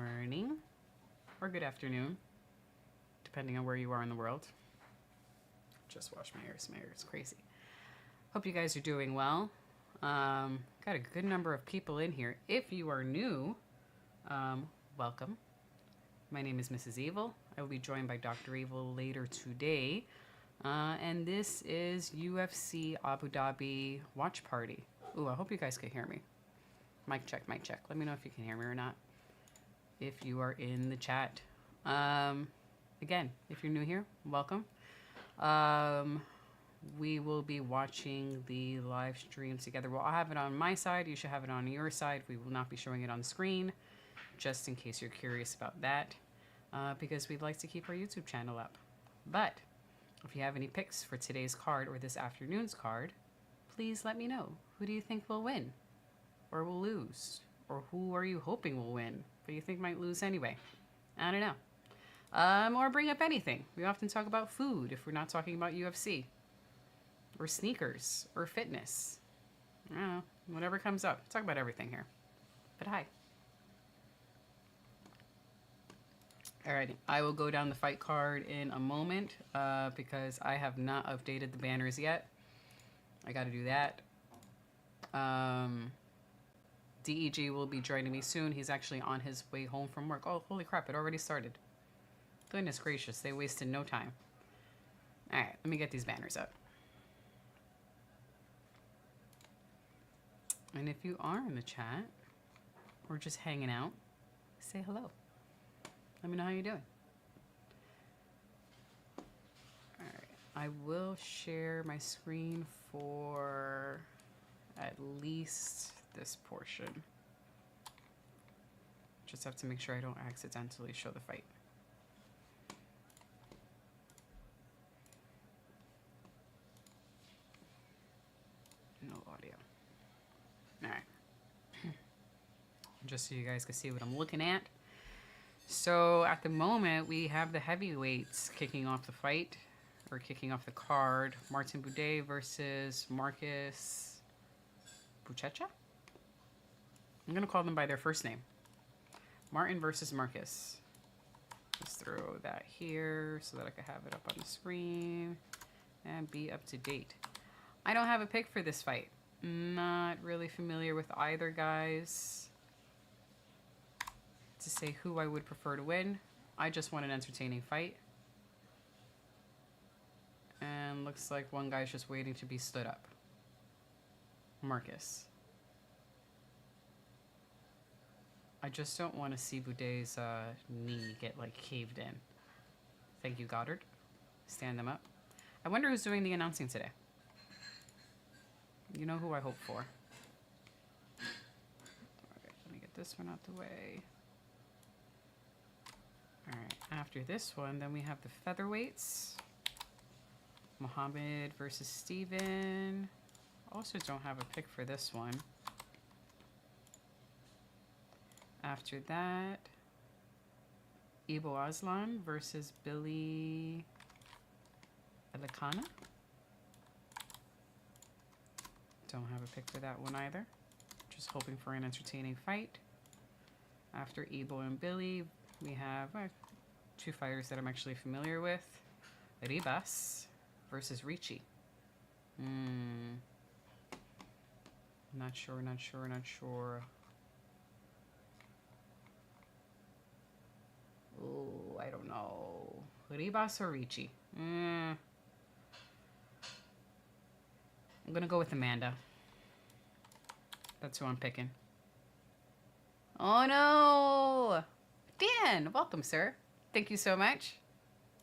morning or good afternoon, depending on where you are in the world. Just washed my ears. My ears crazy. Hope you guys are doing well. Got a good number of people in here. If you are new, welcome. My name is Mrs. Evil. I will be joined by Dr. Evil later today. And this is UFC Abu Dhabi watch party. Ooh, I hope you guys can hear me. Mic check, mic check. Let me know if you can hear me or not. If you are in the chat. Again, if you're new here, welcome. We will be watching the live stream together. Well, I'll have it on my side. You should have it on your side. We will not be showing it on the screen, just in case you're curious about that, because we'd like to keep our YouTube channel up. But if you have any picks for today's card or this afternoon's card, please let me know. Who do you think will win or will lose? Or who are you hoping will win, but you think might lose anyway? I don't know. Or bring up anything. We often talk about food if we're not talking about UFC. Or sneakers. Or fitness. I don't know. Whatever comes up. Talk about everything here. But hi. Alrighty. I will go down the fight card in a moment because I have not updated the banners yet. I got to do that. DEG will be joining me soon. He's actually on his way home from work. Oh, holy crap. It already started. Goodness gracious. They wasted no time. Alright. Let me get these banners up. And if you are in the chat or just hanging out, say hello. Let me know how you're doing. Alright. I will share my screen for at least this portion. Just have to make sure I don't accidentally show the fight. No audio. Alright. Just so you guys can see what I'm looking at. So at the moment we have the heavyweights kicking off the fight, or kicking off the card. Martin Buday versus Marcus Buchecha? I'm gonna call them by their first name. Martin versus Marcus. Let's throw that here so that I can have it up on the screen and be up to date. I don't have a pick for this fight. Not really familiar with either guys to say who I would prefer to win. I just want an entertaining fight. And looks like one guy's just waiting to be stood up. Marcus. I just don't want to see Buday's knee get like caved in. Thank you, Goddard. Stand them up. I wonder who's doing the announcing today. You know who I hope for. Alright, let me get this one out the way. Alright, after this one, then we have the featherweights. Muhammad versus Steven. Also don't have a pick for this one. After that, Ibo Aslan versus Billy Elikana. Don't have a pick for that one either. Just hoping for an entertaining fight. After Ibo and Billy, we have two fighters that I'm actually familiar with. Ribas versus Ricci. Not sure, not sure, not sure. Oh, I don't know. Ribas or Ricci? I'm gonna go with Amanda. That's who I'm picking. Oh no! Dan, welcome, sir. Thank you so much.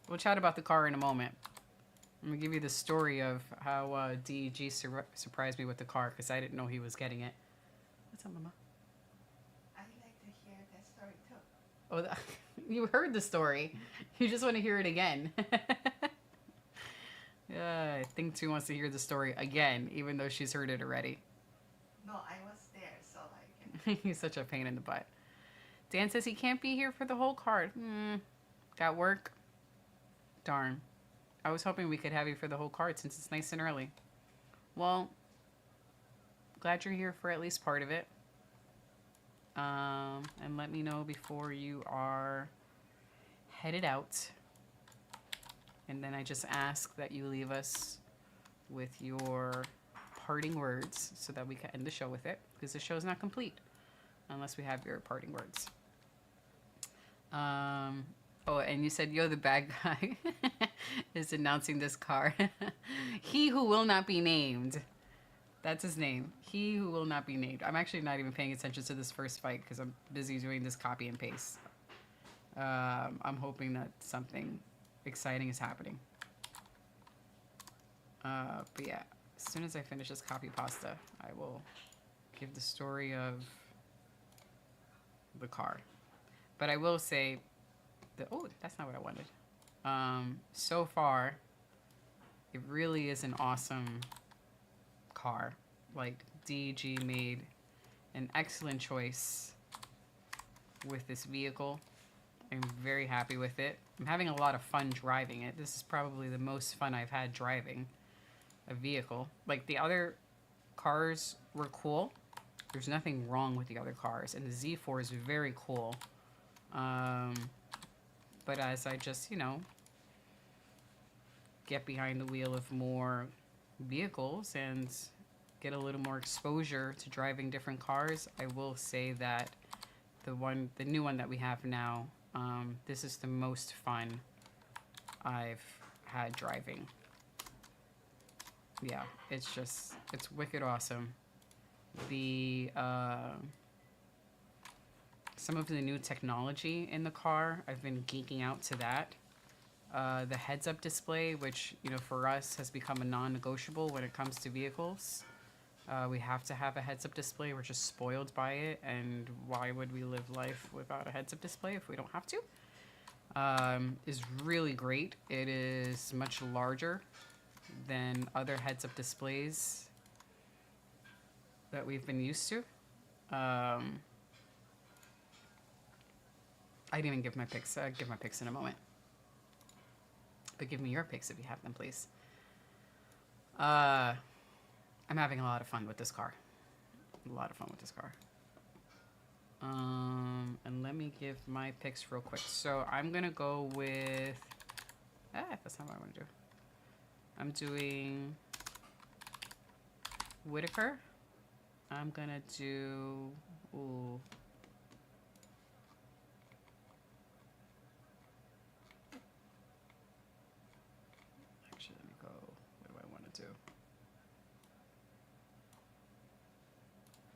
We'll chat about the car in a moment. I'm gonna give you the story of how DEG surprised me with the car because I didn't know he was getting it. What's up, Mama? I'd like to hear that story too. Oh, you heard the story. You just want to hear it again. I think she wants to hear the story again, even though she's heard it already. No, I was there, so I can. He's such a pain in the butt. Dan says he can't be here for the whole card. Got work? Darn. I was hoping we could have you for the whole card since it's nice and early. Well, glad you're here for at least part of it. And let me know before you are headed out. And then I just ask that you leave us with your parting words so that we can end the show with it, because the show is not complete unless we have your parting words. Oh, and you said, yo, the bad guy is announcing this car. He who will not be named. That's his name. He who will not be named. I'm actually not even paying attention to this first fight because I'm busy doing this copy and paste. I'm hoping that something exciting is happening. But yeah, as soon as I finish this copy pasta, I will give the story of the car. But I will say that, oh, that's not what I wanted. So far, it really is an awesome car. Like, DEG made an excellent choice with this vehicle. I'm very happy with it. I'm having a lot of fun driving it. This is probably the most fun I've had driving a vehicle. Like, the other cars were cool. There's nothing wrong with the other cars, and the Z4 is very cool. But as I just, get behind the wheel of more vehicles and get a little more exposure to driving different cars, I will say that the new one that we have now, this is the most fun I've had driving. Yeah, it's wicked awesome. Some of the new technology in the car, I've been geeking out to that. The heads-up display, which, for us has become a non-negotiable when it comes to vehicles. We have to have a heads-up display. We're just spoiled by it, and why would we live life without a heads-up display if we don't have to? Is really great. It is much larger than other heads-up displays that we've been used to. I didn't even give my picks. I'll give my picks in a moment. But give me your picks if you have them, please. I'm having a lot of fun with this car. And let me give my picks real quick. So I'm going to go with... that's not what I want to do. I'm doing Whittaker. I'm going to do... Ooh. Actually, let me go. What do I want to do?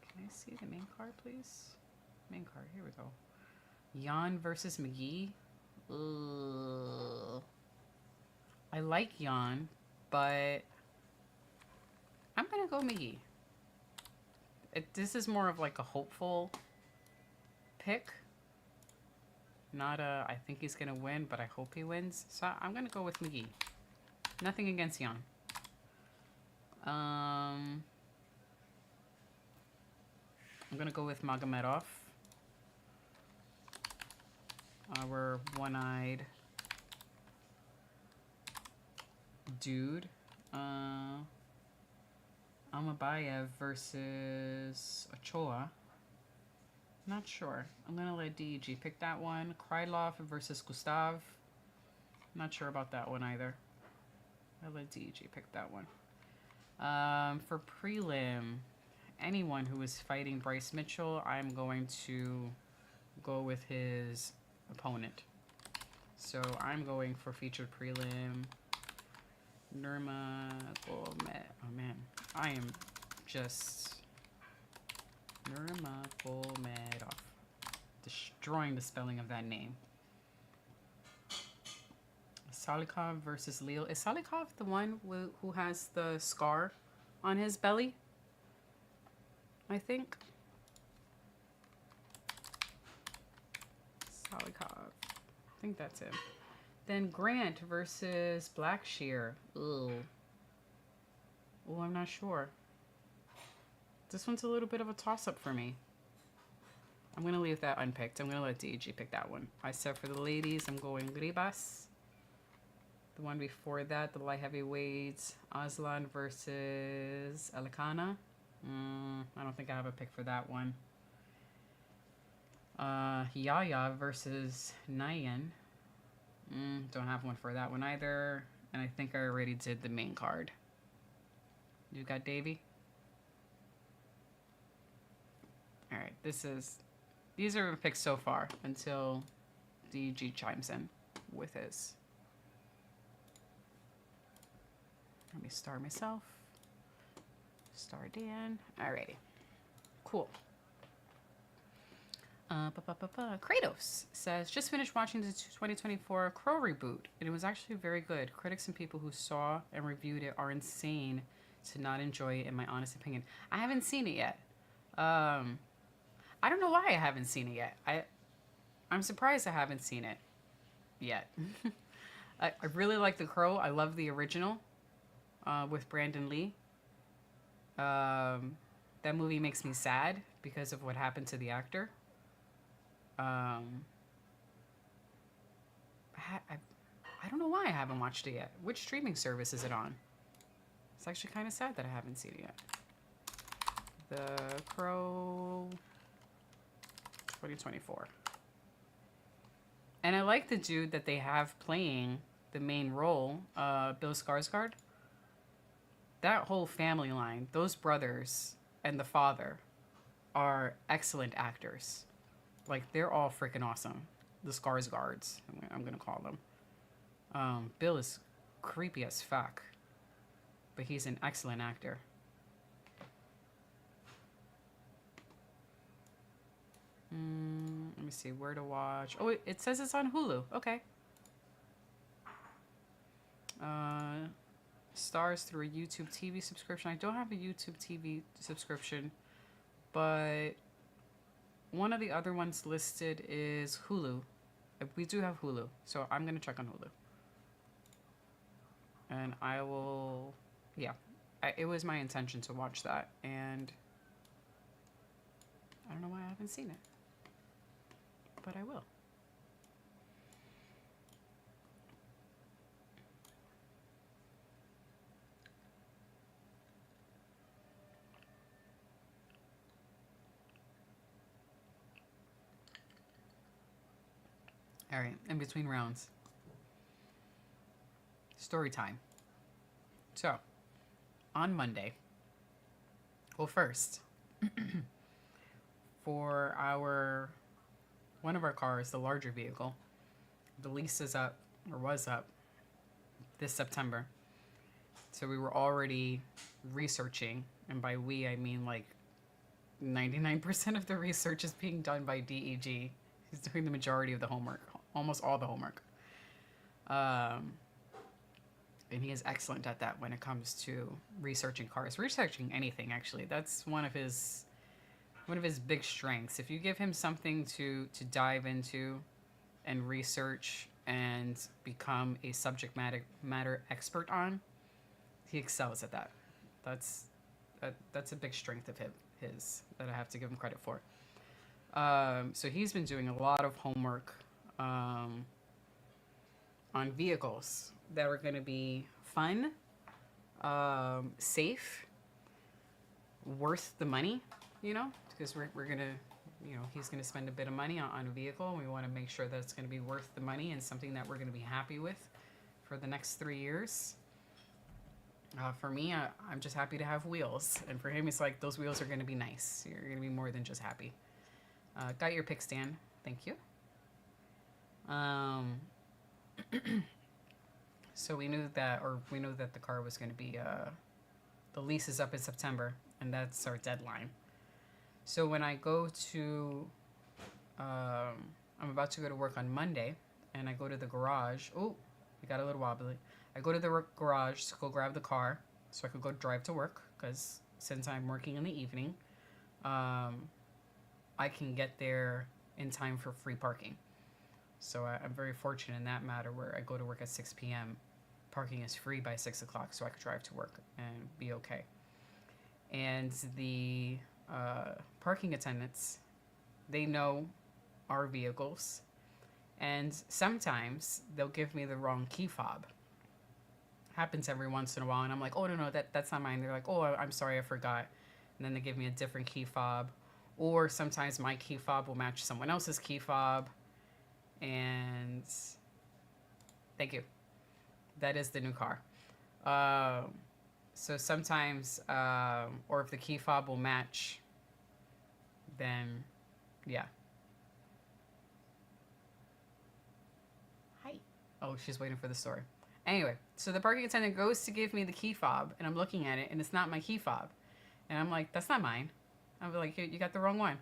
Can I see the main card, please? Main card. Here we go. Jan versus McGee. Ugh. I like Jan, but I'm going to go McGee. This is more of like a hopeful pick. Not a, I think he's going to win, but I hope he wins. So I'm going to go with McGee. Nothing against Jan. I'm going to go with Magomedov. Our one-eyed dude. Amabayev versus Ochoa. Not sure. I'm going to let DEG pick that one. Krylov versus Gustav. Not sure about that one either. I'll let DEG pick that one. For prelim, anyone who is fighting Bryce Mitchell, I'm going to go with his opponent. So I'm going for featured prelim. Nurmagomedov. Oh man, I am just Nurmagomedov. Destroying the spelling of that name. Salikov versus Leo. Is Salikov the one who has the scar on his belly? I think. Salikov. I think that's him. Then Grant versus Blackshear. Ugh. Oh, I'm not sure. This one's a little bit of a toss-up for me. I'm going to leave that unpicked. I'm going to let DEG pick that one. I said for the ladies, I'm going Gribas. The one before that, the light heavyweights, Aslan versus Alicana. I don't think I have a pick for that one. Yaya versus Nyan. Don't have one for that one either. And I think I already did the main card. You got Davey? Alright, these are picks so far until DG chimes in with his. Let me star myself. Star Dan. Alrighty. Cool. Kratos says, just finished watching the 2024 Crow reboot, and it was actually very good. Critics and people who saw and reviewed it are insane to not enjoy it, in my honest opinion. I haven't seen it yet. I don't know why I haven't seen it yet. I'm surprised I haven't seen it yet. I really like The Crow. I love the original with Brandon Lee. That movie makes me sad because of what happened to the actor. I don't know why I haven't watched it yet. Which streaming service is it on? It's actually kind of sad that I haven't seen it yet. The Crow 2024. And I like the dude that they have playing the main role, Bill Skarsgård. That whole family line, those brothers and the father are excellent actors. Like, they're all freaking awesome. The Skarsgårds, I'm going to call them. Bill is creepy as fuck, but he's an excellent actor. Let me see where to watch. Oh, it says it's on Hulu. Okay. Stars through a YouTube TV subscription. I don't have a YouTube TV subscription, but one of the other ones listed is Hulu. We do have Hulu, so I'm going to check on Hulu. And I will, yeah. It was my intention to watch that, and I don't know why I haven't seen it. But I will. All right, in between rounds. Story time. So, on Monday, well, first, for one of our cars, the larger vehicle, the lease is up, or was up, this September. So we were already researching, and by we, I mean like 99% of the research is being done by DEG. He's doing the majority of the homework, almost all the homework. And he is excellent at that when it comes to researching cars, researching anything, actually. That's one of his big strengths. If you give him something to dive into and research and become a subject matter expert on, he excels at that. That's a big strength of his that I have to give him credit for. So he's been doing a lot of homework on vehicles that are going to be fun, safe, worth the money, because we're going to, he's going to spend a bit of money on a vehicle, and we want to make sure that it's going to be worth the money and something that we're going to be happy with for the next 3 years. For me, I'm just happy to have wheels. And for him, it's like those wheels are going to be nice. You're going to be more than just happy. Got your pick, Stan. Thank you. So we knew that the car was going to be, the lease is up in September, and that's our deadline. So when I go to, I'm about to go to work on Monday, and I go to the garage. Oh, we got a little wobbly. I go to the garage to go grab the car so I could go drive to work, because since I'm working in the evening, I can get there in time for free parking. So I'm very fortunate in that matter, where I go to work at 6 p.m. Parking is free by 6 o'clock, so I could drive to work and be okay. And the parking attendants, they know our vehicles, and sometimes they'll give me the wrong key fob. Happens every once in a while, and I'm like, oh, no, that's not mine. They're like, oh, I'm sorry, I forgot. And then they give me a different key fob. Or sometimes my key fob will match someone else's key fob. And thank you. That is the new car. So sometimes, or if the key fob will match, then yeah. Hi. Oh, she's waiting for the story. Anyway, so the parking attendant goes to give me the key fob, and I'm looking at it, and it's not my key fob. And I'm like, that's not mine. I'm like, you got the wrong one.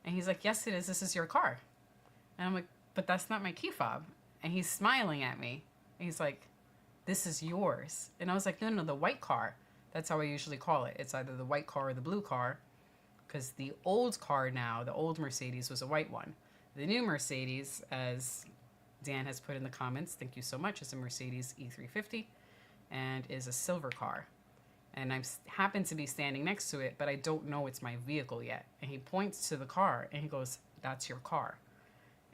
And he's like, yes, it is. This is your car. And I'm like, but that's not my key fob. And he's smiling at me. And he's like, this is yours. And I was like, no, the white car. That's how I usually call it. It's either the white car or the blue car. Because the old car now, the old Mercedes, was a white one. The new Mercedes, as Dan has put in the comments, thank you so much, is a Mercedes E350 and is a silver car. And I happen to be standing next to it, but I don't know it's my vehicle yet. And he points to the car and he goes, that's your car.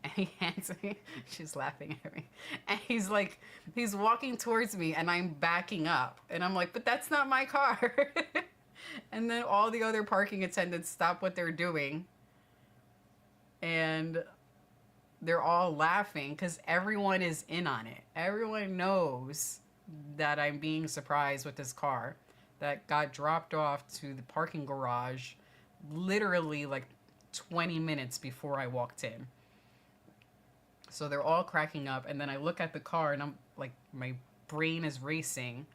And he hands me, she's laughing at me. And he's like, he's walking towards me and I'm backing up. And I'm like, but that's not my car. And then all the other parking attendants stop what they're doing. And they're all laughing because everyone is in on it. Everyone knows that I'm being surprised with this car that got dropped off to the parking garage literally like 20 minutes before I walked in. So they're all cracking up, and then I look at the car and I'm like, my brain is racing.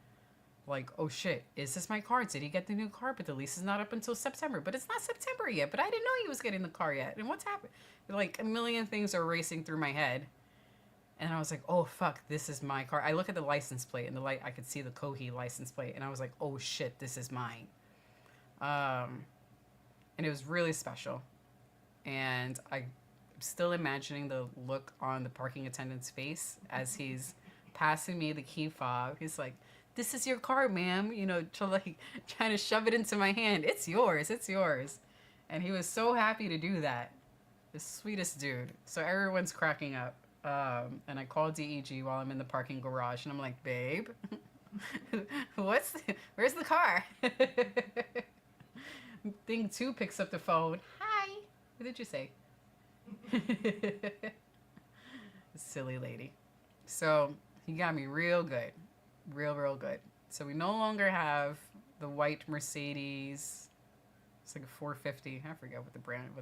Like, oh shit, is this my car? Did he get the new car? But the lease is not up until September. But it's not September yet. But I didn't know he was getting the car yet. And what's happened? Like a million things are racing through my head. And I was like, oh fuck, this is my car. I look at the license plate and I could see the Kohi license plate. And I was like, oh shit, this is mine. And it was really special. And I'm still imagining the look on the parking attendant's face as he's passing me the key fob. He's like, this is your car, ma'am. You know, trying to shove it into my hand. It's yours. It's yours. And he was so happy to do that. The sweetest dude. So everyone's cracking up. And I call DEG while I'm in the parking garage. And I'm like, babe, where's the car? Thing 2 picks up the phone. Hi. What did you say? Silly lady. So he got me real good. Real good. So we no longer have the white Mercedes. It's like a 450. I forget what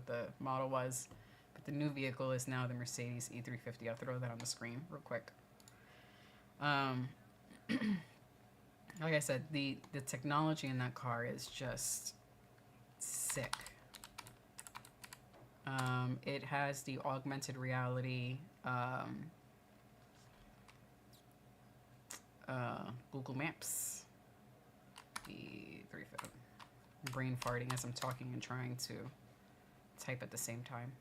the model was. But the new vehicle is now the Mercedes E350. I'll throw that on the screen real quick. Like I said, the technology in that car is just sick. It has the augmented reality Google Maps. The 350. Brain farting as I'm talking and trying to type at the same time.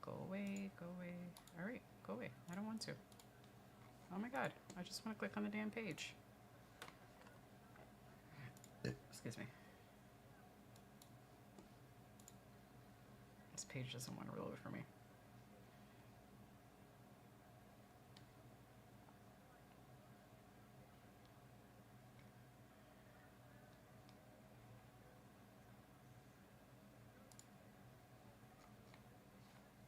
Go away, go away. All right, go away. I don't want to. Oh my God, I just want to click on the damn page. Excuse me. This page doesn't want to reload for me.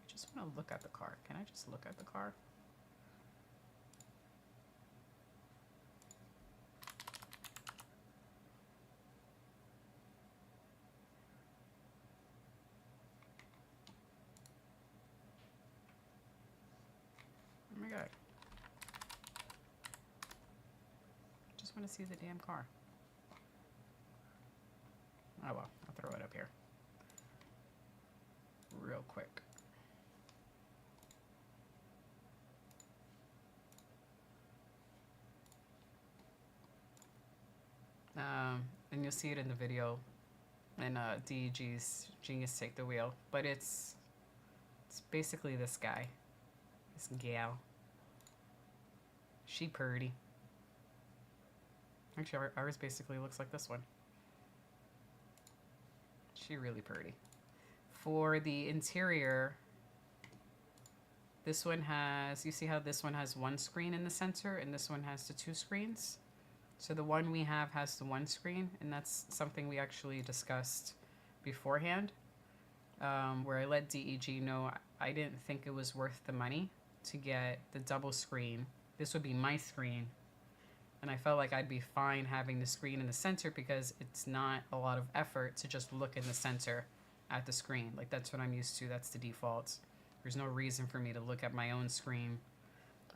I just want to look at the car. Can I just look at the car? Oh my God. Just want to see the damn car. Oh well, I'll throw it up here. Real quick. And you'll see it in the video in DEG's Genius Take the Wheel. But it's basically this guy. This gal. She purty. Actually, ours basically looks like this one. She really pretty. For the interior, this one has, you see how this one has one screen in the center and this one has the 2 screens? So the one we have has the one screen, and that's something we actually discussed beforehand, where I let DEG know I didn't think it was worth the money to get the double screen. This would be my screen, and I felt like I'd be fine having the screen in the center because it's not a lot of effort to just look in the center at the screen. Like, that's what I'm used to. That's the default. There's no reason for me to look at my own screen.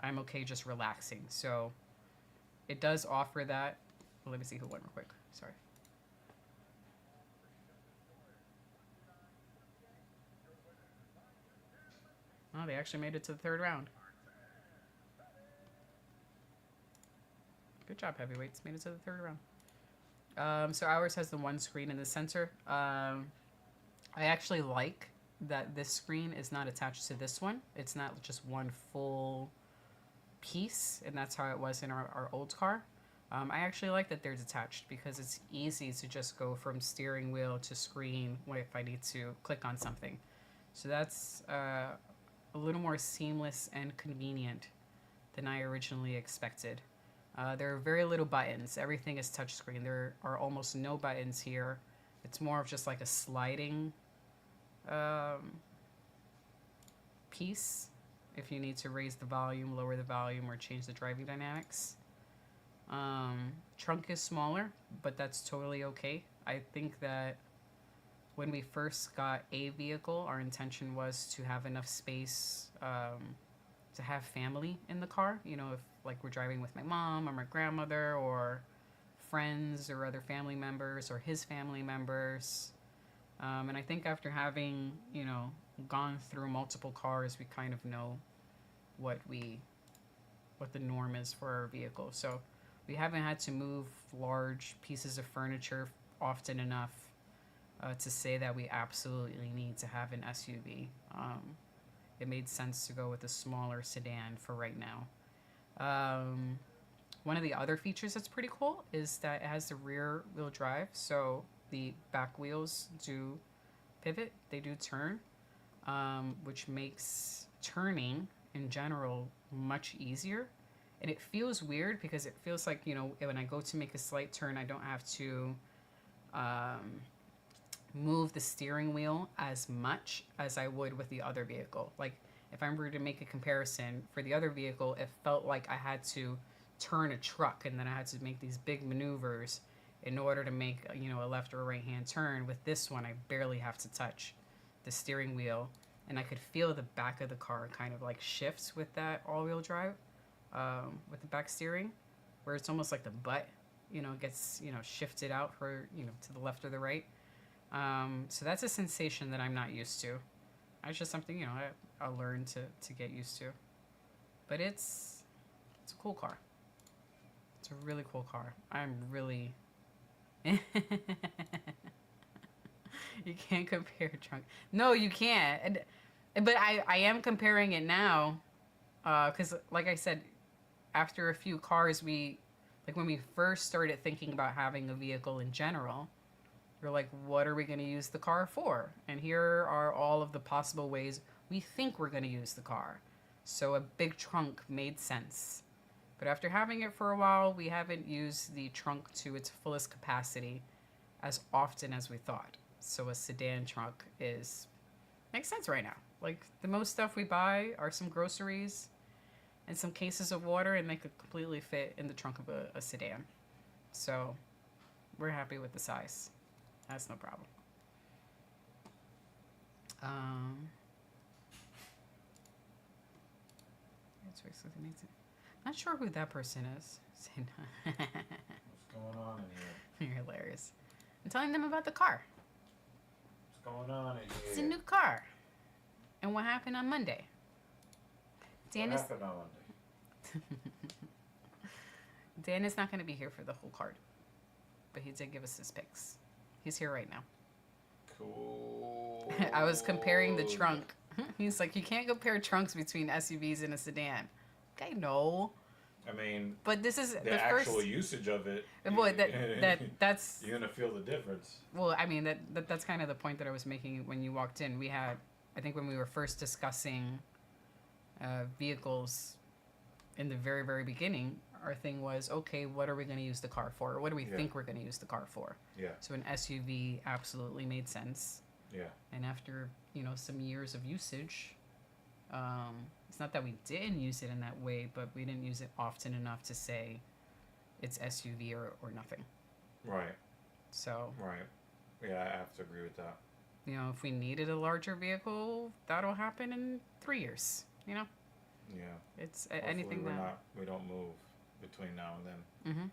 I'm okay just relaxing. So it does offer that. Well, let me see who won real quick. Sorry. Oh, they actually made it to the third round. Good job, heavyweights. Made it to the third round. So ours has the one screen in the center. I actually like that this screen is not attached to this one. It's not just one full piece, and that's how it was in our old car. I actually like that they're detached because it's easy to just go from steering wheel to screen if I need to click on something. So that's a little more seamless and convenient than I originally expected. There are very little buttons. Everything is touchscreen. There are almost no buttons here. It's more of just like a sliding piece if you need to raise the volume, lower the volume, or change the driving dynamics. Trunk is smaller, but that's totally okay. I think that when we first got a vehicle, our intention was to have enough space to have family in the car. You know, if like we're driving with my mom or my grandmother or friends or other family members or his family members. And I think after having, you know, gone through multiple cars, we kind of know what the norm is for our vehicle. So we haven't had to move large pieces of furniture often enough to say that we absolutely need to have an SUV. It made sense to go with a smaller sedan for right now. One of the other features that's pretty cool is that it has the rear wheel drive. So the back wheels do pivot, they do turn, which makes turning in general much easier. And it feels weird because it feels like, you know, when I go to make a slight turn, I don't have to move the steering wheel as much as I would with the other vehicle. Like, if I were to make a comparison, for the other vehicle, it felt like I had to turn a truck, and then I had to make these big maneuvers in order to make, you know, a left or a right hand turn. With this one, I barely have to touch the steering wheel, and I could feel the back of the car kind of like shifts with that all-wheel drive, with the back steering, where it's almost like the butt, you know, gets, you know, shifted out for, you know, to the left or the right. So that's a sensation that I'm not used to. It's just something, you know, I'll learn to get used to. But it's a cool car. It's a really cool car. I'm really... You can't compare trunk. No, you can't. But I am comparing it now, because like I said, after a few cars, like when we first started thinking about having a vehicle in general, we're like, what are we going to use the car for? And here are all of the possible ways we think we're going to use the car. So a big trunk made sense. But after having it for a while, we haven't used the trunk to its fullest capacity as often as we thought. So a sedan trunk makes sense right now. Like, the most stuff we buy are some groceries and some cases of water, and they could completely fit in the trunk of a sedan. So we're happy with the size. That's no problem. Not sure who that person is. What's going on in here? You're hilarious. I'm telling them about the car. What's going on in here? It's a new car. And what happened on Monday? What happened on Monday? Dan is not going to be here for the whole card. But he did give us his picks. He's here right now. Cool. I was comparing the trunk. He's like, you can't compare trunks between SUVs and a sedan. Okay, no. I mean, but this is the actual usage of it. Boy, that's you're gonna feel the difference. Well, I mean that's kind of the point that I was making when you walked in. We had, I think, when we were first discussing vehicles in the very, very beginning, our thing was, okay, what are we going to use the car for? Or what do we Yeah. think we're going to use the car for? Yeah. So an SUV absolutely made sense. Yeah. And after, some years of usage, it's not that we didn't use it in that way, but we didn't use it often enough to say it's SUV or nothing. Right. So, Right. Yeah, I have to agree with that. if we needed a larger vehicle, that'll happen in 3 years. Yeah. It's Hopefully anything that. we don't move between now and then.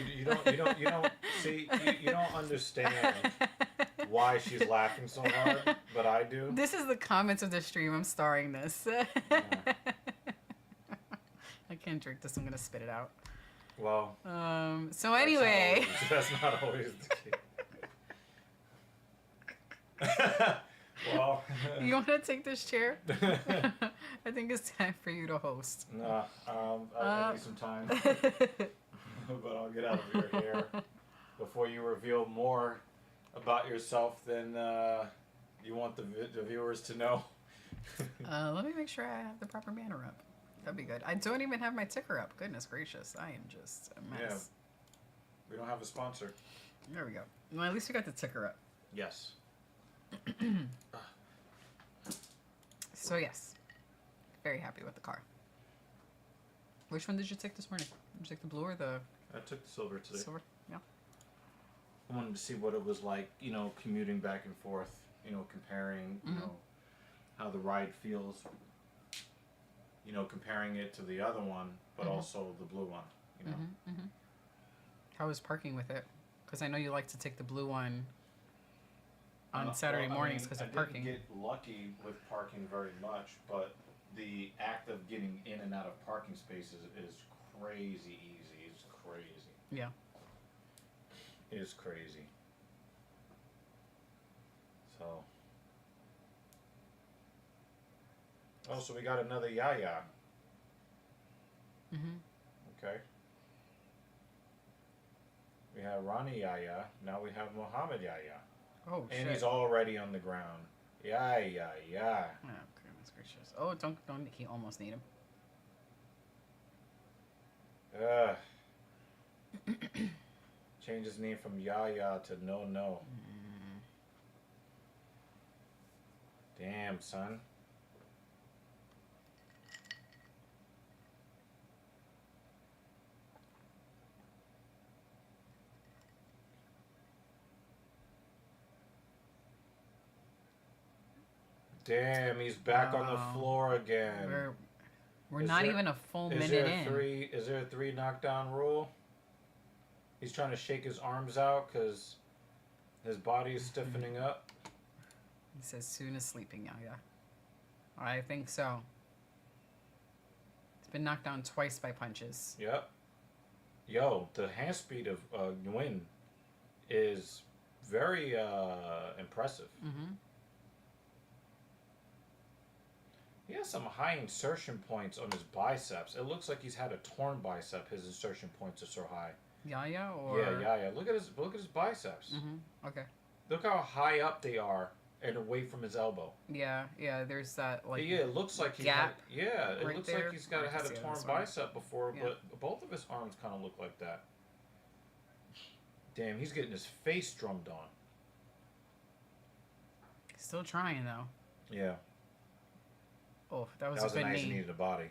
You don't see, you don't understand why she's laughing so hard, but I do. This is the comments of the stream. I'm starring this. I can't drink this. I'm gonna spit it out. Well. So anyway. That's not always the case. Well. You want to take this chair? I think it's time for you to host. Nah, I need some time. But I'll get out of your hair before you reveal more about yourself than you want the viewers to know. Let me make sure I have the proper banner up. That'd be good. I don't even have my ticker up. Goodness gracious. I am just a mess. Yeah. We don't have a sponsor. There we go. Well, at least we got the ticker up. Yes. So, yes. Very happy with the car. Which one did you take this morning? Did you take the blue or the I took the silver today. silver? Yeah. I wanted to see what it was like, commuting back and forth, comparing, how the ride feels, comparing it to the other one, but also the blue one, How was parking with it? Because I know you like to take the blue one on Saturday well, mornings because of parking. I didn't get lucky with parking very much, but the act of getting in and out of parking spaces is crazy easy. It's crazy. Yeah. It is crazy. So. Oh, so we got another Yaya. Okay. We have Ronnie Yaya. Now we have Muhammad Yaya. Oh, And shit. he's already on the ground. Yaya. Oh, goodness gracious. Oh, don't he almost need him. Change his name from Yaya to No. Damn, son. Damn, he's back on the floor again. We're Is not there- even a full Is minute there in. is there a 3 knockdown rule? He's trying to shake his arms out because his body is stiffening up. He says soon as sleeping, yeah. I think so. It's been knocked down twice by punches. Yep. Yo, the hand speed of Nguyen is very impressive. He has some high insertion points on his biceps. It looks like he's had a torn bicep. His insertion points are so high. Yaya or Yeah. Look at his biceps. Okay. Look how high up they are and away from his elbow. Yeah. There's that like. Yeah, it looks like gap it right looks there. like he's I can had a see it on torn this one. bicep before, Yeah. but both of his arms kind of look like that. Damn, he's getting his face drummed on. Still trying though. Yeah. Oh, that was That was a a good nice knee. knee to the body.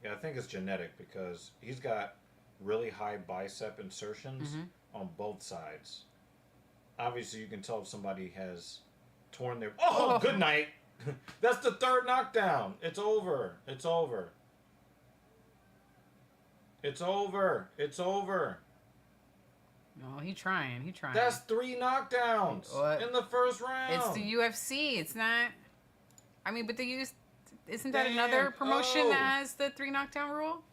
Yeah, I think it's genetic because he's got really high bicep insertions on both sides. Obviously, you can tell if somebody has torn their... Oh, good night! That's the 3rd knockdown. It's over. It's over. It's over. It's over. No, he trying. That's 3 knockdowns What? in the first round. It's the UFC. It's not. I mean, but isn't that Damn. another promotion Oh. that has the 3 knockdown rule?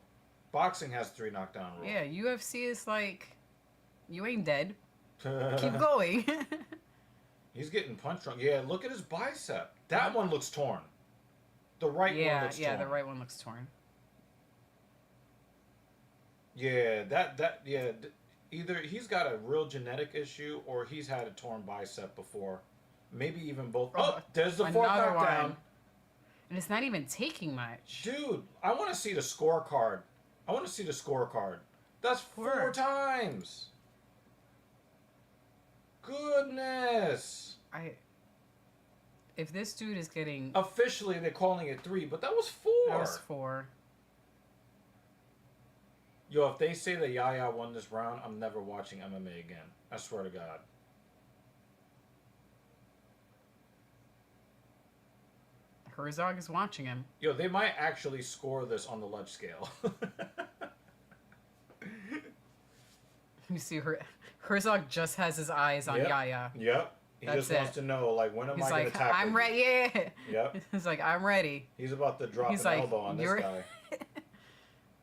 Boxing has 3 knockdown rule. Yeah, UFC is like, you ain't dead. Keep going. He's getting punched wrong. Yeah, look at his bicep. That one looks torn. The right one looks torn. The right one looks torn. Yeah, either he's got a real genetic issue or he's had a torn bicep before. Maybe even both. Oh, there's the fourth Another knockdown. one. And it's not even taking much. Dude, I want to see the scorecard. That's 4 times. Goodness. If this dude is getting... Officially, they're calling it 3, but that was 4. That was 4. Yo, if they say that Yaya won this round, I'm never watching MMA again. I swear to God. Herzog is watching him. Yo, they might actually score this on the ledge scale. You see, Herzog just has his eyes on Yaya. Yep. He That's just wants to know, like, when am I going to tackle I'm you? ready. Yeah. Yep. He's like, I'm ready. He's about to drop an like, elbow on this guy.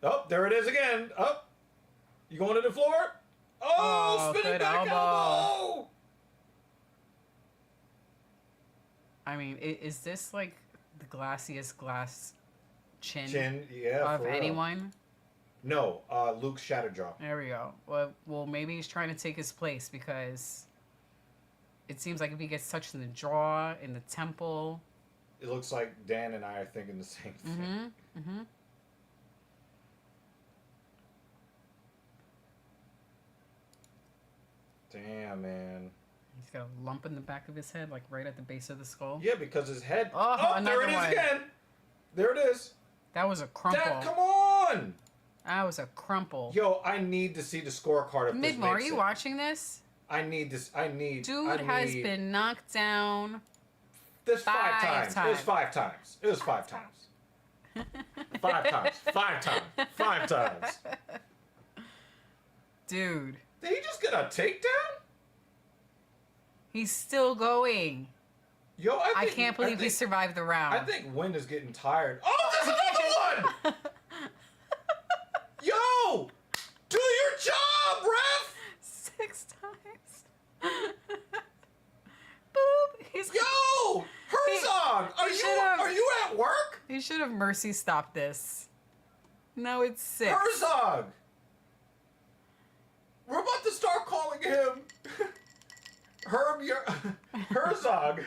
Oh, there it is again. Oh, you going to the floor? Oh, spinning back elbow. I mean, is this like the glassiest glass chin yeah, of anyone? No, Luke Shatterjaw. There we go. Well, maybe he's trying to take his place because it seems like if he gets touched in the jaw, in the temple. It looks like Dan and I are thinking the same thing. Mm-hmm. Mm-hmm. Damn, man. He's got a lump in the back of his head, like right at the base of the skull. Yeah, because his head... Oh, there it is again! There it is! That was a crumple. Dad, come on! That was a crumple. Yo, I need to see the scorecard of this. Midmo, are you watching this? I need this. Dude has been knocked down. This 5 times. It was 5 times. It was 5 times. 5 times. 5 times. 5 times. Dude. Did he just get a takedown? He's still going. Yo, I can't believe he survived the round. I think Wynn is getting tired. Oh, there's another one! Yo! Do your job, ref! 6 times. Boop! Yo! Herzog! Are you at work? He should have mercy stopped this. No, it's 6. Herzog! We're about to start calling him Herzog.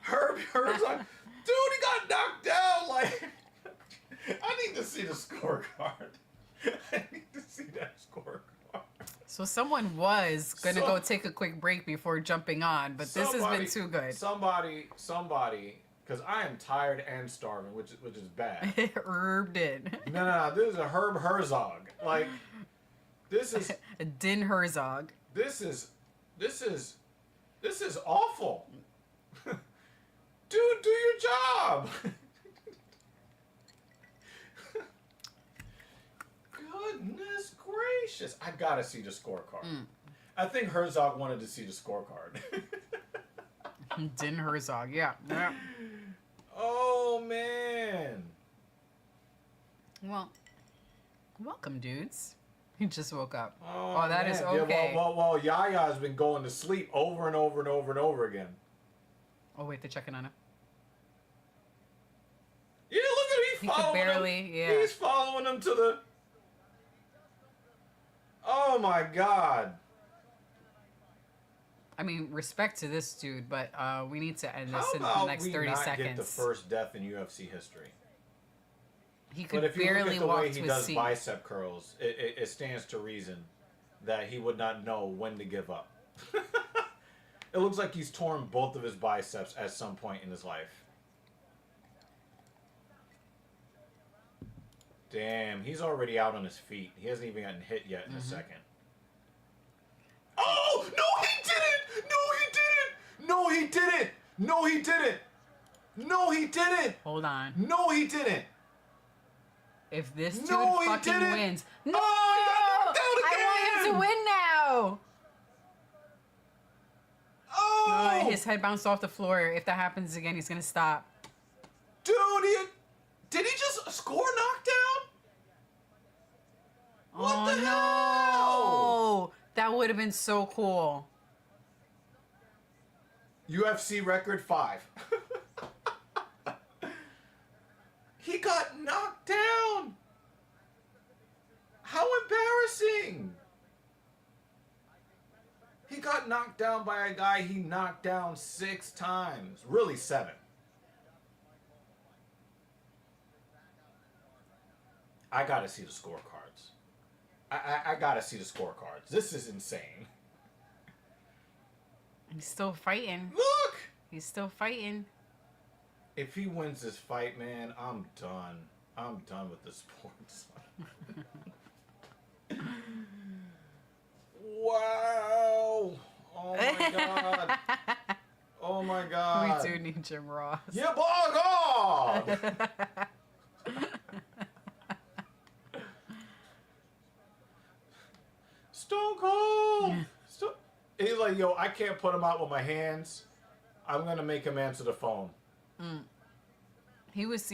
Herzog. Dude, he got knocked down. Like, I need to see the scorecard. I need to see that scorecard. So someone was going to go take a quick break before jumping on, but this has been too good. Somebody, because I am tired and starving, which is bad. Herb did. No, this is a Herb Herzog. Like, this is... Din Herzog. This is awful. Dude, do your job. Goodness gracious. I gotta see the scorecard. I think Herzog wanted to see the scorecard. Din Herzog, yeah. Oh, man. Well, welcome, dudes. He just woke up. Oh, that man. is okay. Yeah, well, Yaya's been going to sleep over and over and over and over again. Oh, wait, they're checking on him. Yeah, look at him. He's following him. Yeah. He's following him to the... Oh, my God. I mean, respect to this dude, but we need to end this in the next 30 seconds. How about we not get the first death in UFC history? He could but if you barely look at the walk way he to a does seat. bicep curls, it stands to reason that he would not know when to give up. It looks like he's torn both of his biceps at some point in his life. Damn, he's already out on his feet. He hasn't even gotten hit yet in a second. Oh! No, he didn't! No, he didn't! No, he didn't! No, he didn't! No, he didn't! Hold on. No, he didn't! If this dude No, he fucking didn't. wins. Oh, No! he got knocked out again! I want him to win now! Oh! His head bounced off the floor. If that happens again, he's gonna stop. Dude, did he just score knockdown? What the hell? That would have been so cool. UFC record 5. He got knocked down. How embarrassing! He got knocked down by a guy he knocked down 6 times. Really 7. I gotta see the scorecards. I gotta see the scorecards. This is insane. He's still fighting. Look! He's still fighting. If he wins this fight, man, I'm done. I'm done with the sports. Wow! Oh my god! Oh my god! We do need Jim Ross. Yeah, by God! Stone Cold! He's like, yo, I can't put him out with my hands. I'm gonna make him answer the phone. He was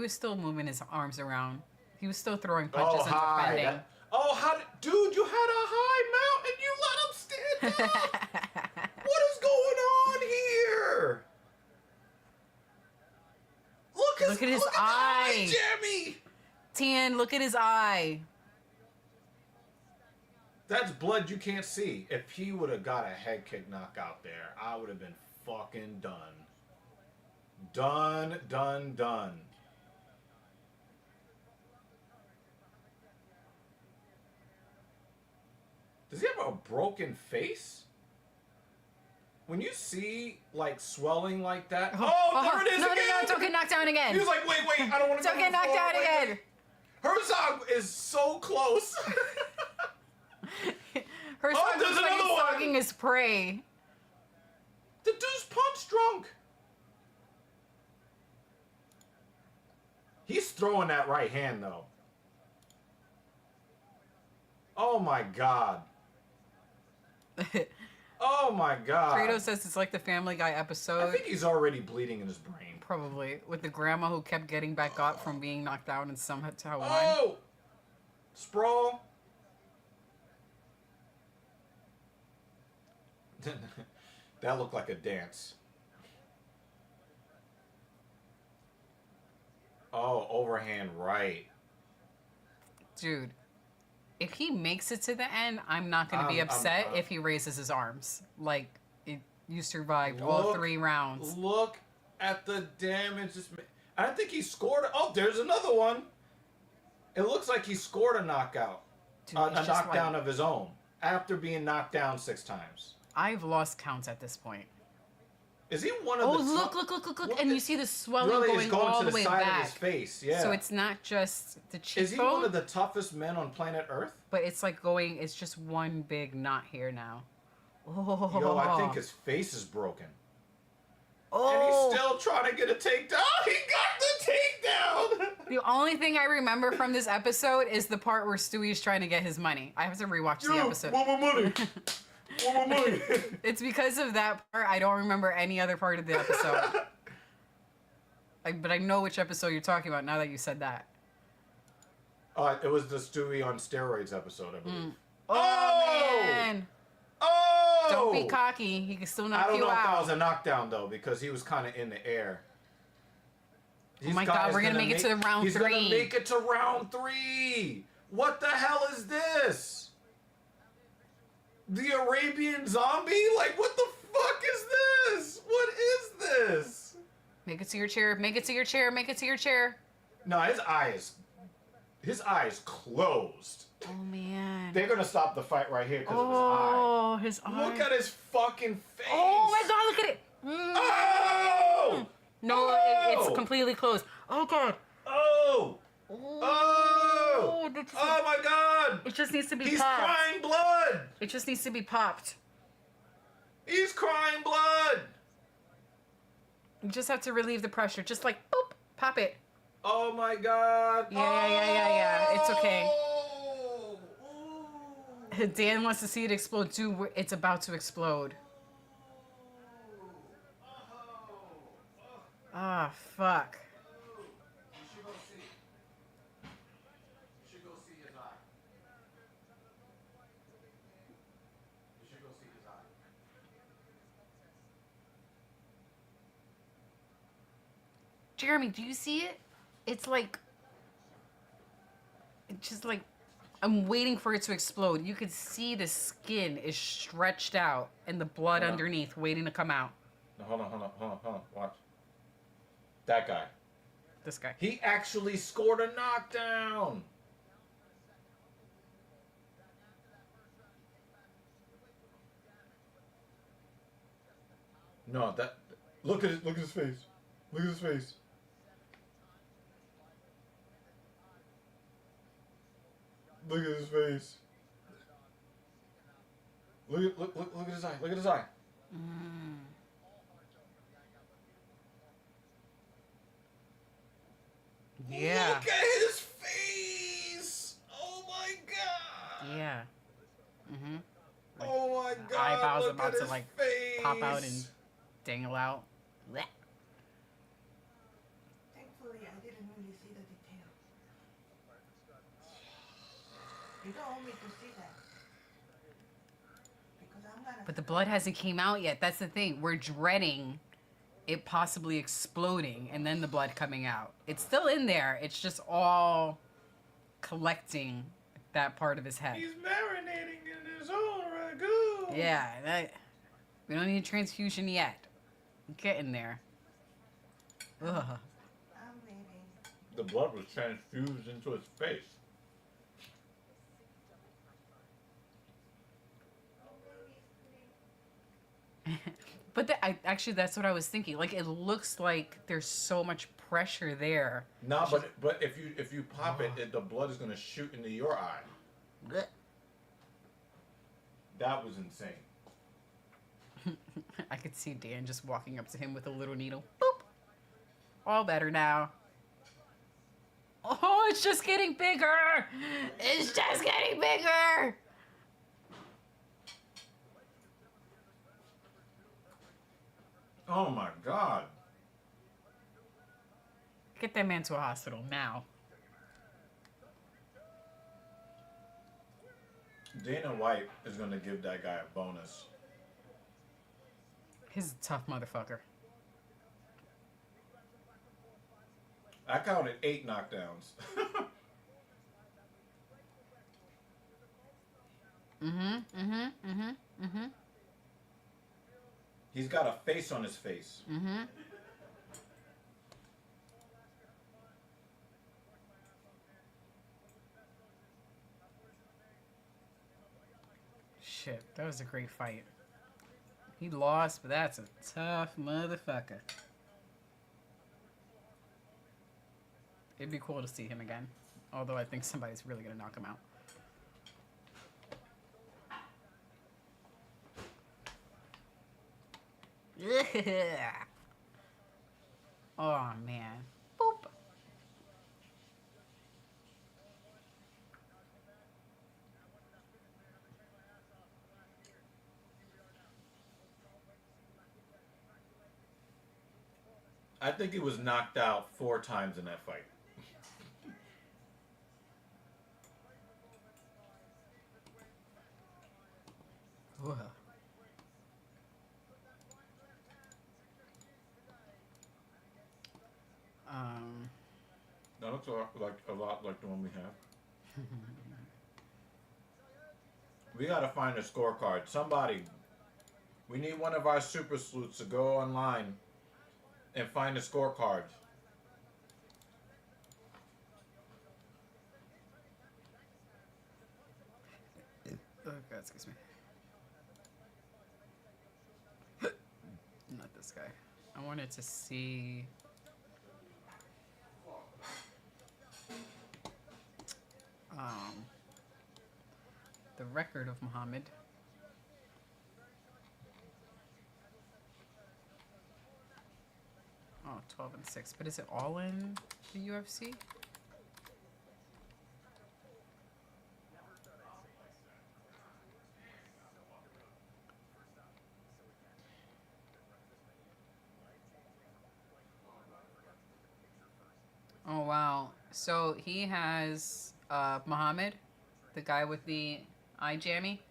still moving his arms around. He was still throwing punches and hi. defending. Dude, you had a high mount and you let him stand up! What is going on here? Look at his eye, Jamie! Tan, look at his eye. That's blood you can't see. If he would have got a head kick knockout there, I would have been fucking done. Done. Does he have a broken face? When you see, like, swelling like that... Oh, there it is no, again! No, don't get knocked down again. He was like, wait, I don't want to Don't get knocked down again. Herzog is so close. Herzog there's looks like another he's one. stalking his prey. The dude's punch drunk. He's throwing that right hand, though. Oh, my God. Oh, my God. Fredo says it's like the Family Guy episode. I think he's already bleeding in his brain. Probably. With the grandma who kept getting back up from being knocked out and somehow won. Oh! Sprawl. That looked like a dance. Oh, overhand right. Dude, if he makes it to the end, I'm not going to be upset if he raises his arms. Like, you survived all 3 rounds. Look at the damage. I don't think he scored. Oh, there's another one. It looks like he scored a knockout. Dude, A knockdown of his own. After being knocked down 6 times. I've lost counts at this point. Is he one of the... Look. And you see the swelling really, going all to the way side back. of his face. Yeah. So it's not just the cheekbone. Is he one of the toughest men on planet Earth? But it's like going... It's just one big knot here now. Oh. Yo, I think his face is broken. Oh. And he's still trying to get a takedown. He got the takedown! The only thing I remember from this episode is the part where Stewie's trying to get his money. I have to rewatch the episode. Want my money? Want my money? It's because of that part. I don't remember any other part of the episode. But I know which episode you're talking about now that you said that. It was the Stewie on steroids episode, I believe. Oh, man. Oh! Don't be cocky. He can still knock you out. I don't know if that was a knockdown, though, because he was kind of in the air. Oh my God, we're going to make it to the round 3. He's going to make it to round 3. What the hell is this? The Arabian zombie? Like, what the fuck is this? What is this? Make it to your chair. Make it to your chair. Make it to your chair. No, his eyes closed. Oh, man. They're going to stop the fight right here because of his eye. His eye. Look at his fucking face. Oh, my God, look at it. Oh! No, Oh! it's completely closed. Oh, God. Oh! Oh, Oh! Oh my God! It just needs to be He's popped. crying blood! It just needs to be popped. He's crying blood! You just have to relieve the pressure. Just like, boop, pop it. Oh my God! Yeah. It's okay. Oh! Dan wants to see it explode too. It's about to explode. Ah, fuck. You should go see. You should go see his eye. You should go see his eye. Jeremy, do you see it? It's just like I'm waiting for it to explode. You could see the skin is stretched out and the blood Hold on. underneath waiting to come out. No, hold on. Watch. That guy. This guy. He actually scored a knockdown. No, that. Look at his face. Look at his face. Look at his face. Look at his eye. Look at his eye. Mm. Yeah. Look at his face. Oh my god. Yeah. Mm-hmm. Oh my god. Eyeballs look about at to his like face. pop out and dangle out. Blech. Thankfully, I didn't really see the detail. You don't want me to see that. Because I'm gonna. But the blood hasn't came out yet. That's the thing. We're dreading it possibly exploding and then the blood coming out. It's still in there. It's just all collecting that part of his head. He's marinating in his own ragu. Yeah, we don't need a transfusion yet. Getting there. Ugh. I'm leaving. The blood was transfused into his face. But actually, that's what I was thinking. Like, it looks like there's so much pressure there. No, but if you pop it, the blood is gonna shoot into your eye. Blech. That was insane. I could see Dan just walking up to him with a little needle. Boop. All better now. Oh, it's just getting bigger. It's just getting bigger. Oh my god. Get that man to a hospital now. Dana White is gonna give that guy a bonus. He's a tough motherfucker. I counted 8 knockdowns. He's got a face on his face. Shit, that was a great fight. He lost, but that's a tough motherfucker. It'd be cool to see him again. Although I think somebody's really gonna knock him out. Yeah. Oh man. Boop. I think he was knocked out 4 times in that fight. Whoa. That looks a lot like the one we have. We gotta find a scorecard. Somebody, we need one of our super sleuths to go online and find a scorecard. Oh god, excuse me. Not this guy. I wanted to see. The record of Muhammad. Oh, 12-6. But is it all in the UFC? Oh, wow. So he has Muhammad, the guy with the eye jammy.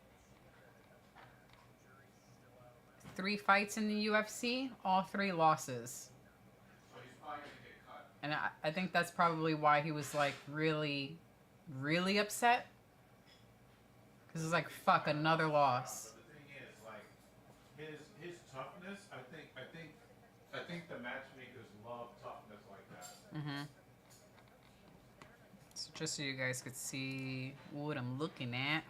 3 fights in the UFC, all 3 losses. So he's probably gonna get cut. And I think that's probably why he was like really, really upset. This is like, fuck, another loss. But the thing is, like, his toughness. I think the matchmakers love toughness like that. Mm-hmm. So just so you guys could see what I'm looking at.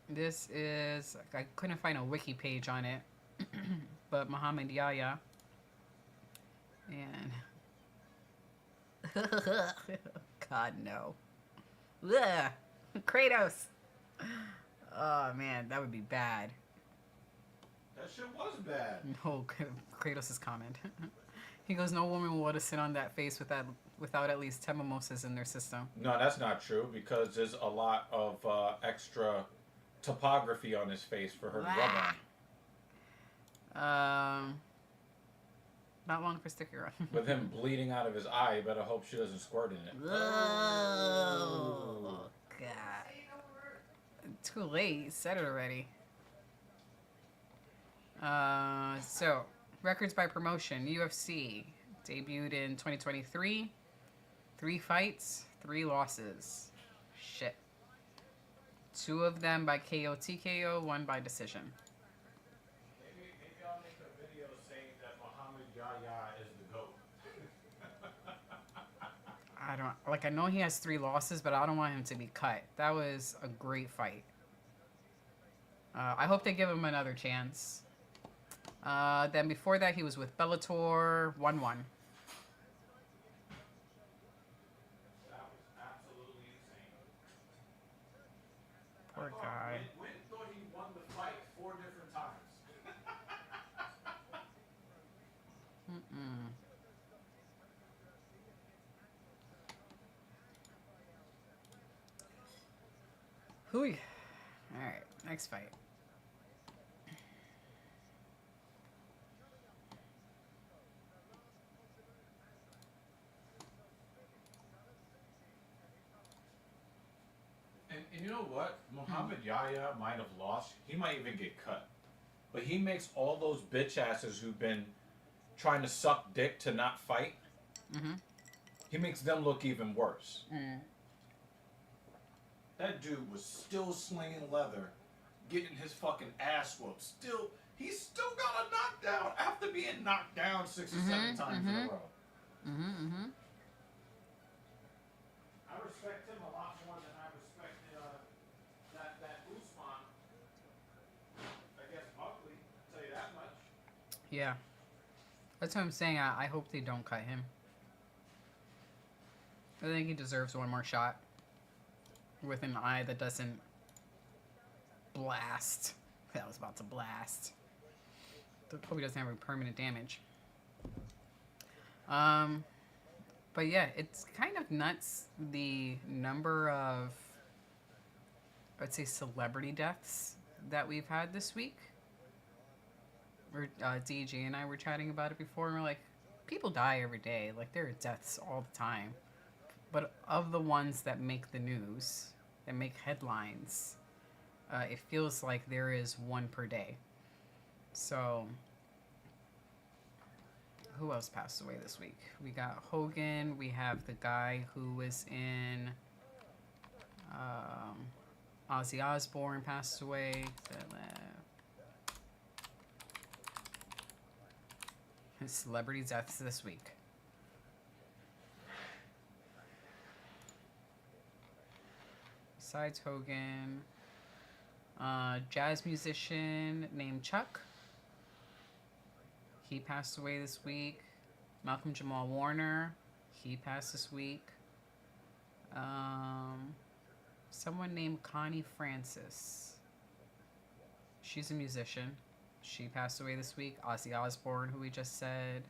This is, I couldn't find a wiki page on it, but Muhammad Yahya. And God no. Ugh. Kratos. Oh man, that would be bad. That shit was bad. No, Kratos' comment. He goes, no woman will want to sit on that face without at least 10 mimosas in their system. No, that's not true because there's a lot of extra topography on his face for her to rub on. Not long for sticker on. With him bleeding out of his eye, you better hope she doesn't squirt in it. Oh, God. Too late. You said it already. So, records by promotion. UFC debuted in 2023. 3 fights, 3 losses. Shit. 2 of them by KO TKO, 1 by decision. Maybe I'll make a video saying that Muhammad Yahya is the GOAT. I know he has 3 losses, but I don't want him to be cut. That was a great fight. I hope they give him another chance. Then before that, he was with Bellator, 1-1. That was absolutely insane. Poor guy. Wynn thought he won the fight 4 different times. Hooey. All right, next fight. And you know what? Muhammad Yahya might have lost. He might even get cut. But he makes all those bitch asses who've been trying to suck dick to not fight, he makes them look even worse. That dude was still slinging leather, getting his fucking ass whooped. He's still got a knockdown after being knocked down 6 or 7 times in a row. I respect him a lot more than I respect that Usman. I guess Buckley, I'll tell you that much. Yeah. That's what I'm saying. I hope they don't cut him. I think he deserves one more shot. With an eye that doesn't blast. That was about to blast. Hope he doesn't have any permanent damage. But yeah, it's kind of nuts the number of, I'd say, celebrity deaths that we've had this week. DJ and I were chatting about it before, and we're like, people die every day. Like, there are deaths all the time. But of the ones that make the news, that make headlines, it feels like there is one per day. So, who else passed away this week? We got Hogan. We have the guy who was in Ozzy Osbourne passed away. Celebrity deaths this week. Besides Hogan, jazz musician named Chuck. He passed away this week. Malcolm Jamal Warner. He passed this week. Someone named Connie Francis. She's a musician. She passed away this week. Ozzy Osbourne, who we just said.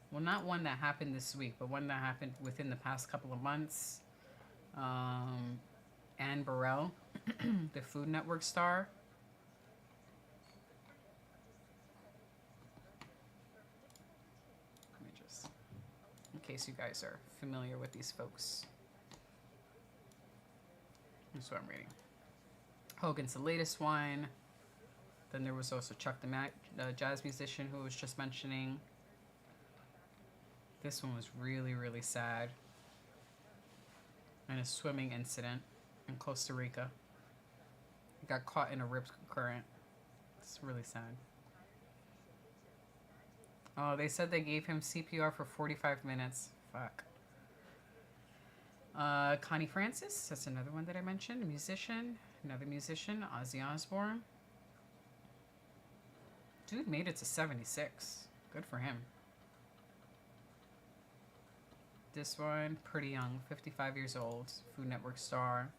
Well, not one that happened this week, but one that happened within the past couple of months. Anne Burrell, the Food Network star. Let me just, in case you guys are familiar with these folks. That's what I'm reading. Hogan's the latest one. Then there was also Chuck the jazz musician who was just mentioning. This one was really, really sad. And a swimming incident in Costa Rica. He got caught in a rip current. It's really sad. Oh, they said they gave him CPR for 45 minutes. Fuck. Connie Francis, that's another one that I mentioned. A musician. Another musician, Ozzy Osbourne. Dude made it to 76. Good for him. This one, pretty young, 55 years old. Food Network star.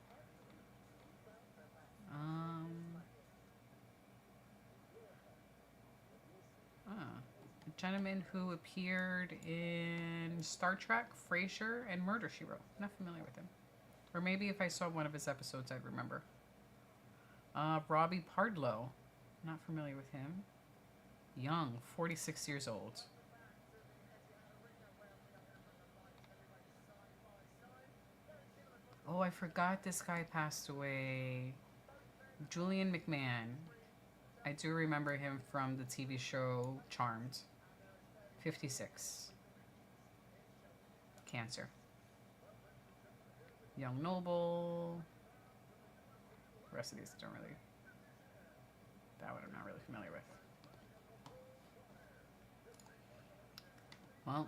A gentleman who appeared in Star Trek, Frasier, and Murder, She Wrote. Not familiar with him. Or maybe if I saw one of his episodes, I'd remember. Robbie Pardlow. Not familiar with him. Young, 46 years old. Oh, I forgot this guy passed away. Julian McMahon. I do remember him from the TV show Charmed. 56. Cancer. Young Noble. The rest of these don't really... That one I'm not really familiar with. Well,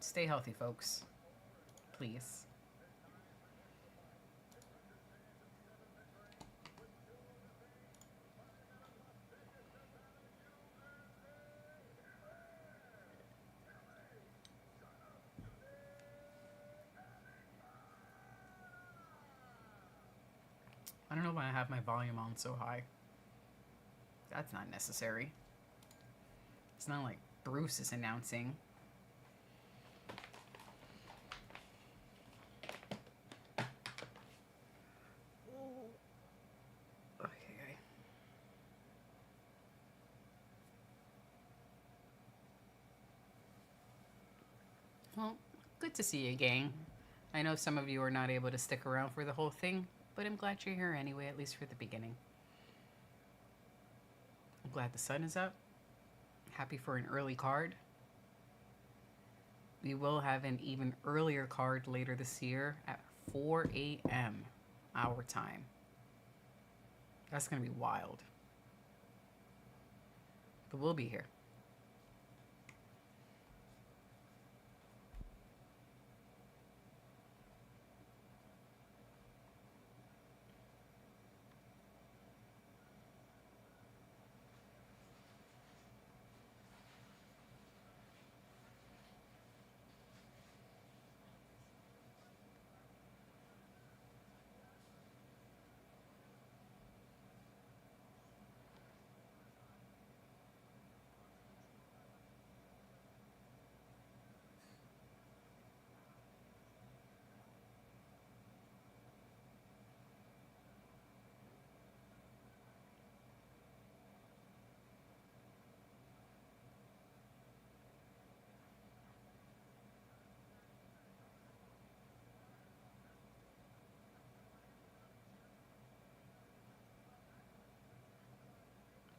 stay healthy, folks. Please. I don't know why I have my volume on so high. That's not necessary. It's not like Bruce is announcing. Okay. Well, good to see you, gang. I know some of you are not able to stick around for the whole thing, but I'm glad you're here anyway, at least for the beginning. I'm glad the sun is up. Happy for an early card. We will have an even earlier card later this year at 4 a.m. our time. That's going to be wild. But we'll be here.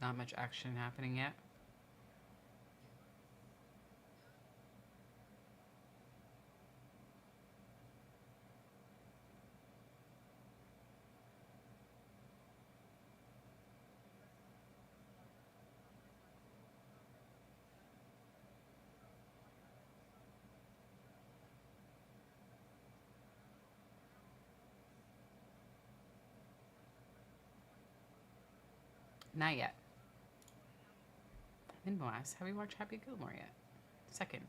Not much action happening yet. Not yet. Minboas, have you watched Happy Gilmore yet? Second.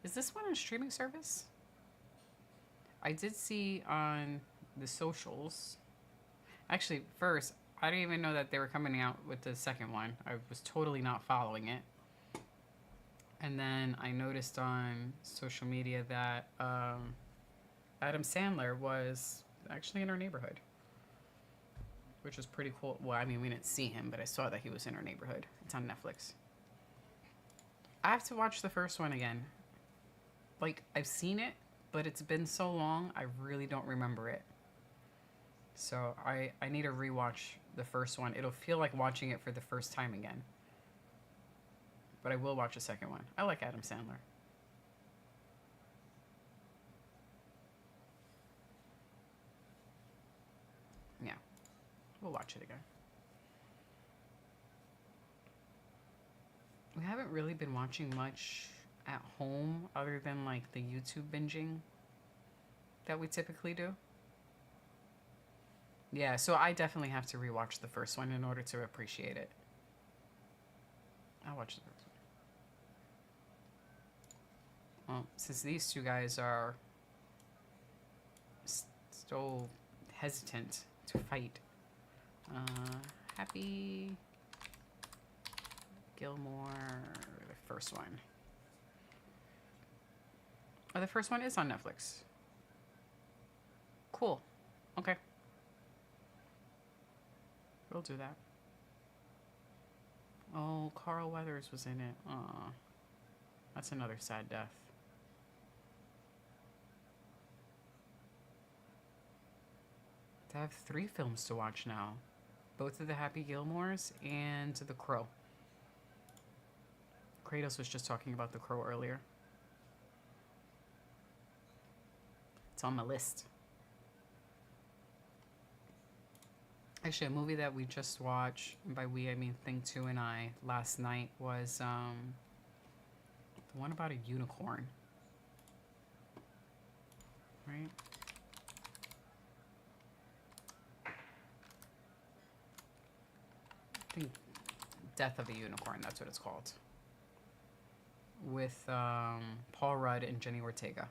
Is this one a streaming service? I did see on the socials. Actually, first, I didn't even know that they were coming out with the second one. I was totally not following it. And then I noticed on social media that Adam Sandler was actually in our neighborhood, which was pretty cool. Well, I mean, we didn't see him, but I saw that he was in our neighborhood. It's on Netflix. I have to watch the first one again. Like, I've seen it, but it's been so long, I really don't remember it. So I need to rewatch the first one. It'll feel like watching it for the first time again. But I will watch a second one. I like Adam Sandler. Yeah, we'll watch it again. We haven't really been watching much at home other than like the YouTube binging that we typically do. Yeah, so I definitely have to rewatch the first one in order to appreciate it. I'll watch the first one. Well, since these two guys are still hesitant to fight, Happy Gilmore, the first one. Oh, the first one is on Netflix. Cool. Okay. We'll do that. Oh, Carl Weathers was in it. Aw. That's another sad death. I have 3 films to watch now. Both of the Happy Gilmores and The Crow. Kratos was just talking about The Crow earlier. It's on my list. Actually, a movie that we just watched, and by we I mean Thing 2 and I, last night was the one about a unicorn. Right? I think Death of a Unicorn, that's what it's called. With Paul Rudd and Jenny Ortega.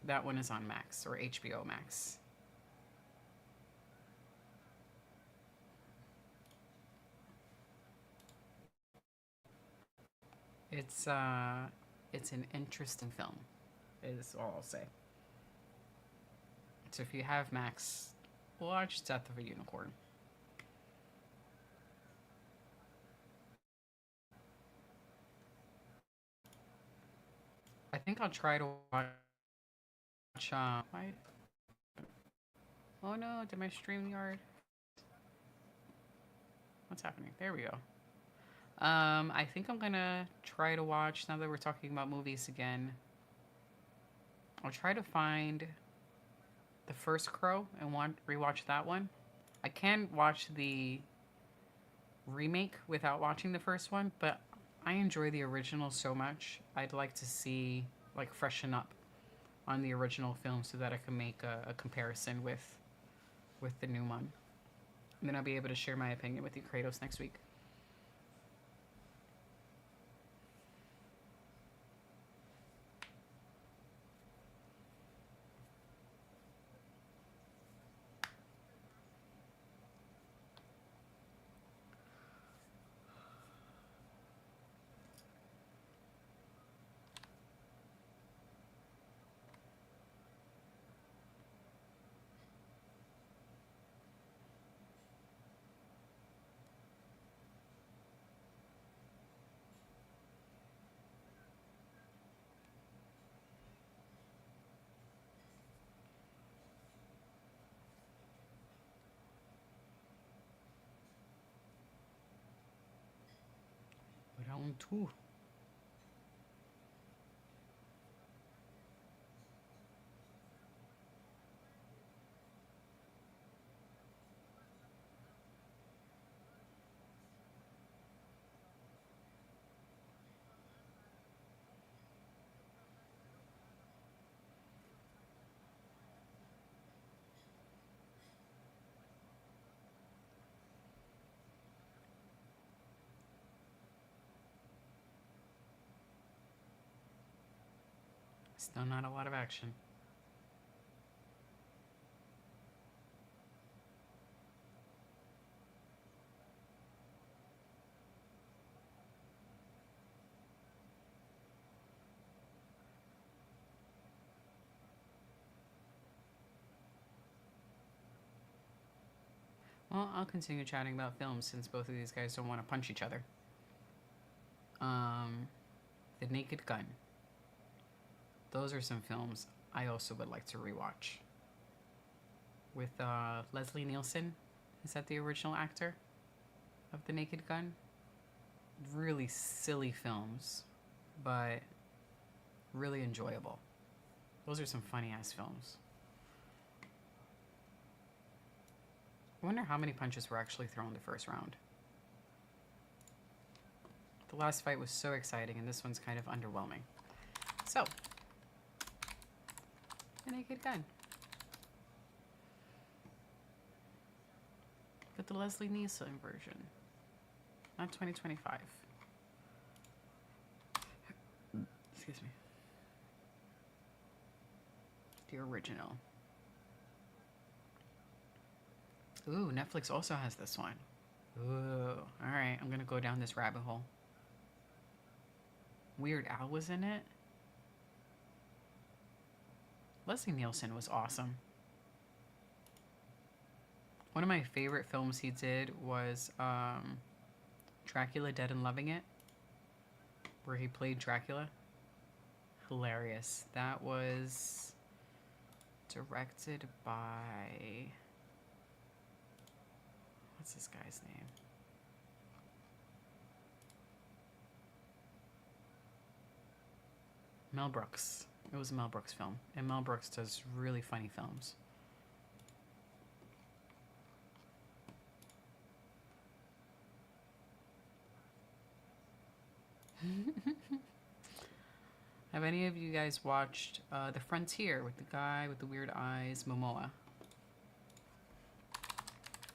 That one is on Max, or HBO Max. It's an interesting film, is all I'll say. So if you have Max, watch Death of a Unicorn. I think I'll try to watch. Oh no! Did my StreamYard? What's happening? There we go. I think I'm gonna try to watch, now that we're talking about movies again, I'll try to find the first Crow and rewatch that one. I can watch the remake without watching the first one, but I enjoy the original so much. I'd like to see, like, freshen up on the original film so that I can make a comparison with the new one. And then I'll be able to share my opinion with you, Kratos, next week. Round 2. Still not a lot of action. Well, I'll continue chatting about films since both of these guys don't want to punch each other. The Naked Gun. Those are some films I also would like to rewatch. with Leslie Nielsen. Is that the original actor of The Naked Gun? Really silly films, but really enjoyable. Those are some funny ass films. I wonder how many punches were actually thrown the first round. The last fight was so exciting, and this one's kind of underwhelming. So, The Naked Gun. But the Leslie Nielsen version, not 2025. Excuse me. The original. Ooh, Netflix also has this one. Ooh, all right, I'm gonna go down this rabbit hole. Weird Al was in it. Leslie Nielsen was awesome. One of my favorite films he did was Dracula Dead and Loving It, where he played Dracula. Hilarious. That was directed by... what's this guy's name? Mel Brooks. It was a Mel Brooks film. And Mel Brooks does really funny films. Have any of you guys watched The Frontier with the guy with the weird eyes, Momoa?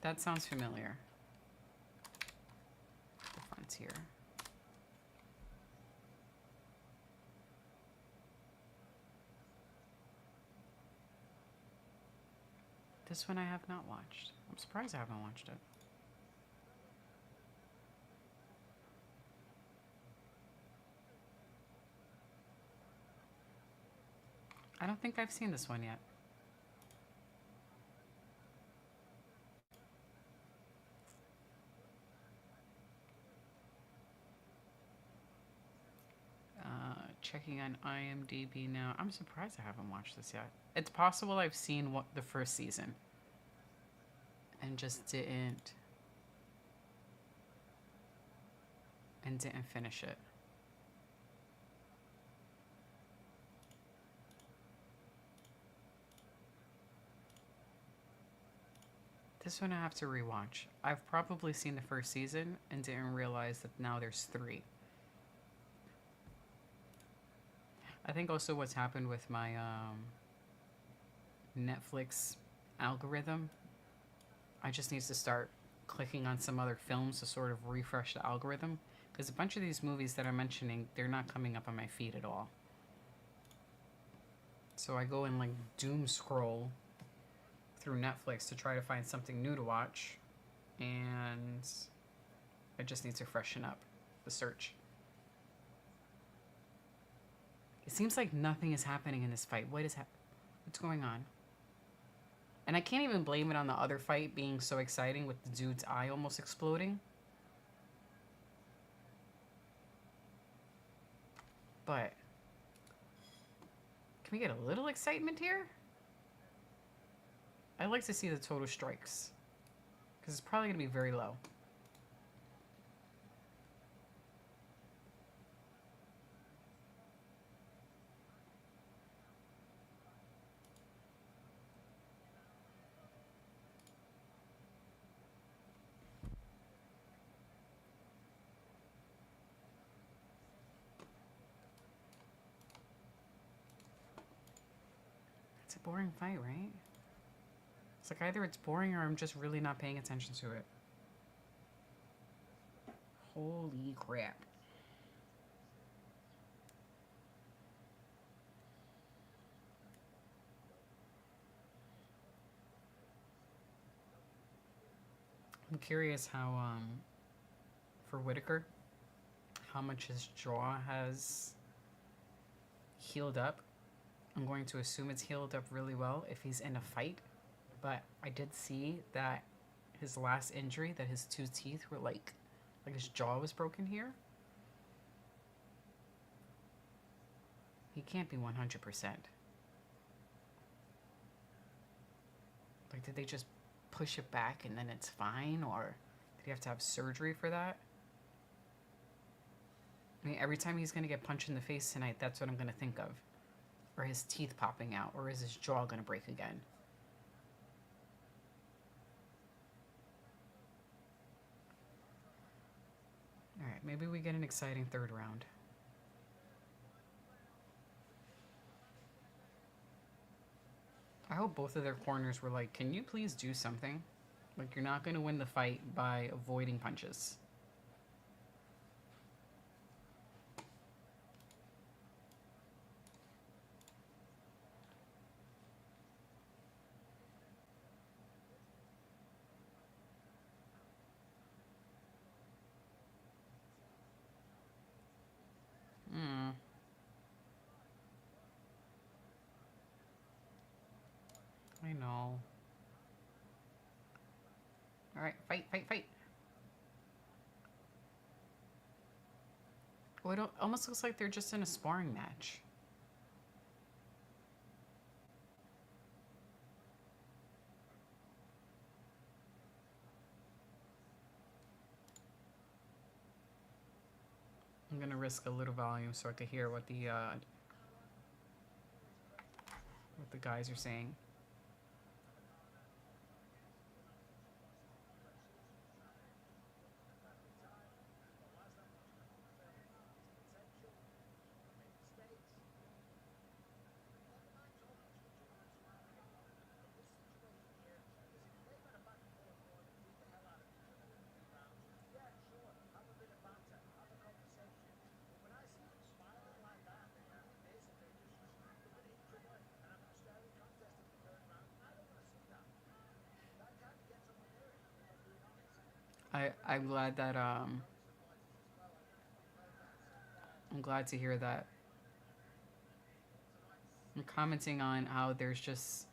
That sounds familiar. The Frontier. This one I have not watched. I'm surprised I haven't watched it. I don't think I've seen this one yet. Checking on IMDb now. I'm surprised I haven't watched this yet. It's possible I've seen the first season and just didn't finish it. This one I have to rewatch. I've probably seen the first season and didn't realize that now there's 3. I think also what's happened with my Netflix algorithm, I just need to start clicking on some other films to sort of refresh the algorithm, because a bunch of these movies that I'm mentioning, they're not coming up on my feed at all. So I go and like doom scroll through Netflix to try to find something new to watch, and I just need to freshen up the search. It seems like nothing is happening in this fight. What's going on? And I can't even blame it on the other fight being so exciting with the dude's eye almost exploding. But can we get a little excitement here? I'd like to see the total strikes, because it's probably going to be very low. It's a boring fight, right? It's like either it's boring or I'm just really not paying attention to it. Holy crap. I'm curious how, for Whittaker, how much his jaw has healed up. I'm going to assume it's healed up really well if he's in a fight. But I did see that his last injury, that his 2 teeth were like his jaw was broken here. He can't be 100%. Like, did they just push it back and then it's fine? Or did he have to have surgery for that? I mean, every time he's going to get punched in the face tonight, that's what I'm going to think of. Or his teeth popping out. Or is his jaw going to break again? Alright, maybe we get an exciting third round. I hope both of their corners were like, can you please do something? Like, you're not going to win the fight by avoiding punches. I know. Alright, fight, fight, fight. Well, it almost looks like they're just in a sparring match. I'm gonna risk a little volume so I can hear what the guys are saying. I'm glad that I'm glad to hear that. I'm commenting on how there's just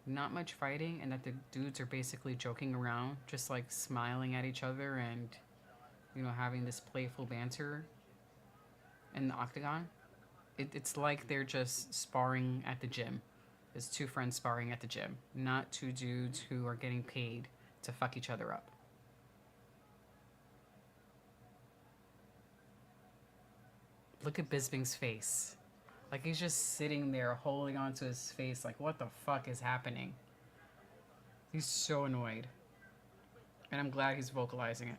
not much fighting and that the dudes are basically joking around, just like smiling at each other and, you know, having this playful banter in the octagon. It's like they're just sparring at the gym. It's two friends sparring at the gym, not two dudes who are getting paid to fuck each other up. Look at Bisping's face. Like, he's just sitting there holding onto his face like, what the fuck is happening? He's so annoyed. And I'm glad he's vocalizing it.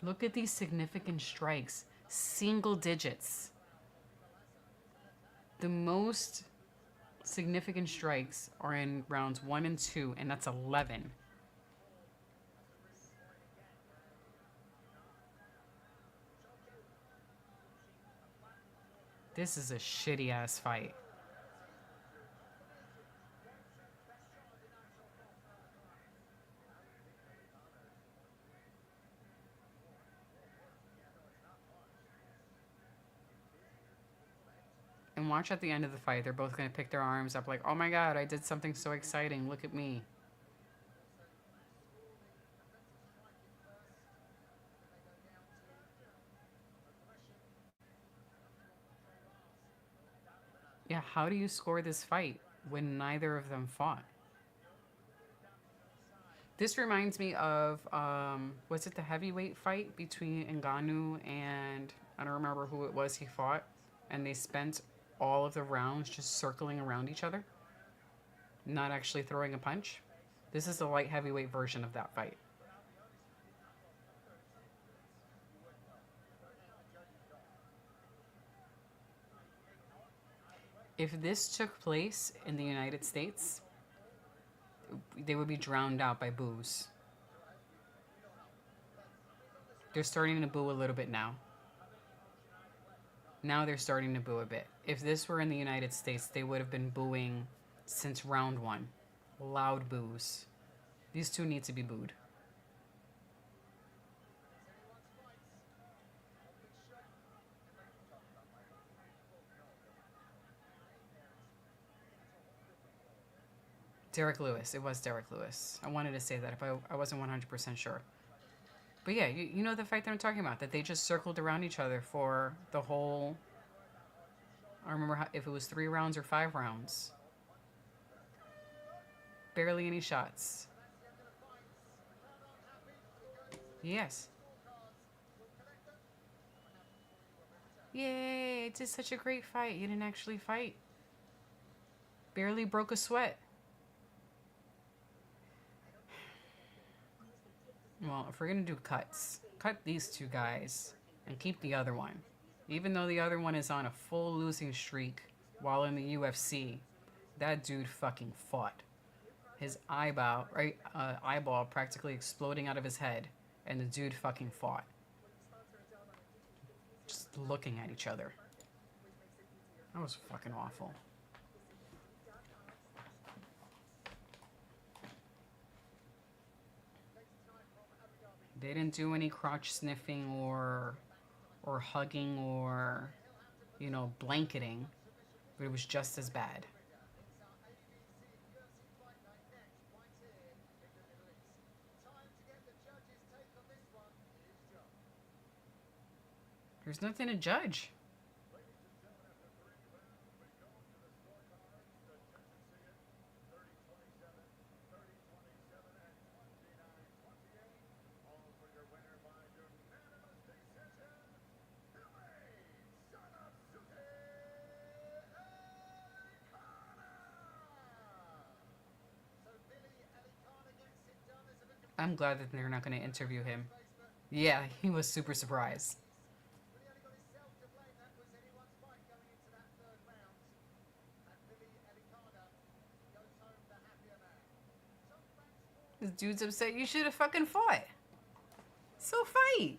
Look at these significant strikes. Single digits. The most significant strikes are in rounds 1 and 2, and that's 11. This is a shitty ass fight. And watch at the end of the fight, they're both going to pick their arms up like, oh my god, I did something so exciting. Look at me. Yeah, how do you score this fight when neither of them fought? This reminds me of, was it the heavyweight fight between Ngannou and, I don't remember who it was he fought, and they spent all of the rounds just circling around each other, not actually throwing a punch. This is the light heavyweight version of that fight. If this took place in the United States, they would be drowned out by boos. They're starting to boo a little bit now. Now they're starting to boo a bit. If this were in the United States, they would have been booing since round 1. Loud boos. These two need to be booed. Derek Lewis. It was Derek Lewis. I wanted to say that if I wasn't 100% sure. But yeah, you know the fight that I'm talking about, that they just circled around each other for the whole... I don't remember if it was 3 rounds or 5 rounds. Barely any shots. Yes. Yay, it's just such a great fight. You didn't actually fight. Barely broke a sweat. Well, if we're going to do cuts, cut these 2 guys and keep the other one. Even though the other one is on a full losing streak while in the UFC, that dude fucking fought. His eyeball practically exploding out of his head, and the dude fucking fought. Just looking at each other. That was fucking awful. They didn't do any crotch sniffing or hugging or, you know, blanketing, but it was just as bad. There's nothing to judge. I'm glad that they're not going to interview him. Yeah, he was super surprised. This dude's upset. You should have fucking fought. So fight.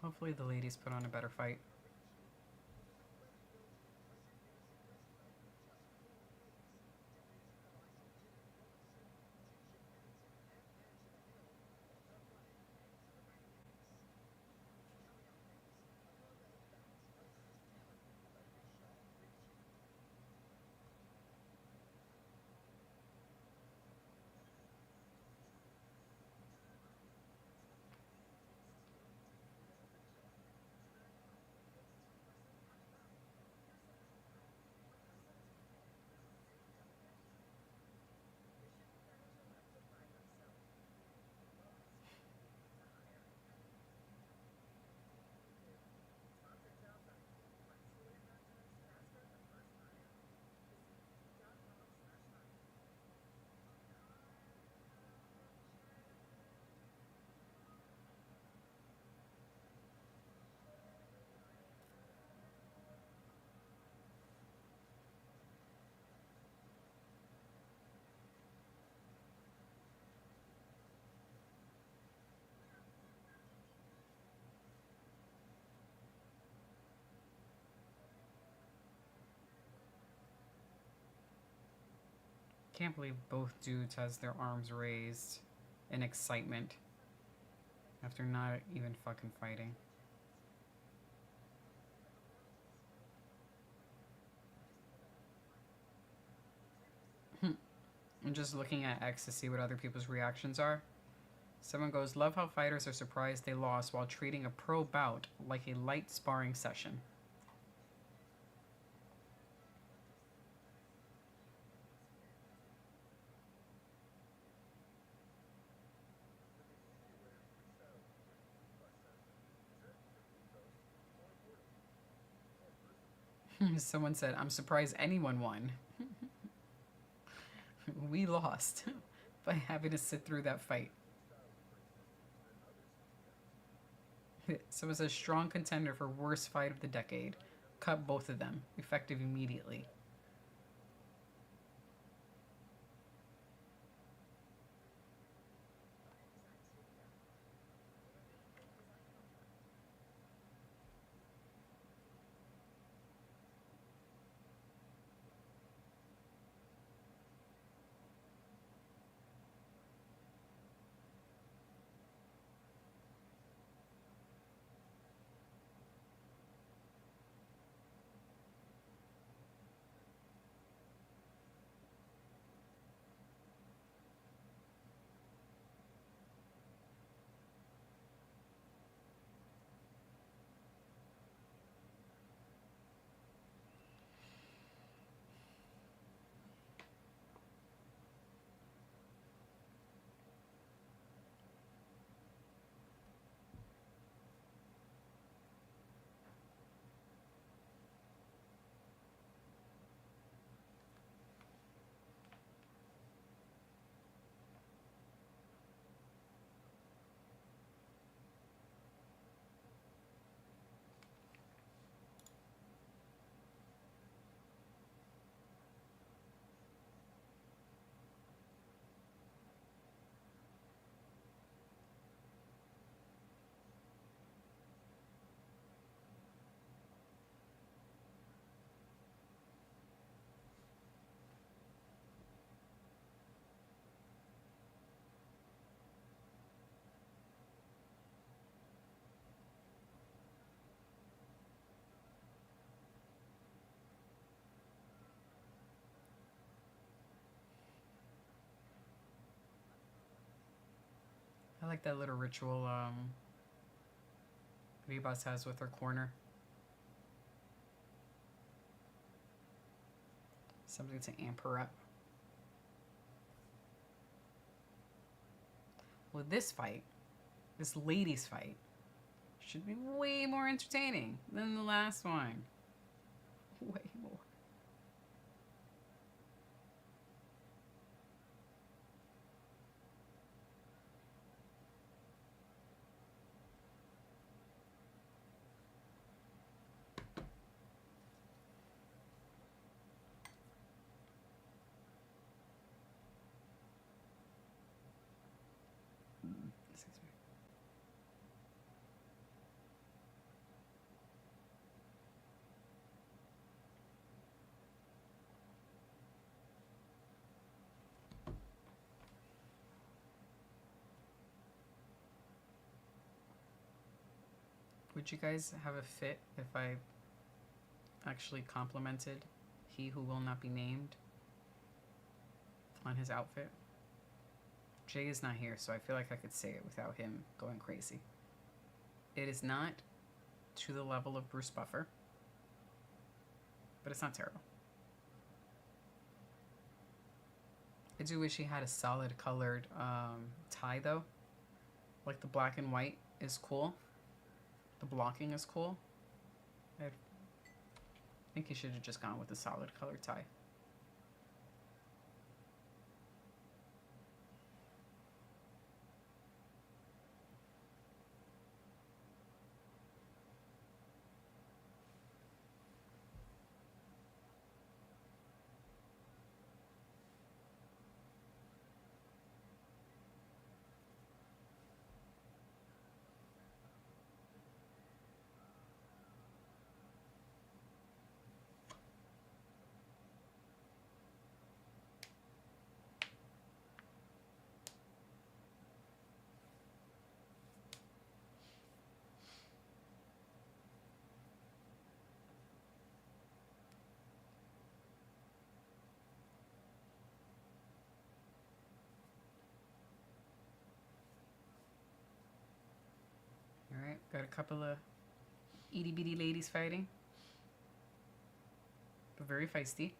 Hopefully the ladies put on a better fight. Can't believe both dudes has their arms raised in excitement after not even fucking fighting. I'm just looking at X to see what other people's reactions are. Someone goes, love how fighters are surprised they lost while treating a pro bout like a light sparring session. Someone said, I'm surprised anyone won. We lost by having to sit through that fight. So it says strong contender for worst fight of the decade. Cut both of them, effective immediately. I like that little ritual Ribas has with her corner. Something to amp her up. Well, this fight, this ladies' fight, should be way more entertaining than the last one. Way more. Excuse me. Would you guys have a fit if I actually complimented he who will not be named on his outfit? Jay is not here, so I feel like I could say it without him going crazy. It is not to the level of Bruce Buffer, but it's not terrible. I do wish he had a solid colored tie, though. Like the black and white is cool. The blocking is cool. I think he should have just gone with a solid colored tie. Alright, got a couple of itty bitty ladies fighting. But very feisty.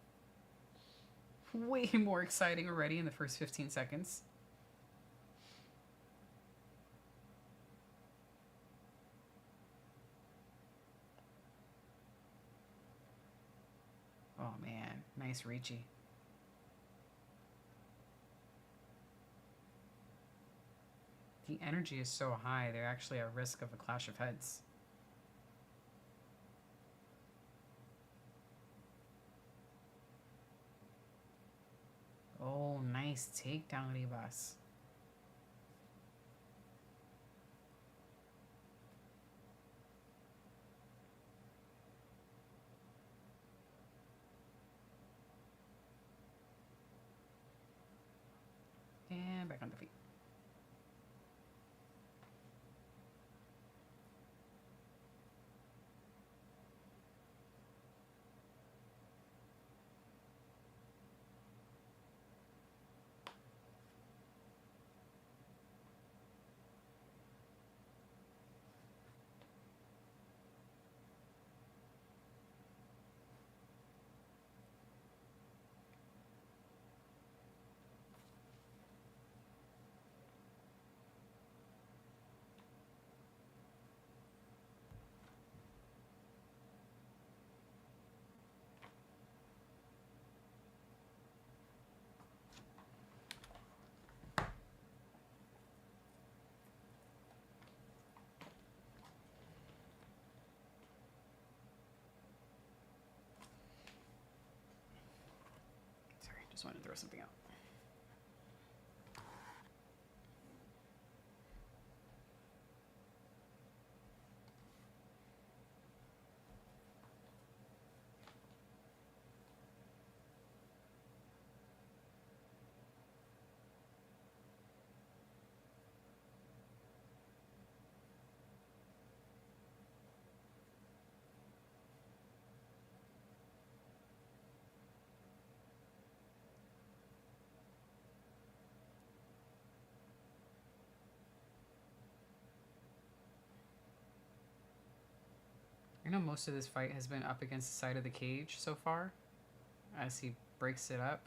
Way more exciting already in the first 15 seconds. Oh man, nice Ricci. The energy is so high, they're actually at risk of a clash of heads. Oh, nice takedown, Ribas. And back on the feet. Sorry, just wanted to throw something out. I know most of this fight has been up against the side of the cage so far, as he breaks it up.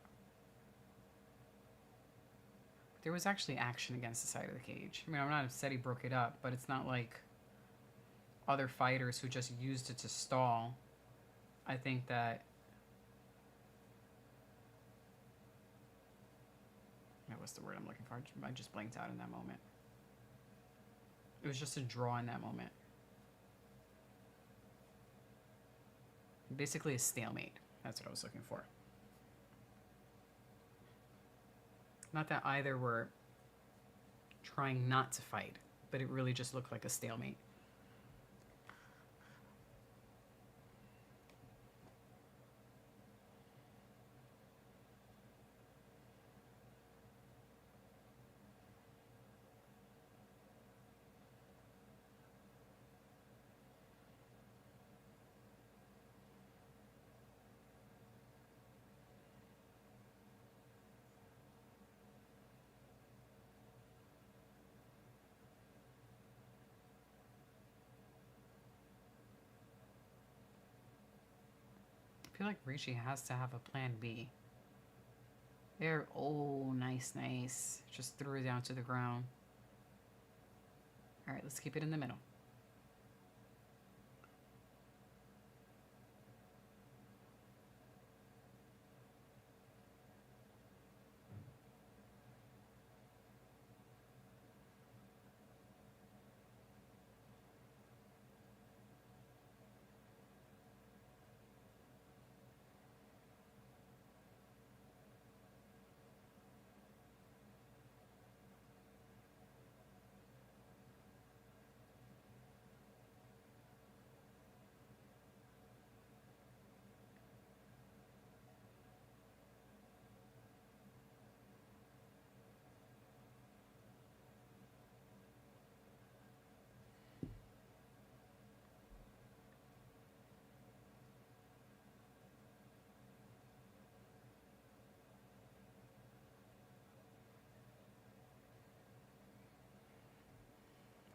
There was actually action against the side of the cage. I mean, I'm not upset he broke it up, but it's not like other fighters who just used it to stall. I think that... What's the word I'm looking for? I just blanked out in that moment. It was just a draw in that moment. Basically a stalemate. That's what I was looking for. Not that either were trying not to fight, but it really just looked like a stalemate. I feel like Ricci has to have a plan B. There. Oh, nice, nice. Just threw it down to the ground. All right, let's keep it in the middle.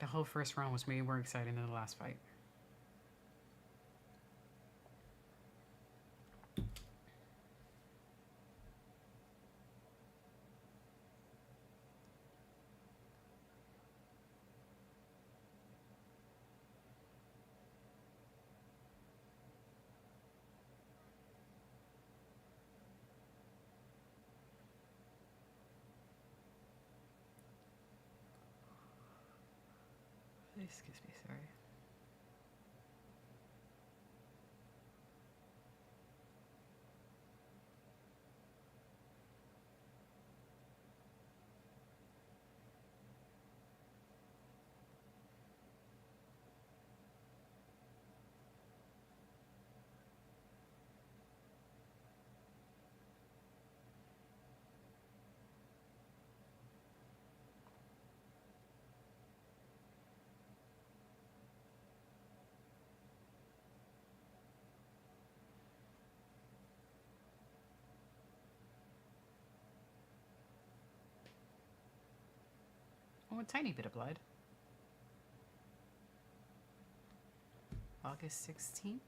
The whole first round was way more exciting than the last fight. Excuse me, sorry. Oh, a tiny bit of blood. August 16th.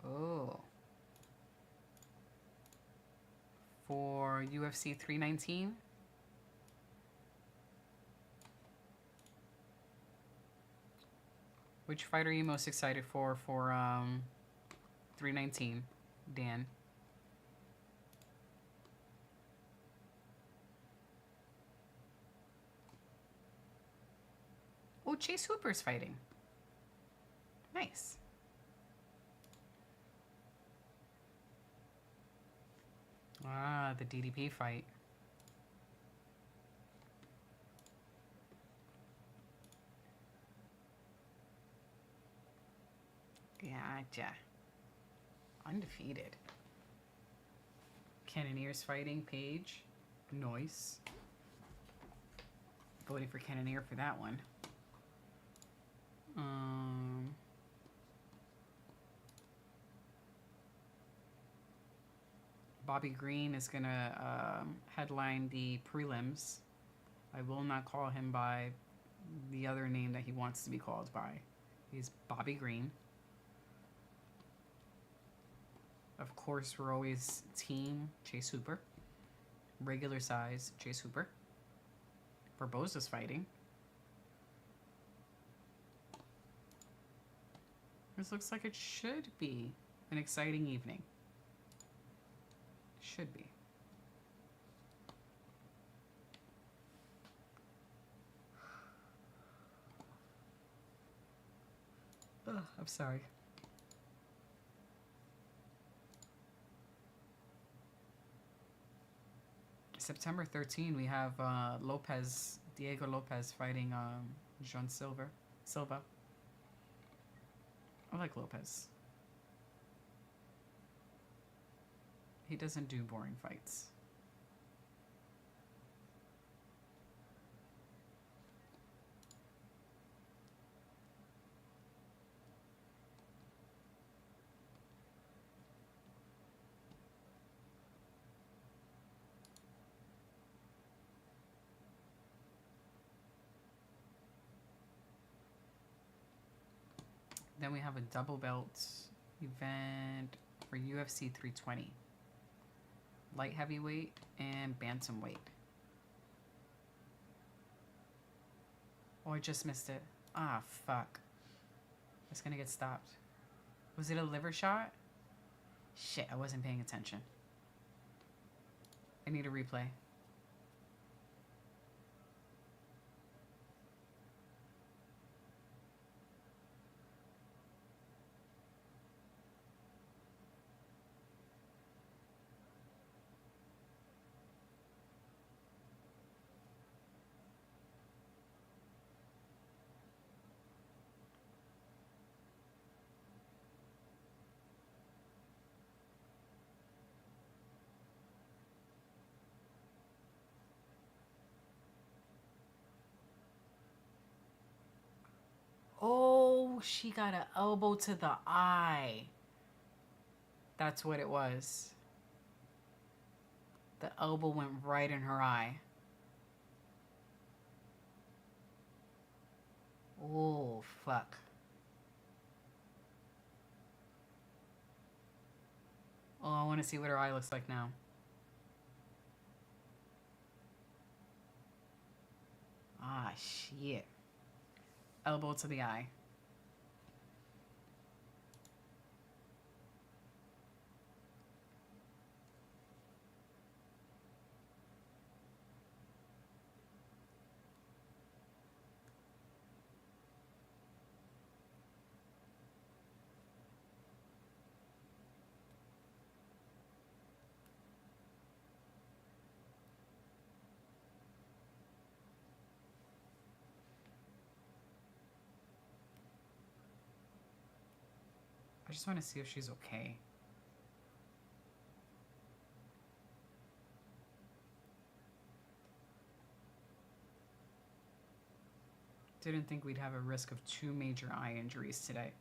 Oh. For UFC 319. Which fight are you most excited for 319, Dan? Oh, Chase Hooper's fighting. Nice. Ah, the DDP fight. Gotcha. Undefeated. Cannonier's fighting Paige. Nice. Voting for Cannonier for that one. Bobby Green is gonna headline the prelims. I will not call him by the other name that he wants to be called by. He's Bobby Green. Of course, we're always team Chase Hooper. Regular size Chase Hooper. Barboza's fighting. This looks like it should be an exciting evening. Should be. Ugh, I'm sorry. September 13, we have Diego Lopez fighting Jean Silva. I like Lopez. He doesn't do boring fights. Then we have a double belt event for UFC 320. Light heavyweight and bantamweight. Oh, I just missed it. Ah, fuck. It's gonna get stopped. Was it a liver shot? Shit, I wasn't paying attention. I need a replay. Oh, she got an elbow to the eye. That's what it was. The elbow went right in her eye. Oh, fuck. Oh, I want to see what her eye looks like now. Ah, shit. Elbow to the eye. I just want to see if she's okay. Didn't think we'd have a risk of 2 major eye injuries today.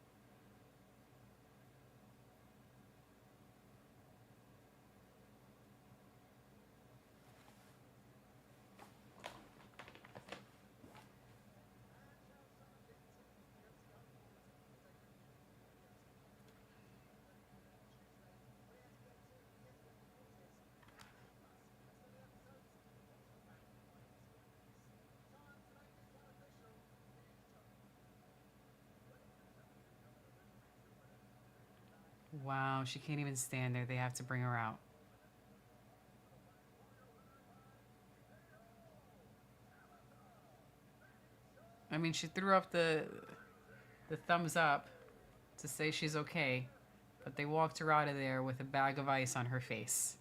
Wow, she can't even stand there. They have to bring her out. I mean, she threw up the thumbs up to say she's okay, but they walked her out of there with a bag of ice on her face.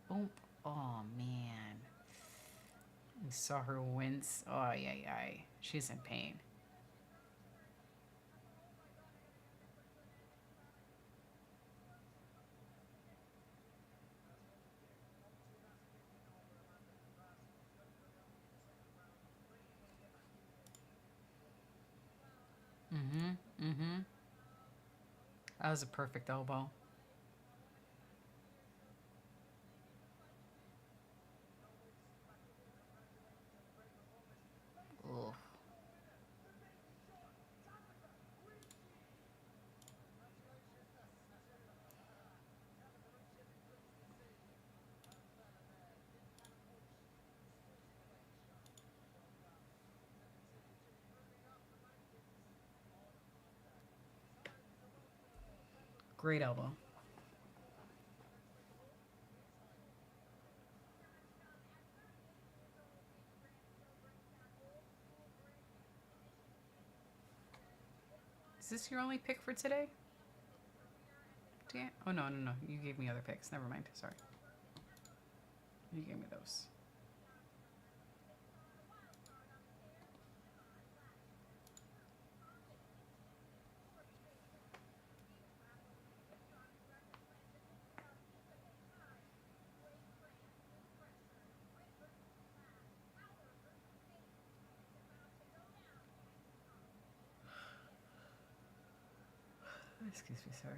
Boom. Oh, man. I saw her wince. Oh, yeah. She's in pain. That was a perfect elbow. Ugh. Great elbow. Is this your only pick for today? Dan? Oh, no. You gave me other picks. Never mind. Sorry. You gave me those. Excuse me, sorry.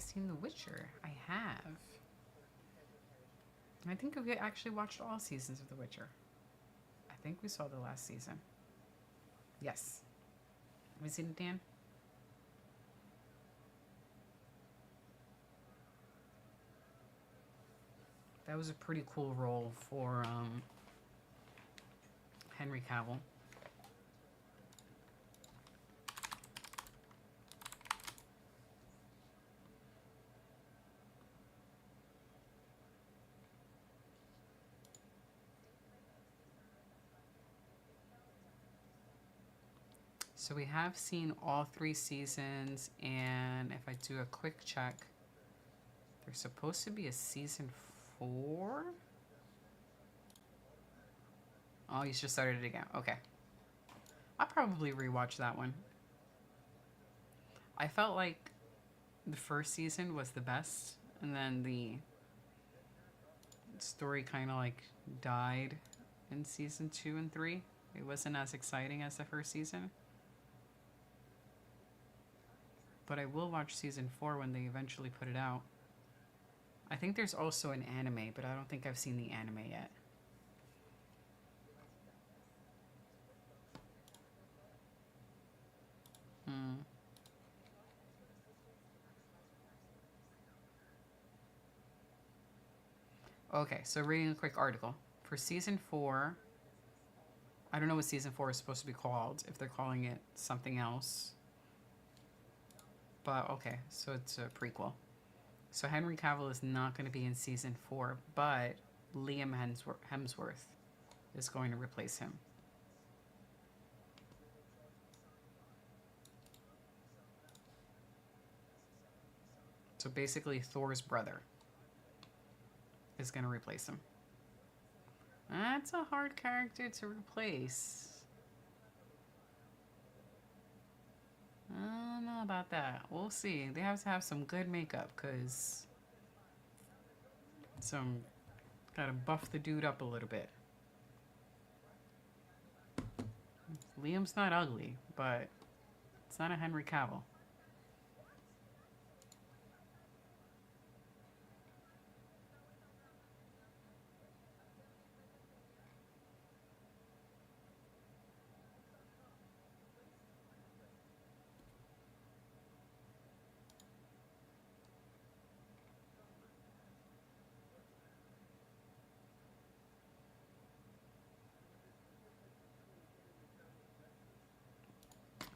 seen The Witcher? I have. I think we actually watched all seasons of The Witcher. I think we saw the last season. Yes. Have you seen it, Dan? That was a pretty cool role for Henry Cavill. So we have seen all 3 seasons, and if I do a quick check, there's supposed to be a season 4? Oh, he's just started it again. Okay. I'll probably rewatch that one. I felt like the first season was the best, and then the story kind of like died in season 2 and 3. It wasn't as exciting as the first season. But I will watch season 4 when they eventually put it out. I think there's also an anime, but I don't think I've seen the anime yet. Okay, so reading a quick article. For season 4, I don't know what season 4 is supposed to be called, if they're calling it something else. But okay, so it's a prequel. So Henry Cavill is not going to be in season 4, but Liam Hemsworth is going to replace him. So basically Thor's brother is going to replace him. That's a hard character to replace. I don't know about that. We'll see. They have to have some good makeup, because gotta buff the dude up a little bit. Liam's not ugly, but it's not a Henry Cavill.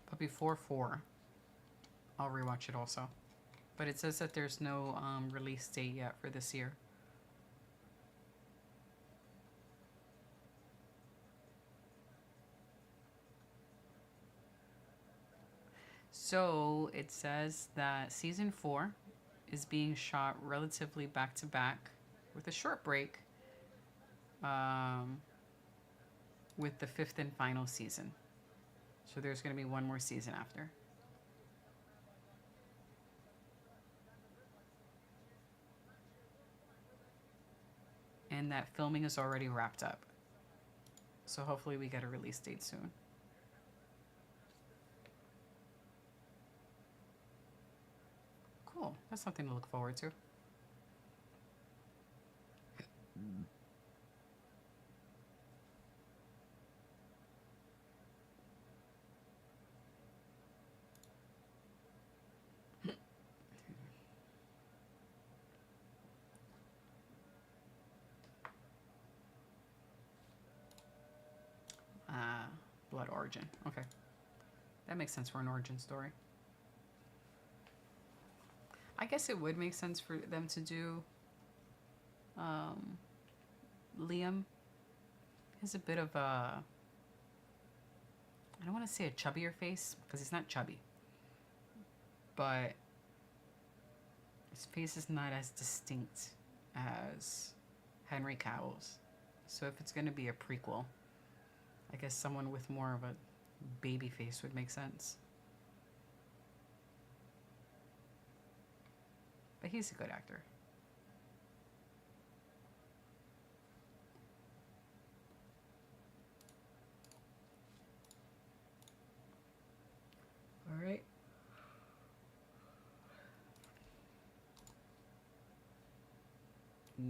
But before 4, I'll rewatch it also. But it says that there's no release date yet for this year. So it says that season 4 is being shot relatively back to back with a short break with the 5th and final season. So there's going to be one more season after. And that filming is already wrapped up. So hopefully we get a release date soon. Cool. That's something to look forward to. Blood origin. Okay. That makes sense for an origin story. I guess it would make sense for them to do Liam. He's a bit of a, I don't want to say a chubbier face, because he's not chubby. But his face is not as distinct as Henry Cavill's. So if it's going to be a prequel, I guess someone with more of a baby face would make sense. But he's a good actor. All right.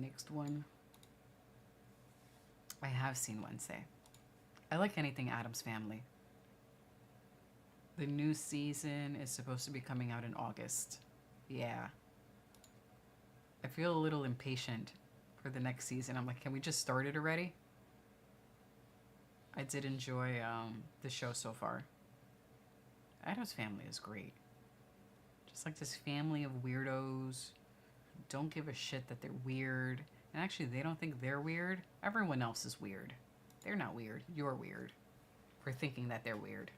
Next one. I have seen Wednesday. I like anything Addams Family. The new season is supposed to be coming out in August. Yeah. I feel a little impatient for the next season. I'm like, can we just start it already? I did enjoy the show so far. Addams Family is great. Just like this family of weirdos who don't give a shit that they're weird. And actually, they don't think they're weird. Everyone else is weird. They're not weird. You're weird for thinking that they're weird.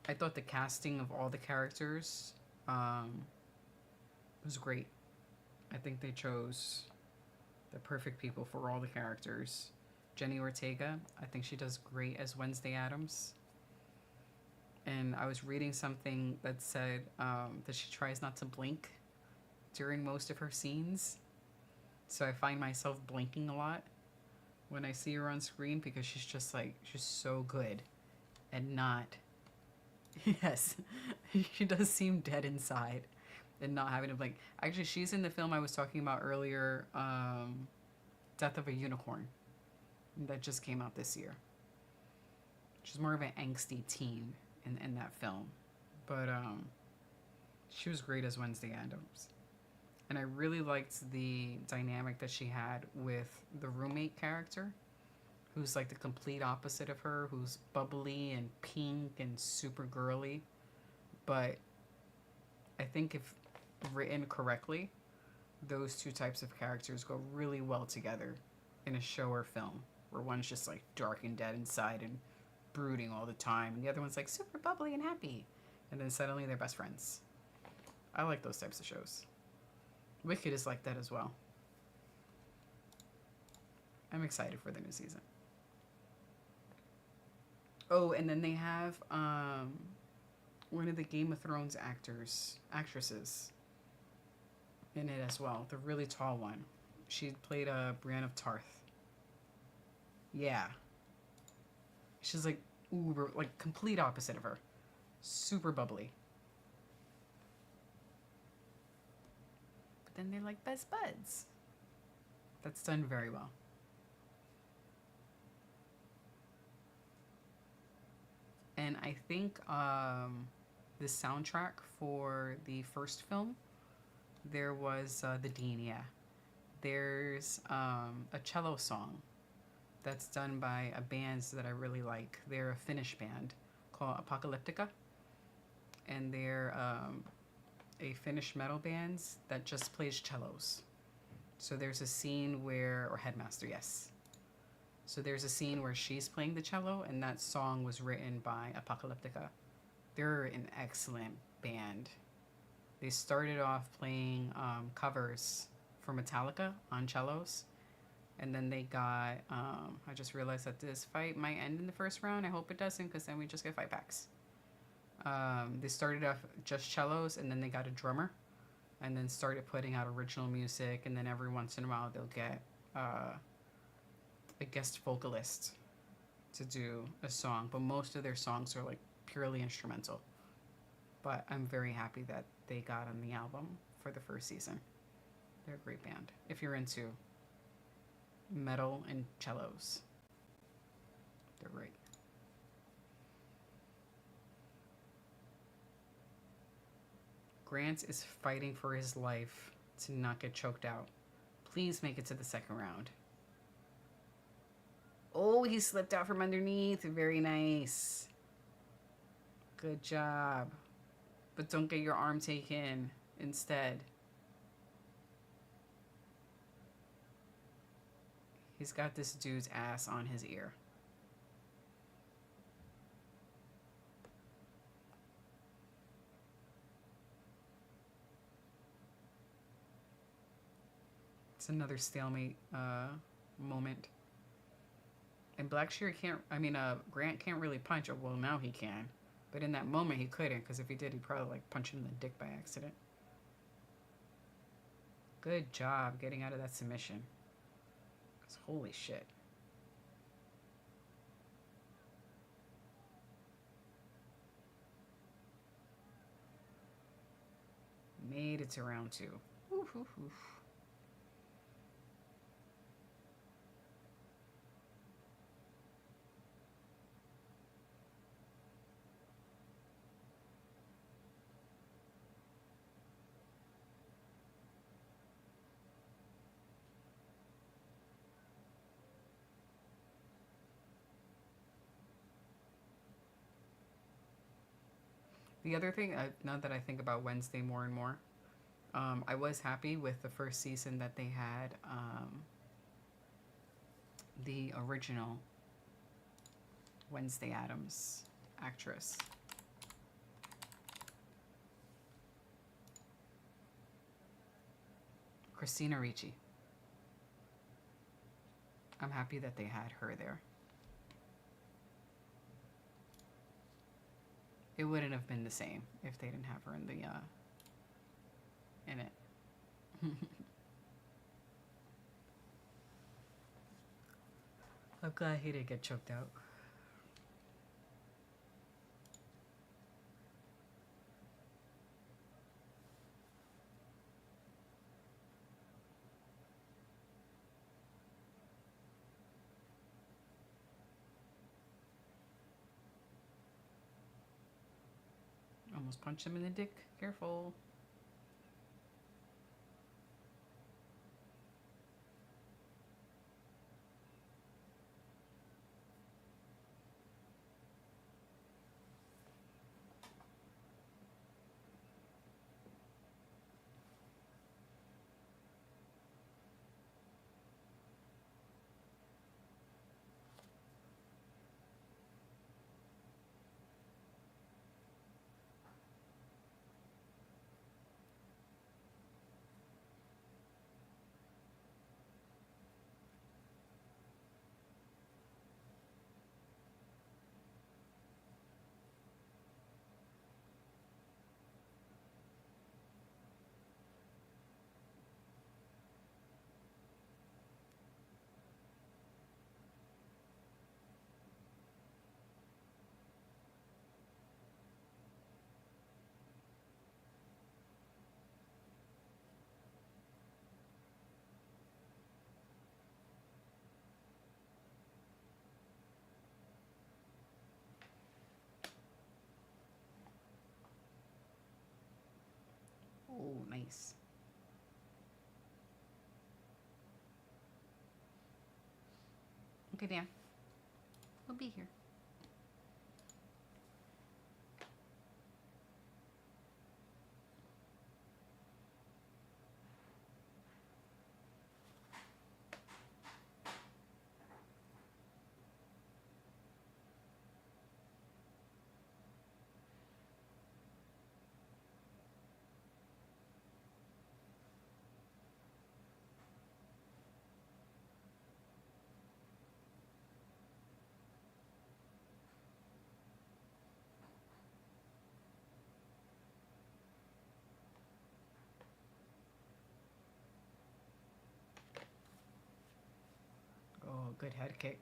I thought the casting of all the characters was great. I think they chose the perfect people for all the characters. Jenny Ortega, I think she does great as Wednesday Addams. And I was reading something that said that she tries not to blink during most of her scenes. So I find myself blinking a lot when I see her on screen because she's just like, she's so good and not. Yes, she does seem dead inside and not having to blink. Actually, she's in the film I was talking about earlier, Death of a Unicorn, that just came out this year. She's more of an angsty teen in that film. But she was great as Wednesday Addams. And I really liked the dynamic that she had with the roommate character, who's like the complete opposite of her, who's bubbly and pink and super girly. But I think if written correctly, those two types of characters go really well together in a show or film, where one's just like dark and dead inside and brooding all the time, and the other one's like super bubbly and happy, and then suddenly they're best friends. I like those types of shows. Wicked is like that as well. I'm excited for the new season. Oh, and then they have one of the Game of Thrones actresses in it as well. The really tall one. She played Brienne of Tarth. Yeah. She's like uber, like complete opposite of her. Super bubbly. But then they're like best buds. That's done very well. And I think the soundtrack for the first film, there was the Dean, yeah. There's a cello song that's done by a band that I really like. They're a Finnish band called Apocalyptica. And they're a Finnish metal band that just plays cellos. So there's a scene where, or Headmaster, yes. So there's a scene where she's playing the cello, and that song was written by Apocalyptica. They're an excellent band. They started off playing covers for Metallica on cellos, and then they got, I just realized that this fight might end in the first round. I hope it doesn't, because then we just get fight packs. They started off just cellos, and then they got a drummer, and then started putting out original music, and then every once in a while they'll get a guest vocalist to do a song, but most of their songs are like purely instrumental. But I'm very happy that they got on the album for the first season. They're a great band if you're into metal and cellos. They're great. Grant is fighting for his life to not get choked out. Please make it to the second round. Oh, he slipped out from underneath. Very nice. Good job. But don't get your arm taken instead. He's got this dude's ass on his ear. It's another stalemate moment. And Grant can't really punch. Oh, well, now he can. But in that moment, he couldn't, because if he did, he'd probably like punch him in the dick by accident. Good job getting out of that submission. Because holy shit. Made it to round 2. Oof, oof, oof. The other thing, now that I think about Wednesday more and more, I was happy with the first season that they had the original Wednesday Addams actress. Christina Ricci. I'm happy that they had her there. It wouldn't have been the same if they didn't have her in the in it. I'm glad he didn't get choked out. Almost punched him in the dick. Careful. Oh, nice. Okay, Dan. We'll be here. Oh, good head kick.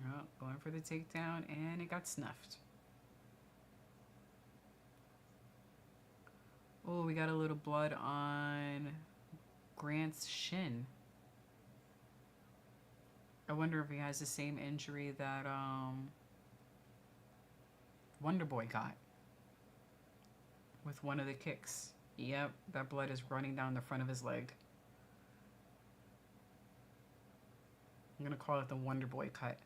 Oh, going for the takedown, and it got snuffed. Oh, we got a little blood on Grant's shin. I wonder if he has the same injury that Wonder Boy got with one of the kicks. Yep, that blood is running down the front of his leg. I'm gonna call it the Wonder Boy cut.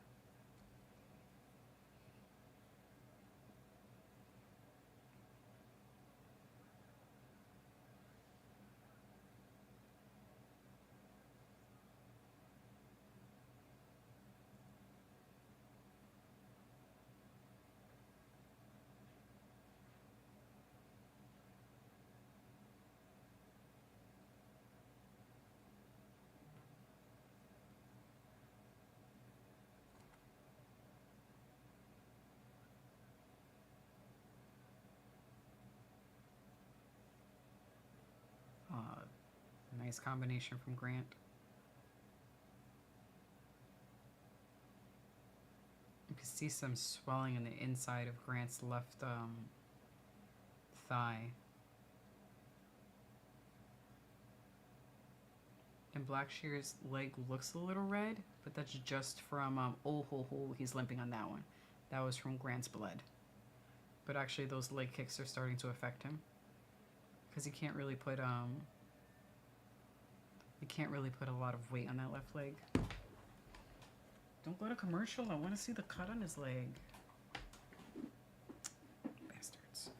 Nice combination from Grant. You can see some swelling in the inside of Grant's left thigh. And Blackshear's leg looks a little red, but that's just from, he's limping on that one. That was from Grant's blood. But actually those leg kicks are starting to affect him. Because he can't really put, a lot of weight on that left leg. Don't go to commercial, I want to see the cut on his leg. Bastards.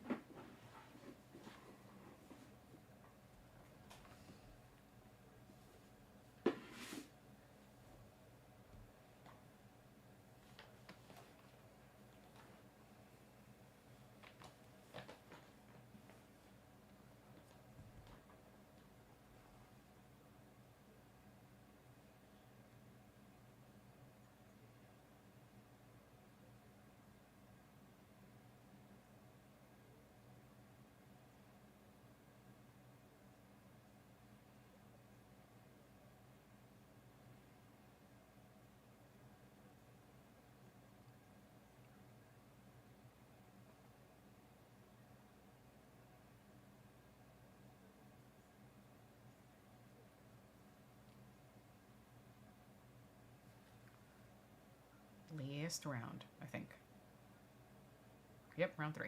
Last round, I think. Yep, round 3.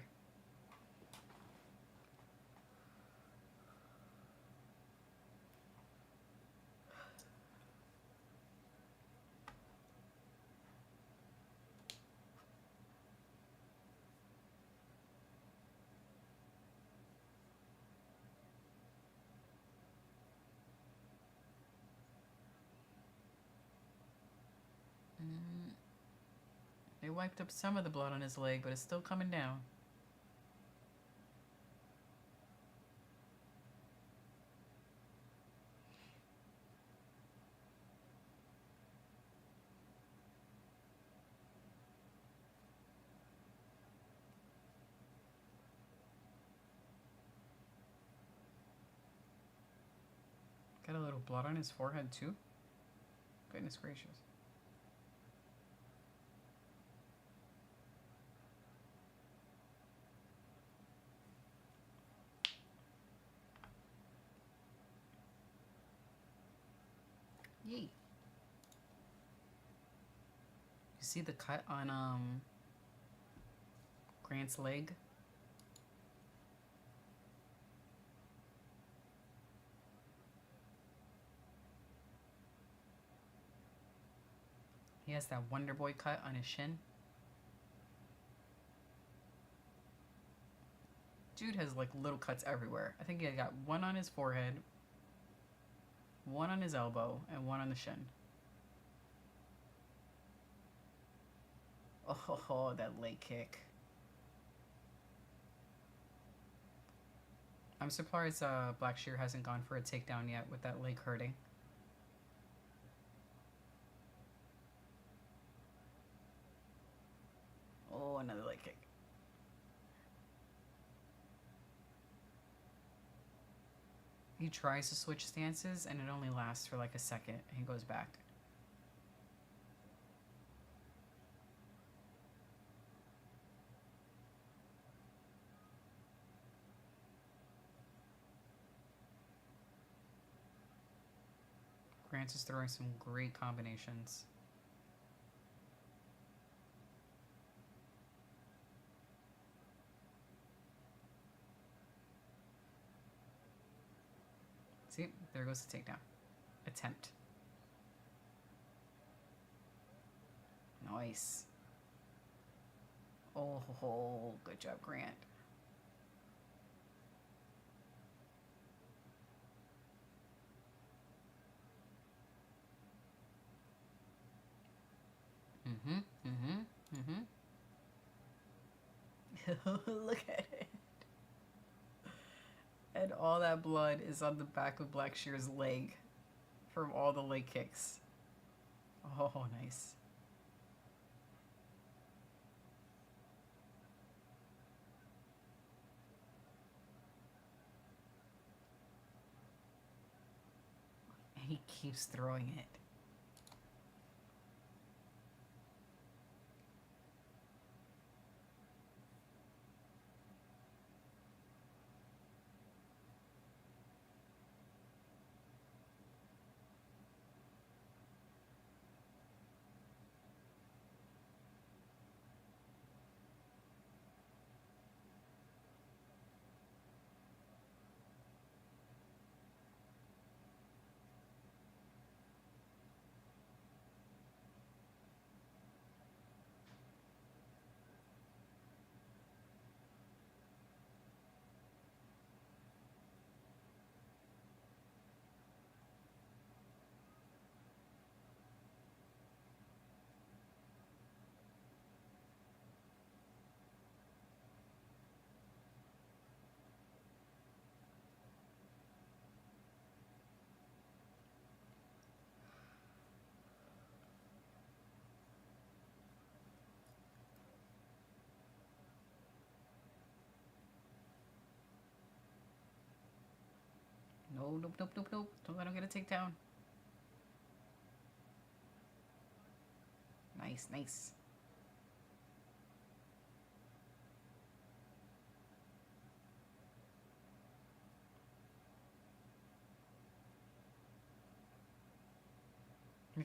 They wiped up some of the blood on his leg, but it's still coming down. Got a little blood on his forehead too? Goodness gracious. Yay. You see the cut on Grant's leg? He has that Wonder Boy cut on his shin. Dude has like little cuts everywhere. I think he got one on his forehead, one on his elbow, and one on the shin. Oh, that leg kick. I'm surprised Blackshear hasn't gone for a takedown yet with that leg hurting. Oh, another leg kick. He tries to switch stances and it only lasts for like a second and he goes back. Grant is throwing some great combinations. See, there goes the takedown. Attempt. Nice. Oh, good job, Grant. Look at it. And all that blood is on the back of Blackshear's leg from all the leg kicks. Oh, nice. He keeps throwing it. No, nope, nope, nope, nope. Don't let him get a takedown. Nice, nice.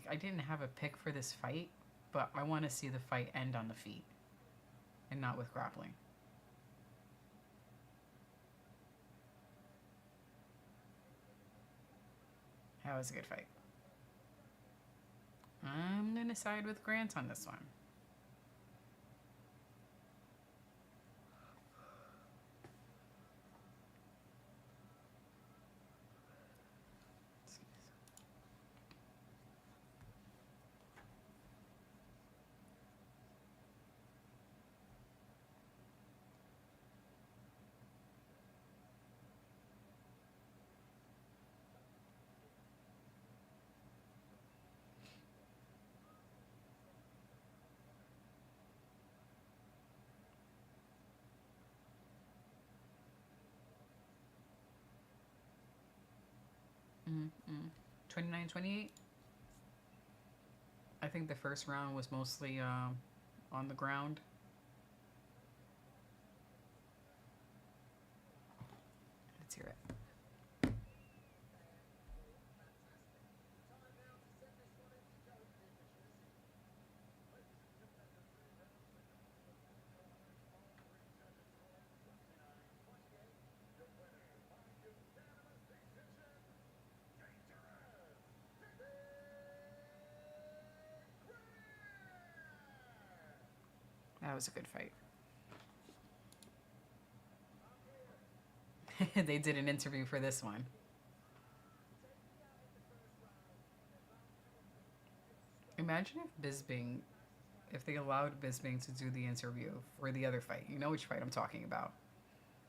I didn't have a pick for this fight, but I want to see the fight end on the feet and not with grappling. That was a good fight. I'm going to side with Grant on this one. Mm-hmm. 29-28. I think the first round was mostly on the ground. Let's hear it. That was a good fight. They did an interview for this one. Imagine if they allowed Bisbing to do the interview for the other fight. You know which fight I'm talking about.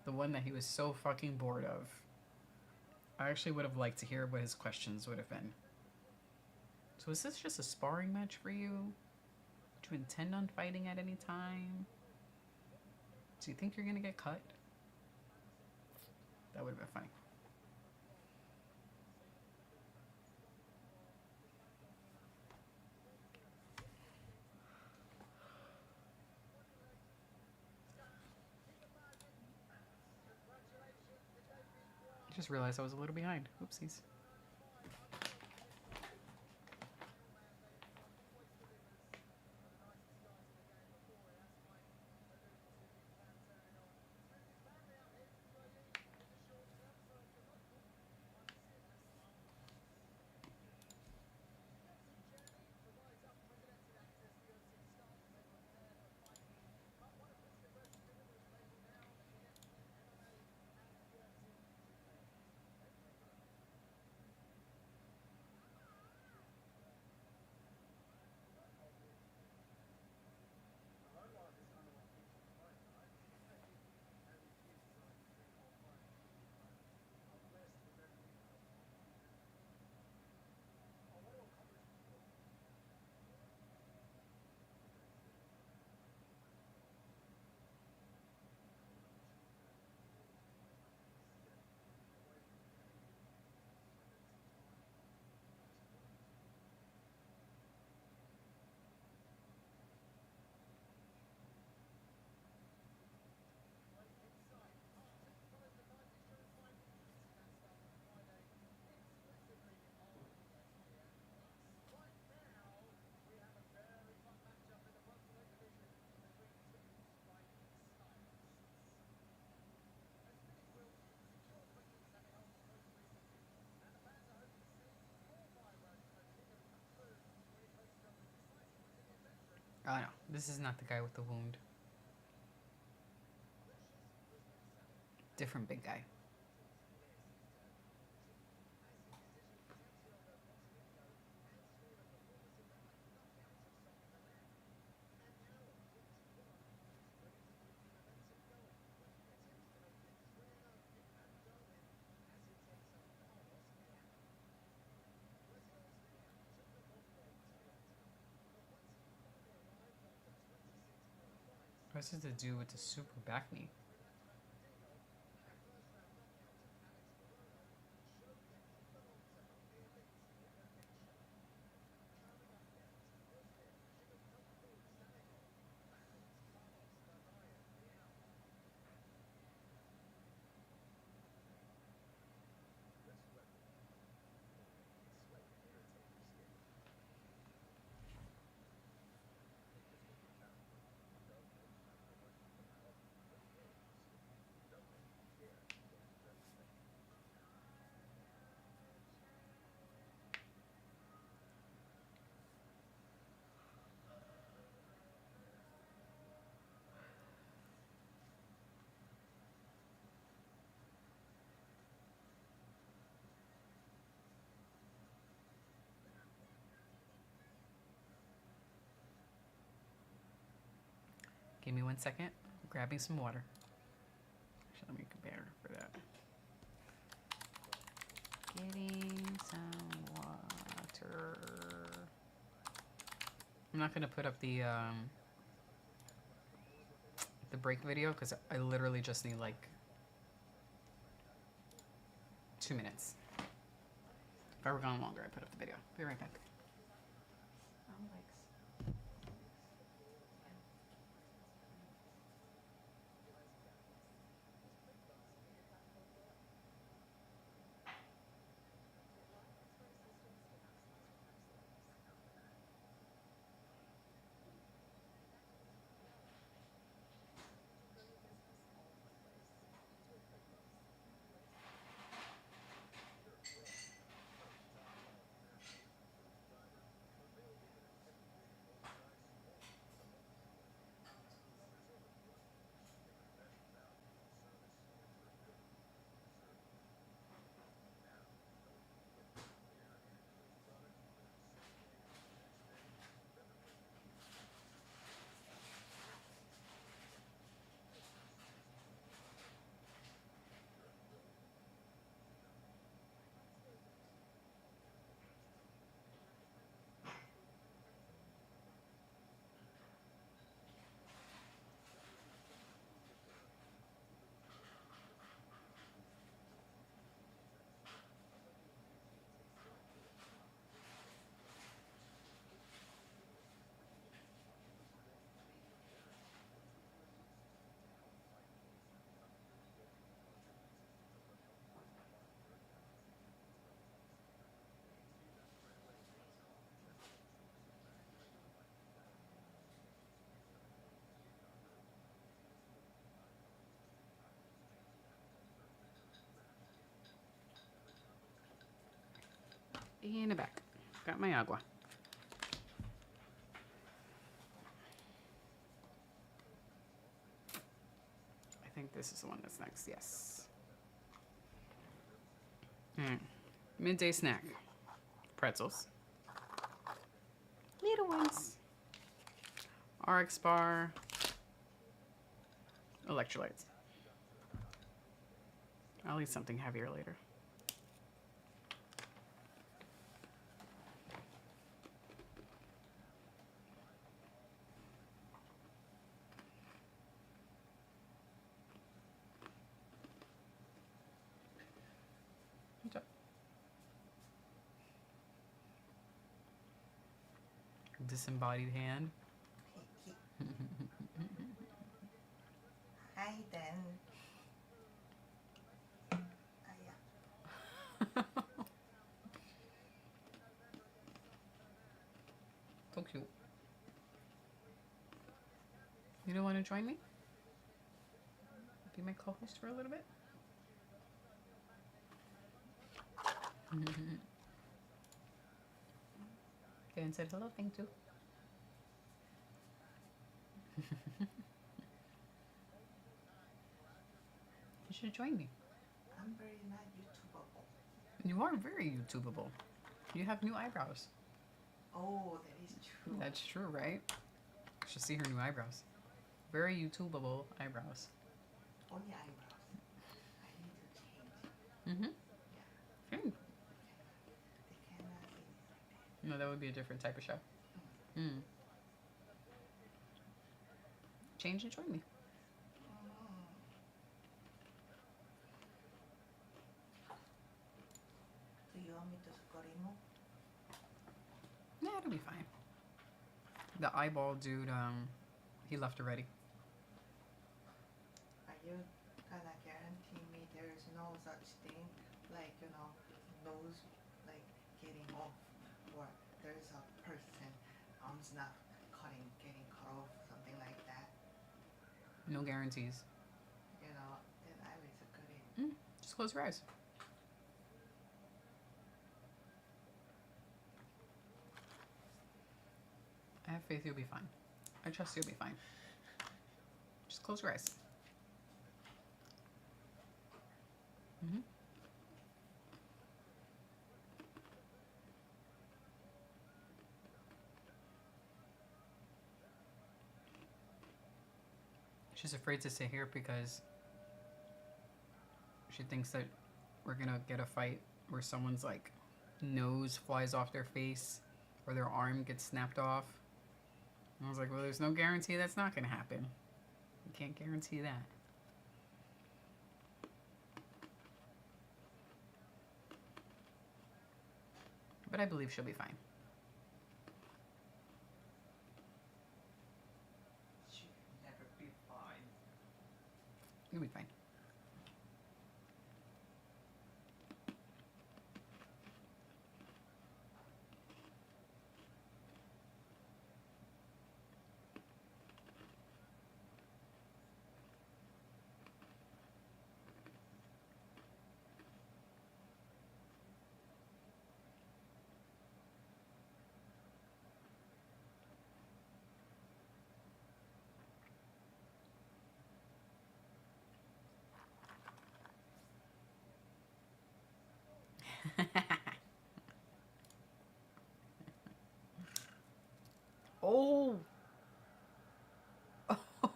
The one that he was so fucking bored of. I actually would have liked to hear what his questions would have been. So is this just a sparring match for you? Do you intend on fighting at any time? Do you think you're gonna get cut? That would have been funny. I just realized I was a little behind. Oopsies. Oh no, this is not the guy with the wound. Different big guy. What's this to do with the super back knee? Give me 1 second. I'm grabbing some water. Actually, let me compare for that. Getting some water. I'm not gonna put up the break video because I literally just need like 2 minutes. If I were gone longer, I'd put up the video. Be right back. In the back. Got my agua. I think this is the one that's next, yes. Alright. Midday snack. Pretzels. Little ones. RX bar. Electrolytes. I'll eat something heavier later. Disembodied hand. Hi, then. Yeah. So cute. You don't want to join me? Be my co-host for a little bit? Dan said hello, thank you. You should join me. I'm very not YouTubeable. You are very YouTubeable. You have new eyebrows. Oh, that is true. That's true, right? You should see her new eyebrows. Very YouTubeable eyebrows. Only eyebrows. I need to change. Mm-hmm. Yeah. Okay. They cannot see this like that. No, that would be a different type of show. Mm. Change and join me. Do you want me to scorimo? Yeah, it'll be fine. The eyeball dude, he left already. Are you gonna guarantee me there is no such thing like, nose like getting off, or there's a person arms not getting cut off, something like that? No guarantees. Then I was a good. Just close your eyes. I have faith you'll be fine. I trust you'll be fine. Just close your eyes. Mm-hmm. She's afraid to sit here because she thinks that we're gonna get a fight where someone's like nose flies off their face or their arm gets snapped off. And I was like, well, there's no guarantee that's not gonna happen. You can't guarantee that. But I believe she'll be fine. She'll never be fine. You'll be fine. Oh!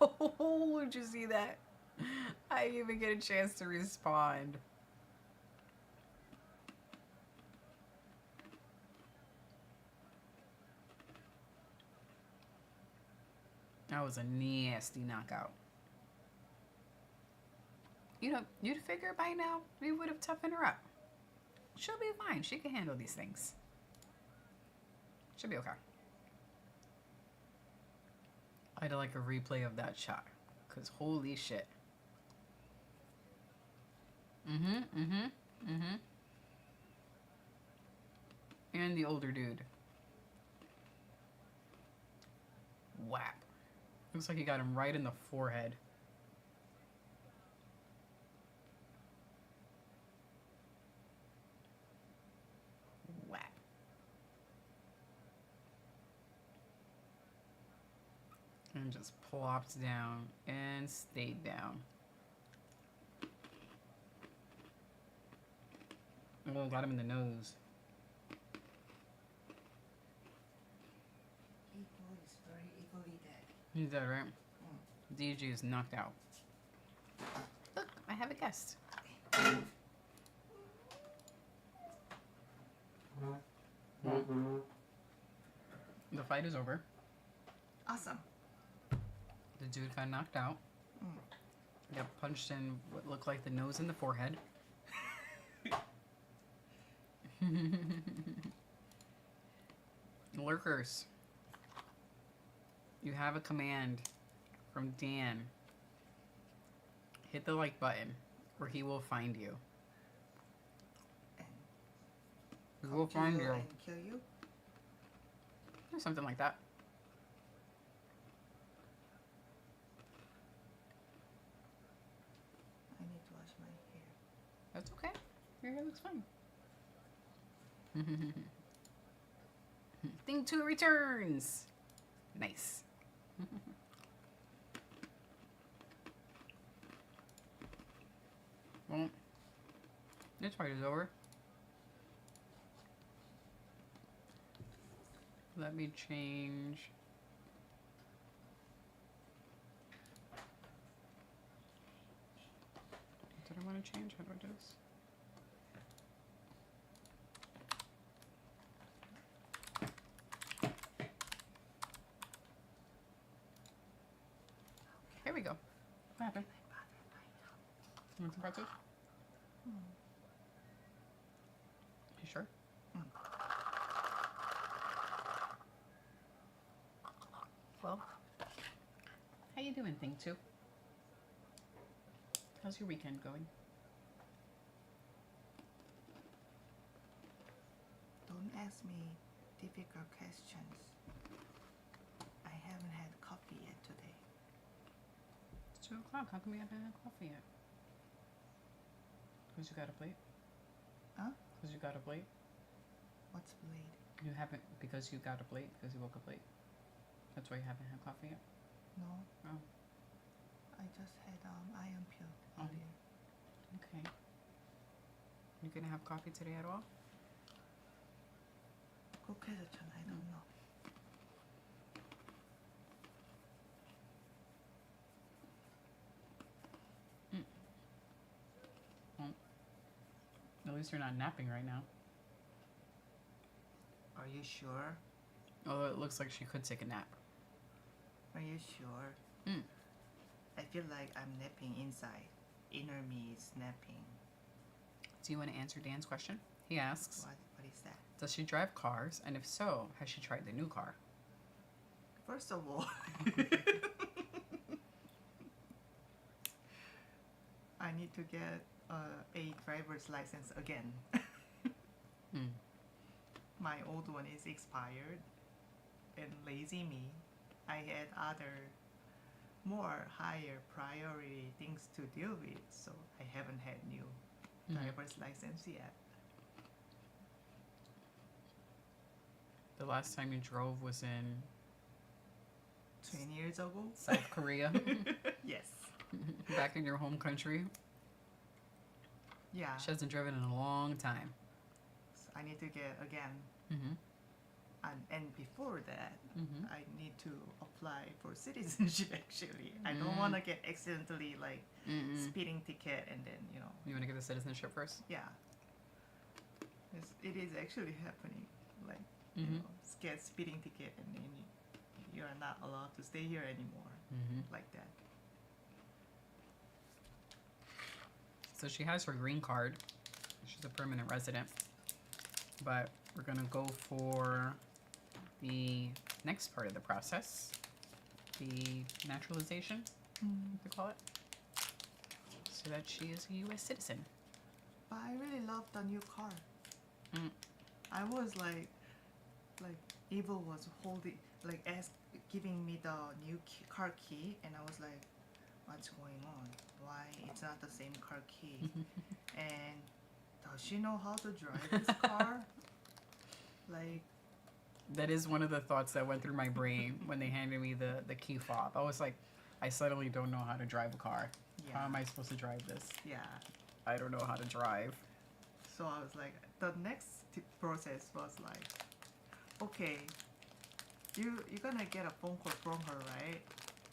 Oh, did you see that? I didn't even get a chance to respond. That was a nasty knockout. You'd figure by now we would have toughened her up. She'll be fine. She can handle these things. She'll be okay. I'd like a replay of that shot. Because holy shit. And the older dude. Whap. Looks like he got him right in the forehead. Whap. And just plopped down and stayed down. Oh, got him in the nose. Eagle is very equally dead. He's dead, right? DG is knocked out. Look, I have a guest. The fight is over. Awesome. The dude got knocked out. Got punched in what looked like the nose and the forehead. Lurkers, you have a command from Dan. Hit the like button or he will find you. He will find you. And kill you? Or something like that. I need to wash my hair. That's okay. Your hair looks fine. Thing 2 returns. Nice. Well, this part is over. Let me change. Did I want to change? How do I do this? Here we go. What happened? You want some pretzels? You sure? Well, how you doing, Thing Two? How's your weekend going? Don't ask me difficult questions. I haven't had coffee yet today. It's 2 o'clock. How come you haven't had coffee yet? Because you got a plate? Huh? Because you got a plate? What's late? You haven't, because you got a plate? Because you woke up late? That's why you haven't had coffee yet? No. Oh. I just had iron pill Oh. earlier. Okay. You gonna have coffee today at all? I don't know. At least you're not napping right now. Are you sure? Although it looks like she could take a nap. Are you sure? Mm. I feel like I'm napping inside. Inner me is napping. Do you want to answer Dan's question? He asks, What is that? does she drive cars? And if so, has she tried the new car? First of all, I need to get a driver's license again. Hmm. My old one is expired, and lazy me, I had other more higher priority things to deal with, so I haven't had new driver's license yet. The last time you drove was in 20 years ago? South Korea, Yes. back in your home country. Yeah. She hasn't driven in a long time. So I need to get again. Mm-hmm. And before that, Mm-hmm. I need to apply for citizenship actually. I don't want to get accidentally like speeding ticket and then, You want to get the citizenship first? yeah. It is actually happening. Like, Mm-hmm. get speeding ticket and then you are not allowed to stay here anymore. Mm-hmm. Like that. So she has her green card. She's a permanent resident. But we're going to go for the next part of the process, the naturalization, what they call it, so that she is a U.S. citizen. But I really love the new car. I was like Evil was holding, giving me the new car key, and I was like, what's going on? Why it's not the same car key? And does she know how to drive this car? Like, That is one of the thoughts that went through my brain when they handed me the key fob. I was like, I suddenly don't know how to drive a car. yeah, How am I supposed to drive this? yeah. I don't know how to drive. So I was like, the next process was like, okay, you're gonna get a phone call from her, right?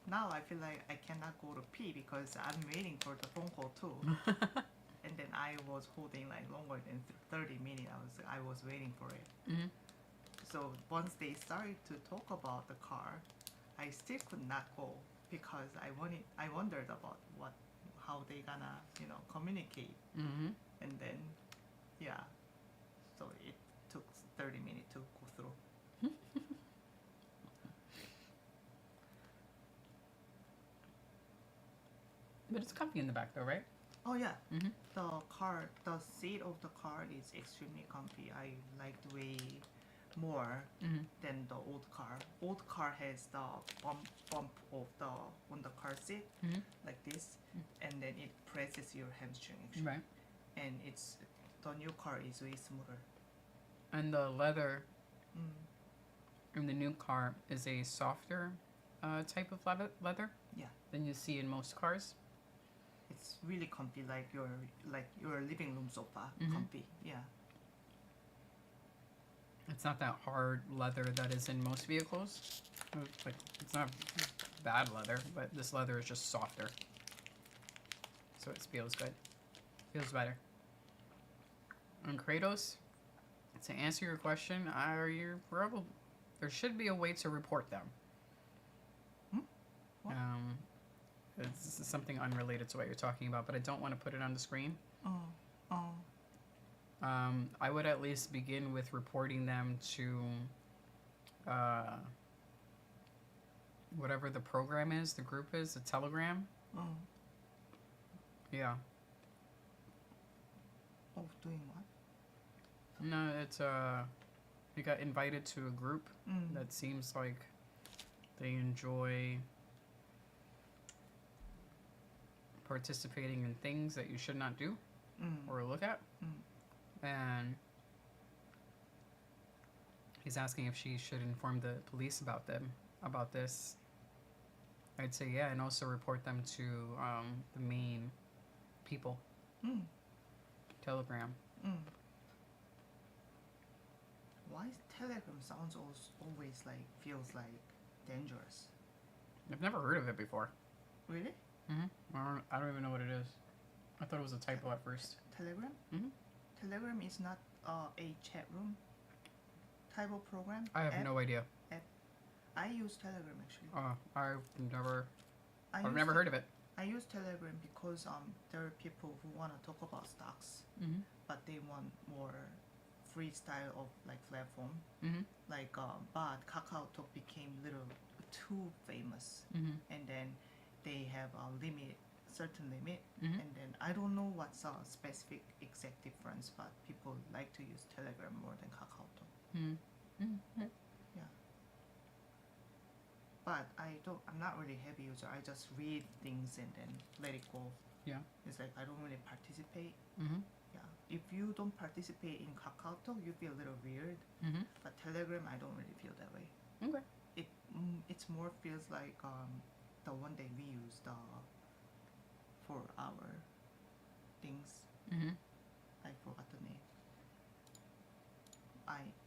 Now I feel like I cannot go to pee because I'm waiting for the phone call too. And then I was holding like longer than 30 minutes. I was waiting for it. Mm-hmm. So once they started to talk about the car, I still could not go because I wondered about how they gonna communicate. Mm-hmm. And then yeah, so it took 30 minutes to go through. But it's comfy in the back though, right? Oh yeah, Mm-hmm. the seat of the car is extremely comfy. I liked way more Mm-hmm. than the old car. Old car has the bump of on the car seat Mm-hmm. like this, and then it presses your hamstring actually. Right. And the new car is way smoother. And the leather Mm. in the new car is a softer type of leather Yeah. than you see in most cars. It's really comfy, like your living room sofa, Mhm. comfy. Yeah. It's not that hard leather that is in most vehicles. Like, it's not bad leather, but this leather is just softer. So it feels good. Feels better. And Kratos, to answer your question, there should be a way to report them. What? It's something unrelated to what you're talking about, but I don't want to put it on the screen. Oh. I would at least begin with reporting them to whatever the program is, the group is, the Telegram. Oh. Yeah. Of doing what? No, it's you got invited to a group Mm. that seems like they enjoy participating in things that you should not do or look at. And he's asking if she should inform the police about this. I'd say yeah, and also report them to the main people. Telegram. Why Telegram sounds always like feels like dangerous? I've never heard of it before. Really? I don't even know what it is. I thought it was a typo at first. Telegram? Mhm. Telegram is not a chat room type of program. I have app? no idea. I use Telegram actually. I've never I never heard of it. I use Telegram because there are people who want to talk about stocks, but they want more freestyle of like platform. Like but KakaoTalk became little too famous, and then they have a certain limit, and then I don't know what's a specific exact difference, but people like to use Telegram more than KakaoTalk. Yeah. But I'm not really heavy user. I just read things and then let it go. Yeah. It's like I don't really participate. Mhm. Yeah. If you don't participate in KakaoTalk, you feel a little weird. But Telegram, I don't really feel that way. Okay. It's more feels like the one that we used for our things. I forgot the name.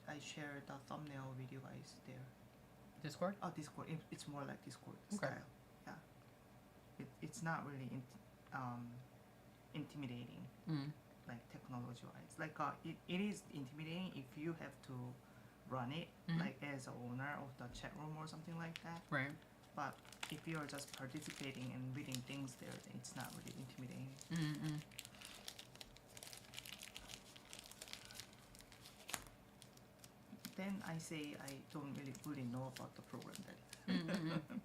I shared the thumbnail with you guys there. Discord? Oh, Discord. It's more like Discord Okay. style. Yeah. It's not really intimidating, like technology wise. Like it is intimidating if you have to run it like as a owner of the chat room or something like that. Right. But if you're just participating and reading things there, then it's not really intimidating. Then I say I don't really know about the program then.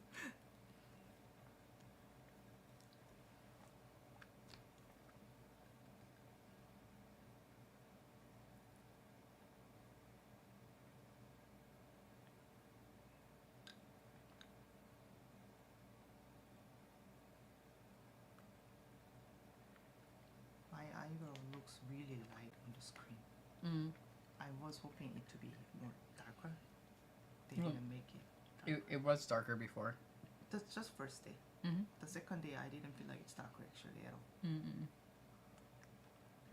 My eyebrow looks really light on the screen. I was hoping it to be more darker. They didn't make it. It was darker before. That's just first day. The second day I didn't feel like it's darker actually at all.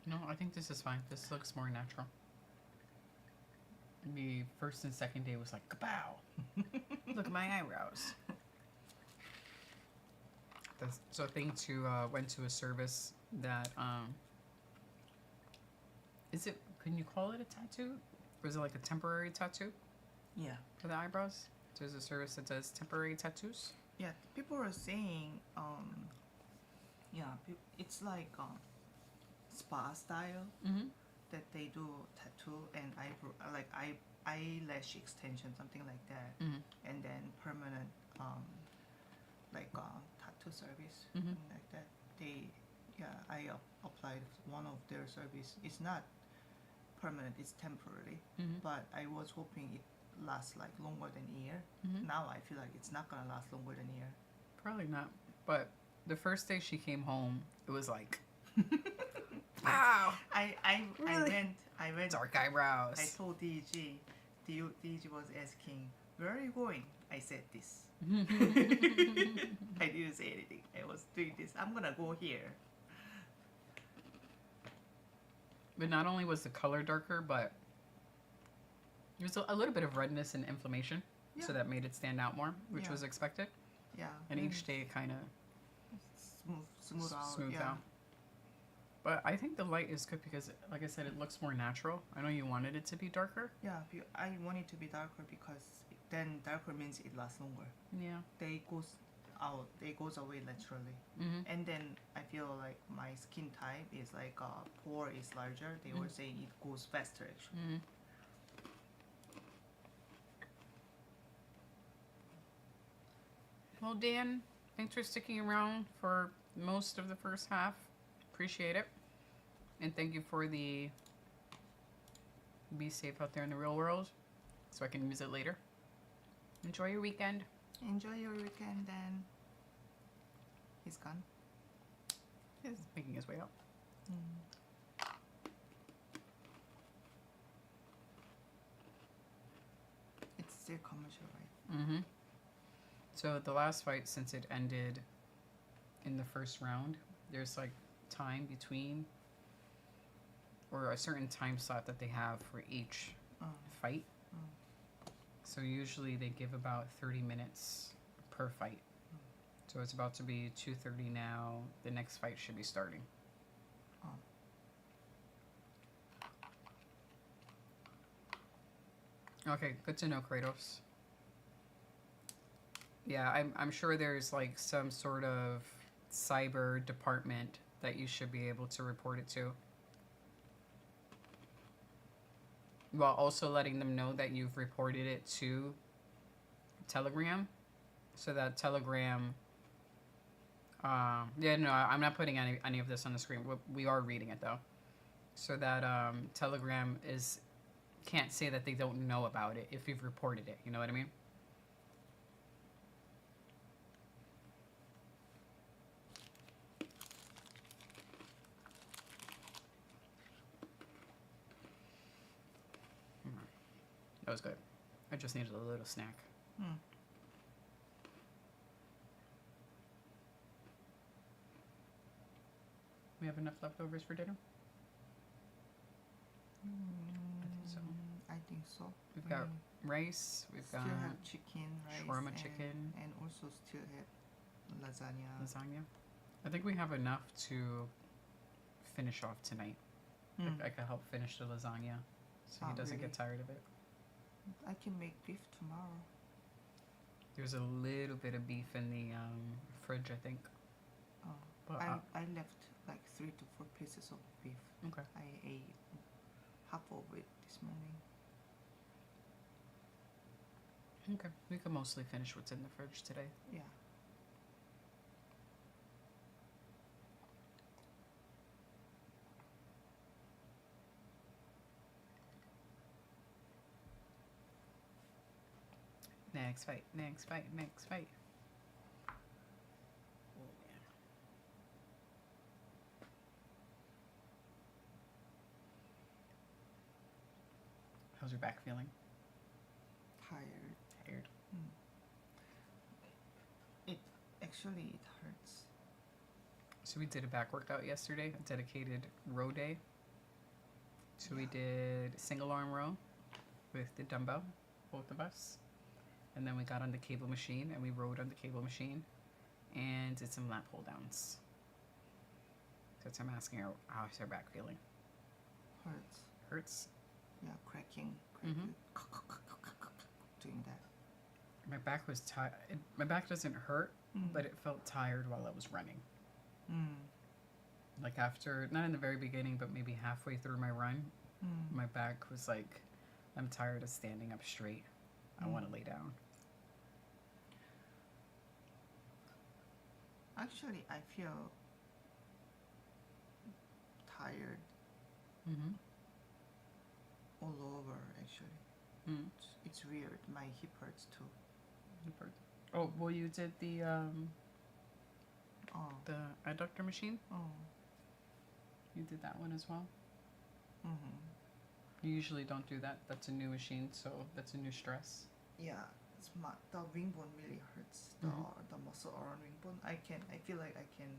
No, I think this is fine. This looks more natural. The first and second day was like, kapow! Look at my eyebrows. So I think went to a service that can you call it a tattoo? Or is it like a temporary tattoo Yeah. for the eyebrows? There's a service that does temporary tattoos. Yeah, people are saying, it's like spa style that they do tattoo and eyelash extension, something like that, and then permanent tattoo service, something like that. I applied one of their service. It's not permanent; it's temporary. But I was hoping it lasts like longer than a year. Now I feel like it's not gonna last longer than a year. Probably not. But the first day she came home, it was like, wow! I went. Dark eyebrows. I told DG. DG was asking, "Where are you going?" I said this. I didn't say anything. I was doing this. I'm gonna go here. But not only was the color darker, but there's a little bit of redness and inflammation. Yeah. So that made it stand out more, which Yeah. was expected. Yeah. And each day it kind of smooth out. smooths yeah. out. But I think the light is good because, like I said, it looks more natural. I know you wanted it to be darker. Yeah. I want it to be darker because then darker means it lasts longer. Yeah. They goes out. They goes away naturally. Mm-hmm. And then I feel like my skin type is like pore is larger. They were saying it goes faster actually. Mm-hmm. Well, Dan, thanks for sticking around for most of the first half. Appreciate it. And thank you for the be safe out there in the real world so I can use it later. Enjoy your weekend. Enjoy your weekend then. He's gone. He's making his way out. It's still commercial, right? Mm-hmm. So the last fight, since it ended in the first round, there's like time between or a certain time slot that they have for each fight. So usually they give about 30 minutes per fight. So it's about to be 2:30 now. The next fight should be starting. Okay, good to know, Kratos. Yeah, I'm sure there's like some sort of cyber department that you should be able to report it to. While also letting them know that you've reported it to Telegram. So that Telegram... yeah, no, I'm not putting any of this on the screen. We are reading it, though. So that Telegram can't say that they don't know about it if you've reported it. You know what I mean? That was good. I just needed a little snack. We have enough leftovers for dinner? I think so. I think so. We've got rice. We've still got have chicken, rice, shawarma and, chicken. and also still have lasagna. Lasagna. I think we have enough to finish off tonight. I could help finish the lasagna so he doesn't get tired of it. I can make beef tomorrow. There's a little bit of beef in the fridge, I think. Oh, But I left like 3 to 4 pieces of beef. okay. I ate half of it this morning. Okay. We can mostly finish what's in the fridge today. Yeah. Next fight. Next fight. Next fight. How's your back feeling? Tired. Tired. Actually, it hurts. So we did a back workout yesterday, a dedicated row day. So we did single arm row with the dumbbell, both of us. And then we got on the cable machine and we rode on the cable machine and did some lat pull downs. That's I'm asking her, how's her back feeling? Hurts. Hurts? Yeah, cracking. Doing that. My back was tired. My back doesn't hurt, but it felt tired while I was running. Like after, not in the very beginning, but maybe halfway through my run, my back was like, I'm tired of standing up straight. I want to lay down. Actually, I feel tired all over, actually. It's weird. My hip hurts too. Oh, well, you did the Oh. adductor machine? Oh. You did that one as well? Mm-hmm. You usually don't do that. That's a new machine, so that's a new stress. Yeah. the wing bone really hurts. The muscle around wing bone. I feel like I can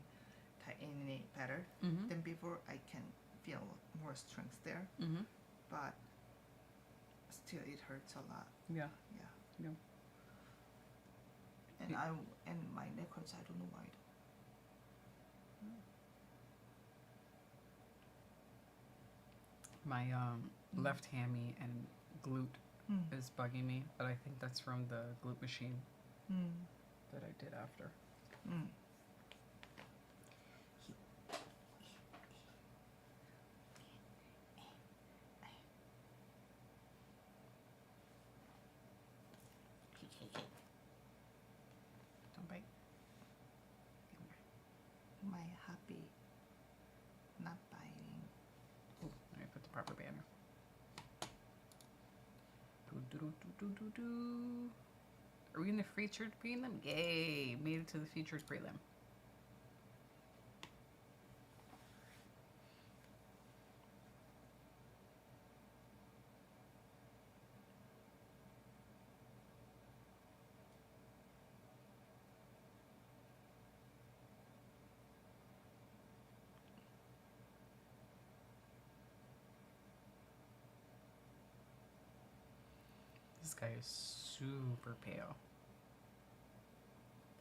tighten it better than before. I can feel more strength there, but still it hurts a lot. Yeah. Yeah. Yeah. And my neck hurts. I don't know why. My left hammy and glute is bugging me, but I think that's from the glute machine that I did after. Don't bite. My happy, not biting. Ooh, I put the proper banner. Do. Are we in the featured prelim? Yay! Made it to the featured prelim. This guy is super pale.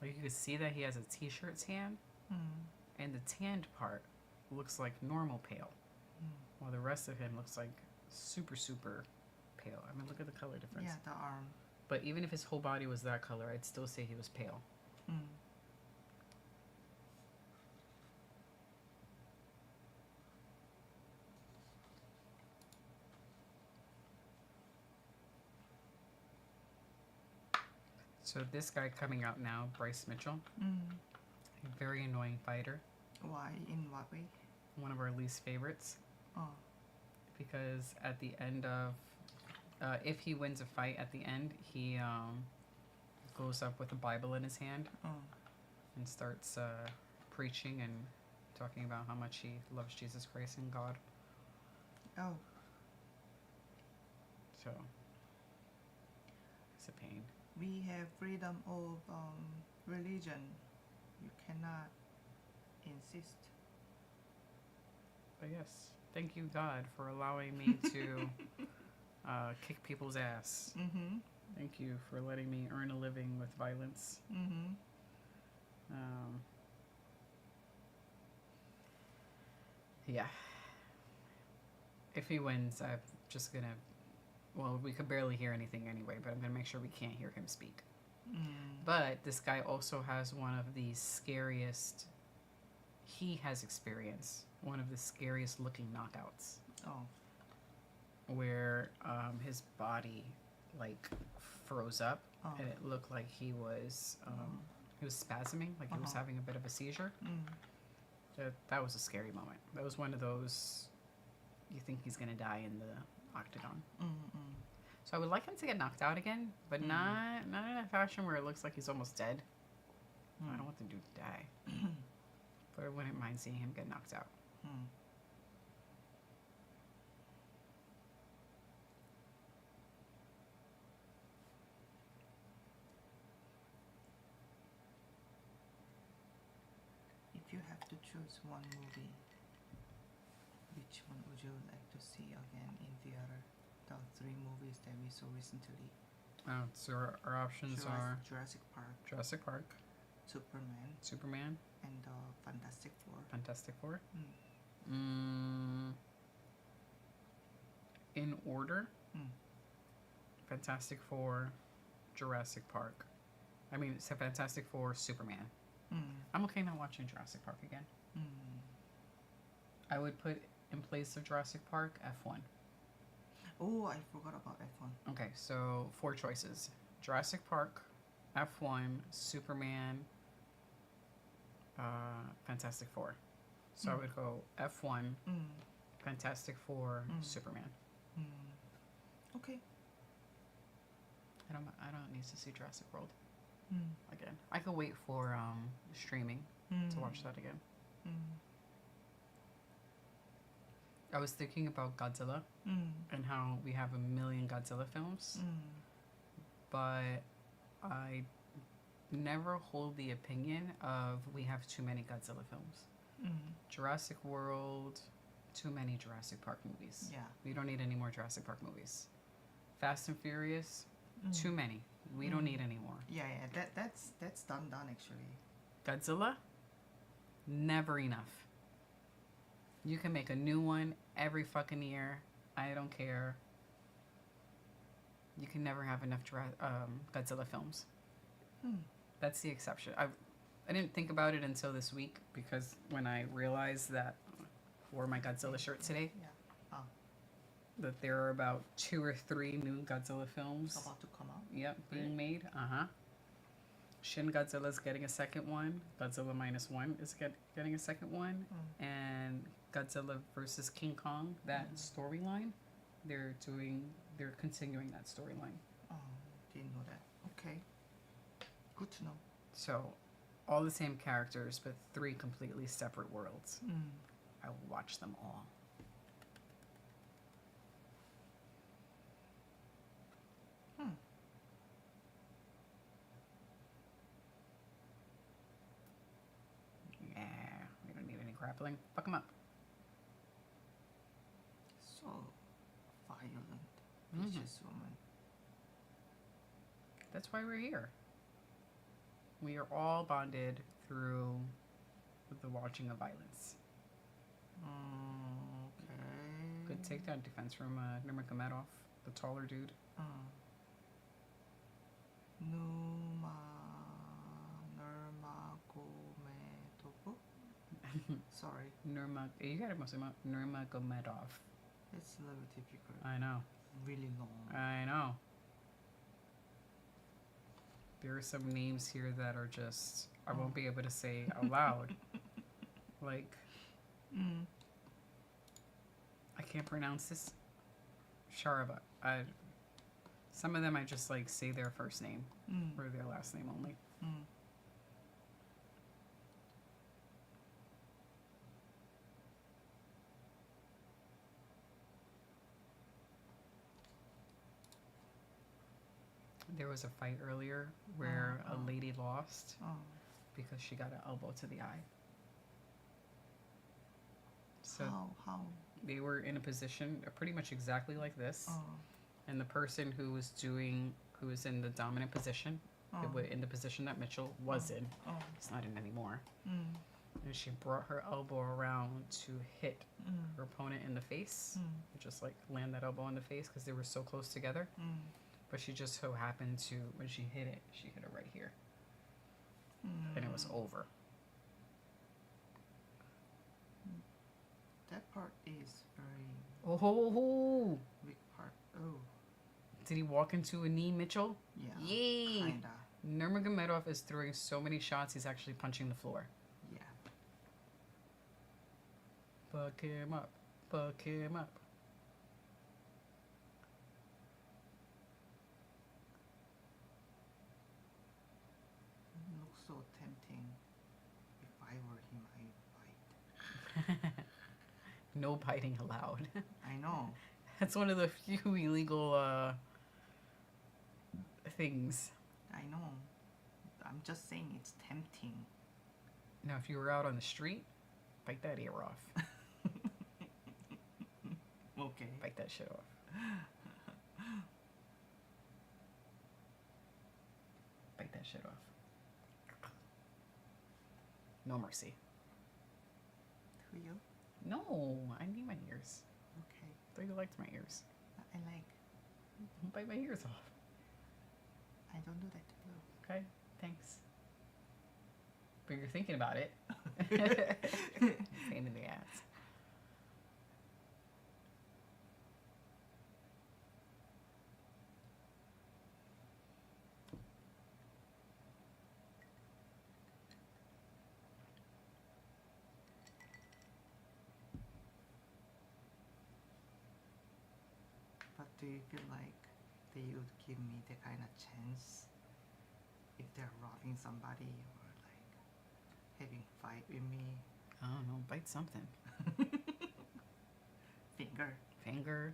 Like, you can see that he has a t-shirt tan, and the tanned part looks like normal pale, while the rest of him looks like super, super pale. I mean, look at the color difference. Yeah, the arm. But even if his whole body was that color, I'd still say he was pale. So this guy coming out now, Bryce Mitchell, a very annoying fighter. Why? In what way? One of our least favorites. Oh. Because at the end of, if he wins a fight at the end, he goes up with a Bible in his hand and starts preaching and talking about how much he loves Jesus Christ and God. Oh. So, it's a pain. We have freedom of religion. You cannot insist. But yes, thank you, God, for allowing me to kick people's ass. Thank you for letting me earn a living with violence. Yeah. If he wins, I'm just gonna. Well, we could barely hear anything anyway, but I'm gonna make sure we can't hear him speak. But this guy also has one of the scariest. He has experienced one of the scariest looking knockouts. Oh. Where his body like froze up and it looked like he was spasming, like he was having a bit of a seizure. That was a scary moment. That was one of those you think he's gonna die in the octagon. So I would like him to get knocked out again, but not in a fashion where it looks like he's almost dead. I don't want the dude to die. But I wouldn't mind seeing him get knocked out. If you have to choose one movie, which one would you like to see again in theater? The 3 movies that we saw recently. So our options are Jurassic Park, Jurassic Park, Superman, and Fantastic Four. Fantastic Four. In order, Fantastic Four, Jurassic Park. I mean, it's Fantastic Four, Superman. I'm okay not watching Jurassic Park again. I would put in place of Jurassic Park F1. Oh, I forgot about F1. Okay, so 4 choices: Jurassic Park, F1, Superman, Fantastic Four. So I would go F1, Fantastic Four, Superman. Okay. I don't need to see Jurassic World again. I could wait for streaming to watch that again. I was thinking about Godzilla and how we have a million Godzilla films, but I never hold the opinion of we have too many Godzilla films. Jurassic World, too many Jurassic Park movies. Yeah. We don't need any more Jurassic Park movies. Fast and Furious, too many. We don't need any more. Yeah, that's done actually. Godzilla, never enough. You can make a new one every fucking year. I don't care. You can never have enough Godzilla films. That's the exception. I didn't think about it until this week because when I realized that I wore my Godzilla shirt today, Yeah. that there are about 2 or 3 new Godzilla films. About to come out. Yep, being Really? made. Shin Godzilla's getting a second one. Godzilla -1 is getting a second one, and Godzilla versus King Kong, that storyline, they're continuing that storyline. Oh, didn't know that. Okay. Good to know. So, all the same characters, but 3 completely separate worlds. I will watch them all. Yeah, we don't need any grappling. Fuck them up. So violent, vicious woman. That's why we're here. We are all bonded through the watching of violence. Okay. Good takedown defense from Nurmagomedov, the taller dude. Nurmagomedov. Sorry, You got it mostly Nurmagomedov. it's a little difficult. I know. Really long. I know. There are some names here that are just I won't be able to say out loud. Like I can't pronounce this. Sharaba. Some of them I just like say their first name or their last name only. There was a fight earlier where a lady lost because she got an elbow to the eye. So How? they were in a position pretty much exactly like this, and the person who was in the dominant position, in the position that Mitchell was in, he's not in anymore. And she brought her elbow around to hit her opponent in the face, just like land that elbow in the face because they were so close together. But she just so happened to, when she hit it right here. And it was over. That part is very Oh, big part. Oh, did he walk into a knee, Mitchell? yeah. Yay! Kinda. Nurmagomedov is throwing so many shots, he's actually punching the floor. Yeah. Fuck him up. Fuck him up. Looks so tempting. If I were him, I'd fight. No biting allowed. I know. That's one of the few illegal things. I know. I'm just saying it's tempting. Now, if you were out on the street, bite that ear off. Okay. Bite that shit off. Bite that shit off. No mercy. To you? No, I need my ears. Okay. I thought you liked my ears. I like. Don't bite my ears off. I don't do that to you. Okay, thanks. But you're thinking about it. Pain in the ass. But do you feel like they would give me the kind of chance if they're robbing somebody or like having fight with me? I don't know, bite something. Finger. Finger,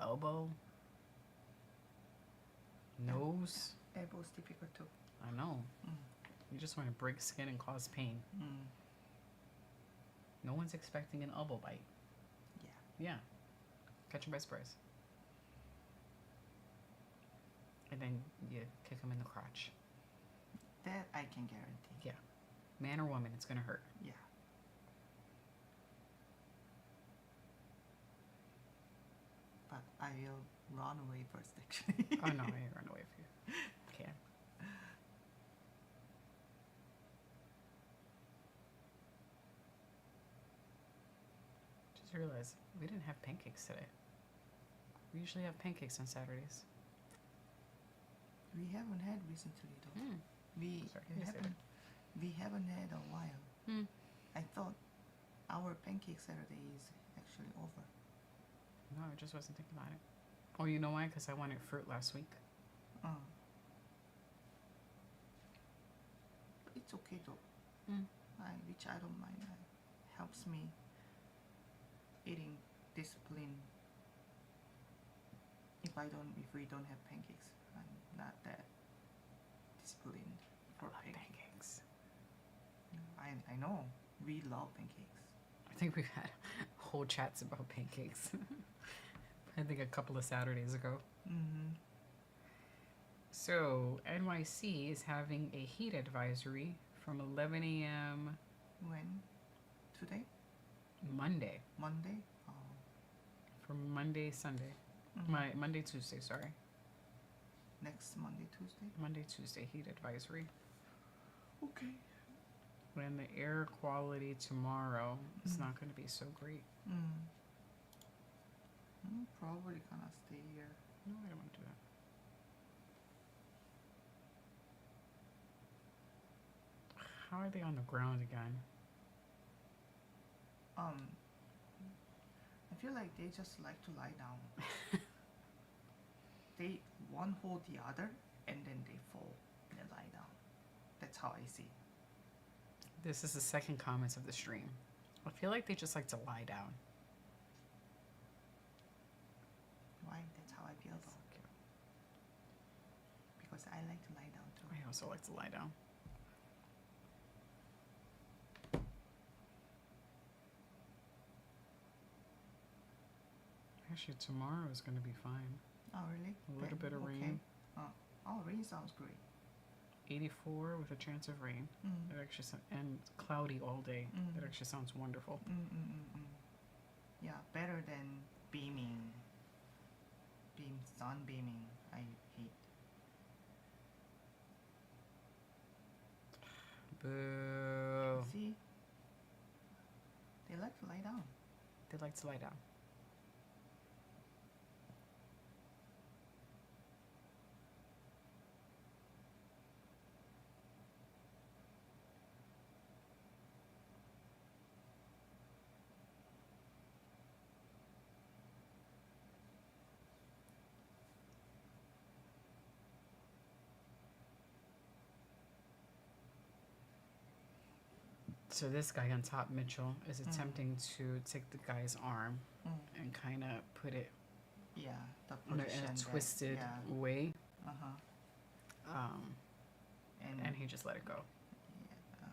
elbow, nose. elbow's difficult too. I know. Mm. You just want to break skin and cause pain. Mm. No one's expecting an elbow bite. Yeah. Yeah. Catch him by surprise. And then you kick him in the crotch. That I can guarantee. Yeah. Man or woman, it's going to hurt. Yeah. But I will run away first, actually. Oh, no, I run away from you. Okay. Just realized we didn't have pancakes today. We usually have pancakes on Saturdays. We haven't had recently though. Hmm. We Sorry, you said haven't. We haven't had a while. Hmm. I thought our pancake Saturday is actually over. No, I just wasn't thinking about it. Oh, you know why? Because I wanted fruit last week. But it's okay though. Mm. Which I don't mind. Helps me eating discipline. If we don't have pancakes, I'm not that disciplined for I love pancakes. pancakes. I know. We love pancakes. I think we've had whole chats about pancakes. I think a couple of Saturdays ago. Mm-hmm. So, NYC is having a heat advisory from 11 a.m. When? Today? Monday. Monday? Oh. From Monday, Sunday. Mhm. Monday, Tuesday, sorry. Next Monday, Tuesday? Monday, Tuesday heat advisory. Okay. When the air quality tomorrow is Mm. not going to be so great. I'm probably gonna stay here. No, I don't want to do that. How are they on the ground again? I feel like they just like to lie down. They one hold the other and then they fall and they lie down. That's how I see. This is the second comments of the stream. I feel like they just like to lie down. Why? That's how I feel though. Because I like to lie down too. I also like to lie down. Actually, tomorrow is going to be fine. Oh really? A little bit of Okay. rain. Oh, rain sounds great. 84 with a chance of rain. Mm. It actually and cloudy all day. Mm. That actually sounds wonderful. Yeah, better than beaming. Sunbeaming. I hate. Boo. See? They like to lie down. They like to lie down. So this guy on top, Mitchell, is attempting to take the guy's arm and kind of put it Yeah, the in position. a twisted Yeah. way, Uh-huh. and he just let it go. Yeah.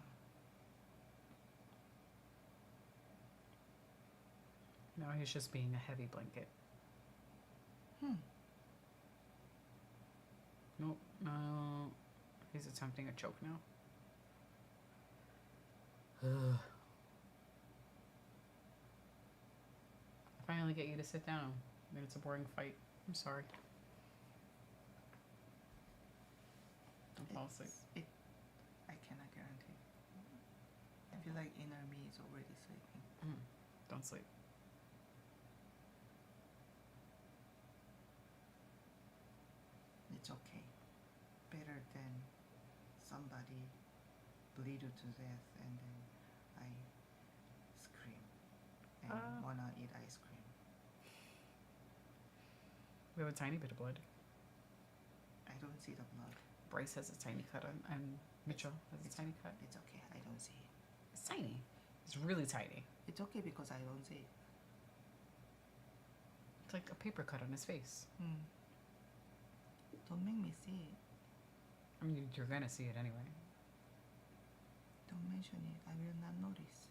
Now he's just being a heavy blanket. Nope, no. He's attempting a choke now. I finally get you to sit down. Then it's a boring fight. I'm sorry. Don't fall asleep. I cannot guarantee. I feel like inner me is already sleeping. Don't sleep. It's okay. Better than somebody bleed you to death and then I scream and wanna eat ice cream. We have a tiny bit of blood. I don't see the blood. Bryce has a tiny cut on, and Mitchell has a tiny cut. It's okay. I don't see it. It's tiny. It's really tiny. It's okay because I don't see it. It's like a paper cut on his face. Don't make me see it. I mean, you're gonna see it anyway. Don't mention it. I will not notice.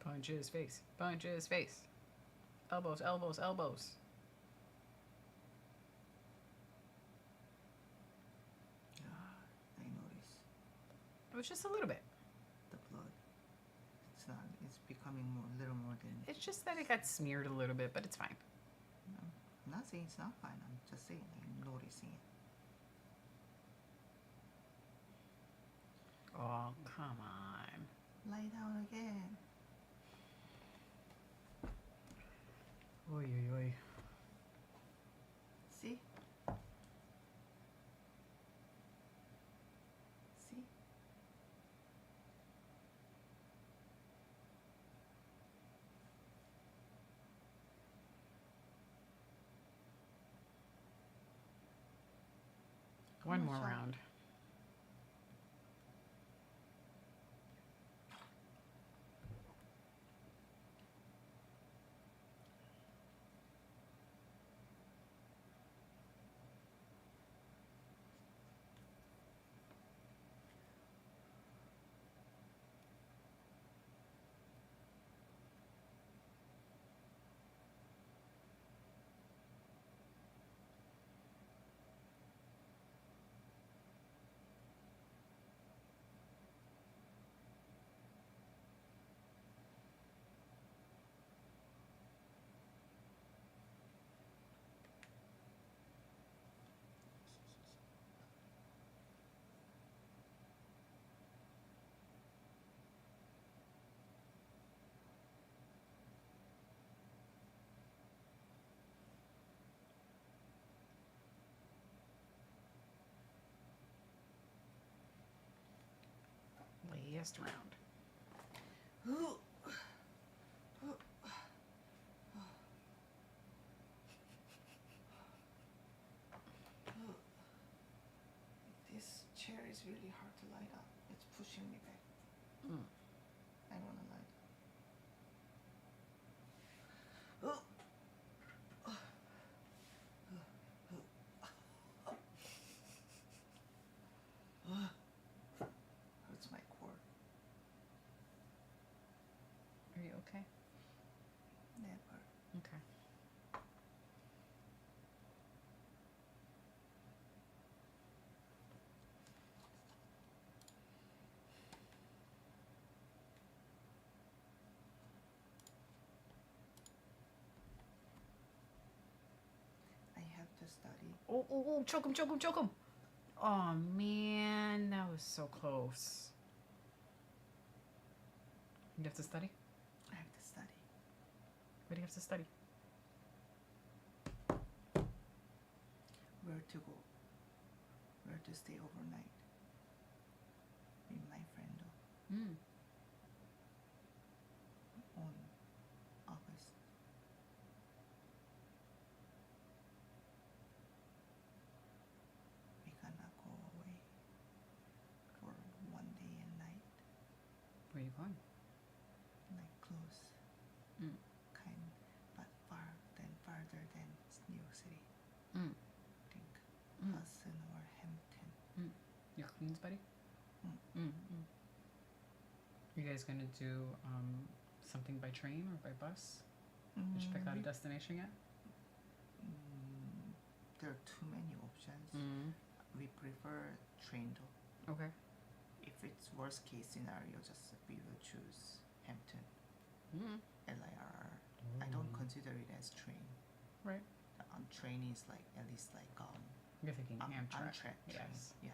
Punch his face. Punch his face. Elbows, elbows, elbows. I notice It was just a little bit. the blood. It's not. It's becoming more, little more than. It's just that it got smeared a little bit, but it's fine. I'm not saying it's not fine. I'm just saying I'm noticing it. Oh, come on. Lie down again. Oy, oy, oy. See? See? One much more shot? round. Last round. This chair is really hard to light up. It's pushing me back. Mm. I want to light up. Hurts my core. Are you okay? Never. Okay. I have to study. Oh, oh, oh, choke him, choke him, choke him. Oh, man, that was so close. You have to study? I have to study. What do you have to study? Where to go. Where to stay overnight. With my friend Mm. on August. We cannot go away for 1 day and night. Where are you going? Like close. Mm. Kind, but farther than New York City. Mm. I think Mm. Hudson or Hampton. Your Queens buddy? Mm. You guys gonna do something by train or by bus? Did you pick out a destination yet? There are too many options. Mm. We prefer train though. Okay. If it's worst case scenario, just we will choose Hampton, Mm. LIRR. I don't consider it as train. Right. Train is like at least like You're thinking Amtrak. Amtrak train. Yes. Yeah.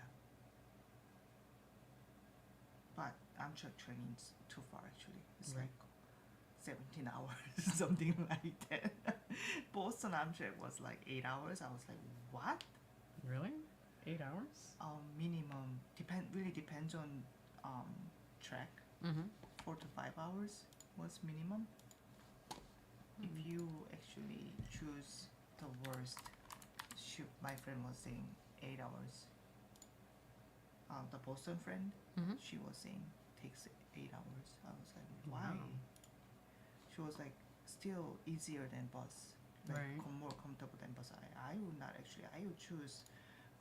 But Amtrak train is too far actually. It's Right. like 17 hours, something like that. Boston Amtrak was like 8 hours. I was like, what? Really? 8 hours? Minimum really depends on track. Mm-hmm. 4 to 5 hours was minimum. If you actually choose the worst, my friend was saying 8 hours. The Boston friend, Mm-hmm. she was saying takes 8 hours. I was like, why? Wow. She was like, still easier than bus, like Right. more comfortable than bus. I would not actually. I would choose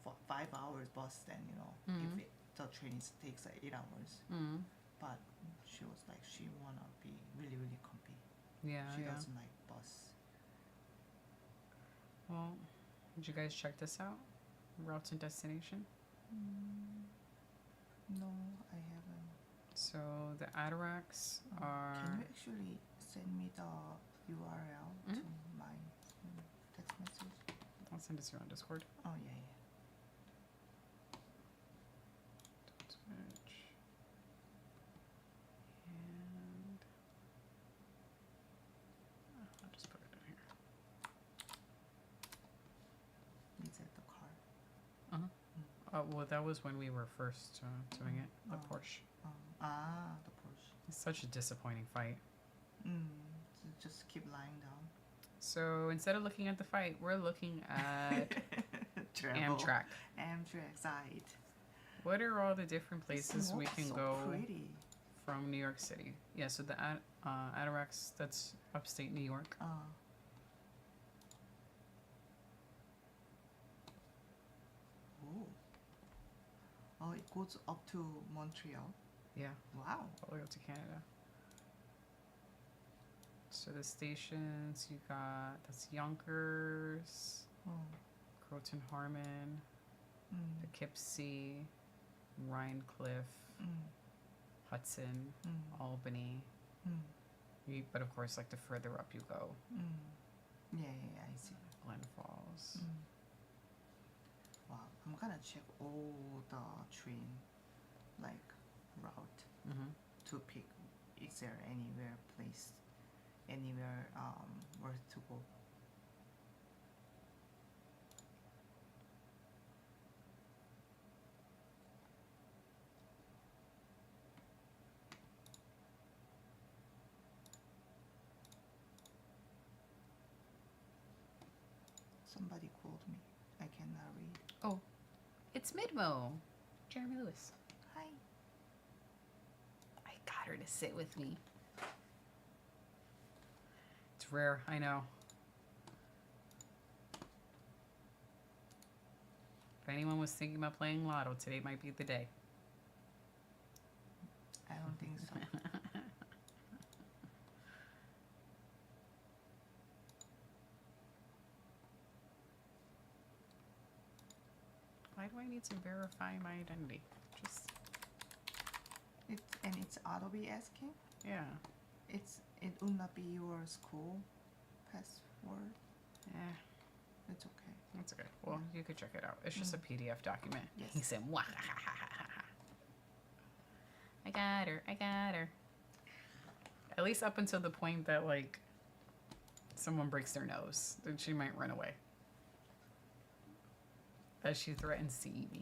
for 5 hours bus than Mhm. if the train takes like 8 hours. Mm-hmm. But she was like, she wanna be really really comfy. Yeah, She yeah. doesn't like bus. Well, did you guys check this out? Routes and destination? No, I haven't. So the Adiraks Can are... you actually send me the URL to my text message? I'll send it to you on Discord. Oh yeah, yeah. Twitch. And... I'll just put it in here. Is it the car? Well, that was when we were first doing it. The Oh. Porsche. The Porsche. It's such a disappointing fight. Just keep lying down. So instead of looking at the fight, we're looking at Travel. Amtrak. Amtrak side. What are all the different places we can so go Pretty. from New York City? Yeah, so the Adiraks, that's upstate New York. Oh, it goes up to Montreal. Yeah, Wow. all the way up to Canada. So the stations you got, that's Yonkers, Oh. Croton Harmon, Poughkeepsie, Rhinecliff, Hudson, Albany. But of course, like the further up you go, Yeah, I see. Glen Falls. Wow, I'm gonna check all the train like route to pick. Is there anywhere worth to go? Somebody called me. I cannot read. It's Midmo, Jeremy Lewis. Hi. I got her to sit with me. It's rare, I know. If anyone was thinking about playing Lotto, today might be the day. I don't think so. Why do I need to verify my identity? Just, It's Adobe asking. yeah. It would not be your school password. Eh, It's okay. that's okay. Well, you could check it out. It's just a PDF document. Yes. He said, "Wah, ha, ha, ha, ha, ha." I got her. I got her. At least up until the point that, like, someone breaks their nose, then she might run away. As she threatens to eat me.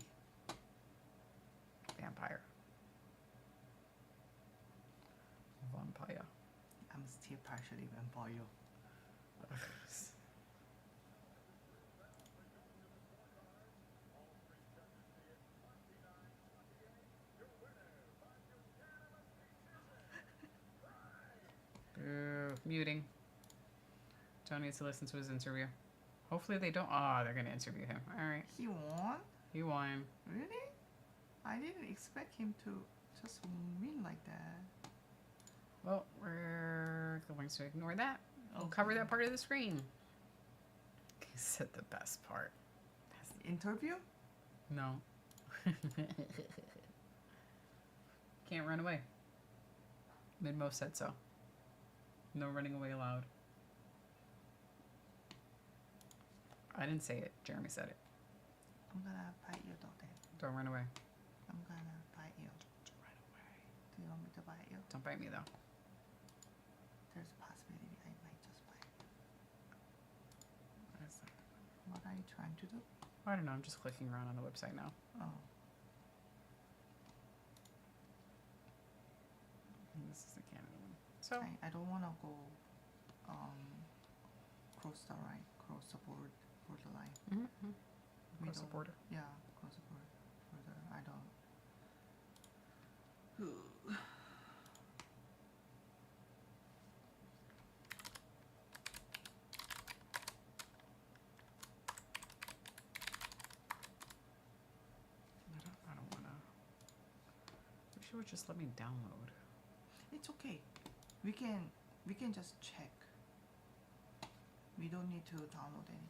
Vampire. Vampire. I'm still partially vampire. Muting. Don't need to listen to his interview. Hopefully they don't. Ah, they're gonna interview him. All right, He won? he won. Really? I didn't expect him to just win like that. Well, we're going to ignore that. We'll cover that part of the screen. He said the best part. Interview? No. Can't run away. Midmo said so. No running away allowed. I didn't say it. Jeremy said it. I'm gonna bite you though then. Don't run away. I'm gonna bite you. Don't run away. Do you want me to bite you? Don't bite me though. there's a possibility I might just buy it. What is that? What are you trying to do? I don't know. I'm just clicking around on the website now. Oh, And this is the Canada one. So I don't want to go cross the borderline. mm-hmm. Across the Middle- border. Yeah, cross the border. I don't. I don't wanna. Wish it would just let me download. It's okay. We can just check. We don't need to download anything.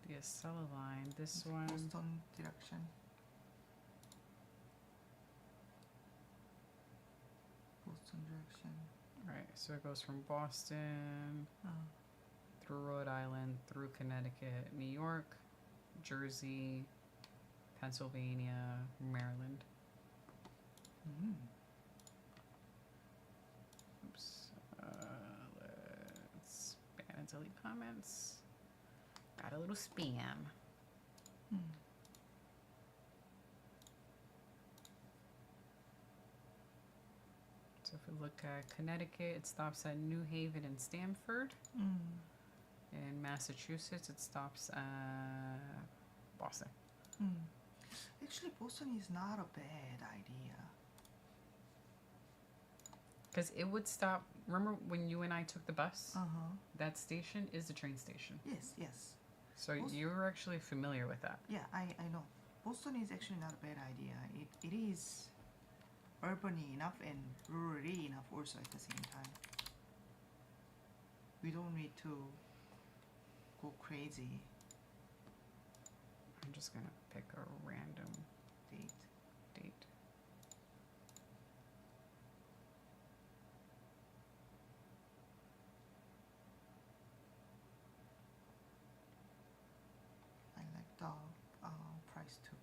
The Acela line. This one. Boston direction. Boston direction. Right. So it goes from Boston Oh. through Rhode Island, through Connecticut, New York, Jersey, Pennsylvania, Maryland. Mm. Oops. Let's ban and delete comments. Got a little spam. Mm. So if we look at Connecticut, it stops at New Haven and Stamford. Mm. In Massachusetts, it stops at Boston. Mm. Actually, Boston is not a bad idea. Because it would stop. Remember when you and I took the bus? Uh huh. That station is the train station. Yes, yes. So Bos- you were actually familiar with that. Yeah, I know. Boston is actually not a bad idea. It is urban enough and rural enough also at the same time. We don't need to go crazy I'm just going to pick a random date. date. I like the price too.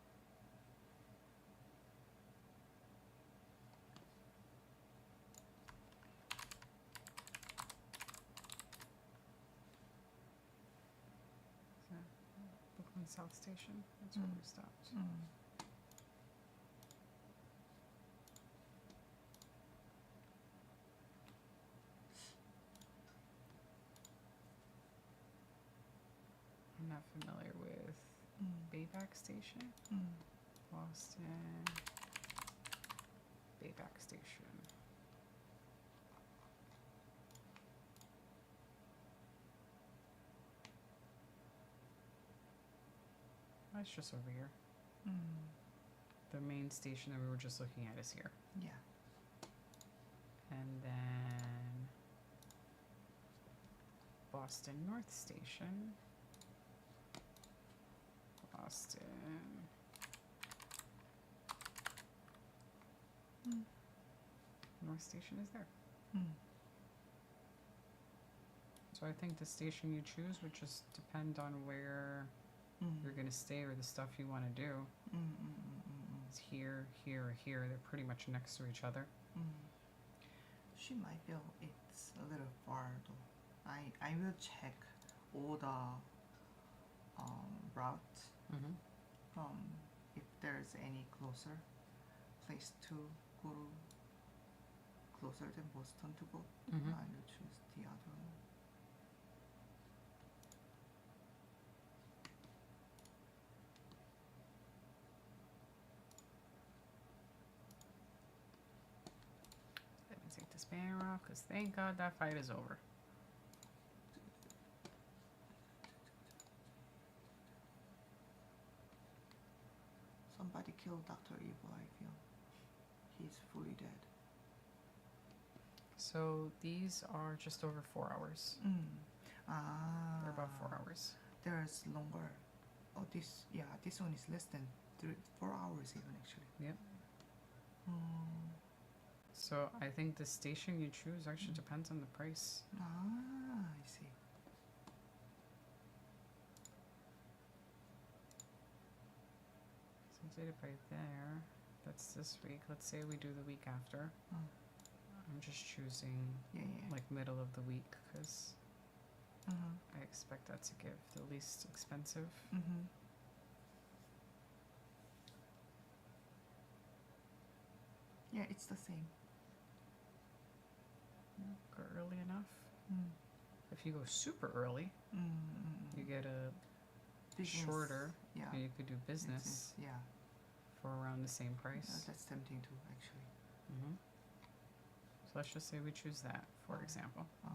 Brooklyn South Station. That's where we stopped. Mm. I'm not familiar with Mm. Bayback Station. Mm. Boston. Bayback Station. That's just over here. Mm. The main station that we were just looking at is here. Yeah. And then Boston North Station. Boston. Mm. North Station is there. Mm. So I think the station you choose would just depend on where Mm. you're going to stay or the stuff you want to do. Mm. Mm. It's here, here, or here. They're pretty much next to each other. Mm. She might feel it's a little far though. I will check all the routes Mm-hmm. from if there's any closer place to go to, closer than Boston to go. Mm-hmm. I will choose the other one. Let me take this banner off because thank God that fight is over. Somebody killed Dr. Evil, I feel. He's fully dead. So these are just over 4 hours. Mm. Ah. They're about 4 hours. There's longer. Oh, this one is less than 4 hours even actually. Yep. Mm. So I think the station you choose actually depends on the price. Ah, I see. So I did it by there. That's this week. Let's say we do the week after. Mm. I'm just choosing Yeah, yeah. like middle of the week because Mm-hmm. I expect that to give the least expensive. Mm-hmm. Yeah, it's the same. Go early enough. Mm. If you go super early, Mm-hmm. you get a Business. shorter, Yeah. and you could do business Yeah. for around the same price. That's tempting too, actually. Mm-hmm. So let's just say we choose that, for example. Oh.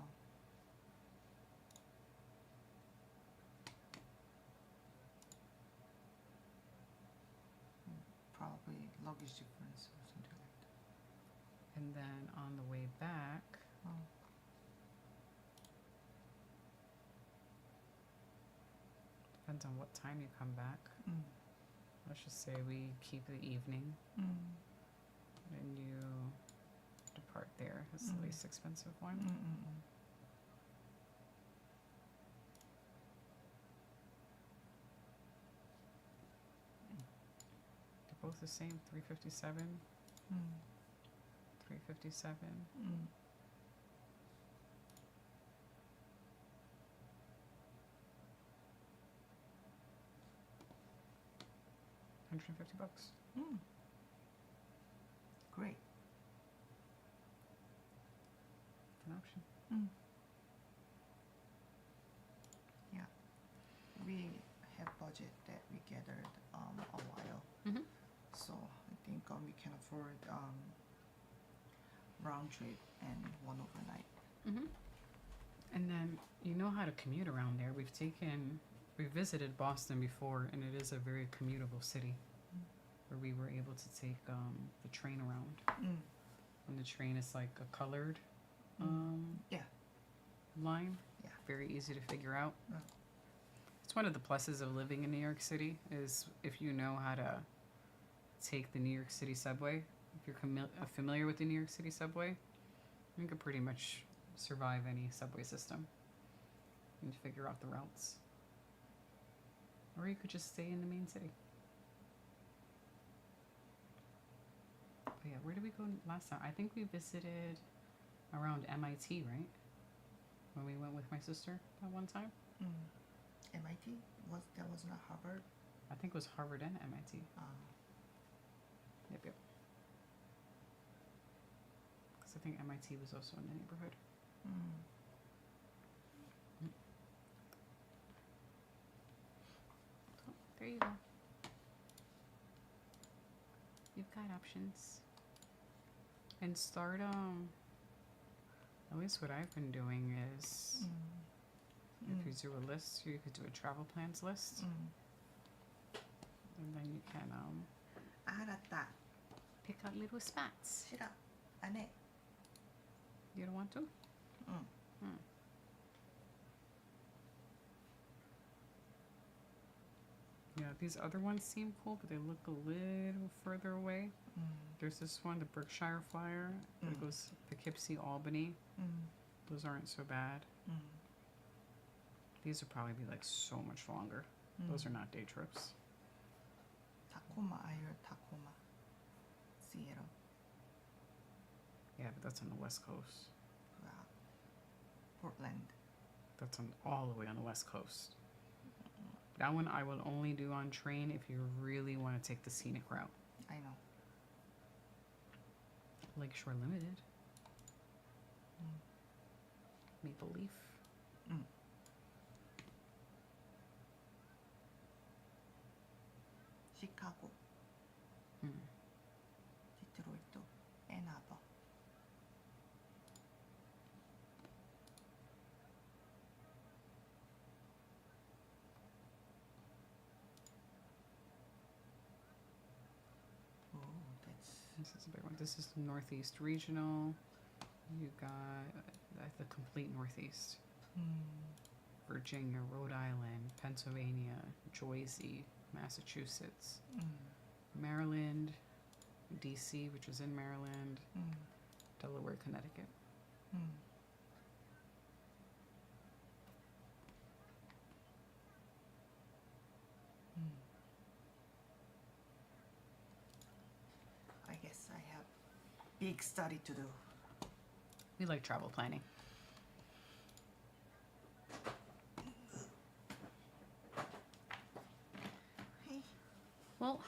Probably luggage difference or something like that. And then on the way back, Oh. depends on what time you come back. Mm. Let's just say we keep the evening Mm. and you depart there. It's the least expensive one. Mm-mm-mm. They're both the same. 357, Mm. 357. Mm. $150. Mm. Great. An option. Mm. Yeah. We have budget that we gathered a while. Mhm. So I think we can afford round trip and one overnight. Mm-hmm. And then you know how to commute around there. We visited Boston before, and it is a very commutable city where we were able to take the train around. Mm. And the train is like a colored Yeah. line. Yeah. Very easy to figure out. Yeah. It's one of the pluses of living in New York City is if you know how to take the New York City subway. If you're familiar with the New York City subway, you can pretty much survive any subway system and figure out the routes. Or you could just stay in the main city. But yeah, where did we go last time? I think we visited around MIT, right? When we went with my sister that one time. MIT that was not Harvard. I think it was Harvard and MIT. Yep. Because I think MIT was also in the neighborhood. Oh, there you go. You've got options. And start, at least what I've been doing is, if you do a list, you could do a travel plans list. And then you can 알았다. pick out little spots. 싫어. 안 해. You don't want to? 응. Yeah, these other ones seem cool, but they look a little further away. There's this one, the Berkshire Flyer. It goes Poughkeepsie, Albany. Those aren't so bad. These would probably be like so much longer. Those are not day trips. Tacoma, I heard Tacoma. Seattle. Yeah, but that's on the West Coast. Portland. That's on all the way on the West Coast. That one I will only do on train if you really want to take the scenic route. I know. Lakeshore Limited. Maple Leaf. 시카고. 디트로이트. 앤하버. Oh, that's This is a big one. This is the Northeast Regional. You got the complete Northeast. Virginia, Rhode Island, Pennsylvania, Jersey, Massachusetts, Maryland, DC, which is in Maryland, Delaware, Connecticut. big study to do. We like travel planning. Hey. Well,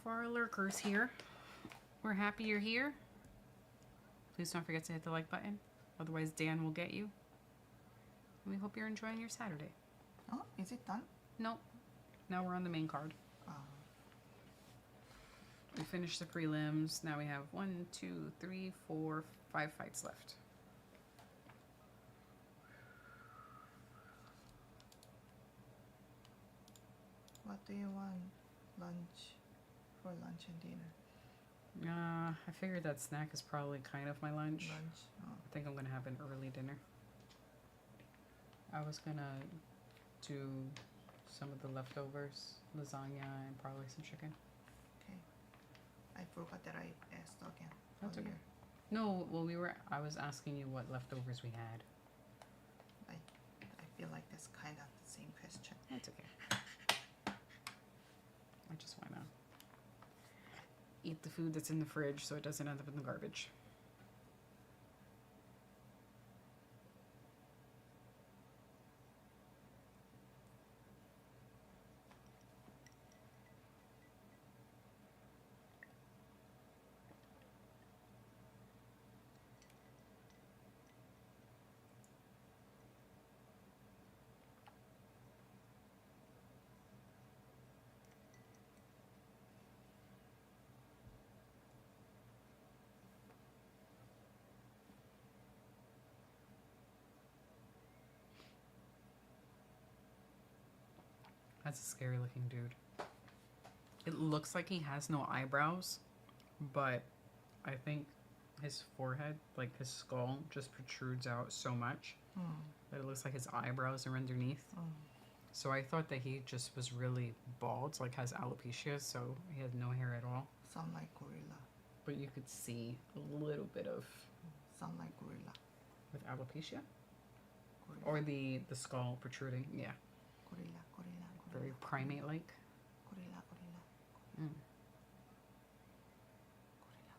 for our lurkers here, we're happy you're here. Please don't forget to hit the like button. Otherwise, Dan will get you. We hope you're enjoying your Saturday. Oh, is it done? Nope. Now we're on the main card. We finished the prelims. Now we have 1, 2, 3, 4, 5 fights left. What do you want lunch for lunch and dinner? I figured that snack is probably kind of my lunch. Lunch. Oh. I think I'm gonna have an early dinner. I was gonna do some of the leftovers, lasagna and probably some chicken. Okay. I forgot that I asked again. That's okay. earlier. No, well I was asking you what leftovers we had. I feel like that's kind of the same question. That's okay. I just wanna eat the food that's in the fridge so it doesn't end up in the garbage. That's a scary looking dude. It looks like he has no eyebrows, but I think his forehead, like his skull, just protrudes out so much that it looks like his eyebrows are underneath. So I thought that he just was really bald, like has alopecia, so he has no hair at all. Some like gorilla. But you could see a little bit of Some like gorilla. with alopecia, Gorilla. or the skull protruding. Yeah, Gorilla. Gorilla. Gorilla. very primate-like. Gorilla. Gorilla. Mm. Gorilla.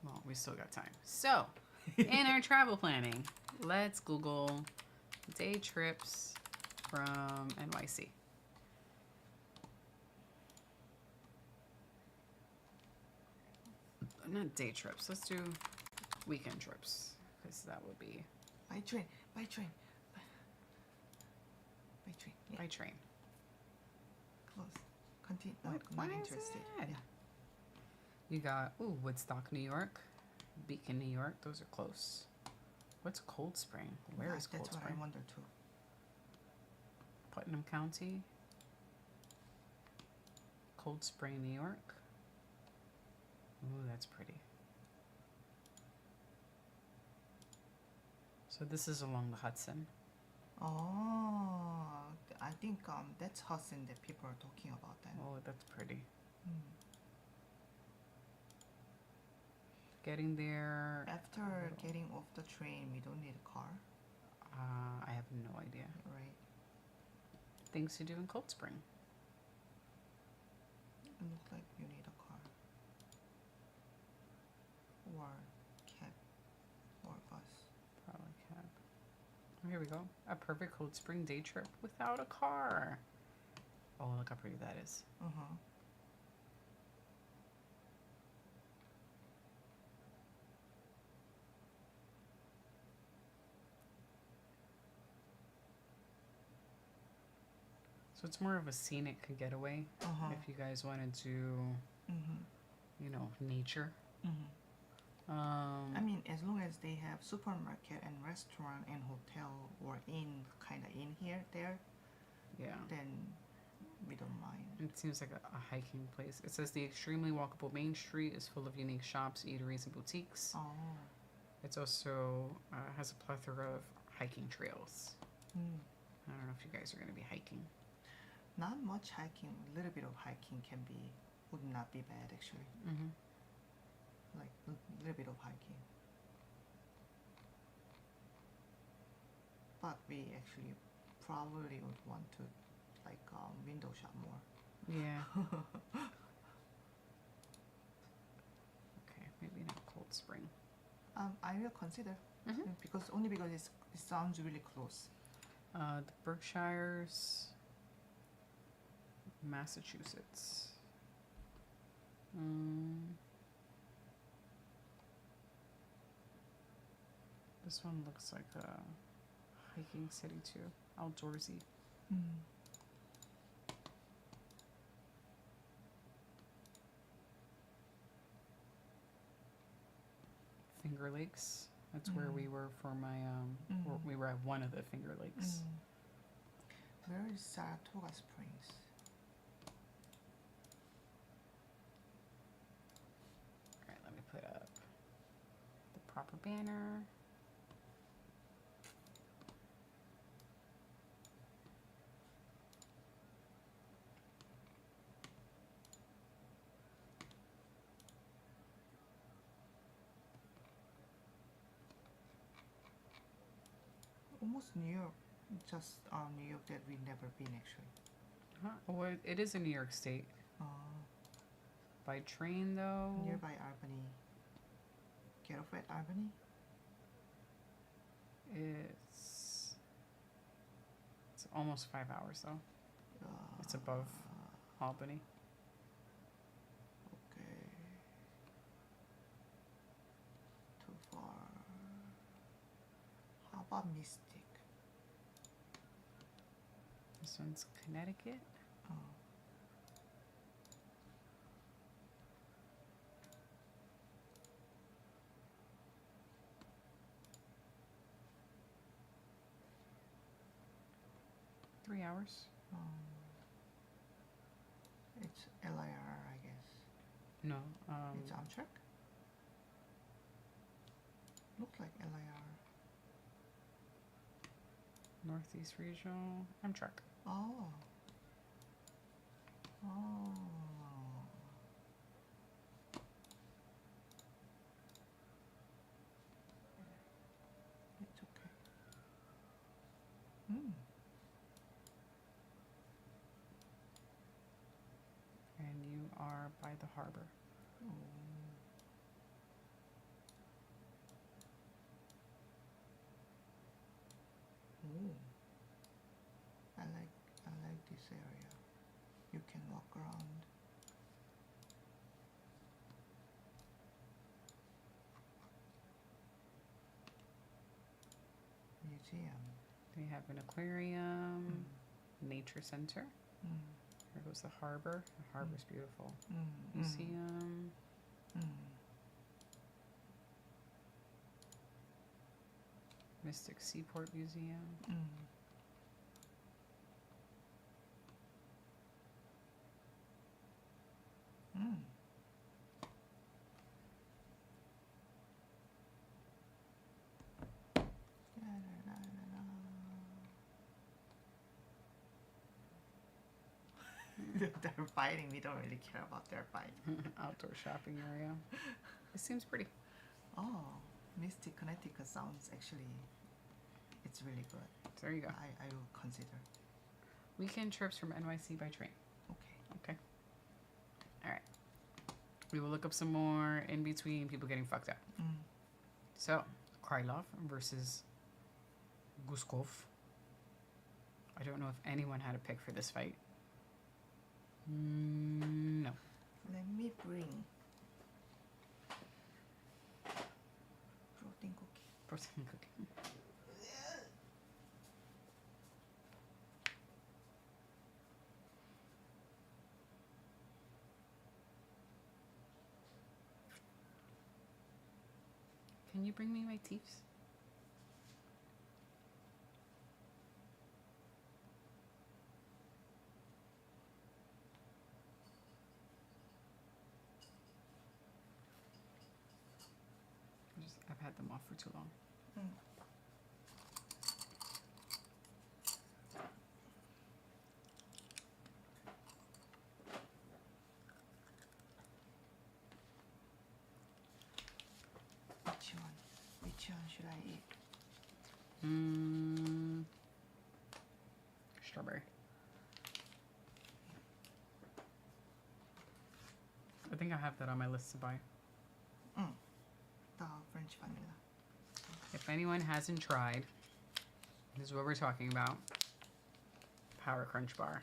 Gorilla. Well, we still got time. So, in our travel planning, let's Google day trips from NYC. Not day trips. Let's do weekend trips, because that would be By train. By train. By train. Yeah. by train. Close. Continue. No, What? not Why is interested. that? Yeah. You got Woodstock, New York, Beacon, New York. Those are close. What's Cold Spring? Where is Cold That's what Spring? I wonder too. Putnam County, Cold Spring, New York. Ooh, that's pretty. So this is along the Hudson. Oh, I think that's Hudson that people are talking about then. Oh, that's pretty. Hmm. Getting there. After getting off the train, we don't need a car, I have no idea. right? Things to do in Cold Spring. It looks like you need a car. Or cab. Or bus. Probably cab. Oh, here we go. A perfect Cold Spring day trip without a car. Oh, look how pretty that is. Uh-huh. So it's more of a scenic getaway Uh-huh. if you guys wanted to, Mm-hmm. nature. Mm-hmm. Um, I mean, as long as they have supermarket and restaurant and hotel or inn, kind of in here, there, yeah. then we don't mind. It seems like a hiking place. It says the extremely walkable Main Street is full of unique shops, eateries, and boutiques. Oh. It's also has a plethora of hiking trails. Hmm. I don't know if you guys are going to be hiking. Not much hiking. A little bit of hiking would not be bad actually. Mm-hmm. Like a little bit of hiking. But we actually probably would want to window shop more. Yeah. spring. I will consider Mhm. because it sounds really close. The Berkshires, Massachusetts. This one looks like a hiking city too, outdoorsy. Finger Lakes. That's where we were for my we were at one of the Finger Lakes. Where is Saratoga Springs? All right, let me put up the proper banner. Almost New York, just New York that we've never been actually. Oh, it is in New York State. By train though. Nearby Albany. Get off at Albany? It's almost 5 hours though. It's above Albany. Okay. Too far. How about Mystic? This one's Connecticut. Oh. Three hours. It's LIR, I guess. No. It's Amtrak? Looks like LIR. Northeast Regional Amtrak. Oh. Oh. It's okay. And you are by the harbor. Ooh. I like this area. You can walk around. Museum. They have an aquarium, nature center. Here goes the harbor. The harbor's beautiful. Museum. Mystic Seaport Museum. They're fighting. We don't really care about their fight. Outdoor shopping area. It seems pretty. Oh, Mystic, Connecticut sounds actually, it's really good. So there you go. I will consider. Weekend trips from NYC by train. Okay. Okay. All right. We will look up some more in between people getting fucked up. So, Krylov versus Guskov. I don't know if anyone had a pick for this fight. No. Let me bring protein cookie. Protein cookie. Can you bring me my teeths? I've had them off for too long. Which one should I eat? Strawberry. I think I have that on my list to buy. French vanilla. If anyone hasn't tried, this is what we're talking about. Power Crunch bar.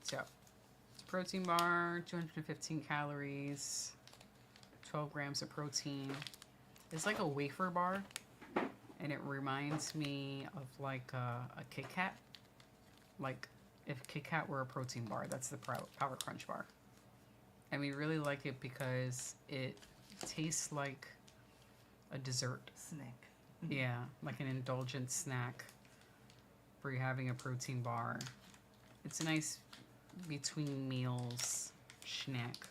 So, it's a protein bar, 215 calories, 12 grams of protein. It's like a wafer bar, and it reminds me of like a Kit Kat. Like if Kit Kat were a protein bar, that's the Power Crunch bar. And we really like it because it tastes like a dessert. Snack. Yeah, like an indulgent snack where you're having a protein bar. It's a nice between meals snack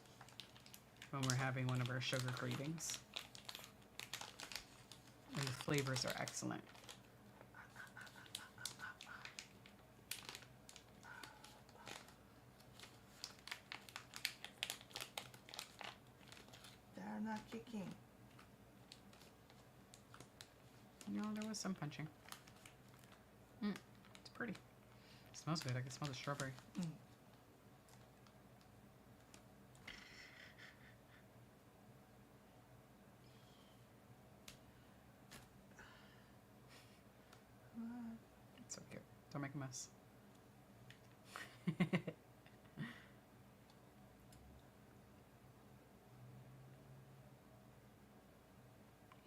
when we're having one of our sugar cravings. And the flavors are excellent. They're not kicking. You know, there was some punching. It's pretty. It smells good. I can smell the strawberry. It's so cute. Don't make a mess.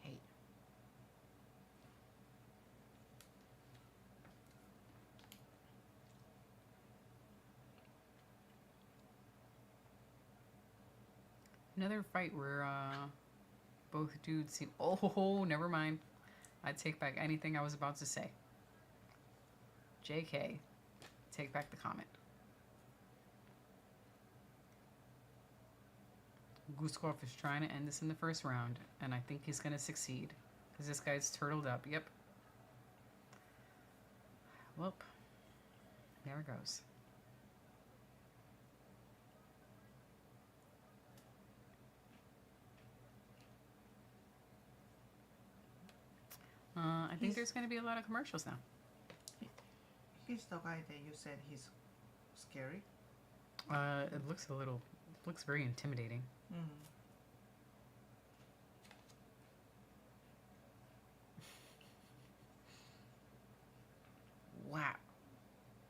Hey. Another fight where both dudes seem. Oh, never mind. I take back anything I was about to say. JK, take back the comment. Guskov is trying to end this in the first round, and I think he's going to succeed. Because this guy's turtled up. Yep. Well, there it goes. I think there's going to be a lot of commercials now. He's the guy that you said he's scary. It looks very intimidating. Wow.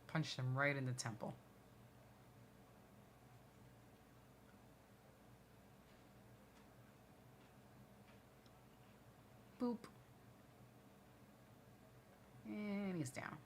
Punched him right in the temple. Boop. And he's down.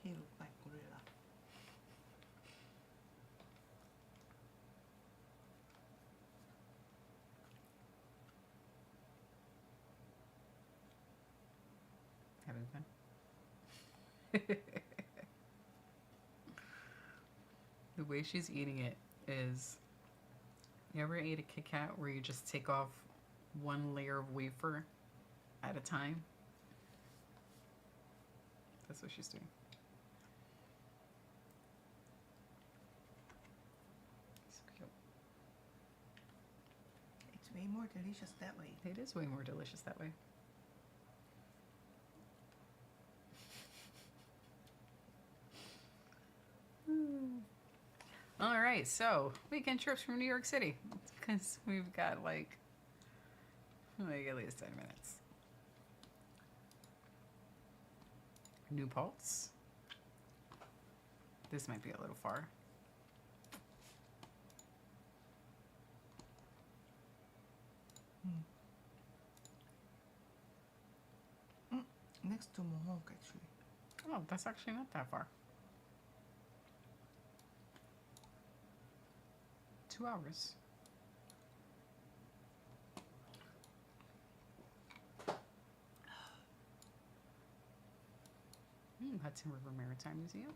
He looked like gorilla. Having fun. The way she's eating it is, you ever ate a Kit Kat where you just take off one layer of wafer at a time? That's what she's doing. So cute. It's way more delicious that way. It is way more delicious that way. All right, so weekend trips from New York City, because we've got like at least 10 minutes. New Paltz. This might be a little far. Next to Mohawk, actually. Oh, that's actually not that far. 2 hours. Hudson River Maritime Museum.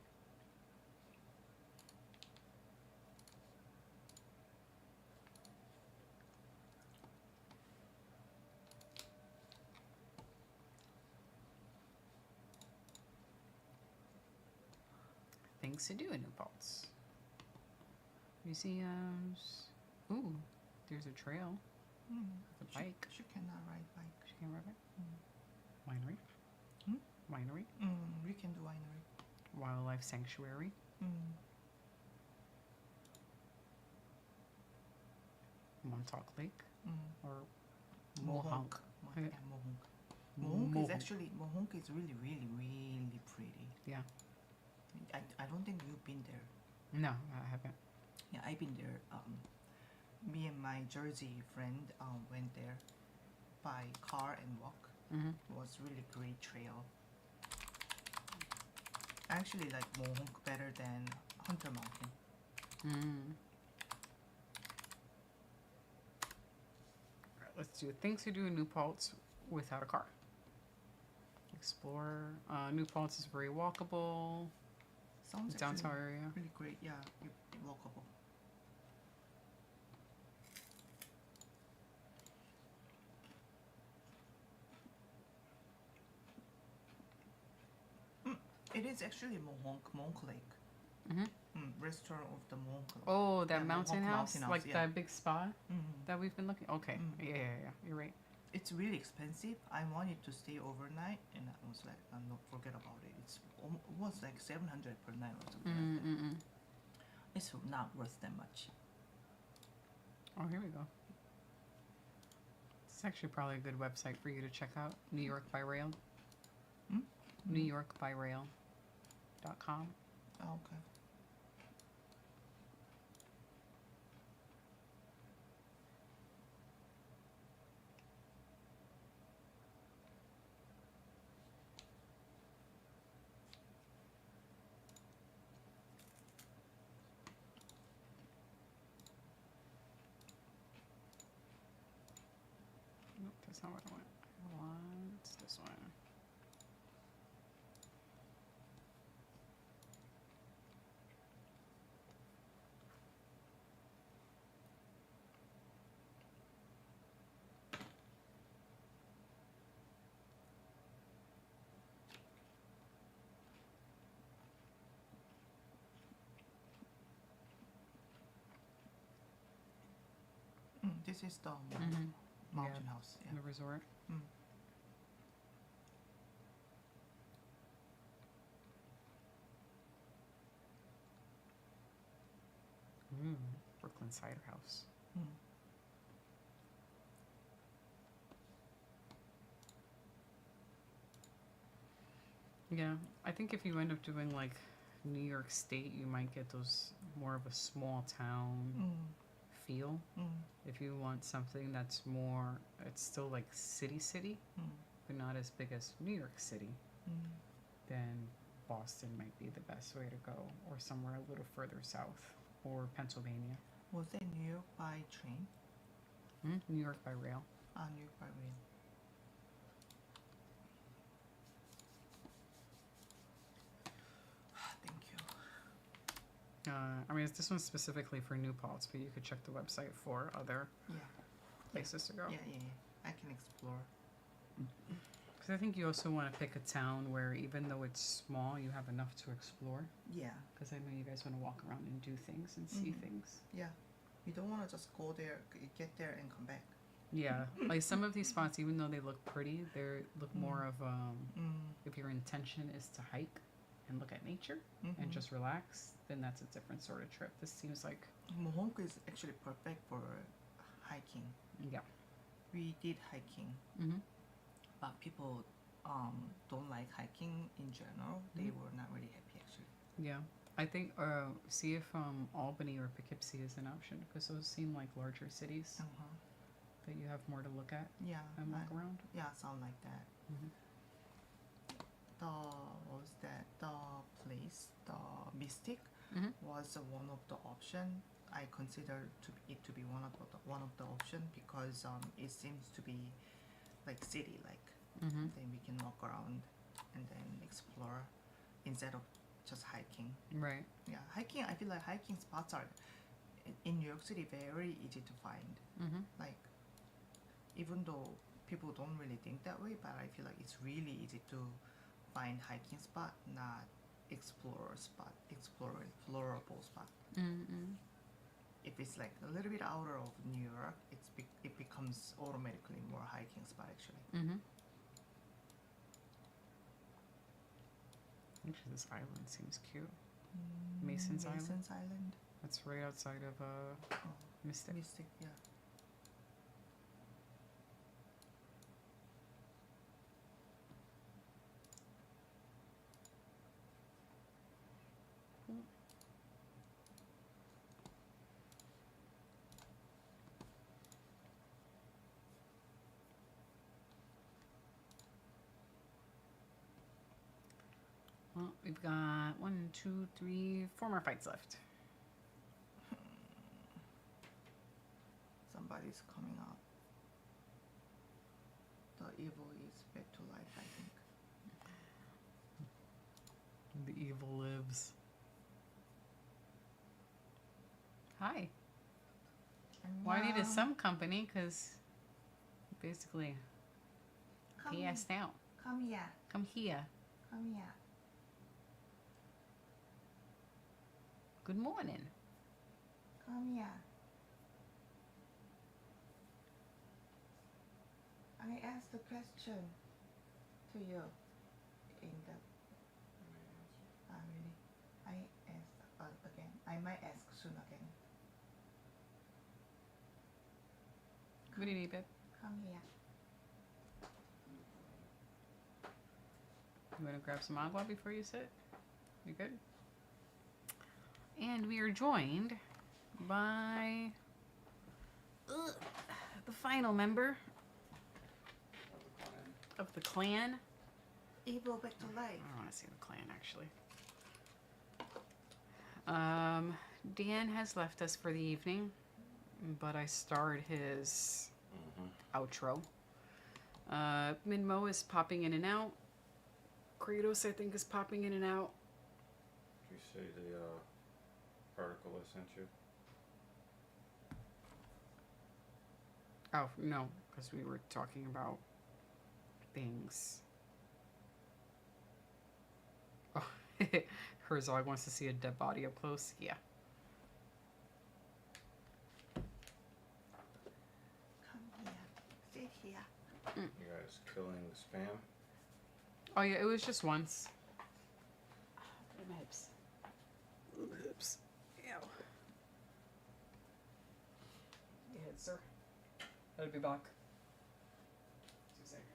Things to do in New Paltz. Museums. Ooh, there's a trail. The bike. She cannot ride bike. She can ride it. Winery. Winery. We can do winery. Wildlife Sanctuary. Montauk Lake. Or Mohonk. Yeah, Mohonk. Mohonk is actually, Mohonk is really, really, really pretty. Yeah. I don't think you've been there. No, I haven't. Yeah, I've been there. Me and my Jersey friend went there by car and walk. It was really great trail. I actually like Mohonk better than Hunter Mountain. Right, let's do things to do in New Paltz without a car. Explore. New Paltz is very walkable. Sounds Downtown actually area. really great. Yeah, walkable. It is actually Monk Lake. Restaurant of the Monk Lake. Oh, that Yeah, mountain Mohonk house? Mountain House, Like yeah. that big spa that we've been looking. Okay. Yeah. You're right. It's really expensive. I wanted to stay overnight, and I was like, no, forget about it. It was like 700 per night or something like that. It's not worth that much. Oh, here we go. It's actually probably a good website for you to check out. New York by Rail. NewYorkByRail.com. Oh, okay. Nope, that's not what I want. I want this one. This is the mountain house. Yeah. The resort. Brooklyn Cider House. Yeah, I think if you end up doing like New York State, you might get those more of a small town feel. If you want something that's more, it's still like city, but not as big as New York City, then Boston might be the best way to go, or somewhere a little further south, or Pennsylvania. Was it New York by train? New York by rail. New York by rail. Thank you. I mean, this one's specifically for New Paltz, but you could check the website for other places to go. Yeah. I can explore. Because I think you also want to pick a town where, even though it's small, you have enough to explore. Yeah. Because I know you guys want to walk around and do things and see things. Yeah. You don't want to just go there, get there, and come back. Yeah, like some of these spots, even though they look pretty, they look more of if your intention is to hike and look at nature and just relax, then that's a different sort of trip. This seems like Mohonk is actually perfect for hiking. Yeah. We did hiking, but people don't like hiking in general. They were not really happy actually. Yeah, I think see if Albany or Poughkeepsie is an option, because those seem like larger cities that you have more to look at Yeah. and walk around. Yeah, sound like that. What was that? The place, the Mystic, was one of the option. I consider it to be one of the option because it seems to be like city like. Mm-hmm. Then we can walk around and then explore instead of just hiking. Right. Yeah, hiking. I feel like hiking spots are in New York City very easy to find. Mm-hmm. Like, even though people don't really think that way, but I feel like it's really easy to find hiking spot, not explorable spot. Mm-hmm. If it's like a little bit outer of New York, it becomes automatically more hiking spot actually. Mm-hmm. Actually, this island seems cute. Mason's Island? Mason's Island. That's right outside of Oh, Mystic. Mystic, yeah. Well, we've got 1, 2, 3, 4 more fights left. Somebody's coming up. The evil is back to life, I think. The evil lives. Hi. Well, I needed some company because basically he asked out. Come here. Come here. Come here. Good morning. Come here. I asked a question to you in the. Really? I asked again. I might ask soon again. What do you need, babe? Come here. You want to grab some agua before you sit? You good? And we are joined by the final member of the clan. Evil back to life. I don't want to see the clan, actually. Dan has left us for the evening, but I starred his outro. Minmo is popping in and out. Kratos, I think, is popping in and out. Did you see the article I sent you? Oh, no, because we were talking about things. Oh, Herzog wants to see a dead body up close. Yeah. Come here. Sit here. You guys killing the spam? Oh, yeah, it was just once. My hips. Hips. Ew. You hit, sir. I'll be back. 2 seconds.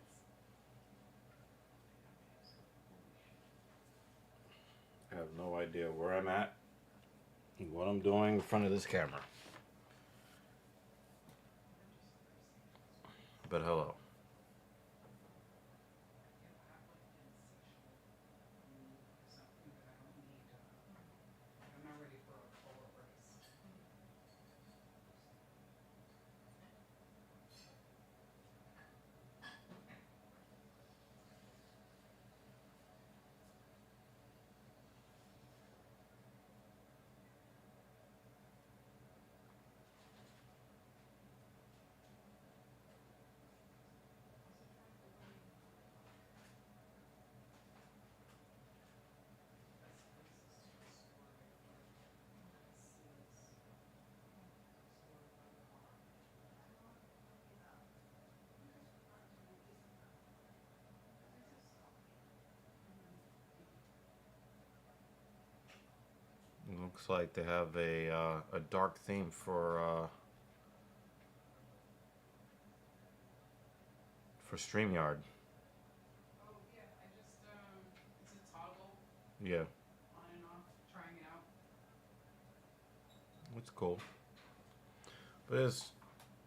I have no idea where I'm at and what I'm doing in front of this camera. But hello. Looks like they have a dark theme for StreamYard. Oh, yeah, I just, it's a toggle Yeah, on and off, trying it out. it's cool. But it's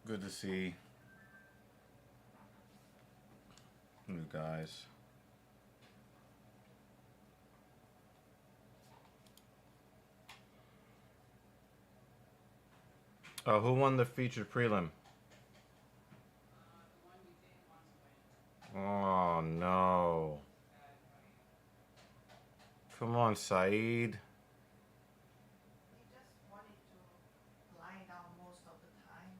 good to see you guys. Oh, who won the featured prelim? The one you didn't want to win. Oh no! Come on, Saeed. He just wanted to blind out most of the time.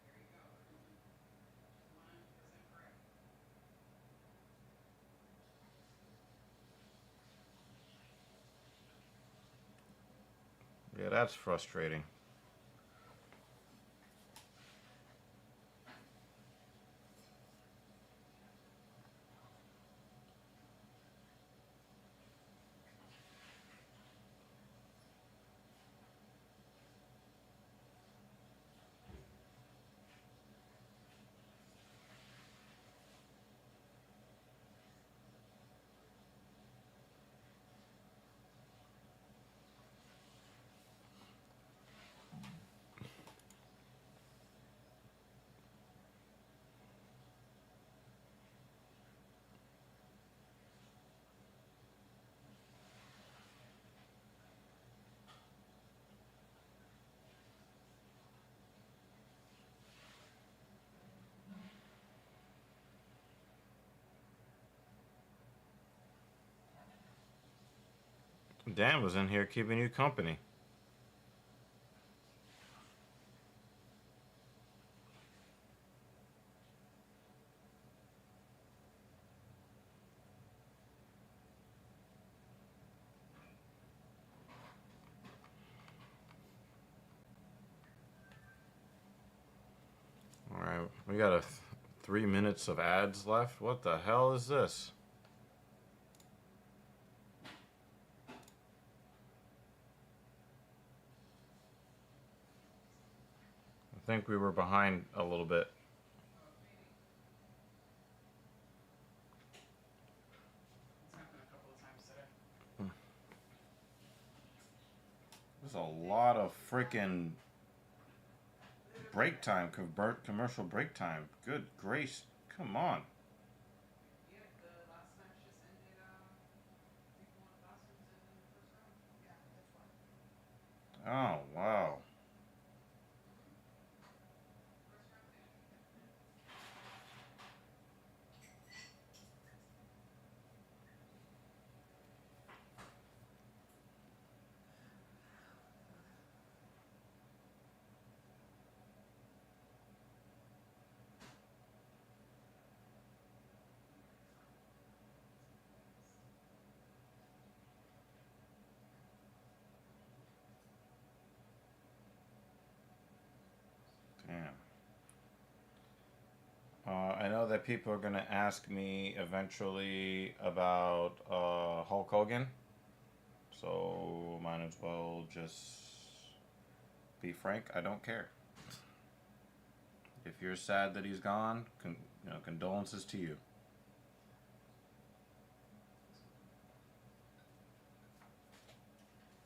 There you go. Just 100% correct. Yeah, that's frustrating. Dan was in here keeping you company. All right, we got 3 minutes of ads left. What the hell is this? I think we were behind a little bit. It's happened a couple of times today. There's a lot of freaking break time, commercial break time. Good grace, come on. Yeah, the last match just ended. I think one of the last ones ended in the first round. Yeah, that's why. Oh, wow. First round finish. Damn. I know that people are going to ask me eventually about Hulk Hogan. So might as well just be frank. I don't care. If you're sad that he's gone, condolences to you.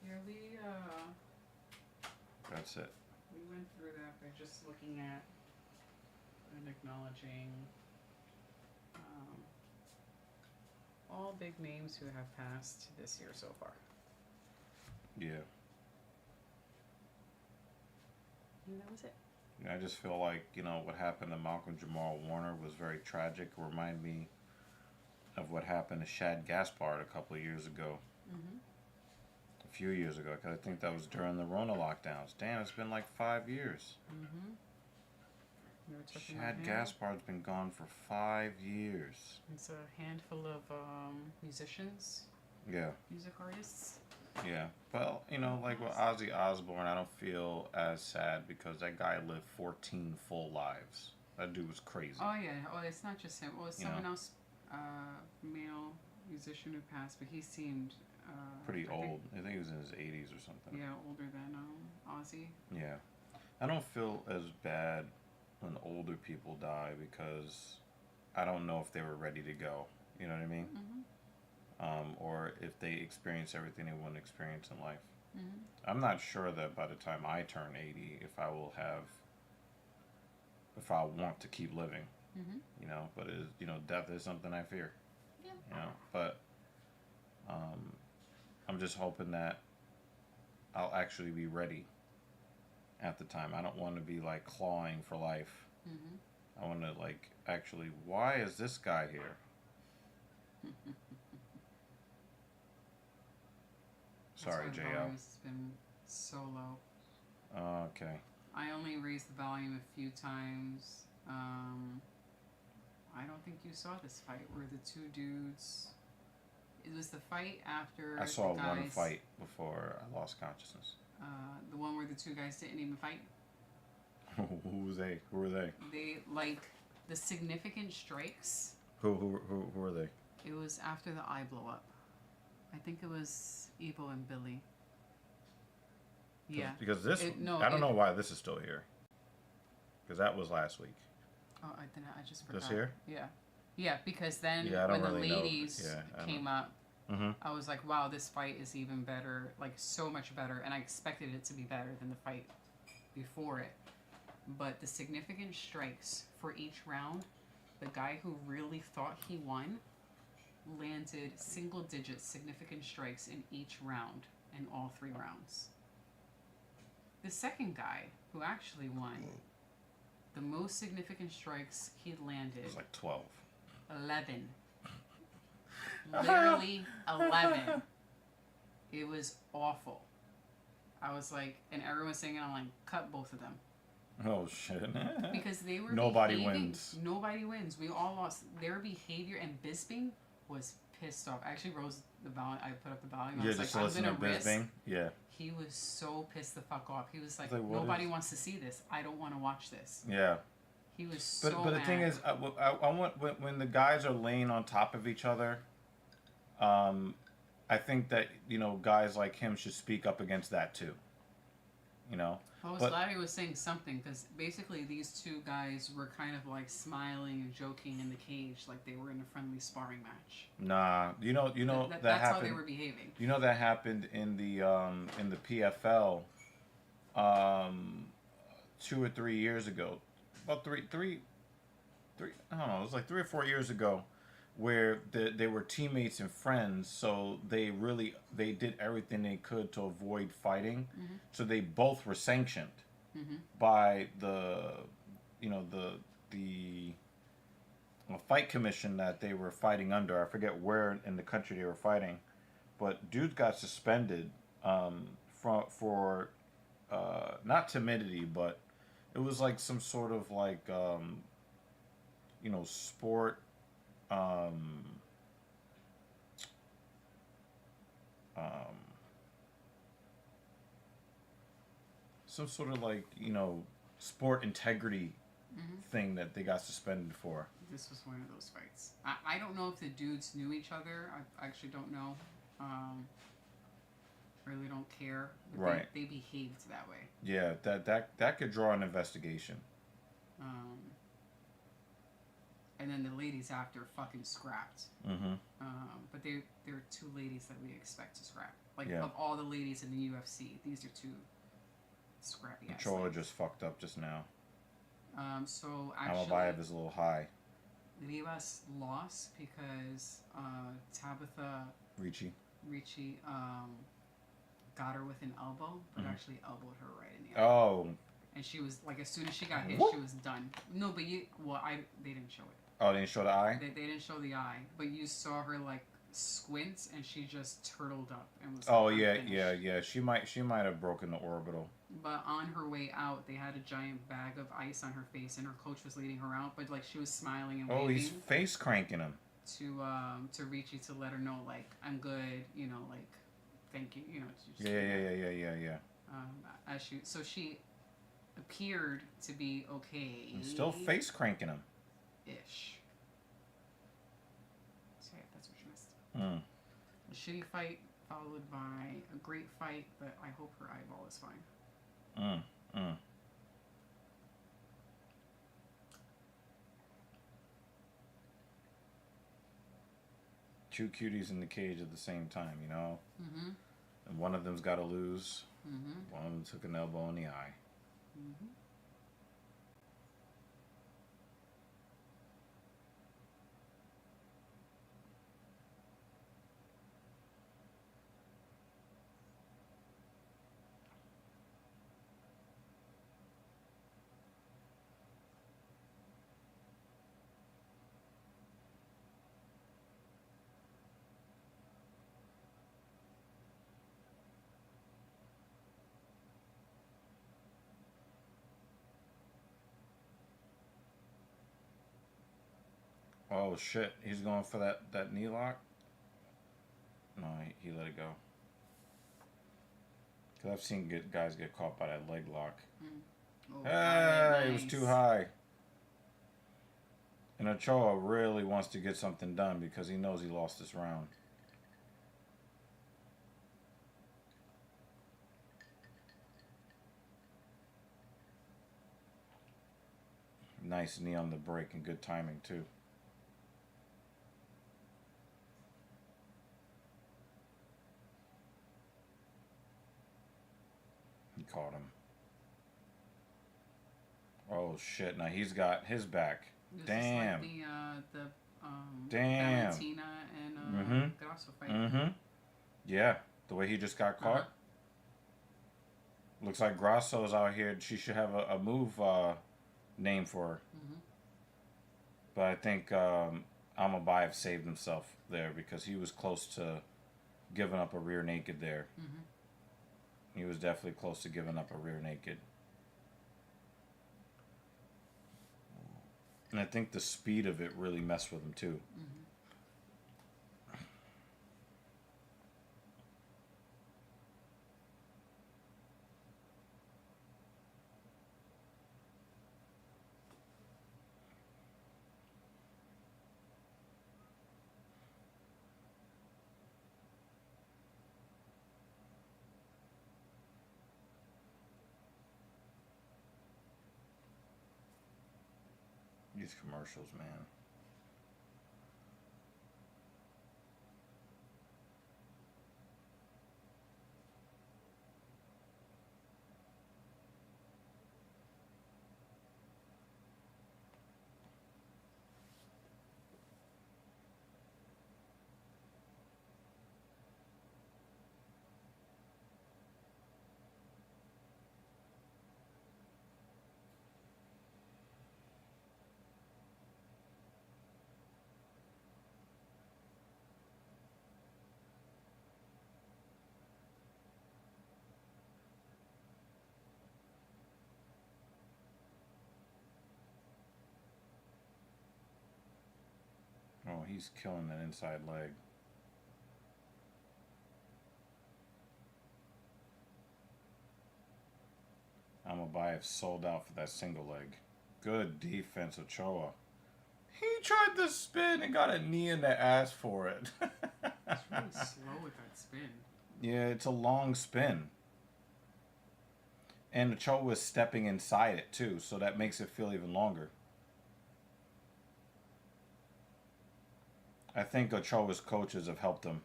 Yeah, That's it. we went through that by just looking at and acknowledging all big names who have passed this year so far. Yeah. And that was it. I just feel like, what happened to Malcolm Jamal Warner was very tragic. Remind me of what happened to Shad Gaspard a couple of years ago. Mm-hmm. A few years ago, because I think that was during the Rona lockdowns. Damn, it's been like 5 years. Mm-hmm. Shad Gaspard's been gone for 5 years. It's a handful of musicians, Yeah. music artists. Yeah. Well, like with Ozzy Osbourne, I don't feel as sad because that guy lived 14 full lives. That dude was crazy. Oh yeah. Oh, it's not just him. Well, it's someone know. else, male musician who passed, but he seemed Pretty I think- old. I think he was in his 80s or something. yeah, older than Ozzy. Yeah. I don't feel as bad when older people die because I don't know if they were ready to go. You know what I mean? Mm-hmm. Or if they experience everything they want to experience in life. Mm-hmm. I'm not sure that by the time I turn 80, if I want to keep living. Mm-hmm. But death is something I fear. Yeah. But I'm just hoping that I'll actually be ready at the time. I don't want to be like clawing for life. I want to like actually, why is this guy here? Sorry, That's why the JL. volume has been so low. Okay. I only raised the volume a few times. I don't think you saw this fight where the two dudes. It was the fight after. I saw the guys, one fight before I lost consciousness. The one where the two guys didn't even fight. Who was they? Who were they? They like the significant strikes. Who were they? It was after the eye blow up. I think it was Ebo and Billy. Yeah. Because this, I don't know why this is still here. Because that was last week. Oh, I just forgot. This here? Yeah. Yeah, because then Yeah, I don't when really the know. ladies Yeah, came up, Mm-hmm. I was like, wow, this fight is even better, like so much better. And I expected it to be better than the fight before it. But the significant strikes for each round, the guy who really thought he won landed single-digit significant strikes in each round, in all 3 rounds. The second guy, who actually won, the most significant strikes he landed... It was like 12. 11. Literally 11. It was awful. I was like, and everyone's saying, I'm like, cut both of them. Oh, shit. Because they were Nobody behaving, wins. Nobody wins. We all lost. Their behavior, and Bisping was pissed off. I actually rose the volume. I put up the volume. I was just like, I'm listen to gonna risk. Bisping. Yeah. He was so pissed the fuck off. He was like, What nobody wants to see this. I don't want to watch this. Yeah. He was so But the mad. thing is, I want when the guys are laying on top of each other, I think that, guys like him should speak up against that too. I was glad he was saying something, because basically these two guys were kind of like smiling and joking in the cage like they were in a friendly sparring match. Nah, that That's happened. how they were behaving. That happened in the PFL 2 or 3 years ago. About three. I don't know. It was like 3 or 4 years ago, where they were teammates and friends. So they did everything they could to avoid fighting. Mm-hmm. So they both were sanctioned Mm-hmm. by the fight commission that they were fighting under. I forget where in the country they were fighting, but dude got suspended for not timidity, but it was like some sort of like sport some sort of like sport integrity thing that they got suspended for. This was one of those fights. I don't know if the dudes knew each other. I actually don't know. Really don't care. But Right. They behaved that way. Yeah, that could draw an investigation. And then the ladies after fucking scrapped. Mm-hmm. But there are 2 ladies that we expect to scrap. Like, Yeah. of all the ladies in the UFC, these are 2 scrappy ass Controller ladies. just fucked up just now. So actually, Amabayev is a little high. Rivas lost because Tabitha Ricci. Ricci got her with an elbow, but actually elbowed her right in the eye. Oh. And she was like, as soon as she got hit, Whoop. she was done. No, but they didn't show it. Oh, they didn't show the eye? They didn't show the eye, but you saw her like squint, and she just turtled up and was. Oh like, yeah, unfinished. yeah. She might have broken the orbital. But on her way out, they had a giant bag of ice on her face, and her coach was leading her out. But like she was smiling and Oh, waving he's face cranking him. to Ricci to let her know like I'm good, like thank you, to just, Yeah. As she appeared to be okay. He's still face cranking him. Ish. So yeah, that's what she missed. Mm. A shitty fight followed by a great fight, but I hope her eyeball is fine. Mm. 2 cuties in the cage at the same time, Mm-hmm. And one of them's got to lose. Mm-hmm. One of them took an elbow in the eye. Mm-hmm. Oh shit! He's going for that knee lock. No, he let it go. Cause I've seen guys get caught by that leg lock. Oh, Hey, it was nice. too high. And Ochoa really wants to get something done because he knows he lost this round. Nice knee on the break and good timing too. He caught him. Oh shit! Now he's got his back. This Damn. is like the Damn. Valentina and Grasso fight. Mm-hmm. Yeah, the way he just got caught. Looks like Grasso's out here. She should have a move name for her. But I think Amabayev saved himself there because he was close to giving up a rear naked there. He was definitely close to giving up a rear naked. And I think the speed of it really messed with him too. These commercials, man. Oh, he's killing that inside leg. Amabayev sold out for that single leg. Good defense, Ochoa. He tried to spin and got a knee in the ass for it. It's really slow with that spin. Yeah, it's a long spin. And Ochoa was stepping inside it too, so that makes it feel even longer. I think Ochoa's coaches have helped him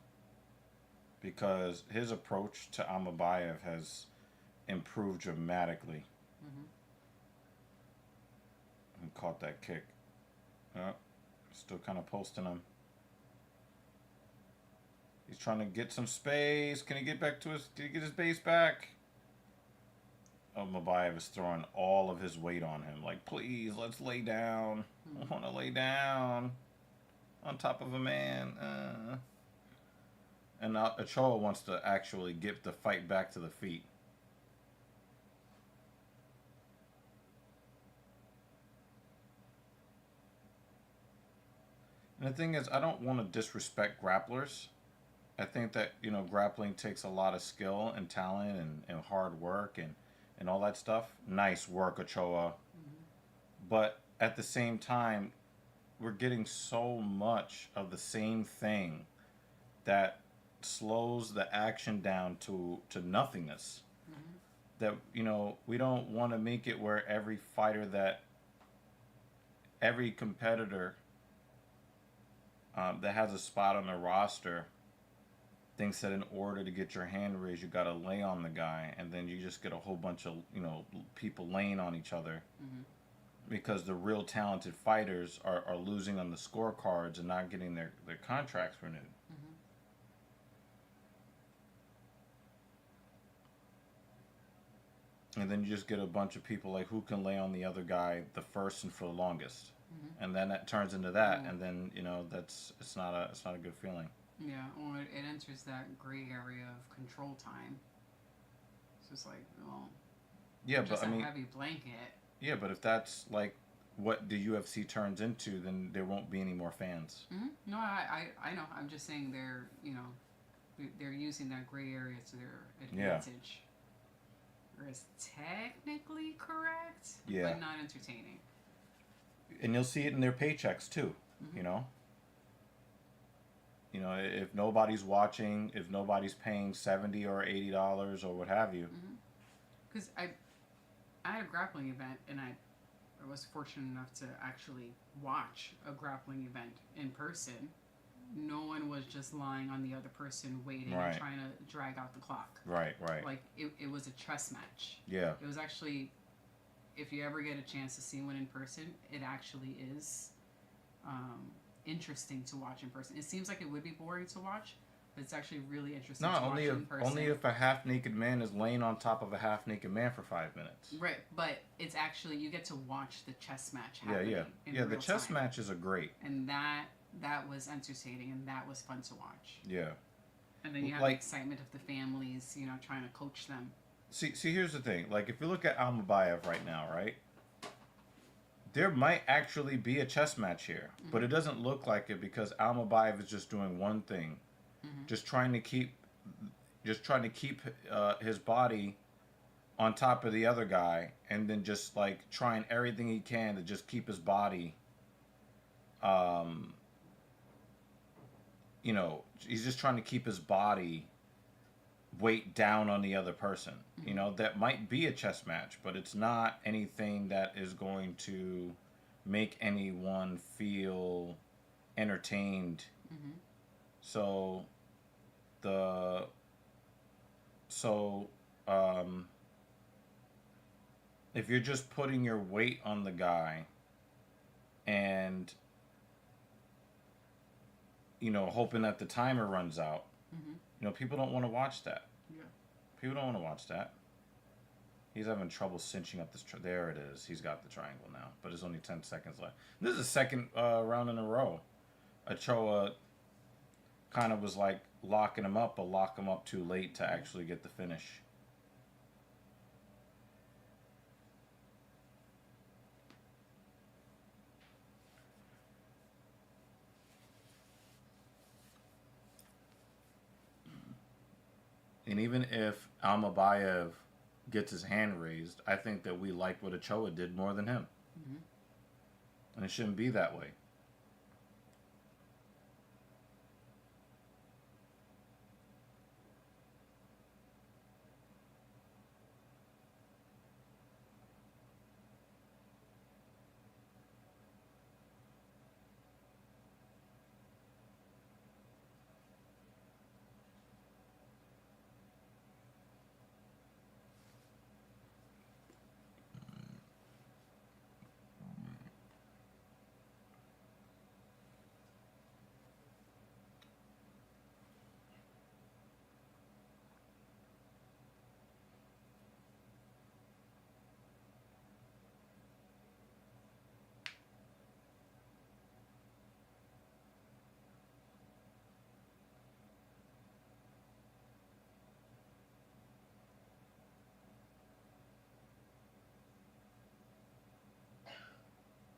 because his approach to Amabayev has improved dramatically. He caught that kick. Oh, still kind of posting him. He's trying to get some space. Can he get back to his? Can he get his base back? Amabayev is throwing all of his weight on him. Like, please, let's lay down. I want to lay down on top of a man. And now Ochoa wants to actually get the fight back to the feet. And the thing is, I don't want to disrespect grapplers. I think that, grappling takes a lot of skill and talent and hard work and all that stuff. Nice work, Ochoa. But at the same time, we're getting so much of the same thing that slows the action down to nothingness. That, we don't want to make it where every competitor that has a spot on the roster thinks that in order to get your hand raised, you got to lay on the guy, and then you just get a whole bunch of people laying on each other because the real talented fighters are losing on the scorecards and not getting their contracts renewed. And then you just get a bunch of people like who can lay on the other guy the first and for the longest, and then that turns into that, and then it's not a good feeling. Yeah, well, it enters that gray area of control time. So it's like, well, Yeah, just but a I mean, heavy blanket. yeah, but if that's like what the UFC turns into, then there won't be any more fans. No, I know. I'm just saying they're using that gray area to their advantage. Or is technically correct, but not entertaining. And you'll see it in their paychecks too. You know. You know, if nobody's watching, if nobody's paying $70 or $80 or what have you. Because I had a grappling event, and I was fortunate enough to actually watch a grappling event in person. No one was just lying on the other person waiting and trying to drag out the clock. Right. Like, it was a chess match. Yeah. It was actually, if you ever get a chance to see one in person, it actually is interesting to watch in person. It seems like it would be boring to watch, but it's actually really interesting to watch in person. Only if a half-naked man is laying on top of a half-naked man for 5 minutes. Right, but it's actually, you get to watch the chess match happening in the real chess time. matches are great. And that was entertaining, and that was fun to watch. Yeah. And then you have the excitement of the families, you know, trying to coach them. See, here's the thing. Like, if you look at Almabayev right now, right? There might actually be a chess match here, but it doesn't look like it because Almabayev is just doing one thing, just trying to keep his body on top of the other guy, and then just like trying everything he can to just keep his body. You know, he's just trying to keep his body weight down on the other person. You know, that might be a chess match, but it's not anything that is going to make anyone feel entertained. So if you're just putting your weight on the guy and, you know, hoping that the timer runs out, you know, people don't want to watch that. People don't want to watch that. He's having trouble cinching up this. There it is. He's got the triangle now, but there's only 10 seconds left. This is the second round in a row. Ochoa kind of was like locking him up, but lock him up too late to actually get the finish. And even if Almabayev gets his hand raised, I think that we like what Ochoa did more than him. And it shouldn't be that way.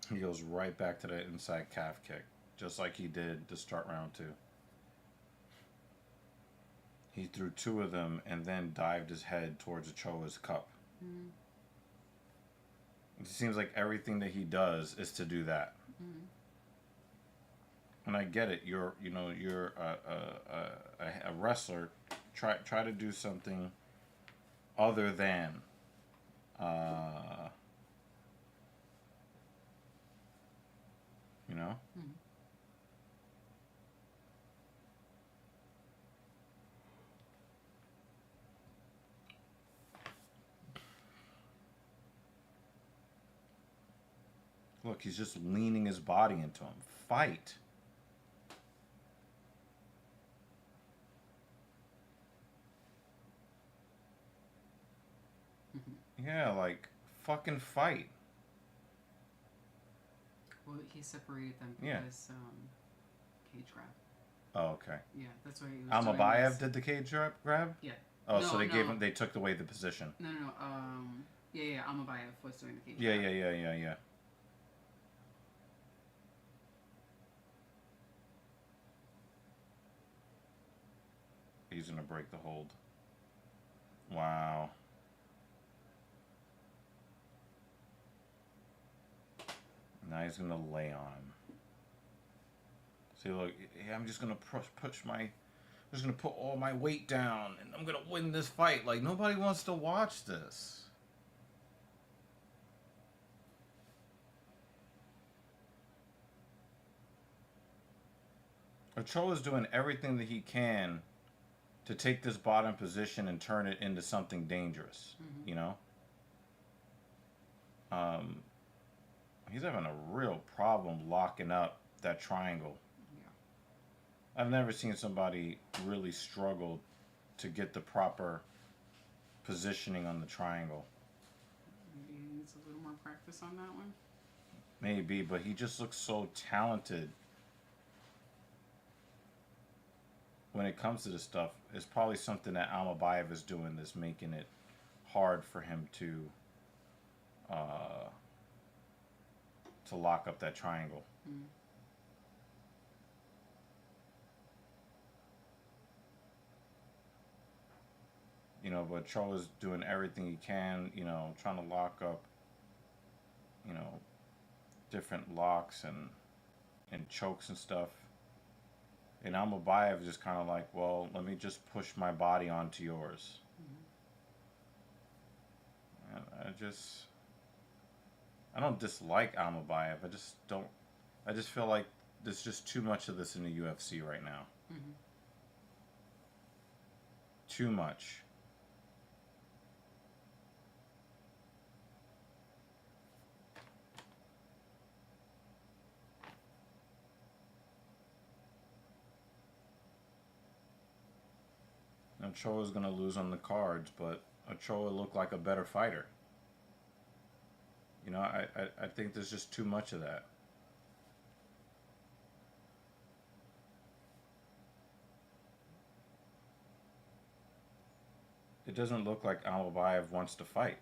He goes right back to that inside calf kick, just like he did to start round 2. He threw 2 of them and then dived his head towards Ochoa's cup. It seems like everything that he does is to do that. And I get it. You're a wrestler. Try to do something other than. You know? Look, he's just leaning his body into him. Fight. Yeah, like, fucking fight. Well, he separated them because cage grab. Oh, okay. Yeah, that's why he was Almabayev did the cage grab? Yeah. Oh, no, so they took away the position. No. Yeah, Almabayev was doing the cage grab. Yeah. gonna break the hold. Wow. Now he's gonna lay on him. See, look, yeah, I'm just gonna I'm just gonna put all my weight down, and I'm gonna win this fight. Like, nobody wants to watch this. Ochoa's doing everything that he can to take this bottom position and turn it into something dangerous. Mm-hmm. You know. He's having a real problem locking up that triangle. Yeah. I've never seen somebody really struggle to get the proper positioning on the triangle. Maybe he needs a little more practice on that one. Maybe, but he just looks so talented when it comes to this stuff. It's probably something that Almabayev is doing that's making it hard for him to lock up that triangle. Mm. You know, but Ochoa's doing everything he can, you know, trying to lock up, you know, different locks and chokes and stuff. And Almabayev is just kind of like, well, let me just push my body onto yours. Mm-hmm. I don't dislike Almabayev. I just feel like there's just too much of this in the UFC right now. Mm-hmm. Too much. Ochoa's going to lose on the cards, but Ochoa looked like a better fighter. You know, I think there's just too much of that. It doesn't look like Almabayev wants to fight.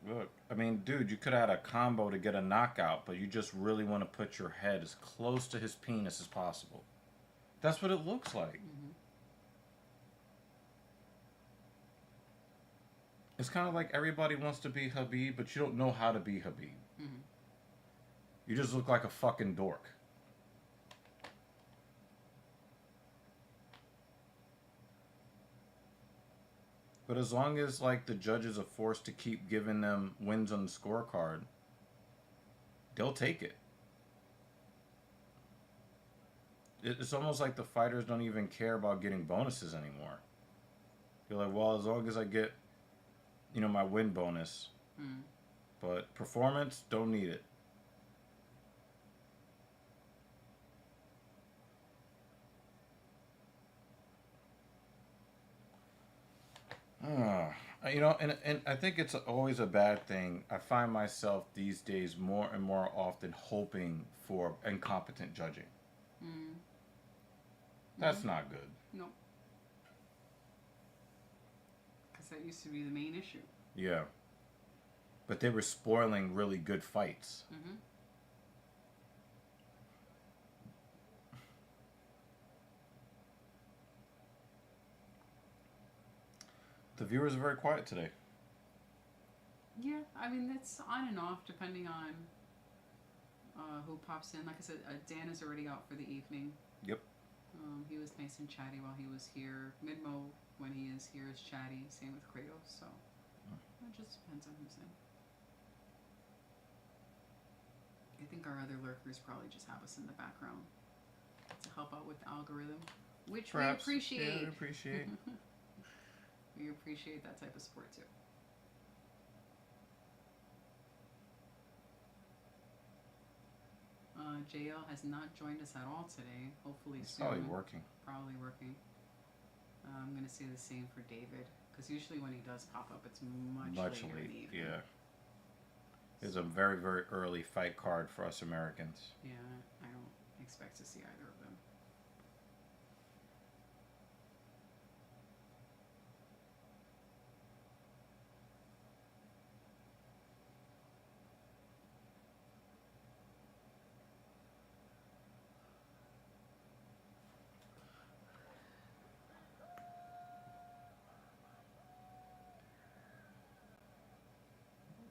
Look, I mean, dude, you could have had a combo to get a knockout, but you just really want to put your head as close to his penis as possible. That's what it looks like. Mm-hmm. It's kind of like everybody wants to be Khabib, but you don't know how to be Khabib. Mm-hmm. You just look like a fucking dork. But as long as, like, the judges are forced to keep giving them wins on the scorecard, they'll take it. It's almost like the fighters don't even care about getting bonuses anymore. You're like, well, as long as I get, you know, my win bonus. Mm. But performance, don't need it. You know, and I think it's always a bad thing. I find myself these days more and more often hoping for incompetent judging. Mm. That's not good. No. Because that used to be the main issue. Yeah. But they were spoiling really good fights. Mm-hmm. The viewers are very quiet today. Yeah, I mean, it's on and off depending on who pops in. Like I said, Dan is already out for the evening. Yep. He was nice and chatty while he was here. Midmo, when he is here, is chatty. Same with Kratos. So it just depends on who's in. I think our other lurkers probably just have us in the background to help out with the algorithm, which Perhaps. we appreciate. Yeah, we appreciate. We appreciate that type of support too. JL has not joined us at all today. Hopefully It's soon. probably working. Probably working. I'm going to say the same for David, because usually when he does pop up, it's much later in the late. evening. Yeah. It's a very, very early fight card for us Americans. Yeah, I don't expect to see either of them.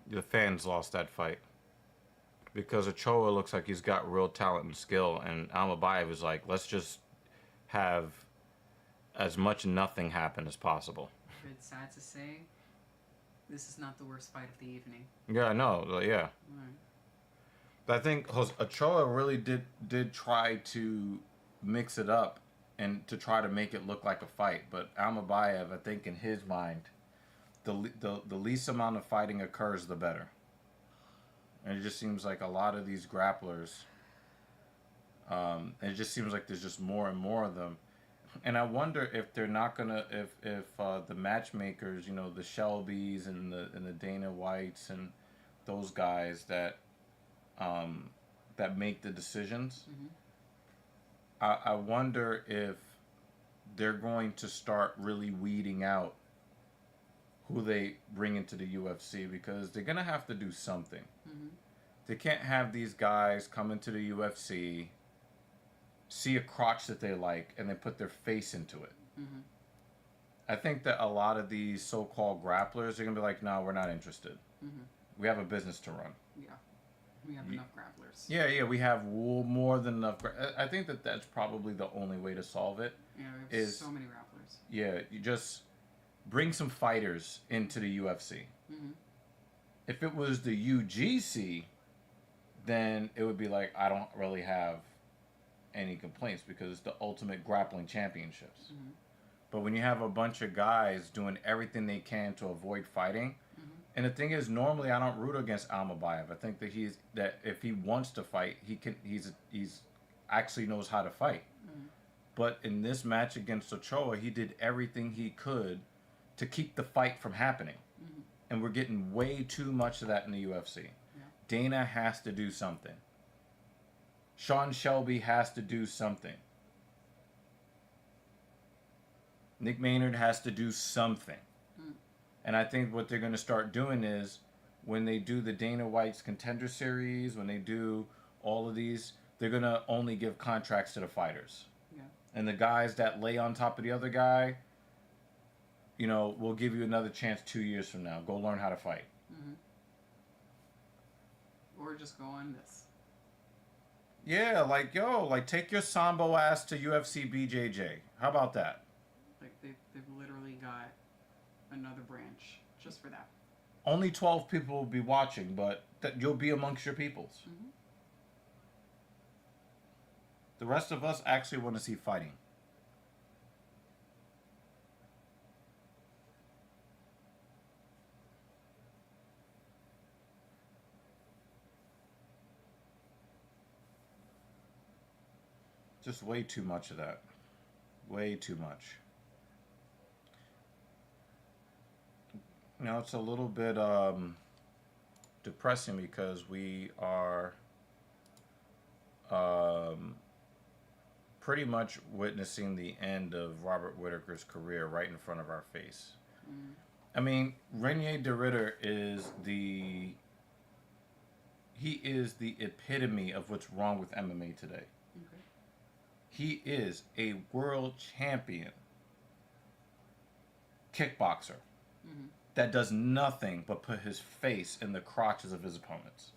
The fans lost that fight because Ochoa looks like he's got real talent and skill, and Almabayev is like, let's just have as much nothing happen as possible. It's sad to say, this is not the worst fight of the evening. Yeah, I know. Yeah. Right. But I think Ochoa really did try to mix it up and to try to make it look like a fight. But Almabayev, I think in his mind, the least amount of fighting occurs, the better. And it just seems like a lot of these grapplers, it just seems like there's just more and more of them. And I wonder if they're not gonna, if the matchmakers, you know, the Shelbys and the Dana Whites and those guys that that make the decisions, I wonder if they're going to start really weeding out who they bring into the UFC, because they're gonna have to do something. They can't have these guys come into the UFC, see a crotch that they like, and then put their face into it. I think that a lot of these so-called grapplers are gonna be like, no, we're not interested. We have a business to run. Yeah. We have enough grapplers. Yeah, we have more than enough. I think that that's probably the only way to solve it. Yeah, we have so many grapplers. Yeah, you just bring some fighters into the UFC. If it was the UGC, then it would be like, I don't really have any complaints because it's the ultimate grappling championships. But when you have a bunch of guys doing everything they can to avoid fighting, and the thing is, normally I don't root against Almabayev. I think that if he wants to fight, he's actually knows how to fight. But in this match against Ochoa, he did everything he could to keep the fight from happening. And we're getting way too much of that in the UFC. Dana has to do something. Sean Shelby has to do something. Nick Maynard has to do something. And I think what they're going to start doing is, when they do the Dana White's Contender Series, when they do all of these, they're going to only give contracts to the fighters. And the guys that lay on top of the other guy, you know, we'll give you another chance 2 years from now. Go learn how to fight. Or just go on this. Yeah, like, take your Sambo ass to UFC BJJ. How about that? Like, they've literally got another branch just for that. Only 12 people will be watching, but you'll be amongst your peoples. The rest of us actually want to see fighting. Just way too much of that. Way too much. You know, it's a little bit depressing because we are pretty much witnessing the end of Robert Whittaker's career right in front of our face. I mean, Reinier de Ridder is the epitome of what's wrong with MMA today. He is a world champion kickboxer that does nothing but put his face in the crotches of his opponents.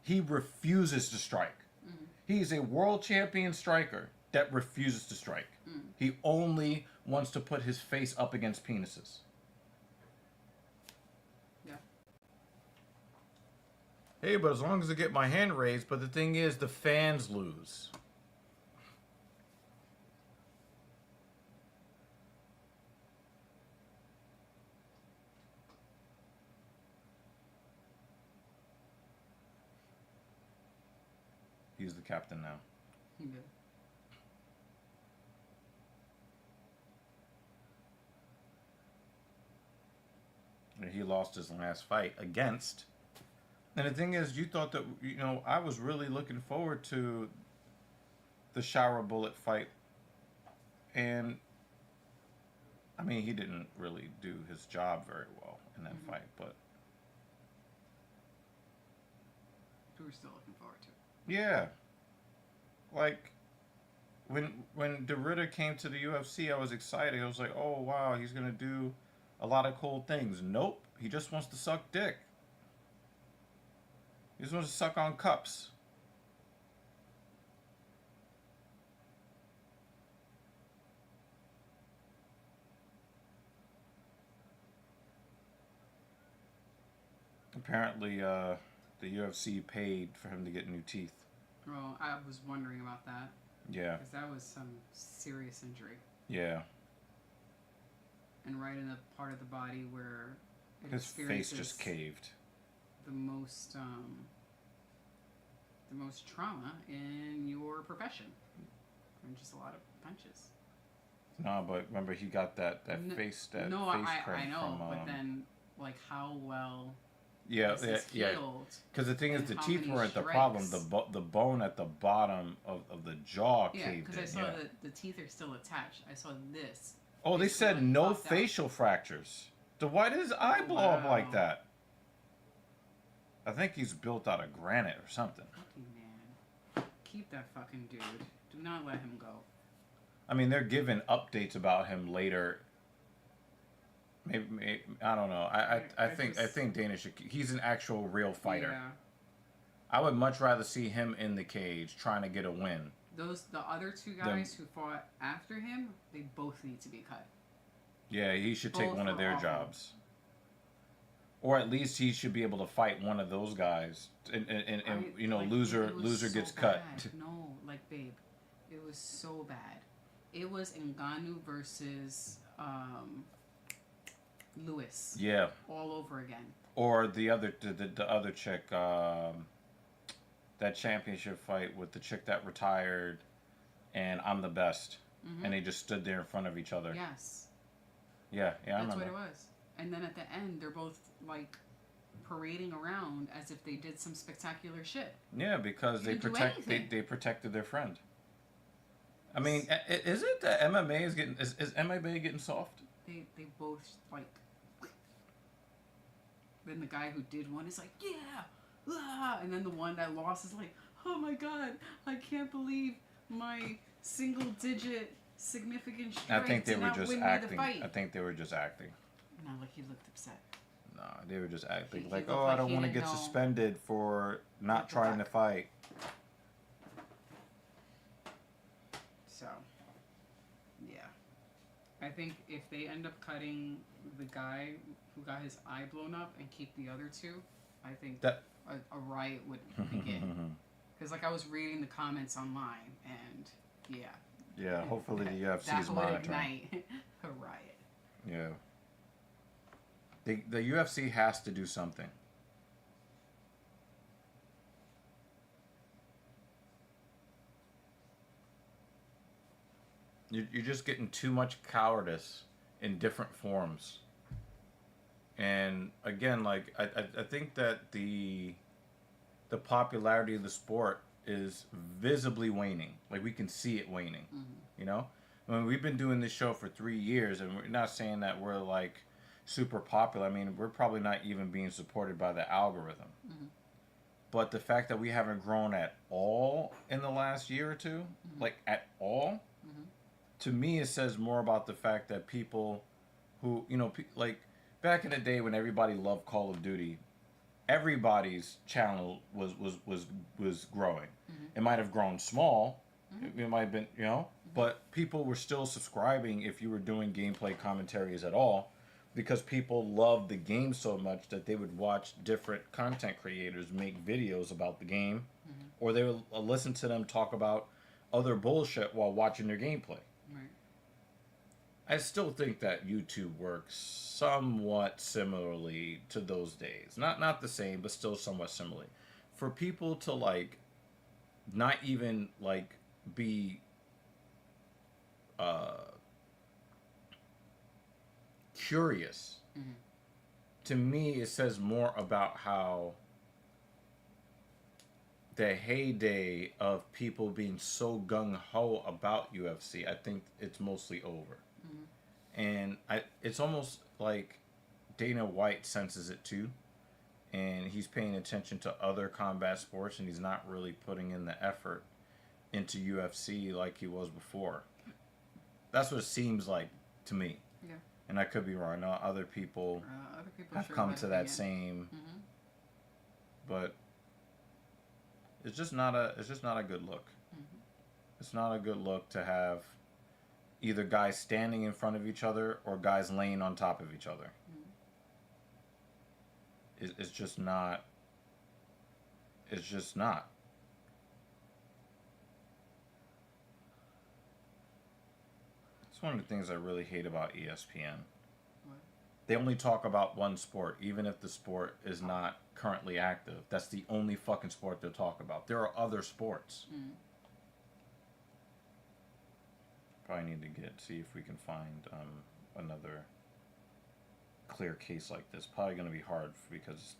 He refuses to strike. He's a world champion striker that refuses to strike. He only wants to put his face up against penises. Hey, but as long as I get my hand raised, but the thing is, the fans lose. He's the captain now. He did. And he lost his last fight against And the thing is, you thought that, you know, I was really looking forward to the shower bullet fight, and I mean, he didn't really do his job very well in that fight, but We were still looking forward to it. yeah, like when De Ridder came to the UFC, I was excited. I was like, oh wow, he's gonna do a lot of cool things. Nope, he just wants to suck dick. He just wants to suck on cups. Apparently, the UFC paid for him to get new teeth. Well, I was wondering about that Yeah, because that was some serious injury, yeah. and right in the part of the body where it His face experiences just caved. the most trauma in your profession, and just a lot of punches. No, but remember he got that No, face no, face I cramp know, from but then like how well yeah this is yeah. healed. Because the thing is, and the how teeth many weren't the strikes. problem. The bone at the bottom of the jaw Yeah, caved because I in. saw Yeah. that the teeth are still attached. I saw this. Oh, they basically, said like, no popped out. facial fractures. So why did his eye blow up like Wow. that? I think he's built out of granite or something. Fucking man, keep that fucking dude. Do not let him go. I mean, they're giving updates about him later. Maybe I don't know. I I think just- Dana should. He's an actual real fighter. Yeah. I would much rather see him in the cage trying to get a win. The other two guys who fought after him, they both need to be cut. Yeah, he should take Both one of were their awful. jobs. Or at least he should be able to fight one of those guys, and you know, Like, loser it was so gets cut. bad. No, like babe, it was so bad. It was Ngannou versus Lewis Yeah. all over again. Or the other chick, that championship fight with the chick that retired, and I'm the best, and they just stood there in front of each other. Yes, Yeah, I that's remember. what it was. And then at the end, they're both like parading around as if they did some spectacular shit. Yeah, because they Didn't do protect anything. they protected their friend. I mean, is it that MMA is getting is MMA getting soft? They both like. Then the guy who did one is like, yeah, ah! And then the one that lost is like, oh my god, I can't believe my single-digit significant strike I think they did were not just win me acting. the fight. I think they were just acting. No, like he looked upset. No, they were just acting He like, looked oh, like I don't he want to didn't get know suspended for not what the trying to fuck. fight. So, yeah. I think if they end up cutting the guy who got his eye blown up and keep the other two, I think That- a riot would begin. Because like I was reading the comments online, and yeah. Yeah, hopefully the UFC that is would monitoring. ignite a riot. Yeah. The UFC has to do something. You're just getting too much cowardice in different forms. And again, like I think that the popularity of the sport is visibly waning. Like we can see it waning. You know? I mean, we've been doing this show for 3 years, and we're not saying that we're like super popular. I mean, we're probably not even being supported by the algorithm. But the fact that we haven't grown at all in the last year or two, like at all, to me it says more about the fact that people who, you know, like back in the day when everybody loved Call of Duty, everybody's channel was growing. It might have grown small. It might have been, you know, but people were still subscribing if you were doing gameplay commentaries at all, because people loved the game so much that they would watch different content creators make videos about the game, or they would listen to them talk about other bullshit while watching their gameplay. Right. I still think that YouTube works somewhat similarly to those days. Not the same, but still somewhat similarly. For people to like not even like be curious. To me, it says more about how the heyday of people being so gung-ho about UFC, I think it's mostly over. And it's almost like Dana White senses it too, and he's paying attention to other combat sports, and he's not really putting in the effort into UFC like he was before. That's what it seems like to me. Yeah. And I could be wrong. Now other people have sure come have to an that opinion. same, but it's just not a good look. It's not a good look to have either guys standing in front of each other or guys laying on top of each other. It's just not. It's just not. It's one of the things I really hate about ESPN. What? They only talk about one sport, even if the sport is not currently active. That's the only fucking sport they'll talk about. There are other sports. Probably need to see if we can find another clear case like this. Probably going to be hard because it's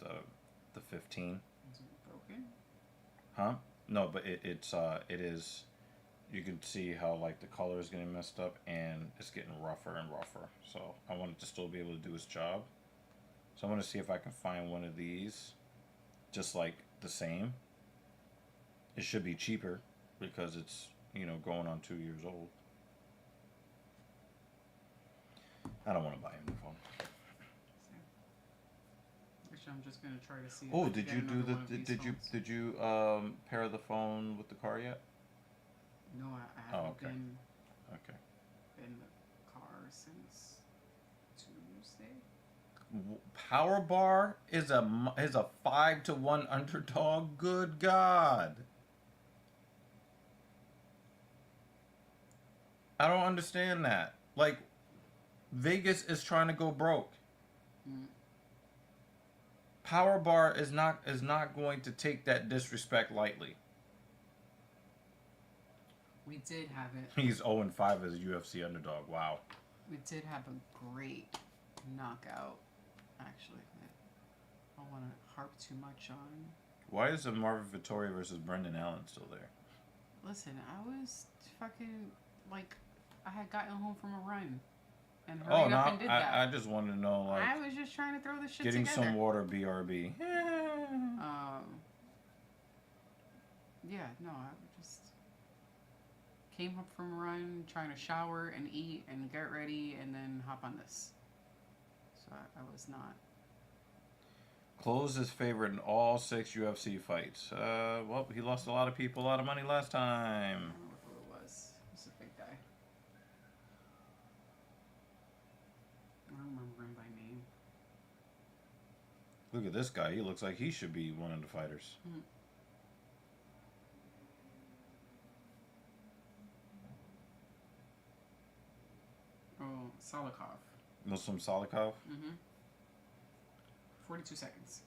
the 15. Is it broken? Huh? No, but it is. You can see how like the color is getting messed up and it's getting rougher and rougher. So I want it to still be able to do its job. So I want to see if I can find one of these, just like the same. It should be cheaper because it's going on 2 years old. I don't want to buy a new phone. Actually, I'm just gonna try to see. Oh, if I did can you get do another the one of these phones. did you pair the phone with the car yet? No, I haven't okay. been in the car since Tuesday. Power Bar is a 5-1 underdog. Good God! I don't understand that. Like, Vegas is trying to go broke. Power Bar is not going to take that disrespect lightly. We did have it. He's 0-5 as a UFC underdog. Wow. We did have a great knockout. Actually, I don't want to harp too much on. Why is a Marvin Vettori versus Brendan Allen still there? Listen, I was fucking like, I had gotten home from a run, and Oh hurried no! up and did that. I just wanted to know, like, I was just trying to throw the shit getting together. some water. BRB. Yeah, no, I just came up from a run, trying to shower and eat and get ready, and then hop on this. So I was not. Closed his favorite in all 6 UFC fights. Well, he lost a lot of people a lot of money last I time. don't know who it was. He's a big guy. I don't remember him by name. Look at this guy. He looks like he should be one of the fighters. Oh, Salikov. Muslim Salikov. 42 seconds.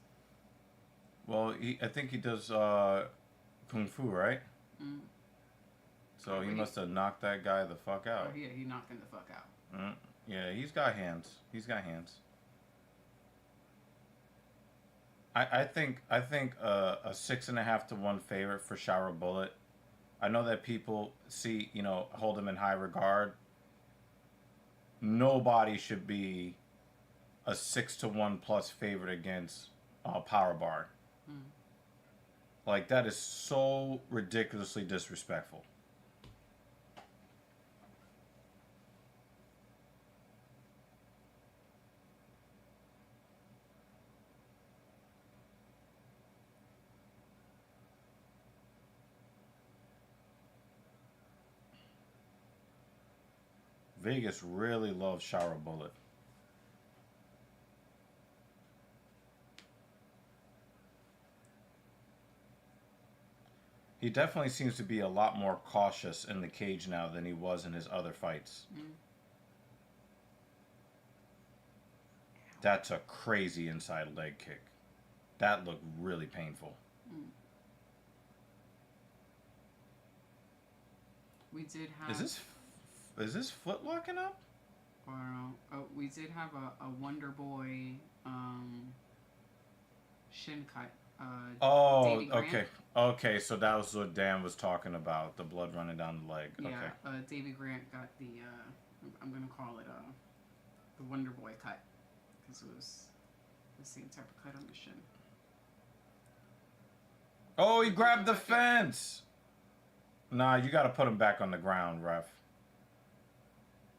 Well, I think he does kung fu, right? So he must have knocked that guy the fuck out. Oh, yeah, he knocked him the fuck out. Yeah, he's got hands. He's got hands. I think a 6.5 to 1 favorite for Shower Bullet. I know that people hold him in high regard. Nobody should be a 6 to 1 plus favorite against Power Bar. Like, that is so ridiculously disrespectful. Vegas really loves Shower Bullet. He definitely seems to be a lot more cautious in the cage now than he was in his other fights. That's a crazy inside leg kick. That looked really painful. We did have. Is this foot locking up? We did have a Wonder Boy shin cut Oh, Davy Grant. okay. Okay, so that was what Dan was talking about, the blood running down the leg. Yeah, Okay. Davy Grant got the, I'm going to call it the Wonder Boy cut. Because it was the same type of cut on the shin. Oh, he grabbed the fence! Nah, you gotta put him back on the ground, ref.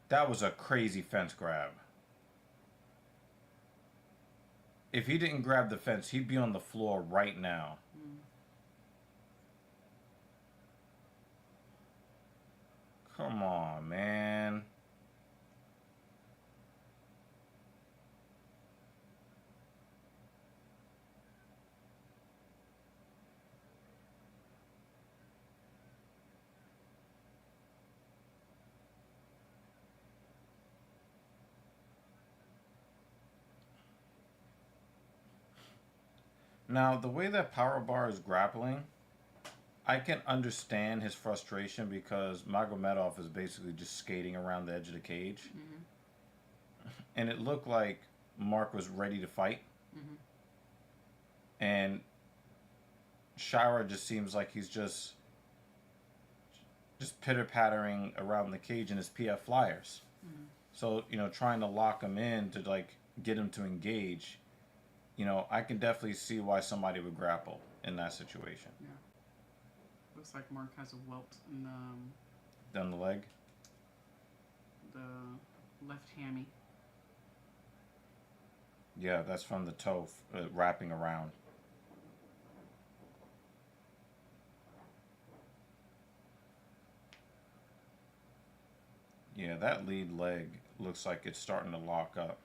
That was a crazy fence grab. If he didn't grab the fence, he'd be on the floor right now. Come on, man. Now, the way that Power Bar is grappling, I can understand his frustration because Magomedov is basically just skating around the edge of the cage. Mm-hmm. And it looked like Mark was ready to fight. Mm-hmm. And Shara just seems like he's just pitter-pattering around the cage in his PF flyers. Mm-hmm. So, trying to lock him in to, get him to engage, I can definitely see why somebody would grapple in that situation. Yeah. Looks like Mark has a welt in Down the leg? the left hammy. Yeah, that's from the toe wrapping around. Yeah, that lead leg looks like it's starting to lock up.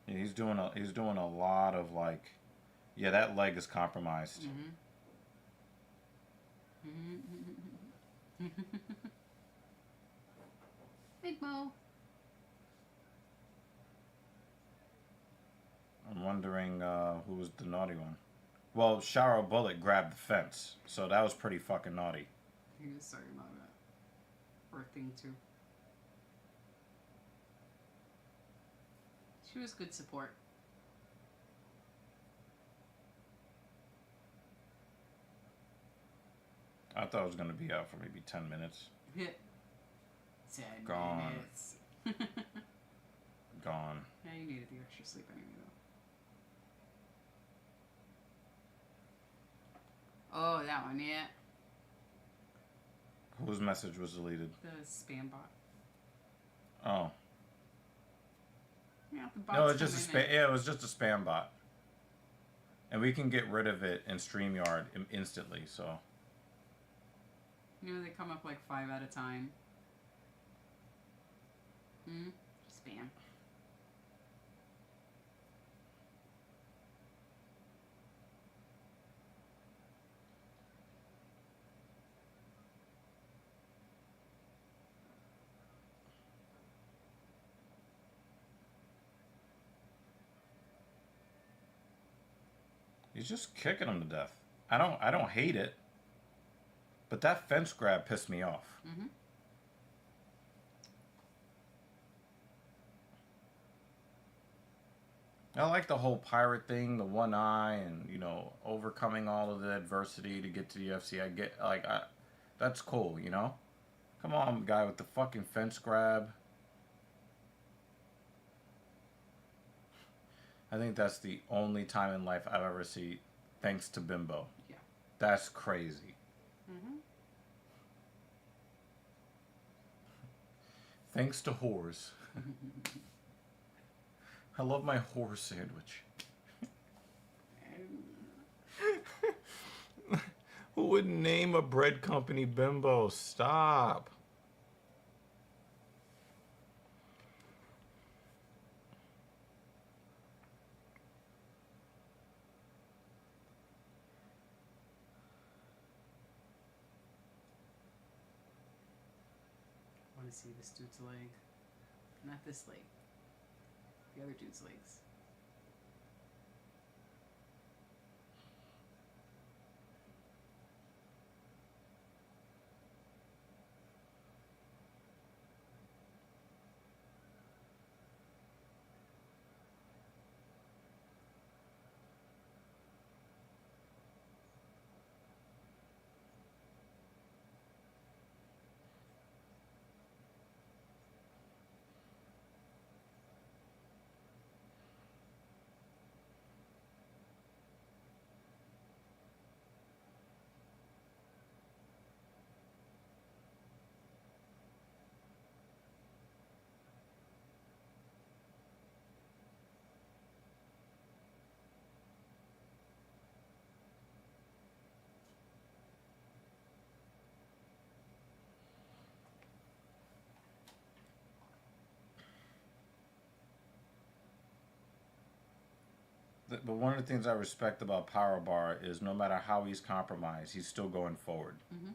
Yeah, he's doing a lot of yeah, that leg is compromised. Mm-hmm. Big Mo. I'm wondering who was the naughty one. Well, Shara Bullet grabbed the fence, so that was pretty fucking naughty. He was sorry about that. Or thing too. She was good support. I thought it was going to be out for maybe 10 minutes. Hit. 10 Gone. minutes. Gone. Yeah, you needed the extra sleep anyway, though. Oh, that one, yeah. Whose message was deleted? The spam bot. Oh. Yeah, the No, bots it's just a come in spam. Yeah, it was just a spam bot. And we can get rid of it in StreamYard instantly, so. They come up like 5 at a time. Spam. He's just kicking him to death. I don't hate it. But that fence grab pissed me off. Mm-hmm. I like the whole pirate thing, the one eye, and overcoming all of the adversity to get to the UFC. I get that's cool, Come on, guy with the fucking fence grab. I think that's the only time in life I've ever seen thanks to Bimbo. Yeah. That's crazy. Mm-hmm. Thanks to whores. I love my whore sandwich. Who would name a bread company Bimbo? Stop. I want to see this dude's leg. Not this leg. The other dude's legs. But one of the things I respect about Power Bar is no matter how he's compromised, he's still going forward. Mm-hmm.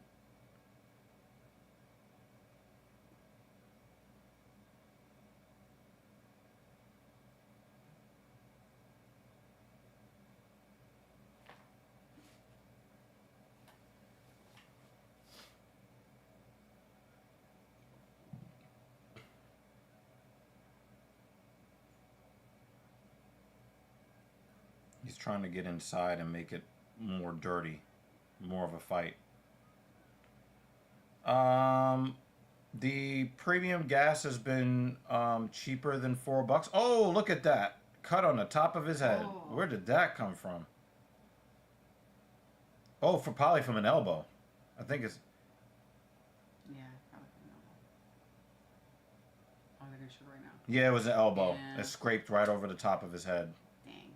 He's trying to get inside and make it more dirty, more of a fight. The premium gas has been cheaper than $4. Oh, look at that cut on the top of his head. Oh. Where did that come from? Oh, probably from an elbow. I think it's. Yeah, probably no. Oh, they're gonna show right now. Yeah, it was an elbow. Yeah. It scraped right over the top of his head. Dang.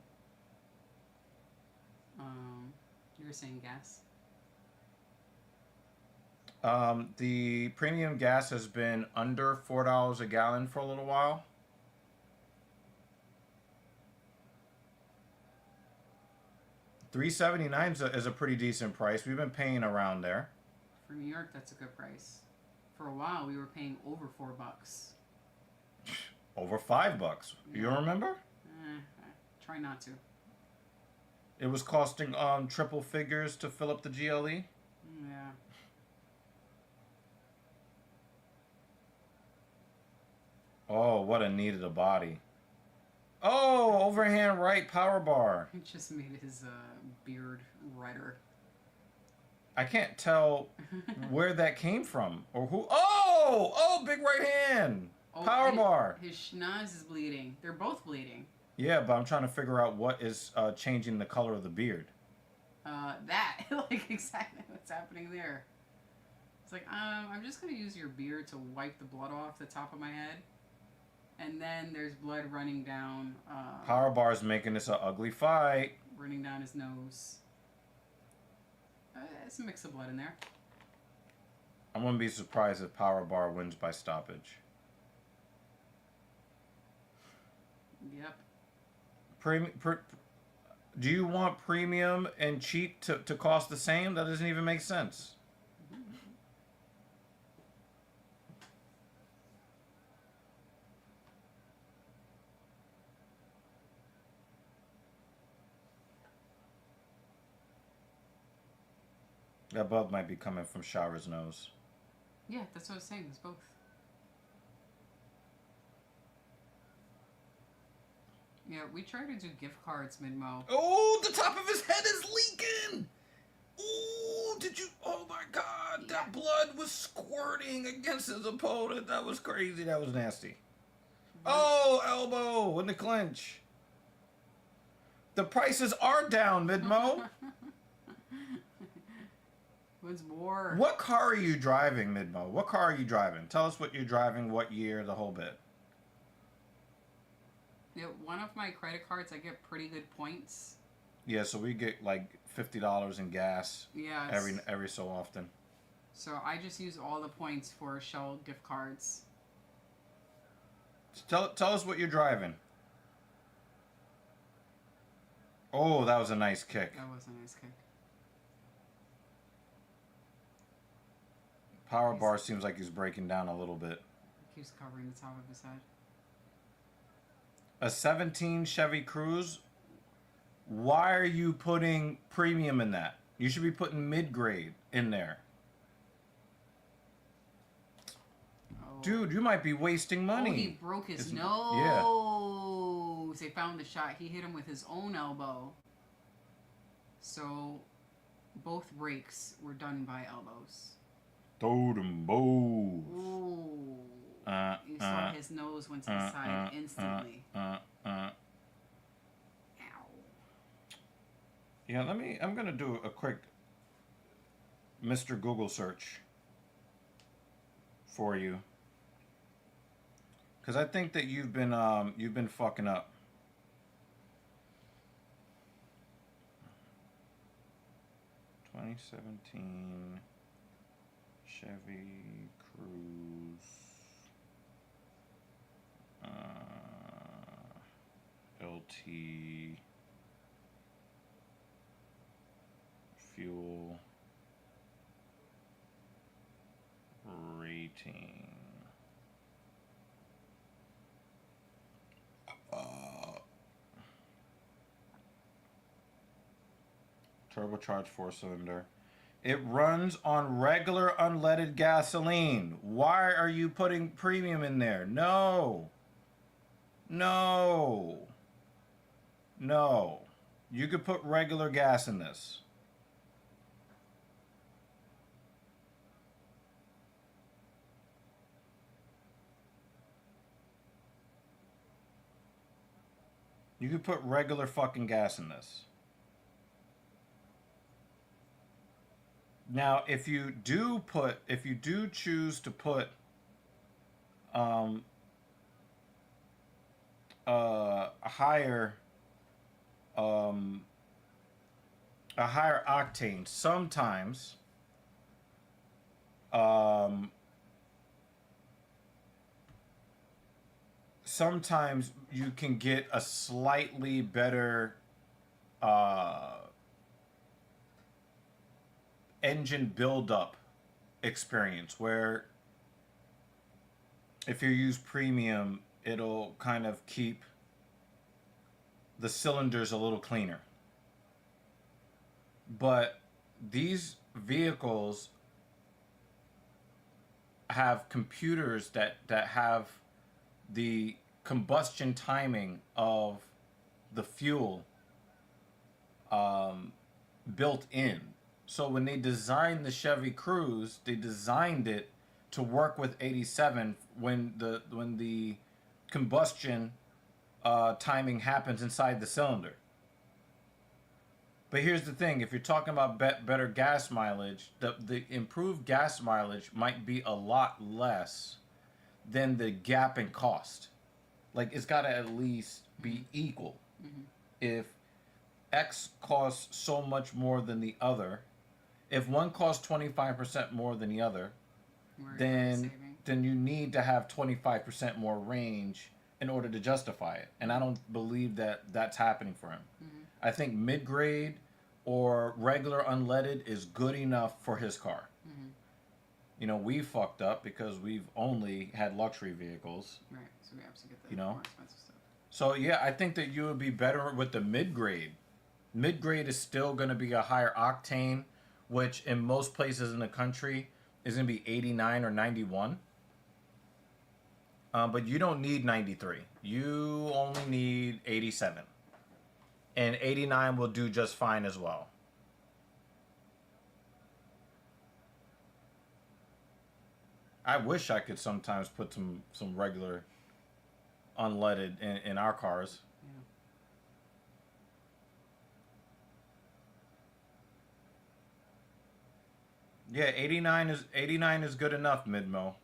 You were saying gas? The premium gas has been under $4 a gallon for a little while. $3.79 is a pretty decent price. We've been paying around there. For New York, that's a good price. For a while, we were paying over $4. Over $5. You Yeah. remember? Try not to. It was costing triple figures to fill up the GLE. Yeah. Oh, what a need of the body. Oh, overhand right power bar. He just made his beard redder. I can't tell where that came from or who. Oh, big right hand. Power bar. His schnoz is bleeding. They're both bleeding. Yeah, but I'm trying to figure out what is changing the color of the beard. That. Like, exactly what's happening there. It's like, I'm just going to use your beard to wipe the blood off the top of my head. And then there's blood running down. Power bar's making this an ugly fight. Running down his nose. There's a mix of blood in there. I wouldn't be surprised if Power bar wins by stoppage. Yep. Do you want premium and cheap to cost the same? That doesn't even make sense. That bug might be coming from Shower's nose. Yeah, that's what I was saying. It's both. Yeah, we try to do gift cards mid-mo. Oh, the top of his head is leaking! Oh, did you? Oh my God, that blood was squirting against his opponent. That was crazy. That was nasty. Oh, elbow in the clinch. The prices are down, mid-mo. What's more? What car are you driving, mid-mo? What car are you driving? Tell us what you're driving, what year, the whole bit. Yeah, one of my credit cards, I get pretty good points. Yeah, so we get like $50 in gas. Yeah. Every so often. So I just use all the points for Shell gift cards. Tell us what you're driving. Oh, that was a nice kick. That was a nice kick. Power bar seems like he's breaking down a little bit. Keeps covering the top of his head. A 17 Chevy Cruze. Why are you putting premium in that? You should be putting mid-grade in there. Oh. Dude, you might be wasting money. Oh, he broke his nose. Yeah. They found the shot. He hit him with his own elbow. So, both breaks were done by elbows. Totem bow. Ooh. You saw his nose went to the side instantly. Ow. Yeah, I'm going to do a quick Mr. Google search for you. Because I think that you've been fucking up. (2017) Chevy Cruze LT fuel rating. Turbocharged 4-cylinder. It runs on regular unleaded gasoline. Why are you putting premium in there? No. No. No. You could put regular gas in this. You could put regular fucking gas in this. Now, if you do choose to put a higher octane, sometimes you can get a slightly better engine buildup experience, where if you use premium, it'll kind of keep the cylinders a little cleaner. But these vehicles have computers that have the combustion timing of the fuel built in. So when they designed the Chevy Cruze, they designed it to work with 87 when the combustion timing happens inside the cylinder. But here's the thing: if you're talking about better gas mileage, the improved gas mileage might be a lot less than the gap in cost. Like, it's got to at least be equal. Mm-hmm. If X costs so much more than the other, if one costs 25% more than the other, then you need to have 25% more range in order to justify it. And I don't believe that that's happening for him. Mm-hmm. I think mid-grade or regular unleaded is good enough for his car. Mm-hmm. You know, we fucked up because we've only had luxury vehicles. Right, so we have to get the more expensive stuff. So yeah, I think that you would be better with the mid-grade. Mid-grade is still going to be a higher octane, which in most places in the country is going to be 89 or 91. But you don't need 93. You only need 87. And 89 will do just fine as well. I wish I could sometimes put some regular unleaded in our cars. Yeah, 89 is good enough, Midmo,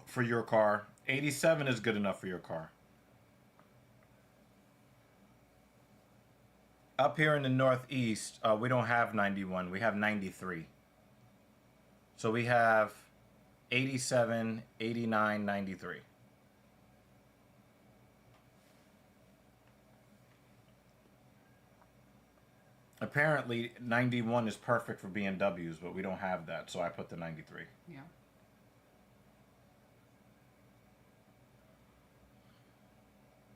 for your car. 87 is good enough for your car. Up here in the Northeast, we don't have 91. We have 93. So we have 87, 89, 93. Apparently, 91 is perfect for BMWs, but we don't have that, so I put the 93. Yeah.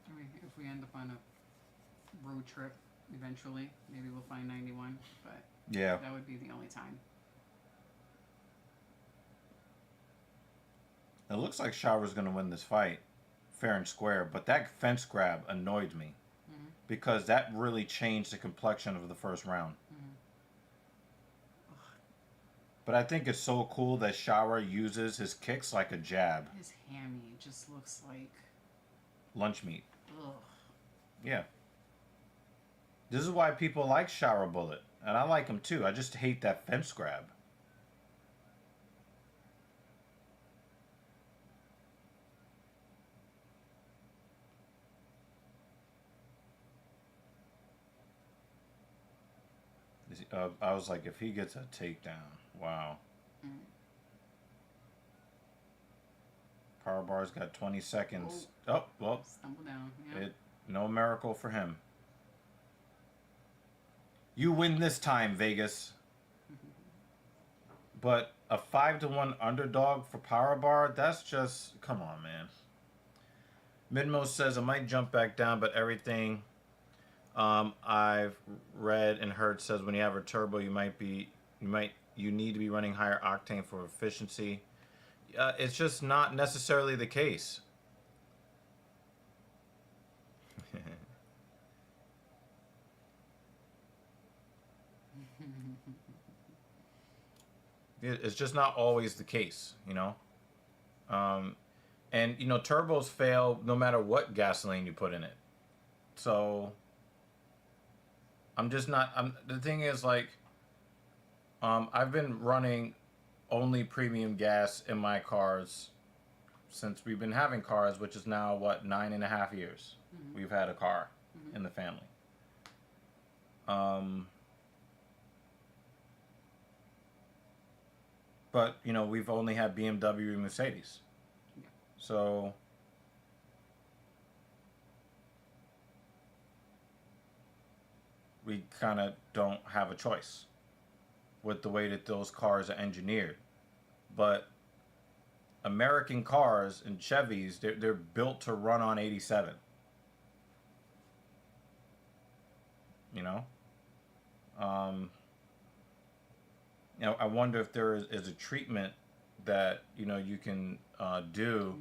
I mean, if we end up on a road trip eventually, maybe we'll find 91, but yeah, that would be the only time. It looks like Shower's going to win this fight, fair and square, but that fence grab annoyed me. Because that really changed the complexion of the first round. Mm-hmm. But I think it's so cool that Shower uses his kicks like a jab. His hammy just looks like lunch meat. Ugh. Yeah. This is why people like Shower Bullet. And I like him too. I just hate that fence grab. I was like, if he gets a takedown, wow. Mm. Power bar's got 20 seconds. Oh, well. Stumble down. Yeah. No miracle for him. You win this time, Vegas. But a 5-1 underdog for Power Bar, that's just, come on, man. Midmo says, I might jump back down, but everything I've read and heard says when you have a turbo, you need to be running higher octane for efficiency. It's just not necessarily the case. It's just not always the case, you know. And you know, turbos fail no matter what gasoline you put in it. So I'm just not. The thing is, like, I've been running only premium gas in my cars since we've been having cars, which is now what, 9.5 years we've had a car in the family. But you know, we've only had BMW and Mercedes, so we kind of don't have a choice with the way that those cars are engineered. But American cars and Chevys, they're built to run on 87. You know? You know, I wonder if there is a treatment that, you know, you can do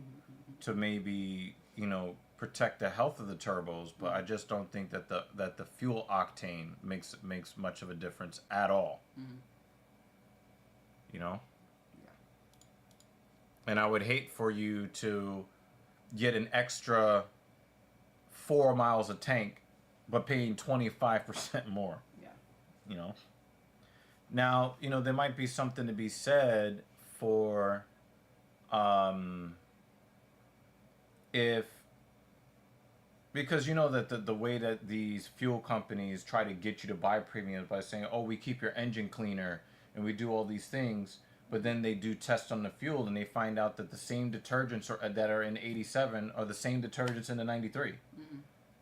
to maybe, you know, protect the health of the turbos, but I just don't think that the fuel octane makes much of a difference at all. You know? Yeah. And I would hate for you to get an extra 4 miles a tank, but paying 25% more. Yeah. You know? Now, you know, there might be something to be said for because you know that the way that these fuel companies try to get you to buy premiums by saying, oh, we keep your engine cleaner and we do all these things, but then they do tests on the fuel and they find out that the same detergents that are in 87 are the same detergents in the 93.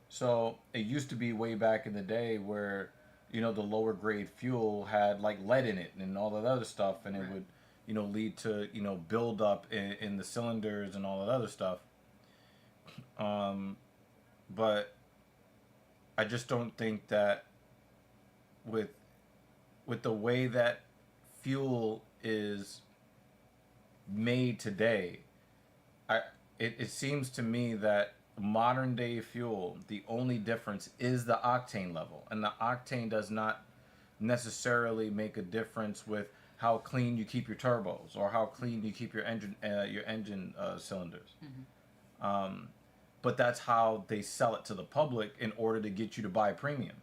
So it used to be way back in the day where, you know, the lower grade fuel had like lead in it and all that other stuff, and it would, you know, lead to, you know, build up in the cylinders and all that other stuff. But I just don't think that with the way that fuel is made today, it seems to me that modern day fuel, the only difference is the octane level, and the octane does not necessarily make a difference with how clean you keep your turbos or how clean you keep your engine cylinders. But that's how they sell it to the public in order to get you to buy premium.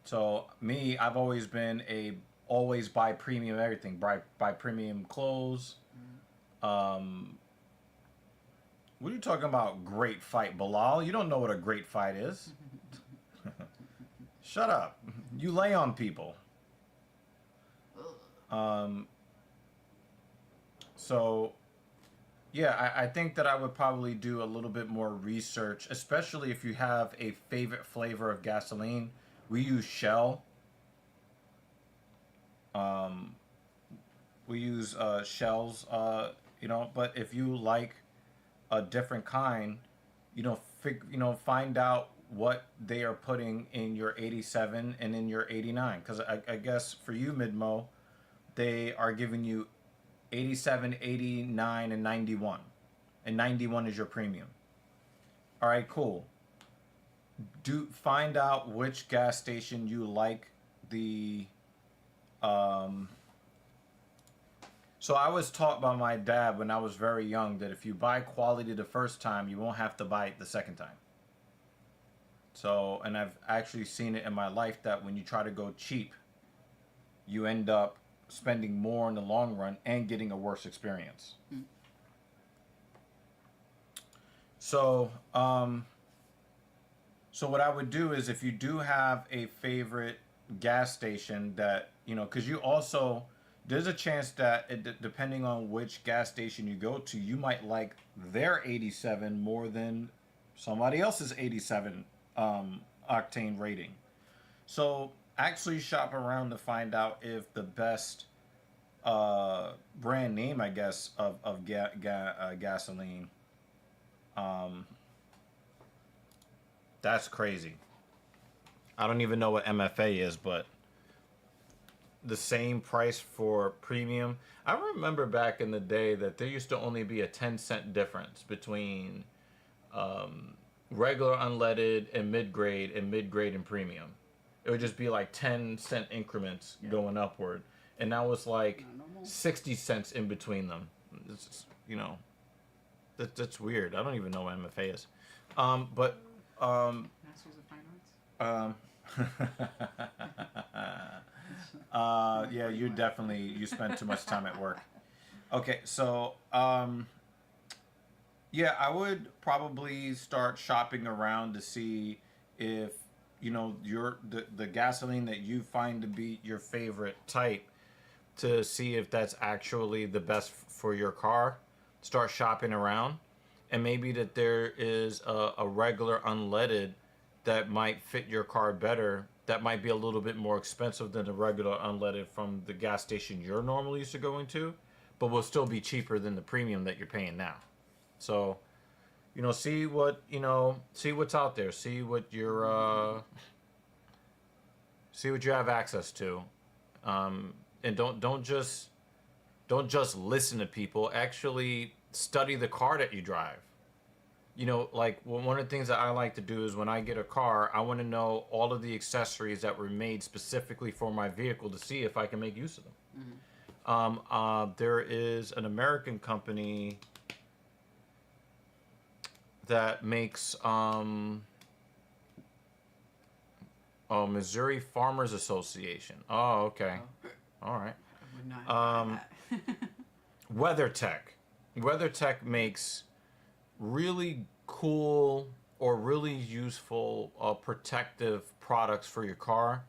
So me, I've always been always buy premium everything, buy premium clothes. What are you talking about? Great fight, Bilal? You don't know what a great fight is. Shut up. You lay on people. So, yeah, I think that I would probably do a little bit more research, especially if you have a favorite flavor of gasoline. We use Shell. We use Shells, you know, but if you like a different kind, you know, find out what they are putting in your 87 and in your 89, because I guess for you, Midmo, they are giving you 87, 89, and 91, and 91 is your premium. All right, cool. Find out which gas station you like the So I was taught by my dad when I was very young that if you buy quality the first time, you won't have to buy it the second time. So, and I've actually seen it in my life that when you try to go cheap, you end up spending more in the long run and getting a worse experience. So, so what I would do is, if you do have a favorite gas station that, you know, because you also, there's a chance that depending on which gas station you go to, you might like their 87 more than somebody else's 87 octane rating. So actually shop around to find out if the best brand name, I guess, of gasoline. That's crazy. I don't even know what MFA is, but the same price for premium. I remember back in the day that there used to only be a 10-cent difference between regular unleaded and mid-grade and premium. It would just be like 10-cent increments going upward. And now it's like 60 cents in between them. It's just, you know, that's weird. I don't even know what MFA is. Masters of Fine Arts? Yeah, you spend too much time at work. Okay, so yeah, I would probably start shopping around to see if, you know, the gasoline that you find to be your favorite type, to see if that's actually the best for your car. Start shopping around, and maybe that there is a regular unleaded that might fit your car better, that might be a little bit more expensive than the regular unleaded from the gas station you're normally used to going to, but will still be cheaper than the premium that you're paying now. So, you know, see what's out there, see what you have access to, and don't just listen to people. Actually study the car that you drive. You know, like one of the things that I like to do is when I get a car, I want to know all of the accessories that were made specifically for my vehicle to see if I can make use of them. Mm-hmm. There is an American company that makes Missouri Farmers Association. Oh, okay. All right. I would not have that. WeatherTech makes really cool or really useful protective products for your car.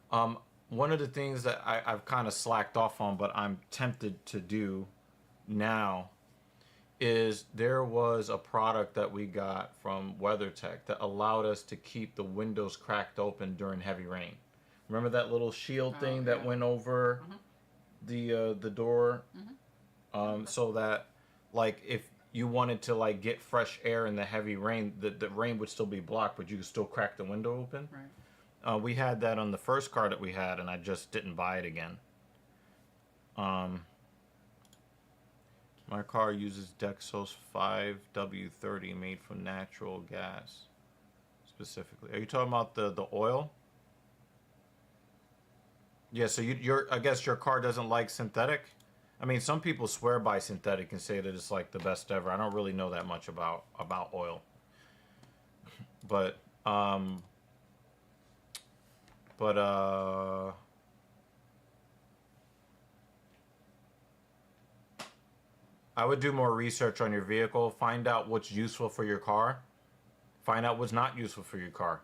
One of the things that I've kind of slacked off on, but I'm tempted to do now, is there was a product that we got from WeatherTech that allowed us to keep the windows cracked open during heavy rain. Remember that little shield thing that went over the door? Mm-hmm. So that, like, if you wanted to like get fresh air in the heavy rain, the rain would still be blocked, but you could still crack the window open. Right. We had that on the first car that we had, and I just didn't buy it again. My car uses Dexos 5W30 made from natural gas. Specifically, are you talking about the oil? Yeah. So I guess your car doesn't like synthetic. I mean, some people swear by synthetic and say that it's like the best ever. I don't really know that much about oil, but I would do more research on your vehicle. Find out what's useful for your car. Find out what's not useful for your car.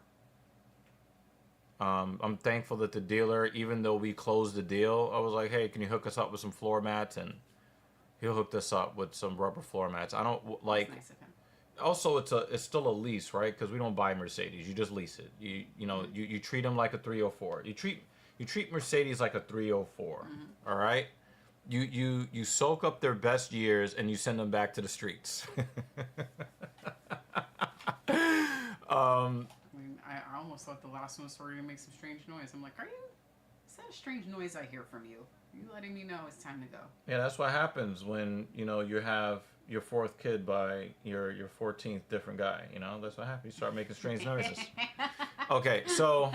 I'm thankful that the dealer, even though we closed the deal, I was like, hey, can you hook us up with some floor mats? And he'll hook us up with some rubber floor mats. I don't like. Nice of him. Also, it's still a lease, right? Because we don't buy Mercedes. You just lease it. You treat them like a 304. You treat Mercedes like a 304. Mm-hmm. All right. You soak up their best years and you send them back to the streets. I almost thought the last one started to make some strange noise. I'm like, is that a strange noise I hear from you? Are you letting me know it's time to go? Yeah, that's what happens when, you have your fourth kid by your 14th different guy. That's what happens. You start making strange noises. Okay, so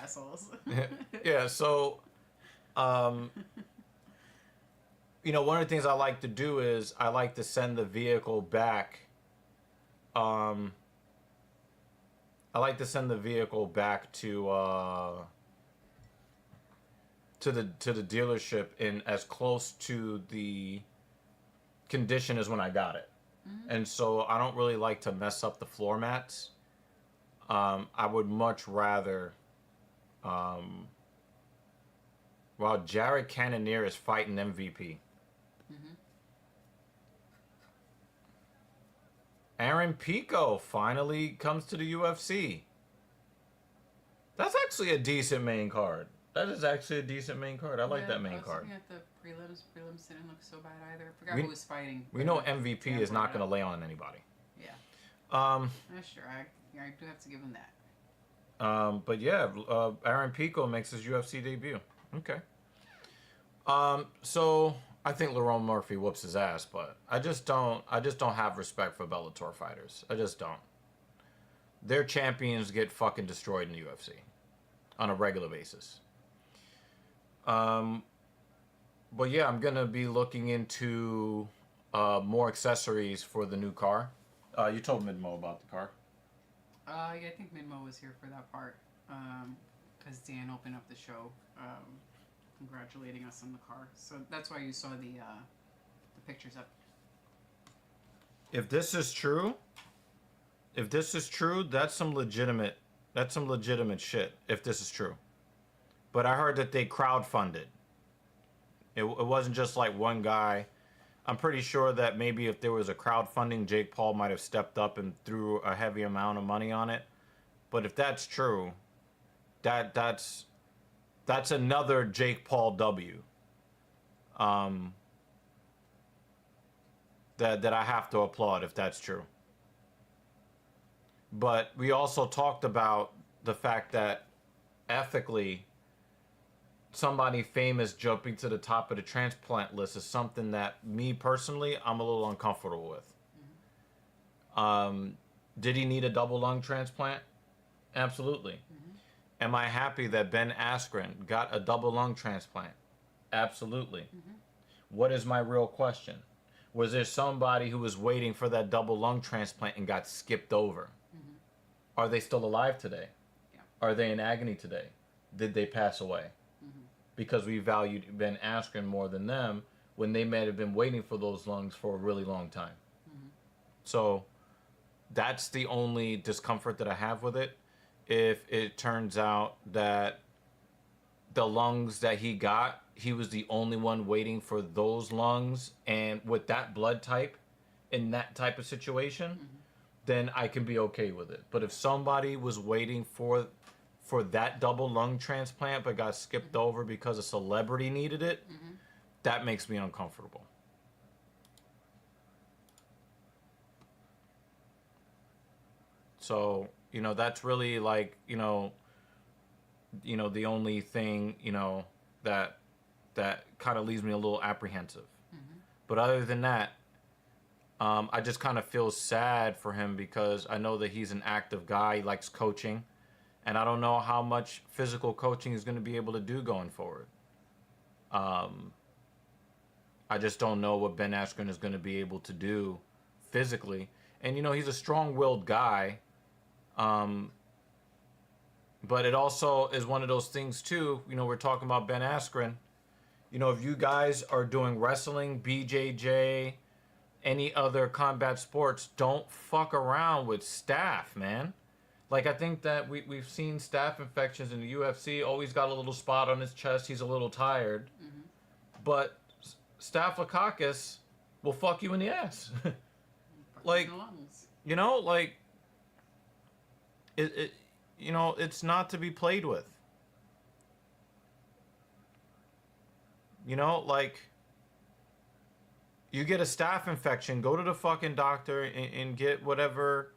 assholes. Yeah, so one of the things I like to do is I like to send the vehicle back. I like to send the vehicle back to the dealership in as close to the condition as when I got it. Mm-hmm. And so I don't really like to mess up the floor mats. I would much rather. While Jared Cannonier is fighting MVP. Mm-hmm. Aaron Pico finally comes to the UFC. That's actually a decent main card. That is actually a decent main card. I like that main card. Looking at the prelims. Prelims didn't look so bad either. I forgot who was fighting. We know MVP is not going to lay on anybody. Yeah. That's true. I do have to give him that. But yeah, Aaron Pico makes his UFC debut. Okay. So I think Lerone Murphy whoops his ass, but I just don't have respect for Bellator fighters. I just don't. Their champions get fucking destroyed in the UFC on a regular basis. But yeah, I'm gonna be looking into more accessories for the new car. You told Midmo about the car. Yeah, I think Midmo was here for that part. Because Dan opened up the show, congratulating us on the car. So that's why you saw the pictures up. If this is true, that's some legitimate shit. If this is true, but I heard that they crowdfunded. It wasn't just like one guy. I'm pretty sure that maybe if there was a crowdfunding, Jake Paul might have stepped up and threw a heavy amount of money on it. But if that's true, that's another Jake Paul W. That I have to applaud if that's true. But we also talked about the fact that ethically, somebody famous jumping to the top of the transplant list is something that me personally, I'm a little uncomfortable with. Did he need a double lung transplant? Absolutely. Am I happy that Ben Askren got a double lung transplant? Absolutely. What is my real question? Was there somebody who was waiting for that double lung transplant and got skipped over? Are they still alive today? Yeah. Are they in agony today? Did they pass away? Because we valued Ben Askren more than them when they may have been waiting for those lungs for a really long time. So that's the only discomfort that I have with it. If it turns out that the lungs that he got, he was the only one waiting for those lungs, and with that blood type, in that type of situation, then I can be okay with it. But if somebody was waiting for that double lung transplant but got skipped over because a celebrity needed it, that makes me uncomfortable. So, that's really like, the only thing, that kind of leaves me a little apprehensive. But other than that, I just kind of feel sad for him because I know that he's an active guy. He likes coaching. And I don't know how much physical coaching he's going to be able to do going forward. I just don't know what Ben Askren is going to be able to do physically. And, he's a strong-willed guy. But it also is one of those things, too. We're talking about Ben Askren. If you guys are doing wrestling, BJJ, any other combat sports, don't fuck around with staph, man. Like, I think that we've seen staph infections in the UFC. Oh, he's got a little spot on his chest. He's a little tired. But staphylococcus will fuck you in the ass. Like, it's not to be played with. You get a staph infection, go to the fucking doctor and get whatever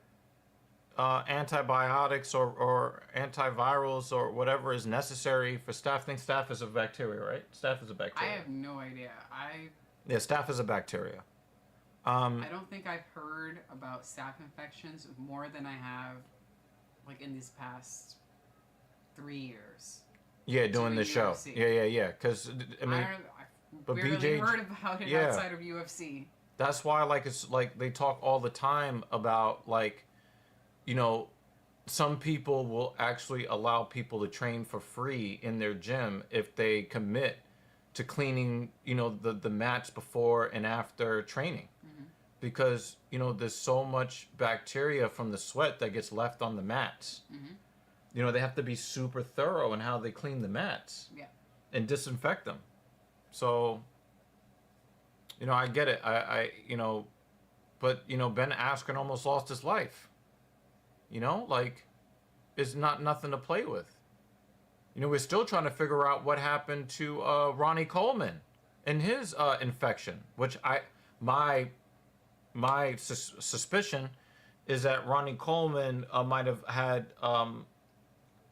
antibiotics or antivirals or whatever is necessary for staph. I think staph is a bacteria, right? Staph is a bacteria. I have no idea. Yeah, staph is a bacteria. I don't think I've heard about staph infections more than I have, like, in these past 3 years. Yeah, doing the show. UFC. Yeah. Because I barely heard about it outside of UFC. That's why, it's like they talk all the time about, some people will actually allow people to train for free in their gym if they commit to cleaning, the mats before and after training. Because, there's so much bacteria from the sweat that gets left on the mats. They have to be super thorough in how they clean the mats. Yeah. And disinfect them. So, I get it. but you know, Ben Askren almost lost his life. You know, like, it's not nothing to play with. You know, we're still trying to figure out what happened to Ronnie Coleman and his infection, which my suspicion is that Ronnie Coleman might have had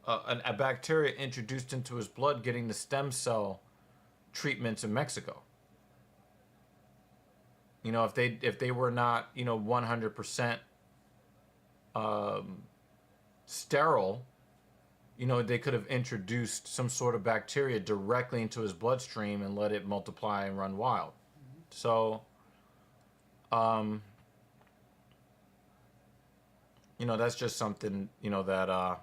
a bacteria introduced into his blood getting the stem cell treatments in Mexico. You know, if they were not, you know, 100% sterile, you know, they could have introduced some sort of bacteria directly into his bloodstream and let it multiply and run wild. Mm-hmm. So, you know, that's just something, you know, that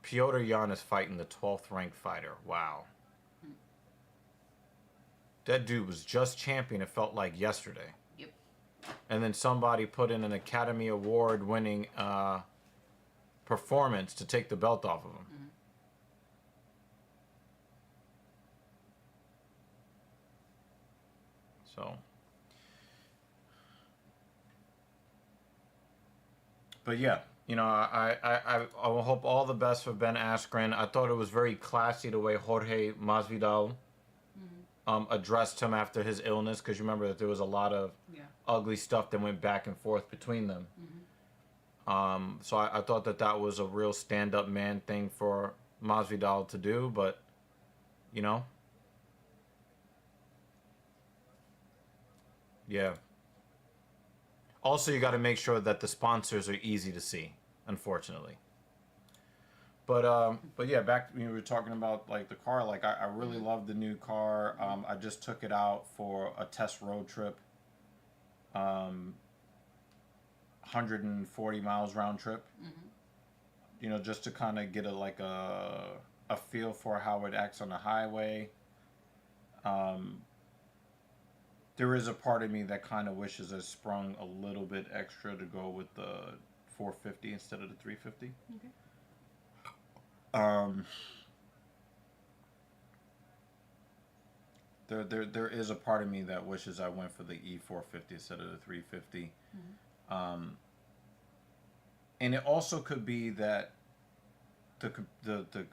Piotr Jan is fighting the 12th ranked fighter. Wow. That dude was just champion, it felt like yesterday. Yep. And then somebody put in an Academy Award winning performance to take the belt off of him. Mm-hmm. So, but yeah, you know, I hope all the best for Ben Askren. I thought it was very classy the way Jorge Masvidal addressed him after his illness, because you remember that there was a lot of ugly stuff that went back and forth between them. Mm-hmm. So I thought that was a real stand-up man thing for Masvidal to do, but, you know, yeah. Also, you got to make sure that the sponsors are easy to see, unfortunately. But yeah, back when we were talking about like the car, like I really love the new car. I just took it out for a test road trip. 140 miles round trip. Mm-hmm. You know, just to kind of get a feel for how it acts on the highway. There is a part of me that kind of wishes I sprung a little bit extra to go with the 450 instead of the 350. Okay. There is a part of me that wishes I went for the E450 instead of the 350. Mm-hmm. And it also could be that the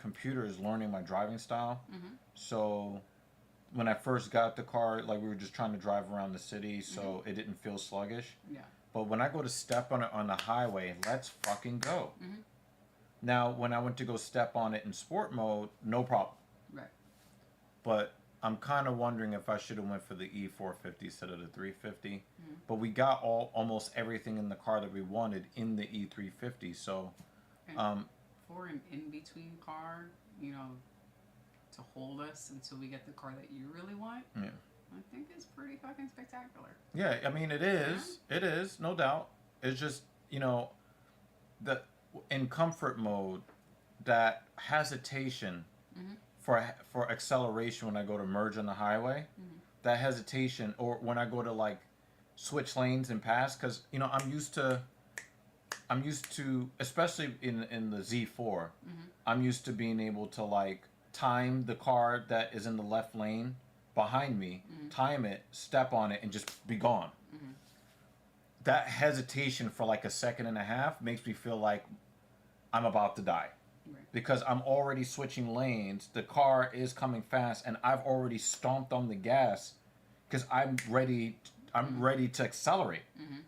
computer is learning my driving style. Mm-hmm. So when I first got the car, like we were just trying to drive around the city, so it didn't feel sluggish. Yeah. But when I go to step on it on the highway, let's fucking go. Mm-hmm. Now, when I went to go step on it in sport mode, no problem. Right. But I'm kind of wondering if I should have went for the E450 instead of the 350. Mm-hmm. But we got almost everything in the car that we wanted in the E350. So, for an in-between car, you know, to hold us until we get the car that you really want, I think it's pretty fucking spectacular. Yeah, I mean, it is. Yeah. It is, no doubt. It's just, you know, in comfort mode, that hesitation for acceleration when I go to merge on the highway, that hesitation, or when I go to like switch lanes and pass, because you know I'm used to, especially in the Z4, I'm used to being able to like time the car that is in the left lane behind me, time it, step on it, and just be gone. That hesitation for like a second and a half makes me feel like I'm about to die. Right. Because I'm already switching lanes, the car is coming fast, and I've already stomped on the gas because I'm ready to accelerate. Mm-hmm.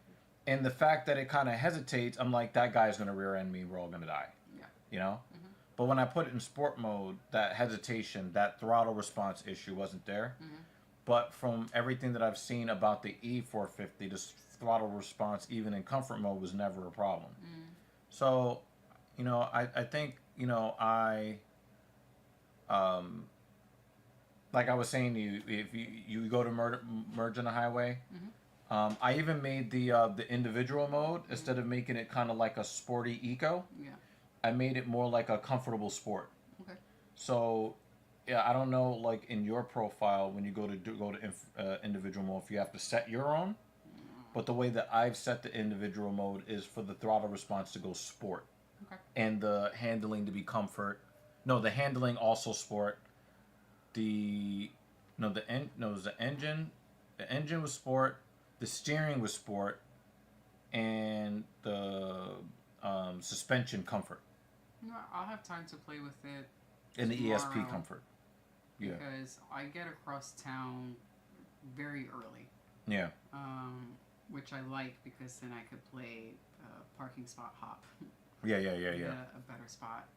And the fact that it kind of hesitates, I'm like, that guy's going to rear end me, we're all going to die. Yeah. You know? Mm-hmm. But when I put it in sport mode, that hesitation, that throttle response issue wasn't there. Mm-hmm. But from everything that I've seen about the E450, the throttle response, even in comfort mode, was never a problem. Mm. So, you know, I think, you know, like I was saying to you, if you go to merge on the highway, I even made the individual mode, instead of making it kind of like a sporty eco, I made it more like a comfortable sport. Okay. So, yeah, I don't know, like in your profile, when you go to individual mode, if you have to set your own. But the way that I've set the individual mode is for the throttle response to go sport. Okay. And the handling to be comfort. No, the handling also sport. It was the engine. The engine was sport. The steering was sport. and the suspension comfort No, I'll have time to play with it and the ESP tomorrow. comfort. Yeah. Because I get across town very early. Yeah. Which I like because then I could play parking spot hop. Yeah. Get a better spot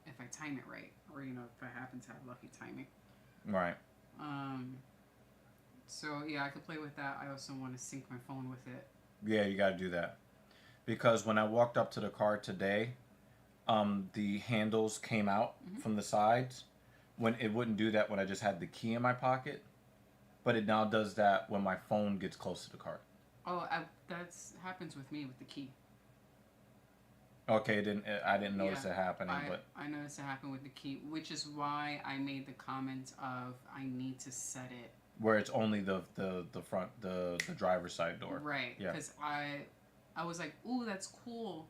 if I time it right, or if I happen to have lucky timing. Right. So yeah, I could play with that. I also want to sync my phone with it. Yeah, you got to do that. Because when I walked up to the car today, the handles came out from the sides. When it wouldn't do that when I just had the key in my pocket, but it now does that when my phone gets close to the car. Oh, that happens with me with the key. Okay, I didn't notice it happening, but I noticed it happen with the key, which is why I made the comment of I need to set it where it's only the front the driver's side door. right. Yeah. Because I was like, ooh, that's cool.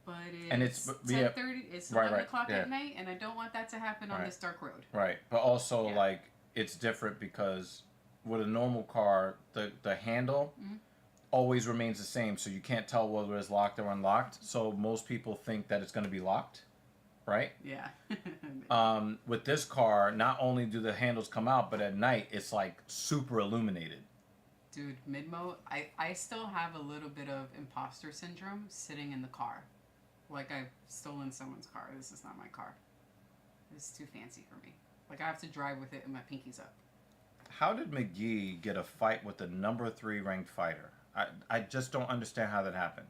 But And it's it's 10:30. It's Right, 11 o'clock yeah. at night, and I don't want that to happen on this dark road. Right, but also Yeah. like it's different because with a normal car, the handle always remains the same, so you can't tell whether it's locked or unlocked. So most people think that it's going to be locked, right? Yeah. With this car, not only do the handles come out, but at night it's like super illuminated. Dude, mid-mode, I still have a little bit of imposter syndrome sitting in the car. Like I've stolen someone's car. This is not my car. This is too fancy for me. Like I have to drive with it and my pinky's up. How did McGee get a fight with the number 3 ranked fighter? I just don't understand how that happened.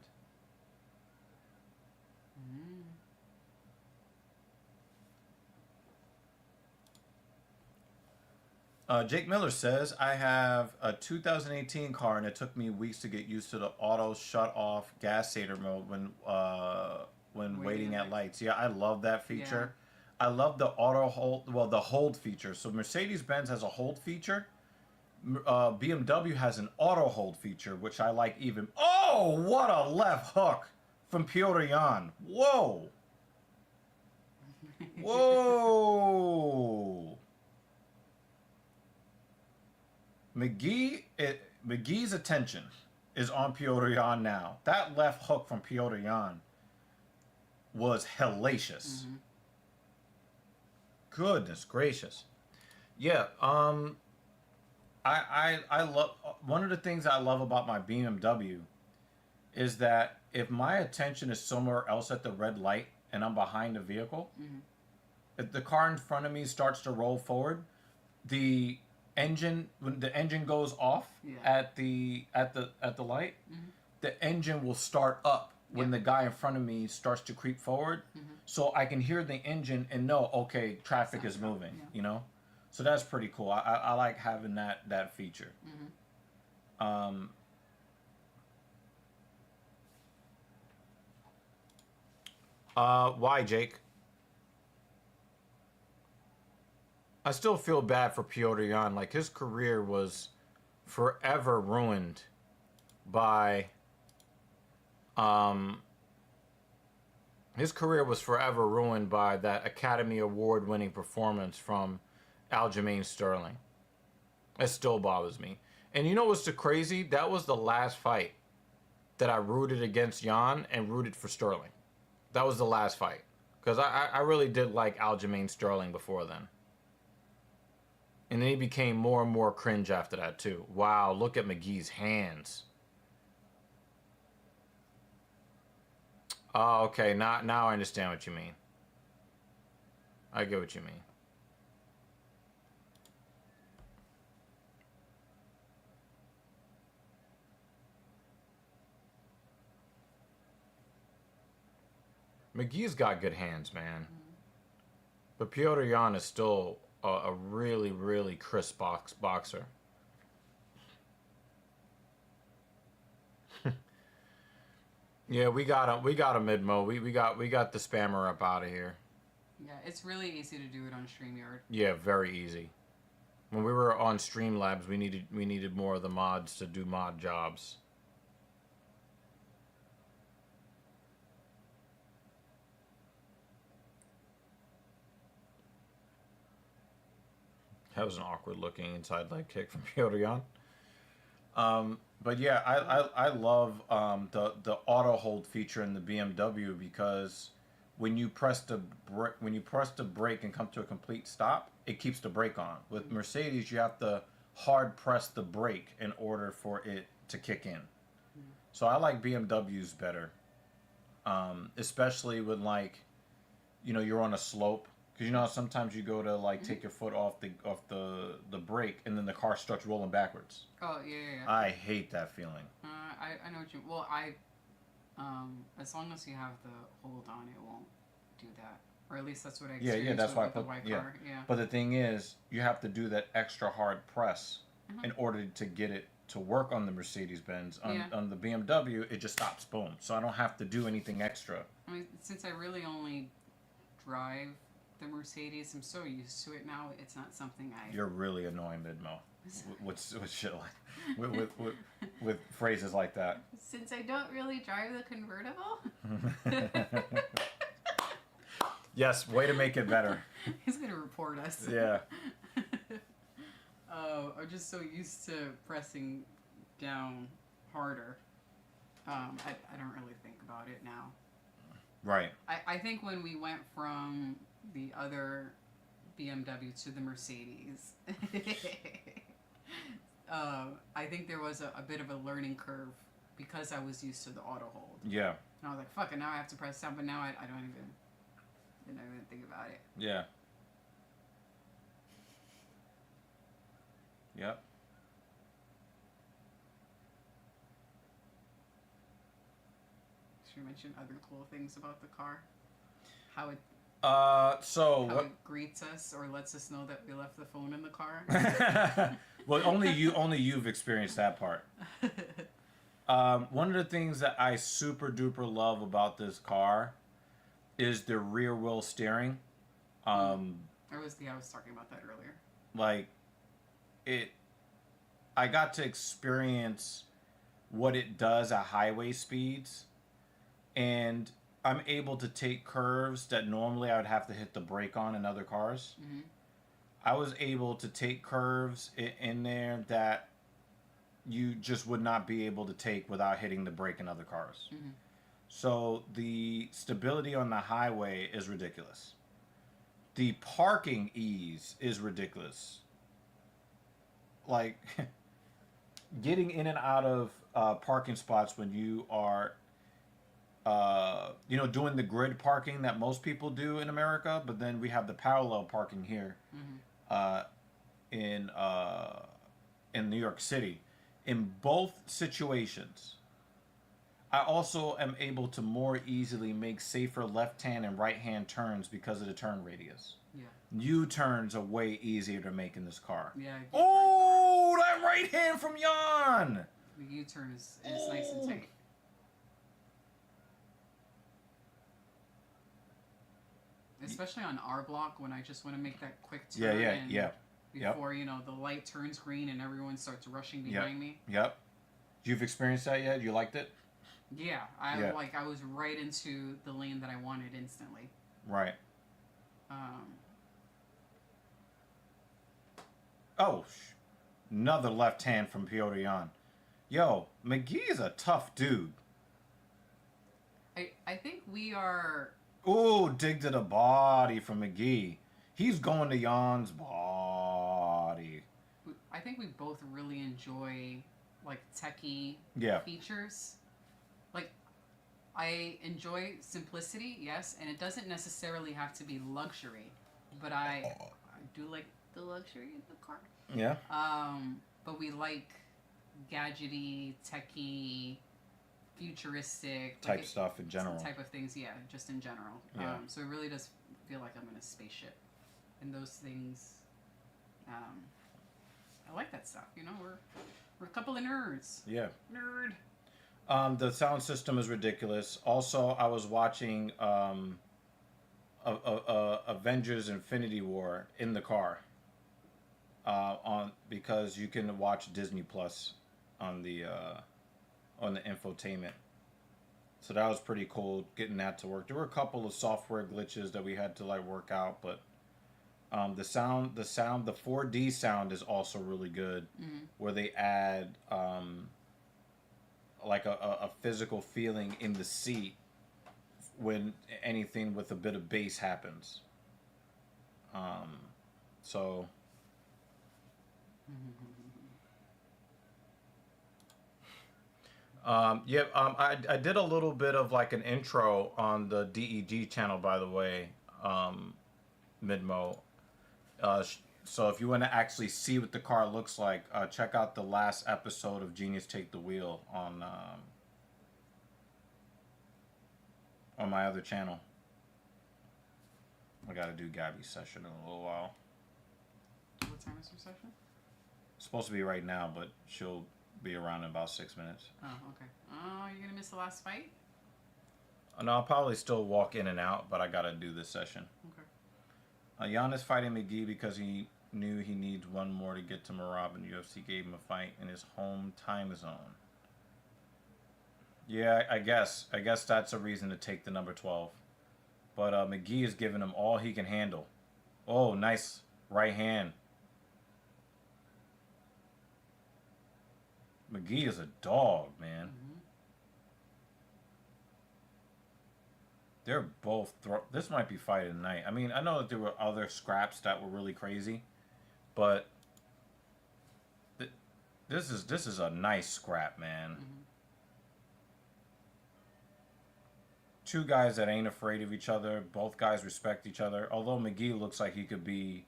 Jake Miller says, I have a 2018 car and it took me weeks to get used to the auto shut off gas saver mode when waiting at lights. Yeah, I love that feature. Yeah. I love the auto hold, the hold feature. So Mercedes-Benz has a hold feature. BMW has an auto hold feature, which I like even. Oh, what a left hook from Piotr Jan. Whoa. Whoa. McGee's attention is on Piotr Jan now. That left hook from Piotr Jan was hellacious. Goodness gracious. Yeah, I love, one of the things I love about my BMW is that if my attention is somewhere else at the red light and I'm behind the vehicle, if the car in front of me starts to roll forward, when the engine goes off at the light, the engine will start up when the guy in front of me starts to creep forward, so I can hear the engine and know, okay, traffic is moving, you know. So that's pretty cool. I like having that feature. Why, Jake? I still feel bad for Piotr Jan. Like, his career was forever ruined by that Academy Award winning performance from Aljamain Sterling. It still bothers me. And you know what's the crazy? That was the last fight that I rooted against Jan and rooted for Sterling. That was the last fight. Because I really did like Aljamain Sterling before then. And then he became more and more cringe after that too. Wow, look at McGee's hands. Oh, okay, now I understand what you mean. I get what you mean. McGee's got good hands, man. But Piotr Jan is still a really, really crisp boxer. Yeah, we got a mid-mo. We got the spammer up out of here. Yeah, it's really easy to do it on StreamYard. Yeah, very easy. When we were on Streamlabs, we needed more of the mods to do mod jobs. That was an awkward looking inside leg kick from Piotr Jan. But yeah, I love the auto hold feature in the BMW because when you press the brake and come to a complete stop, it keeps the brake on. With Mercedes, you have to hard press the brake in order for it to kick in. So I like BMWs better, especially when like, you know, you're on a slope. Because you know how sometimes you go to like take your foot off the brake and then the car starts rolling backwards. Oh yeah. I hate that feeling. I know what you. Well, as long as you have the hold on, it won't do that. Or at least that's what I experienced that's why I with the put white car. Yeah. But the thing is, you have to do that extra hard press in order to get it to work on the Mercedes-Benz. On the BMW, it just stops, boom. So I don't have to do anything extra. I mean, since I really only drive the Mercedes, I'm so used to it now. It's not something I. You're really annoying, Midmo. With shit like with phrases like that. Since I don't really drive the convertible. Yes, way to make it better. He's gonna report us. Yeah. I'm just so used to pressing down harder. I don't really think about it now. Right. I think when we went from the other BMW to the Mercedes, I think there was a bit of a learning curve because I was used to the auto hold. Yeah. And I was like, fuck it, now I have to press down, but now I don't even think about it. Yeah. Yep. Should we mention other cool things about the car? How it What? it greets us or lets us know that we left the phone in the car. Well, only you've experienced that part. One of the things that I super duper love about this car is the rear wheel steering. I was talking about that earlier. Like I got to experience what it does at highway speeds, and I'm able to take curves that normally I would have to hit the brake on in other cars. Mm-hmm. I was able to take curves in there that you just would not be able to take without hitting the brake in other cars. Mm-hmm. So the stability on the highway is ridiculous. The parking ease is ridiculous. Like, getting in and out of parking spots when you are, doing the grid parking that most people do in America, but then we have the parallel parking here in New York City. In both situations, I also am able to more easily make safer left-hand and right-hand turns because of the turn radius. Yeah. U-turns are way easier to make in this car. Yeah. Oh, that right hand from Jan! The U-turn is nice and tight. Especially on our block when I just want to make that quick turn. Yeah. Before, the light turns green and everyone starts rushing behind me. Yep. You've experienced that yet? You liked it? Yeah. I was right into the lane that I wanted instantly. Right. Another left hand from Piotr Jan. Yo, McGee is a tough dude. I think we are... Ooh, dig to the body from McGee. He's going to Jan's body. I think we both really enjoy, techie features. I enjoy simplicity, yes, and it doesn't necessarily have to be luxury, but I do like the luxury of the car. Yeah. But we like gadgety, techie, futuristic type stuff in general. Type of things, yeah, just in general. Yeah. So it really does feel like I'm in a spaceship, and those things. I like that stuff. We're a couple of nerds. Yeah. Nerd. The sound system is ridiculous. Also, I was watching Avengers: Infinity War in the car. Because you can watch Disney Plus on the infotainment. So that was pretty cool getting that to work. There were a couple of software glitches that we had to work out, but the 4D sound is also really good, where they add like a physical feeling in the seat when anything with a bit of bass happens. So I did a little bit of like an intro on the DEG channel, by the way, Midmo. So if you want to actually see what the car looks like, check out the last episode of Genius Take the Wheel on my other channel. I gotta do Gabby's session in a little while. What time is your session? It's supposed to be right now, but she'll be around in about 6 minutes. Oh, okay. Oh, you're gonna miss the last fight? No, I'll probably still walk in and out, but I gotta do this session. Okay. Jan is fighting McGee because he knew he needs one more to get to Marab, and UFC gave him a fight in his home time zone. Yeah, I guess that's a reason to take the number 12. But McGee is giving him all he can handle. Oh, nice right hand. McGee is a dog, man. Mm-hmm. They're both... This might be fight of the night. I mean, I know that there were other scraps that were really crazy, but this is a nice scrap, man. Mm-hmm. Two guys that ain't afraid of each other. Both guys respect each other. Although McGee looks like he could be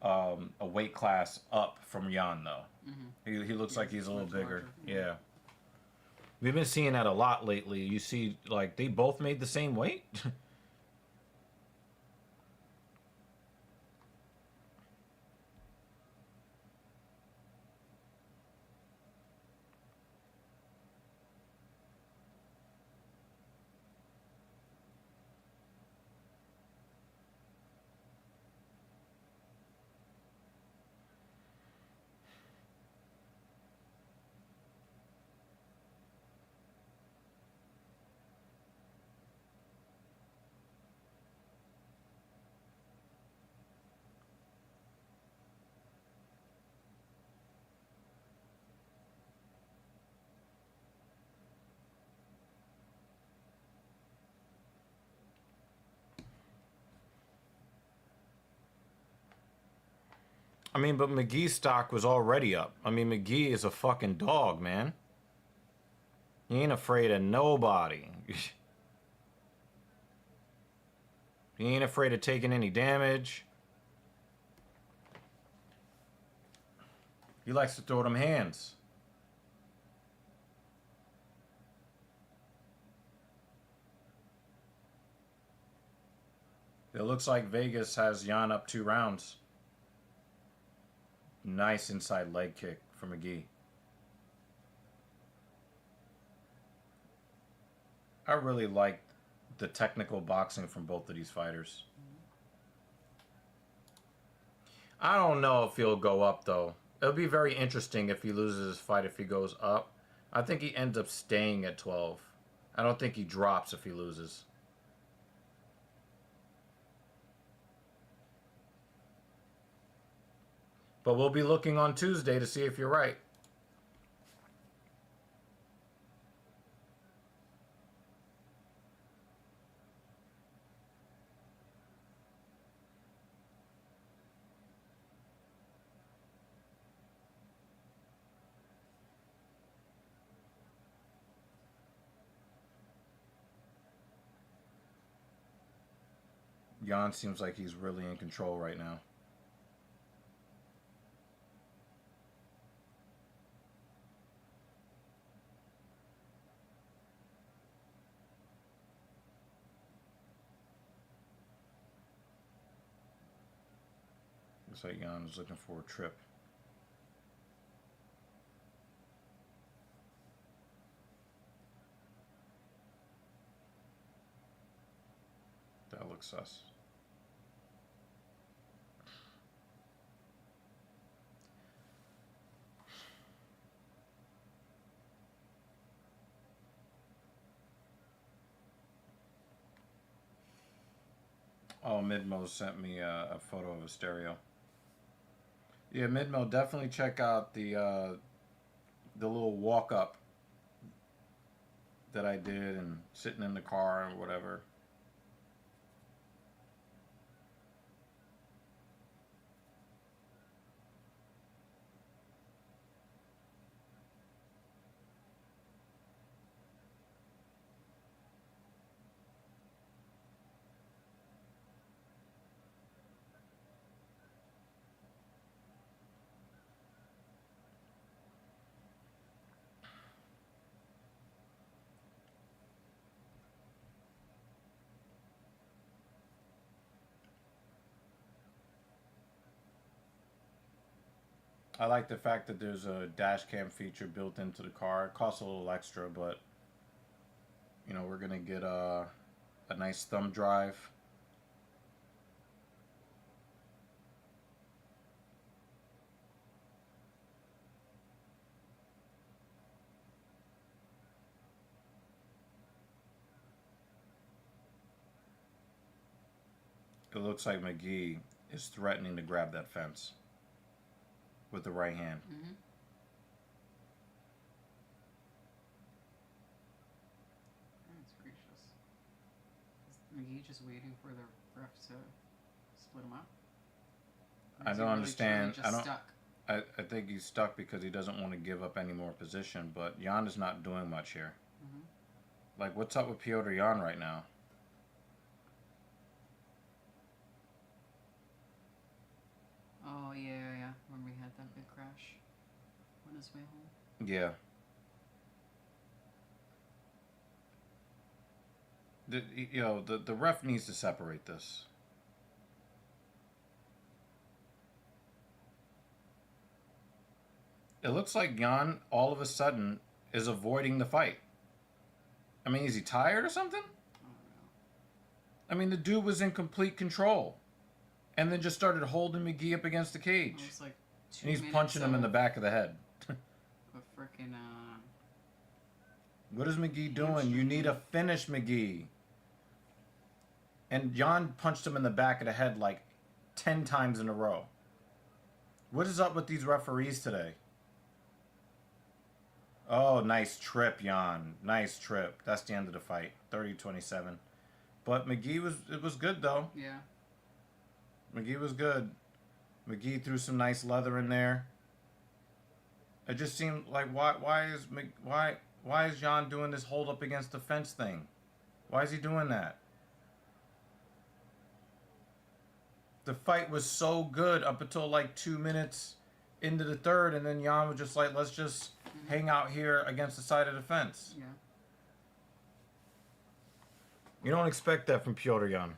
a weight class up from Jan, though. Mm-hmm. He looks like he's a little bigger. Larger. Yeah. We've been seeing that a lot lately. You see, like, they both made the same weight. I mean, but McGee's stock was already up. I mean, McGee is a fucking dog, man. He ain't afraid of nobody. He ain't afraid of taking any damage. He likes to throw them hands. It looks like Vegas has Jan up 2 rounds. Nice inside leg kick for McGee. I really like the technical boxing from both of these fighters. I don't know if he'll go up, though. It'll be very interesting if he loses his fight if he goes up. I think he ends up staying at 12. I don't think he drops if he loses. But we'll be looking on Tuesday to see if you're right. Jan seems like he's really in control right now. Looks like Jan is looking for a trip. That looks sus. Oh, Midmo sent me a photo of a stereo. Yeah, Midmo, definitely check out the little walk up that I did and sitting in the car and whatever. I like the fact that there's a dash cam feature built into the car. It costs a little extra, but you know, we're gonna get a nice thumb drive. It looks like McGee is threatening to grab that fence with the right hand. Mm-hmm. That's gracious. Is McGee just waiting for the ref to split him up? Or I is don't he understand. Just I don't. Stuck? I think he's stuck because he doesn't want to give up any more position. But Jan is not doing much here. Mm-hmm. Like, what's up with Piotr Jan right now? Oh yeah. When we had that big crash on his way home. Yeah. The ref needs to separate this. It looks like Jan all of a sudden is avoiding the fight. I mean, is he tired or something? I don't know. I mean, the dude was in complete control, and then just started holding McGee up against the cage, It was like 2 and he's minutes punching him in the back of the head. A freaking What is McGee doing? You need to finish McGee. And Jan punched him in the back of the head like 10 times in a row. What is up with these referees today? Oh, nice trip, Jan. Nice trip. That's the end of the fight. 30-27. But McGee was good though. yeah. McGee was good. McGee threw some nice leather in there. It just seemed like why is Jan doing this hold up against the fence thing? Why is he doing that? The fight was so good up until like 2 minutes into the third, and then Jan was just like, let's just hang out here against the side of the fence. Yeah. You don't expect that from Piotr Jan.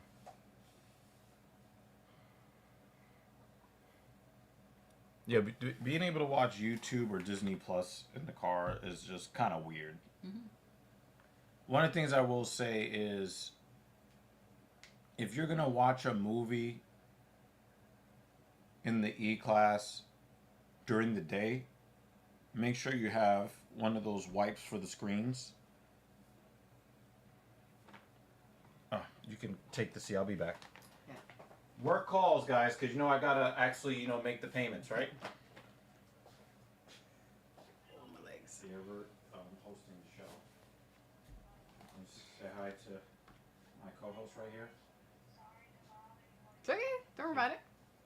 Yeah, being able to watch YouTube or Disney Plus in the car is just kind of weird. Mm-hmm. One of the things I will say is, if you're going to watch a movie in the E-Class during the day, make sure you have one of those wipes for the screens. Oh, you can take the seat. I'll be back. Yeah. Work calls, guys, because I gotta actually, make the payments, right? Oh, my legs. Yeah, we're hosting the show. Let's say hi to my co-host right here. It's okay. Don't worry about it.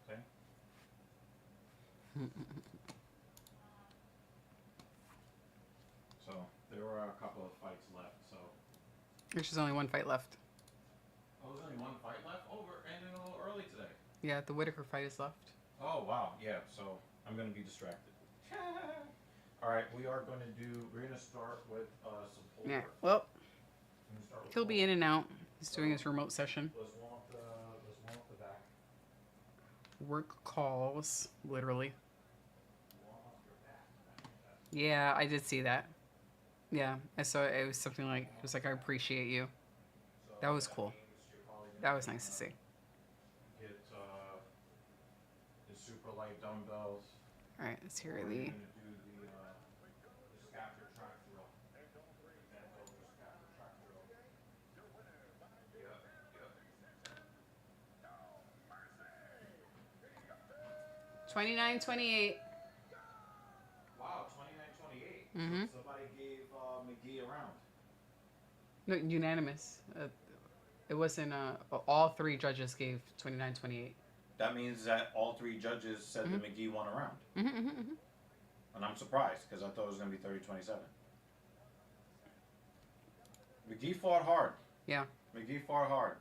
Okay. So there were a couple of fights left. So There's just only one fight left. oh, there's only one fight left. Oh, we're ending a little early today. Yeah, the Whittaker fight is left. Oh wow, yeah. So I'm gonna be distracted. All right, we're gonna start with some pull Yeah. work. Well, We're gonna start with he'll be pull. in and out. He's doing his remote session. Let's warm up the back. Work calls, literally. Warm up your back. Yeah, I did see that. Yeah, I saw it was something like I appreciate you. So That was cool. means you're probably gonna That was nice to see. get the super light dumbbells. All right, let's hear Or you're the. gonna do the scatter track drill. Bent over scatter track drill. Yep. 29-28. Wow, 29-28. Mhm. Somebody gave McGee a round. No, unanimous. It wasn't. All three judges gave 29-28. That means that all three judges said that McGee won a round. And I'm surprised because I thought it was going to be 30-27. McGee fought hard. Yeah. McGee fought hard.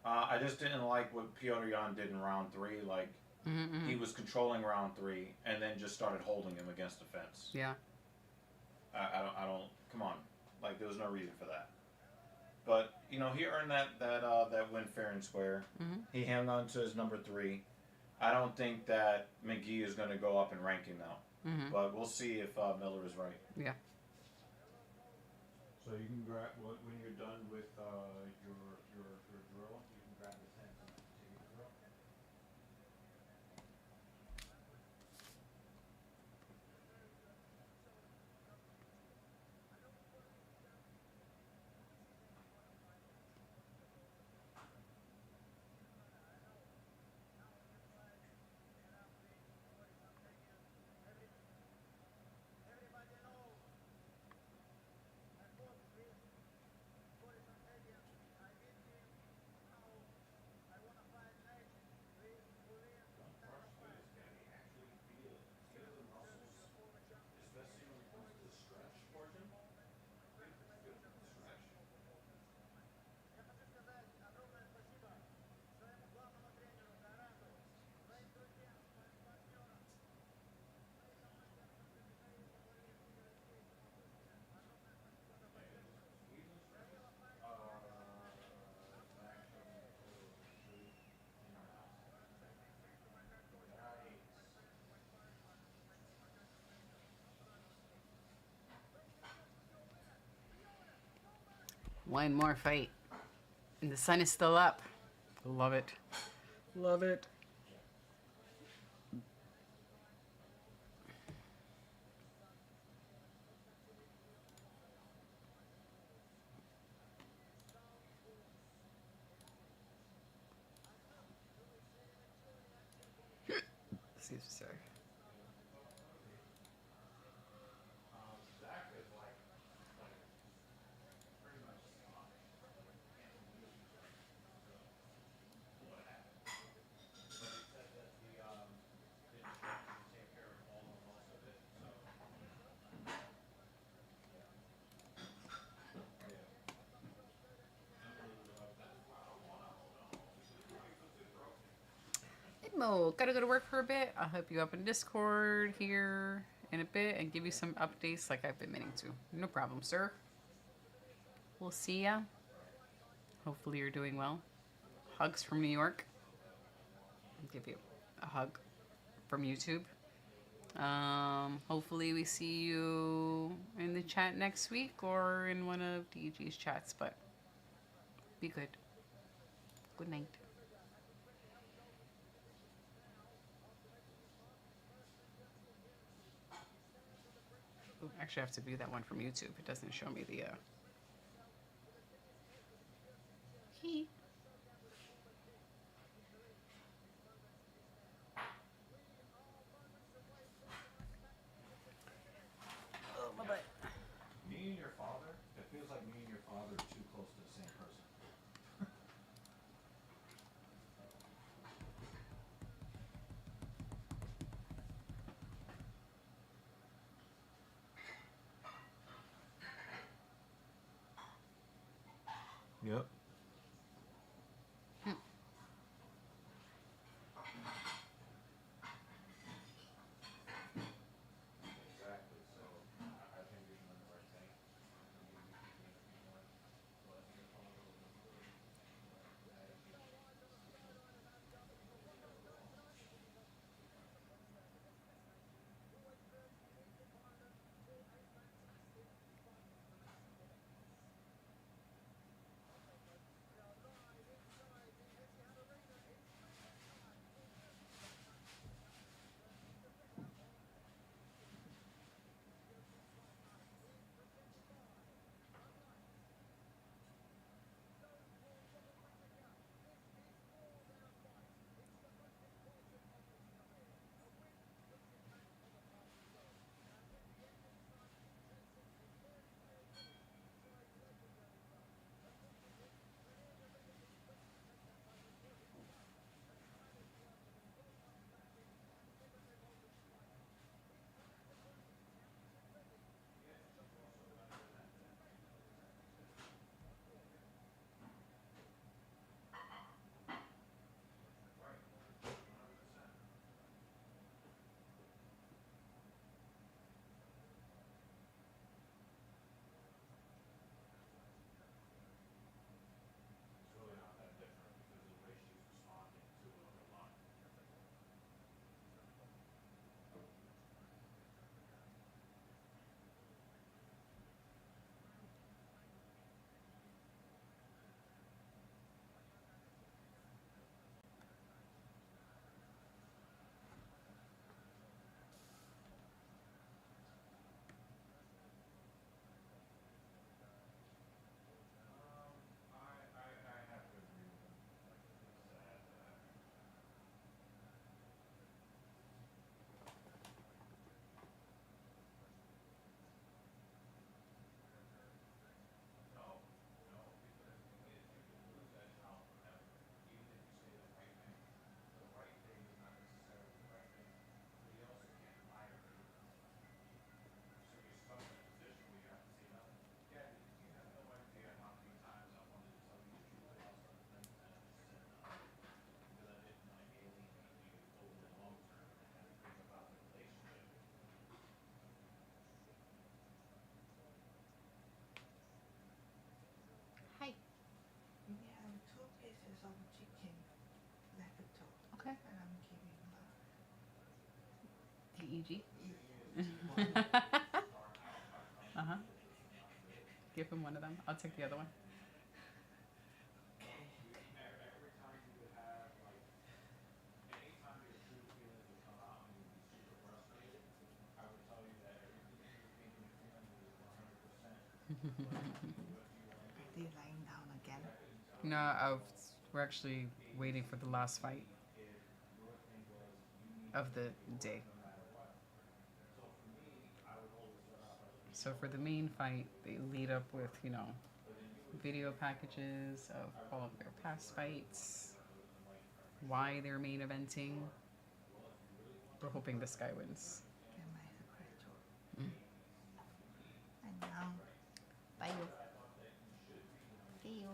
I just didn't like what Piotr Jan did in round 3. Like, he was controlling round 3 and then just started holding him against the fence. Yeah. I don't. Come on. Like, there was no reason for that. But, you know, he earned that win fair and square. He held on to his number 3. I don't think that McGee is going to go up in ranking now. But we'll see if Miller is right. Yeah. So you can grab when you're done with your drill, you can grab the tent and continue the drill. One more fight. And the sun is still up. Love it. Love it. Excuse me, sorry. Mo, gotta go to work for a bit. I'll help you up in Discord here in a bit and give you some updates like I've been meaning to. No problem, sir. We'll see ya. Hopefully you're doing well. Hugs from New York. I'll give you a hug from YouTube. Hopefully we see you in the chat next week or in one of DG's chats, but be good. Good night. Ooh, actually, I have to view that one from YouTube. It doesn't show me the key. Oh, my butt. Me and your father, it feels like me and your father are too close to the same person. Yep. Exactly. So I think you're doing the right thing. of chicken left toe, Okay. and I'm giving TEG. one. Uh-huh. Give him one of them. I'll take the other one. Are they lying down again? No, we're actually waiting for the last fight of the day. So for the main fight, they lead up with, video packages of all of their past fights, why they're main eventing. We're hoping this guy wins. Get my secret. And now, bye you. See you.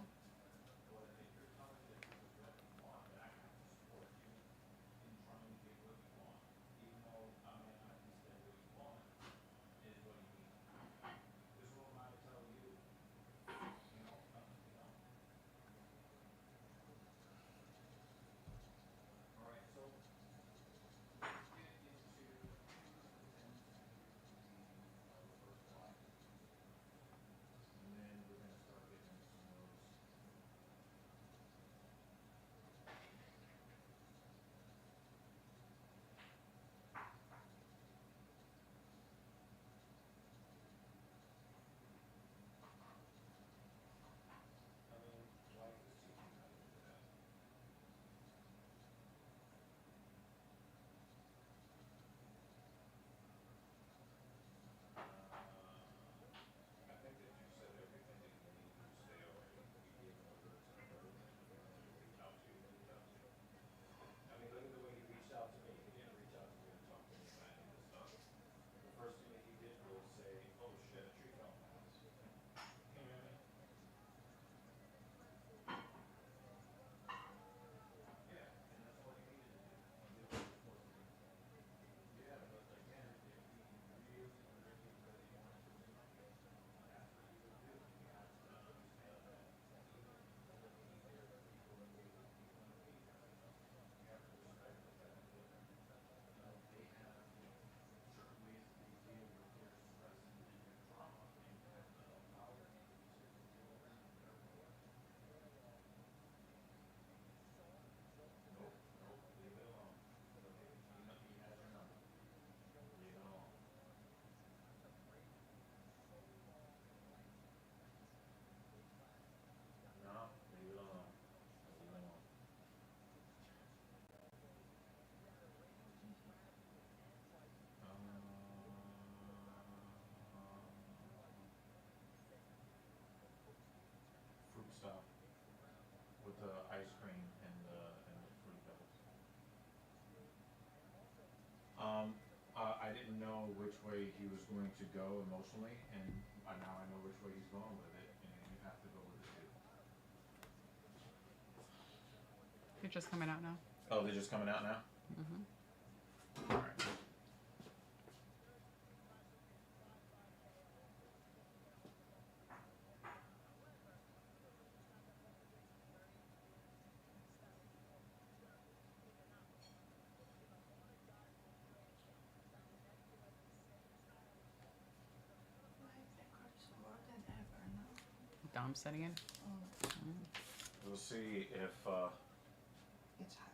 Fruit style with the ice cream and the fruit pebbles. I didn't know which way he was going to go emotionally, and now I know which way he's going with it, and you have to go with it too. They're just coming out now. Oh, they're just coming out now? Mm-hmm. All right. My records more than ever now. Dom setting in. We'll see if It's hot.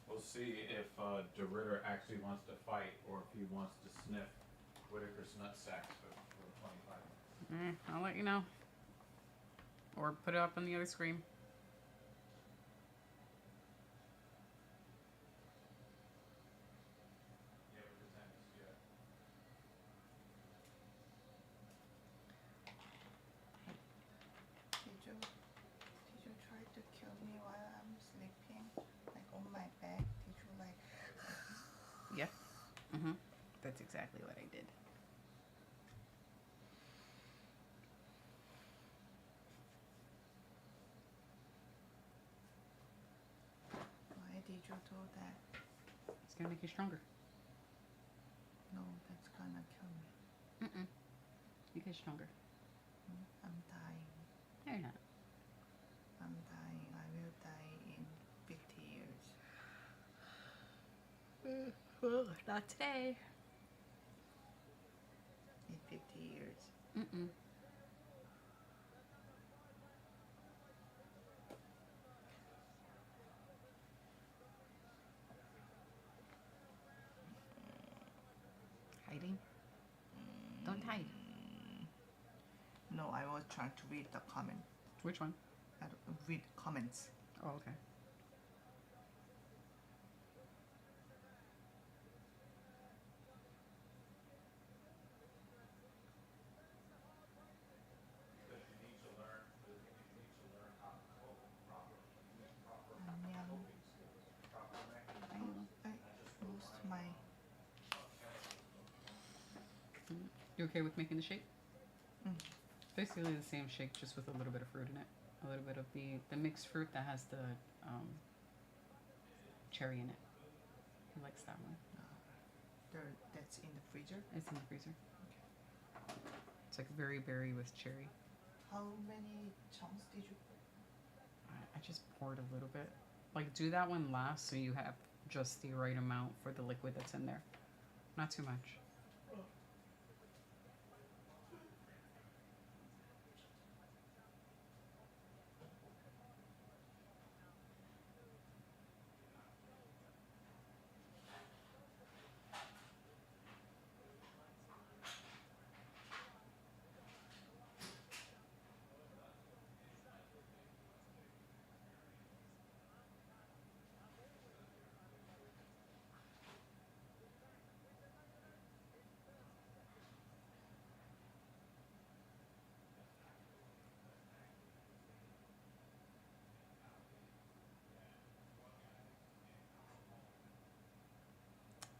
we'll see if de Ridder actually wants to fight or if he wants to sniff Whittaker's nut sacks for 25 minutes. I'll let you know. Or put it up on the other screen. Yeah, with the tennis, yeah. Did you try to kill me while I'm sleeping? Like on my back? Did you like? Yeah. Mm-hmm. That's exactly what I did. Why did you do that? It's gonna make you stronger. No, that's gonna kill me. Mm-mm. You get stronger. I'm dying. No, you're not. I'm dying. I Not today. In 50 years. Mm-mm. Hiding? Don't hide. No, I was trying to read the comment. Which one? Read comments. Oh, okay. I lost my. You okay with making the shake? Mm. Basically the same shake, just with a little bit of fruit in it. A little bit of the mixed fruit that has the cherry in it. He likes that one. That's in the freezer. It's in the freezer. It's like very berry with cherry. How many chunks did you? I just poured a little bit. Like, do that one last so you have just the right amount for the liquid that's in there. Not too much.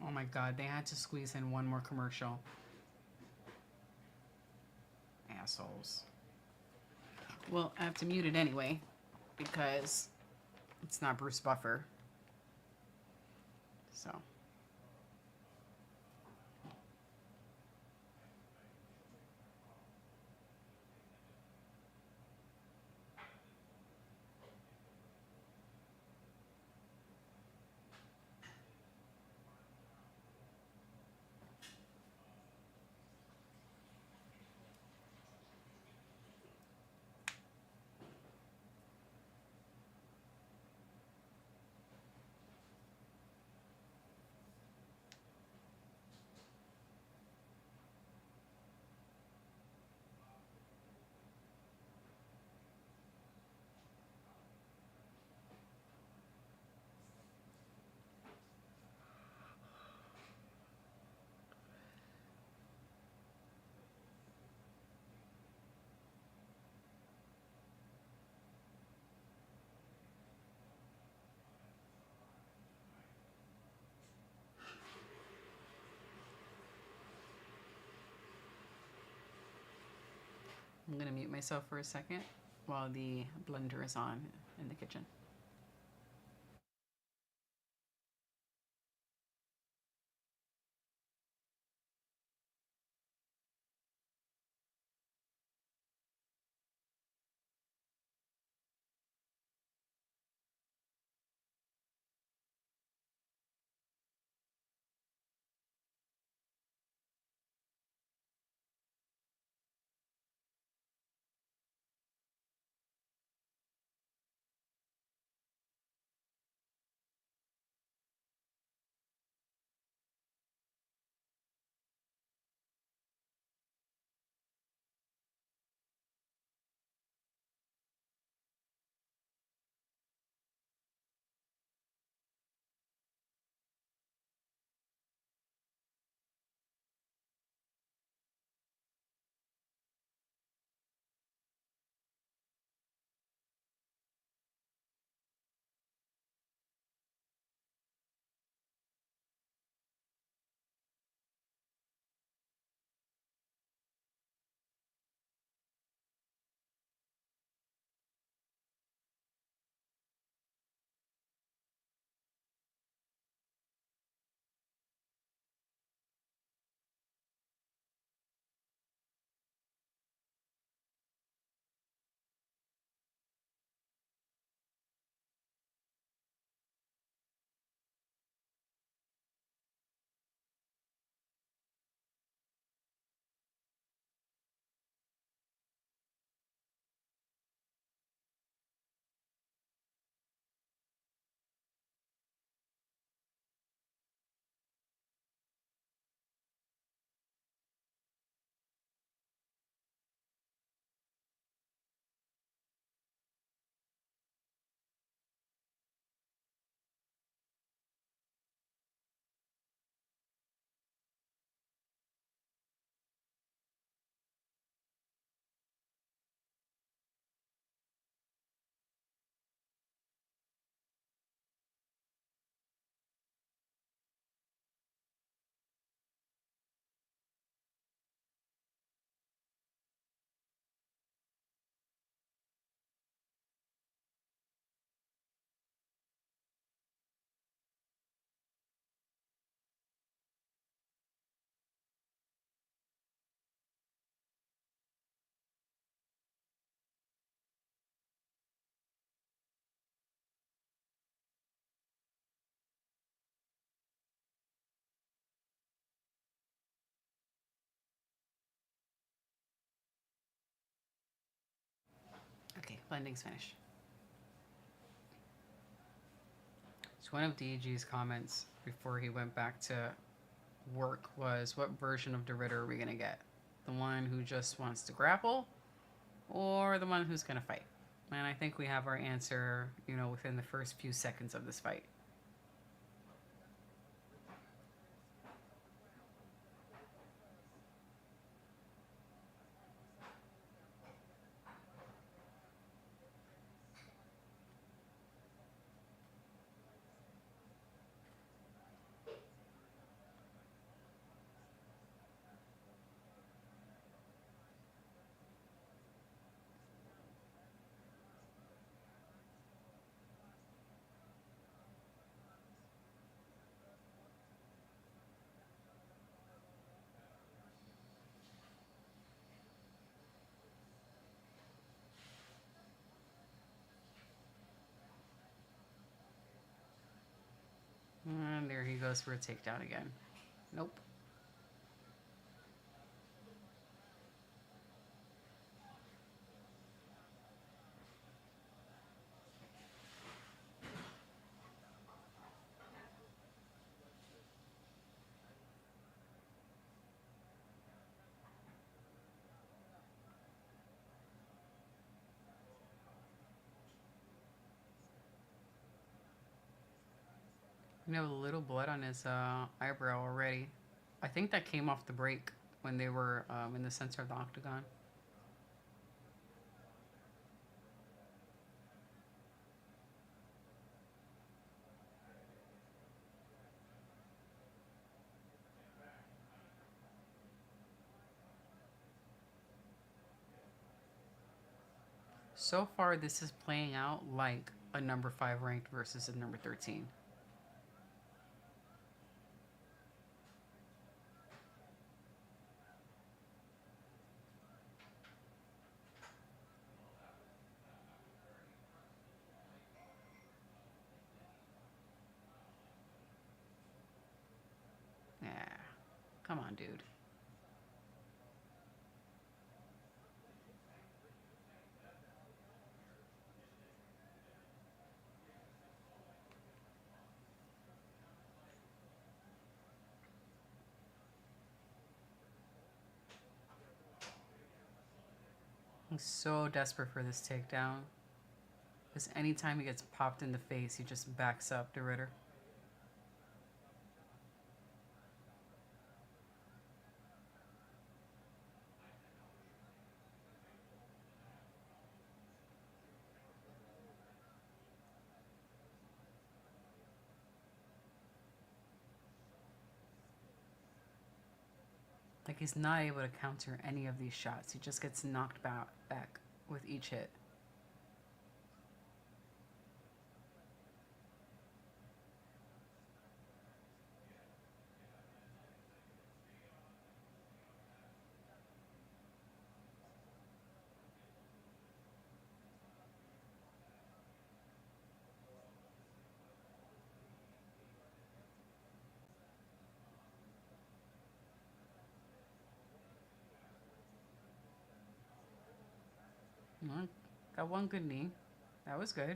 Oh my god, they had to squeeze in one more commercial. Assholes. Well, I have to mute it anyway because it's not Bruce Buffer. So. I'm going to mute myself for a second while the blender is on in the kitchen. Blending's finished. So one of DG's comments before he went back to work was, what version of de Ridder are we going to get? The one who just wants to grapple or the one who's going to fight? And I think we have our answer, within the first few seconds of this fight. And there he goes for a takedown again. Nope. A little blood on his eyebrow already. I think that came off the break when they were in the center of the octagon. So far, this is playing out like a number 5 ranked versus a number 13. Yeah. Come on, dude. I'm so desperate for this takedown. Because anytime he gets popped in the face, he just backs up de Ridder. Like, he's not able to counter any of these shots. He just gets knocked back with each hit. Well, got one good knee. That was good.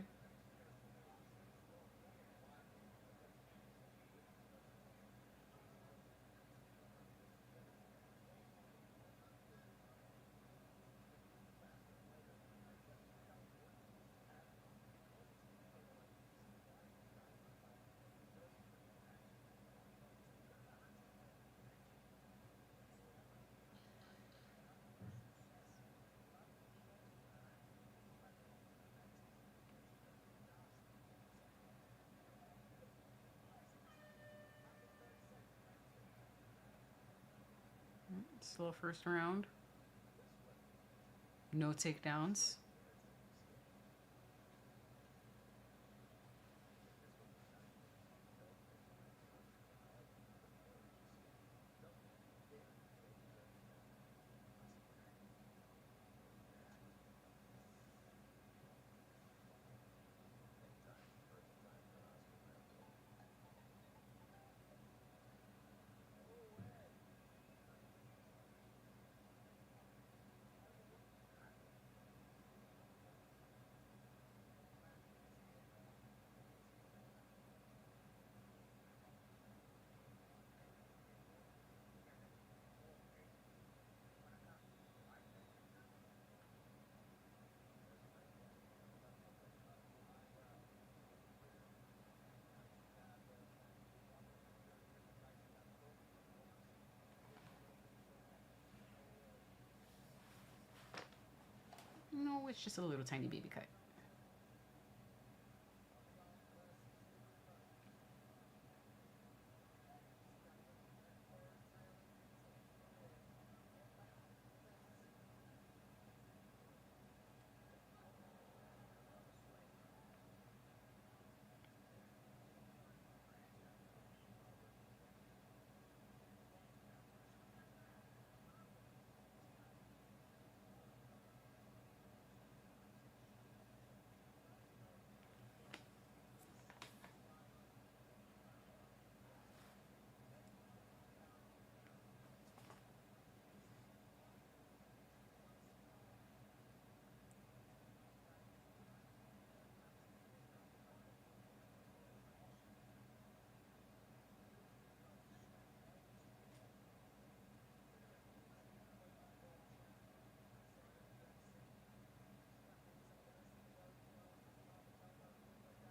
Still a first round. No takedowns. Oh, it's just a little tiny baby cut.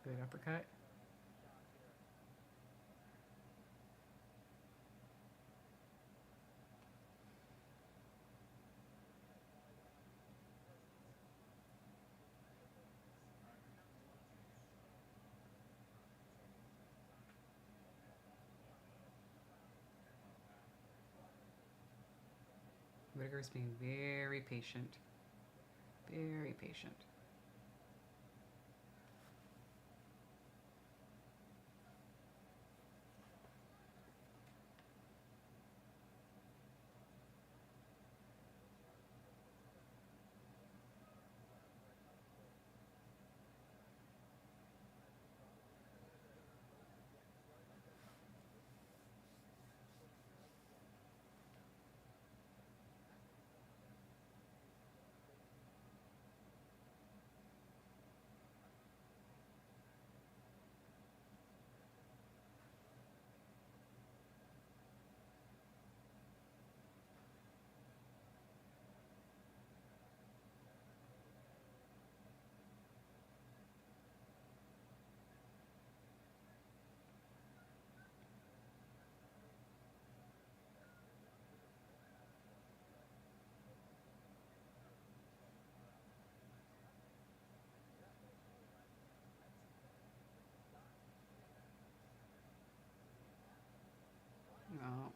Good uppercut. Whittaker's being very patient. Very patient. Oh.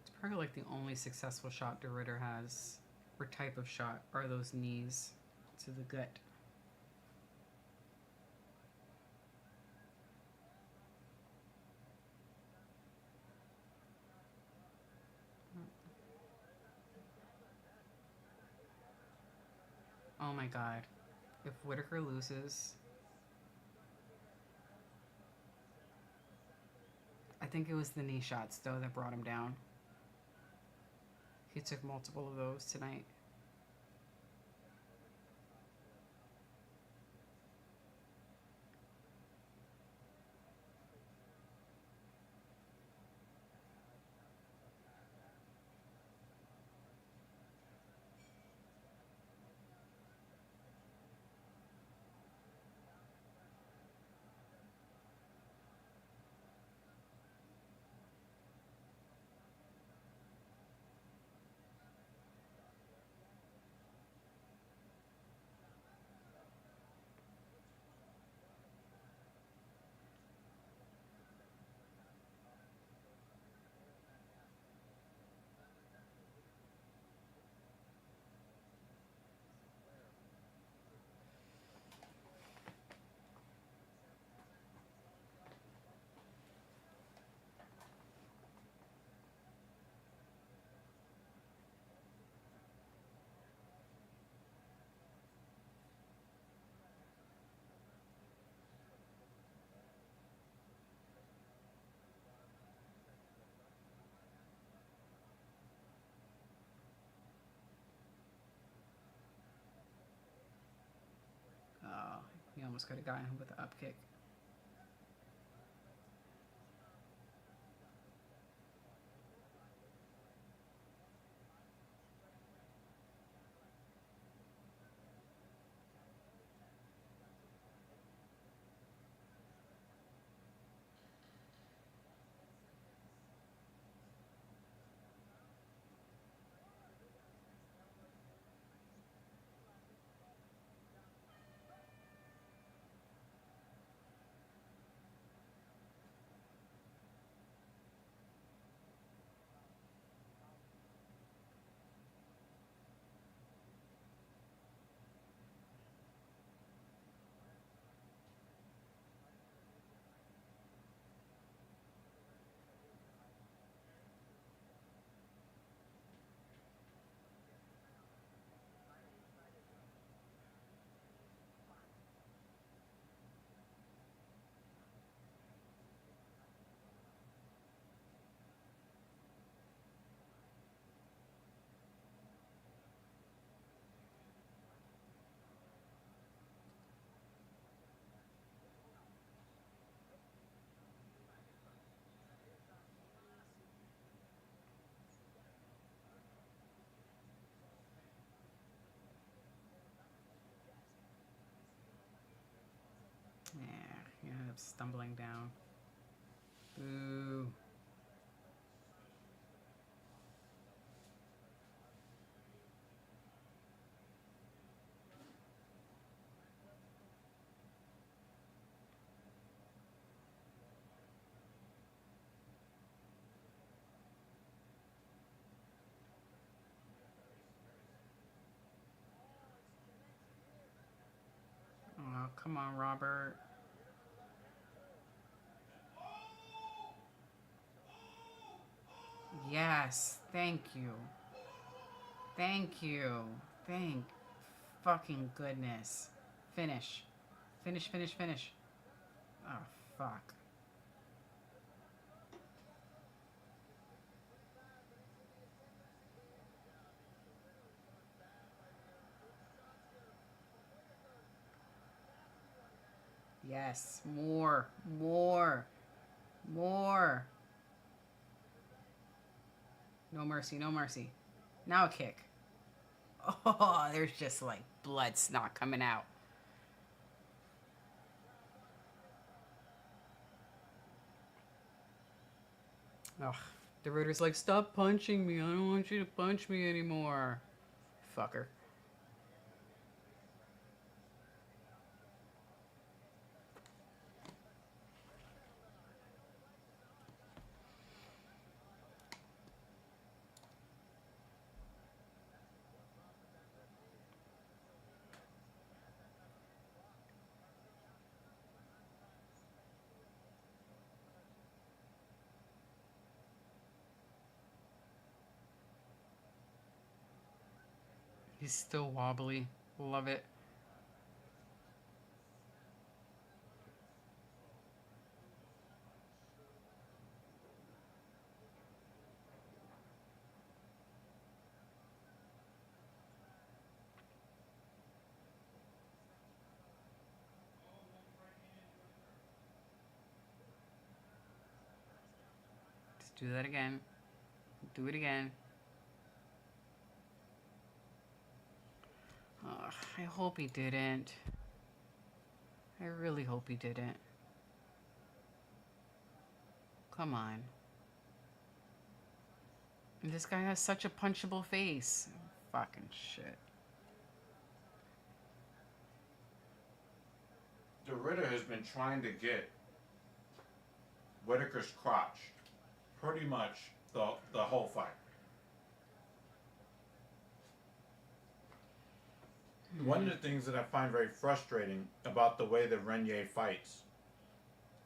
It's probably like the only successful shot de Ridder has, or type of shot, are those knees to the gut. Oh my god. If Whittaker loses, I think it was the knee shots though that brought him down. He took multiple of those tonight. Oh, he almost could have gotten him with the up kick. Yeah, he ended up stumbling down. Boo. Oh, come on, Robert. Yes, thank you. Thank you. Thank fucking goodness. Finish. Finish, finish, finish. Oh, fuck. Yes, more, more, more. No mercy, no mercy. Now a kick. Oh, there's just like blood snot coming out. Ugh. The Ritter's like, stop punching me. I don't want you to punch me anymore. Fucker. He's still wobbly. Love it. Just do that again. Do it again. Ugh, I hope he didn't. I really hope he didn't. Come on. And this guy has such a punchable face. Fucking shit. De Ridder has been trying to get Whittaker's crotch pretty much the whole fight. One of the things that I find very frustrating about the way that Reinier fights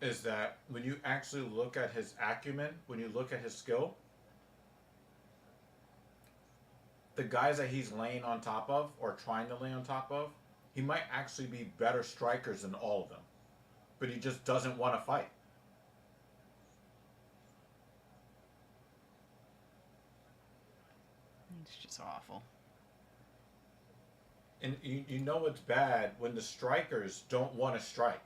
is that when you actually look at his acumen, when you look at his skill, the guys that he's laying on top of or trying to lay on top of, he might actually be better strikers than all of them. But he just doesn't want to fight. It's just awful. And you know it's bad when the strikers don't want to strike.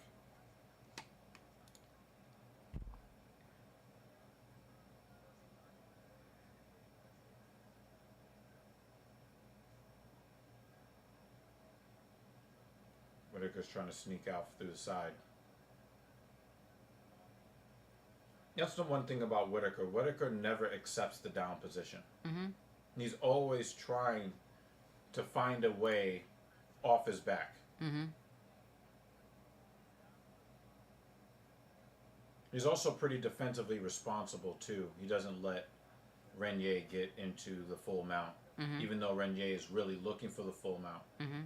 Whittaker's trying to sneak out through the side. That's the one thing about Whittaker. Whittaker never accepts the down position. Mm-hmm. He's always trying to find a way off his back. Mm-hmm. He's also pretty defensively responsible too. He doesn't let Reinier get into the full mount, even though Reinier is really looking for the full mount. Mm-hmm.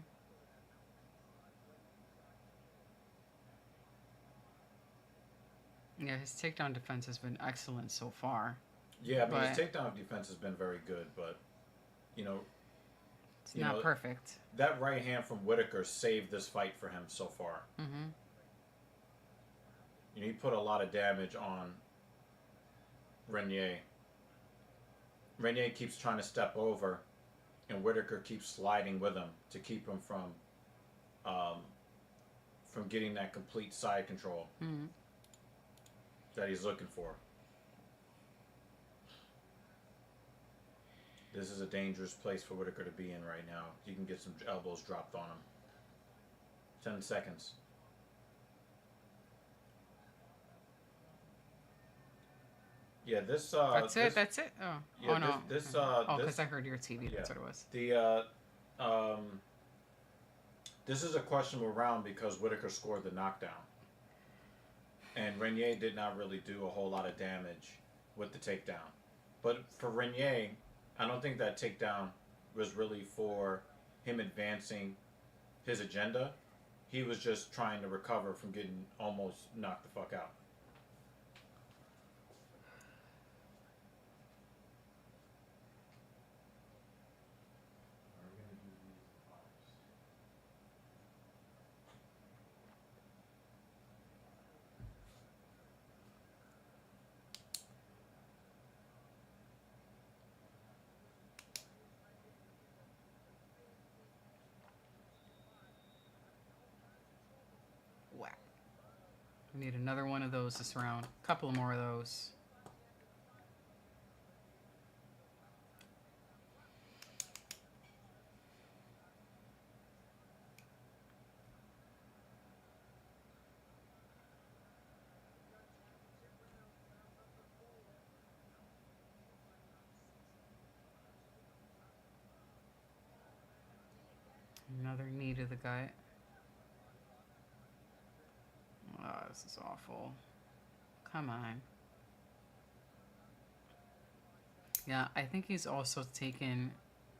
Yeah, his takedown defense has been excellent so far. Yeah, but his But- takedown defense has been very good, but you know, It's You not know- perfect. that right hand from Whittaker saved this fight for him so far. Mm-hmm. You know, he put a lot of damage on Reinier. Reinier keeps trying to step over, and Whittaker keeps sliding with him to keep him from getting that complete side control Mm-hmm. that he's looking for. This is a dangerous place for Whittaker to be in right now. You can get some elbows dropped on him. 10 seconds. Yeah, this That's this it. That's it. Oh, yeah oh no. this Oh, this because I heard your TV. yeah That's what it was. the this is a questionable round because Whittaker scored the knockdown, and Reinier did not really do a whole lot of damage with the takedown. But for Reinier, I don't think that takedown was really for him advancing his agenda. He was just trying to recover from getting almost knocked the fuck out. Whack. We need another one of those this round. A couple more of those. Another knee to the gut. Oh, this is awful. Come on. Yeah, I think he's also taken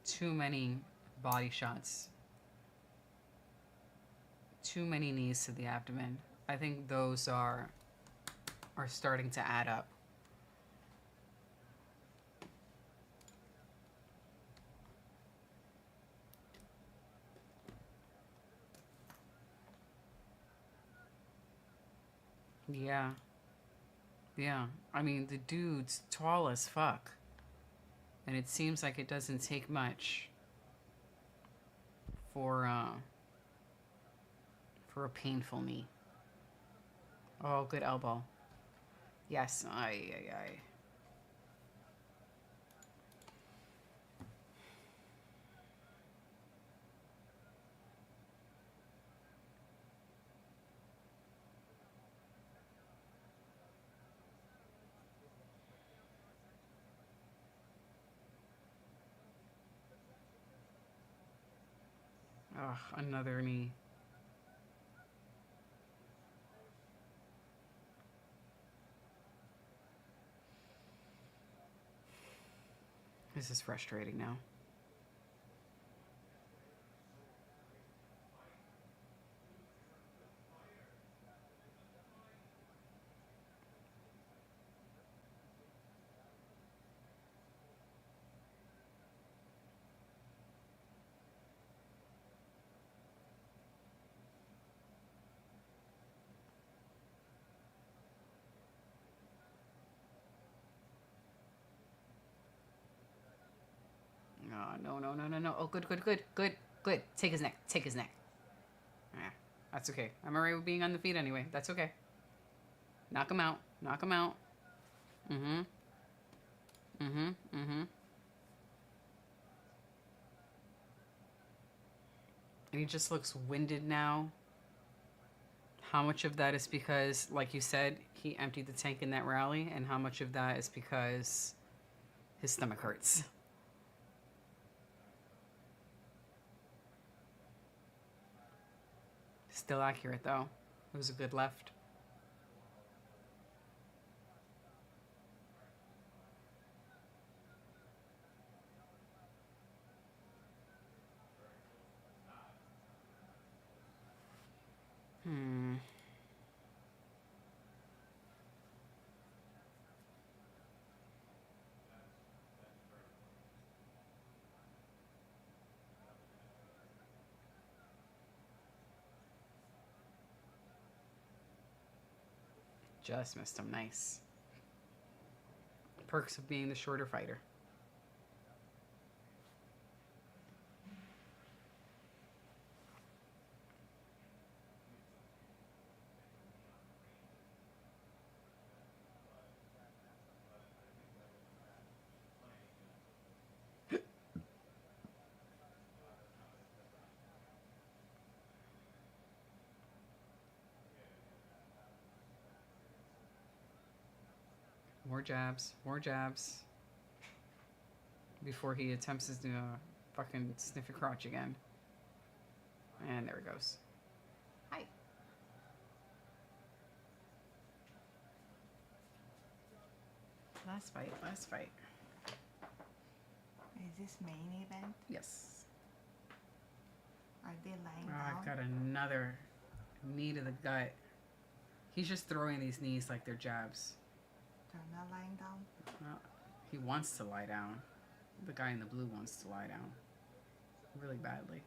too many body shots. Too many knees to the abdomen. I think those are starting to add up. Yeah. Yeah. I mean, the dude's tall as fuck. And it seems like it doesn't take much for a painful knee. Oh, good elbow. Yes. Aye. Ugh, another knee. This is frustrating now. Oh, no. Oh, good. Take his neck. Yeah, that's okay. I'm alright with being on the feet anyway. That's okay. Knock him out. Mm-hmm. And he just looks winded now. How much of that is because, like you said, he emptied the tank in that rally, and how much of that is because his stomach hurts? Still accurate, though. It was a good left. Just missed him. Nice. Perks of being the shorter fighter. More jabs. More jabs. Before he attempts to fucking sniff your crotch again. And there it goes. Hi. Last fight. Last fight. Is this main event? Yes. Are they lying Oh, down? I've got another knee to the gut. He's just throwing these knees like they're jabs. They're not lying down? He wants to lie down. The guy in the blue wants to lie down. Really badly.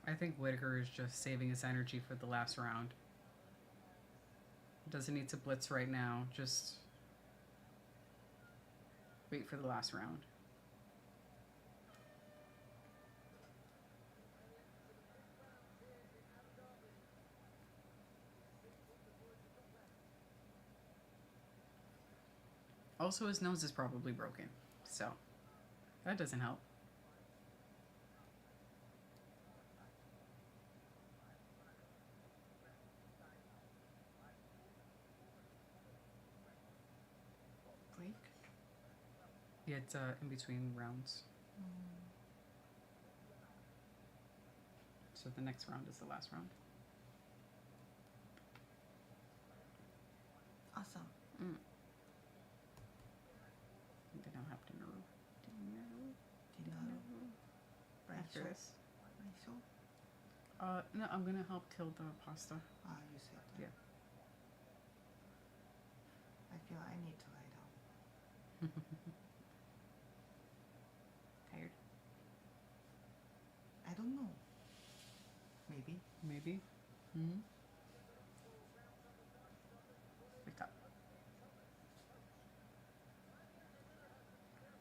I think Whittaker is just saving his energy for the last round. Doesn't need to blitz right now. Just wait for the last round. Also, his nose is probably broken, so that doesn't help. Break? Yeah, it's in between rounds. So the next round is the last round. Awesome. They don't have to know. Dinner. After this. Rice? No, I'm gonna help kill the pasta. Ah, you said that. Yeah. I feel I need to lie down. Tired? I don't know. Maybe. Maybe. Mm-hmm. Wake up.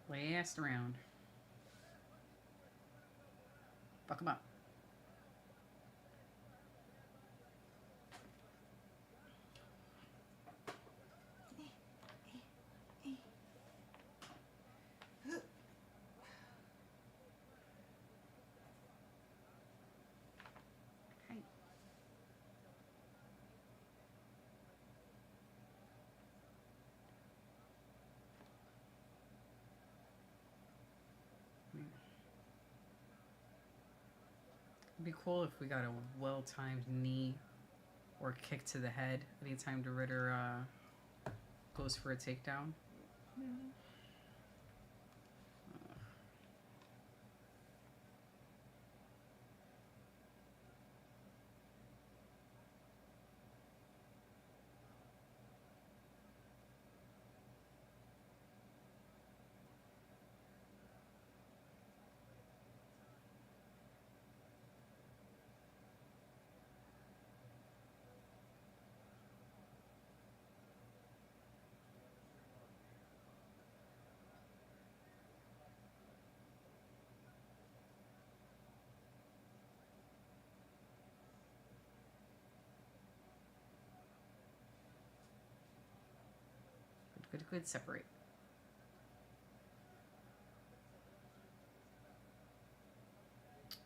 Last round. Fuck him up. Hey. It'd be cool if we got a well-timed knee or kick to the head anytime the Ridder goes for a takedown. Good, separate.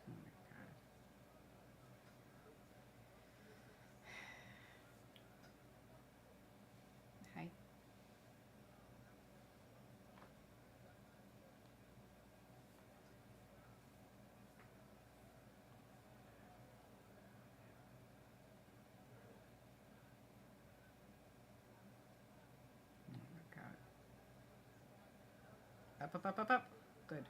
Oh my god. Hi. Oh my god. Up. Good.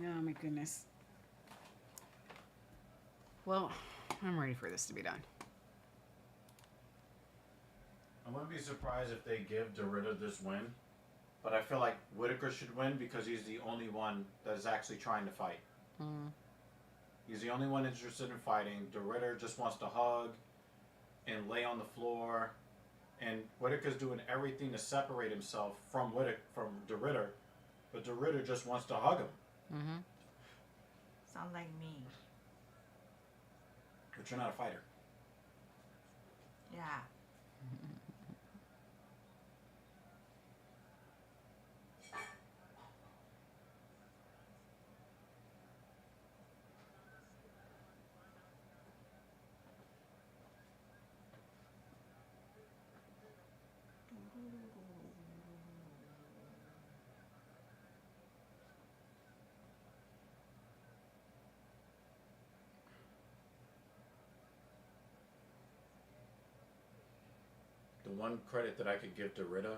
Oh my goodness. Well, I'm ready for this to be done. I wouldn't be surprised if they give de Ridder this win, but I feel like Whittaker should win because he's the only one that is actually trying to fight. He's the only one interested in fighting. De Ridder just wants to hug and lay on the floor, and Whittaker's doing everything to separate himself from de Ridder, but de Ridder just wants to hug him. Sound like me. But you're not a fighter. Yeah. The one credit that I could give de Ridder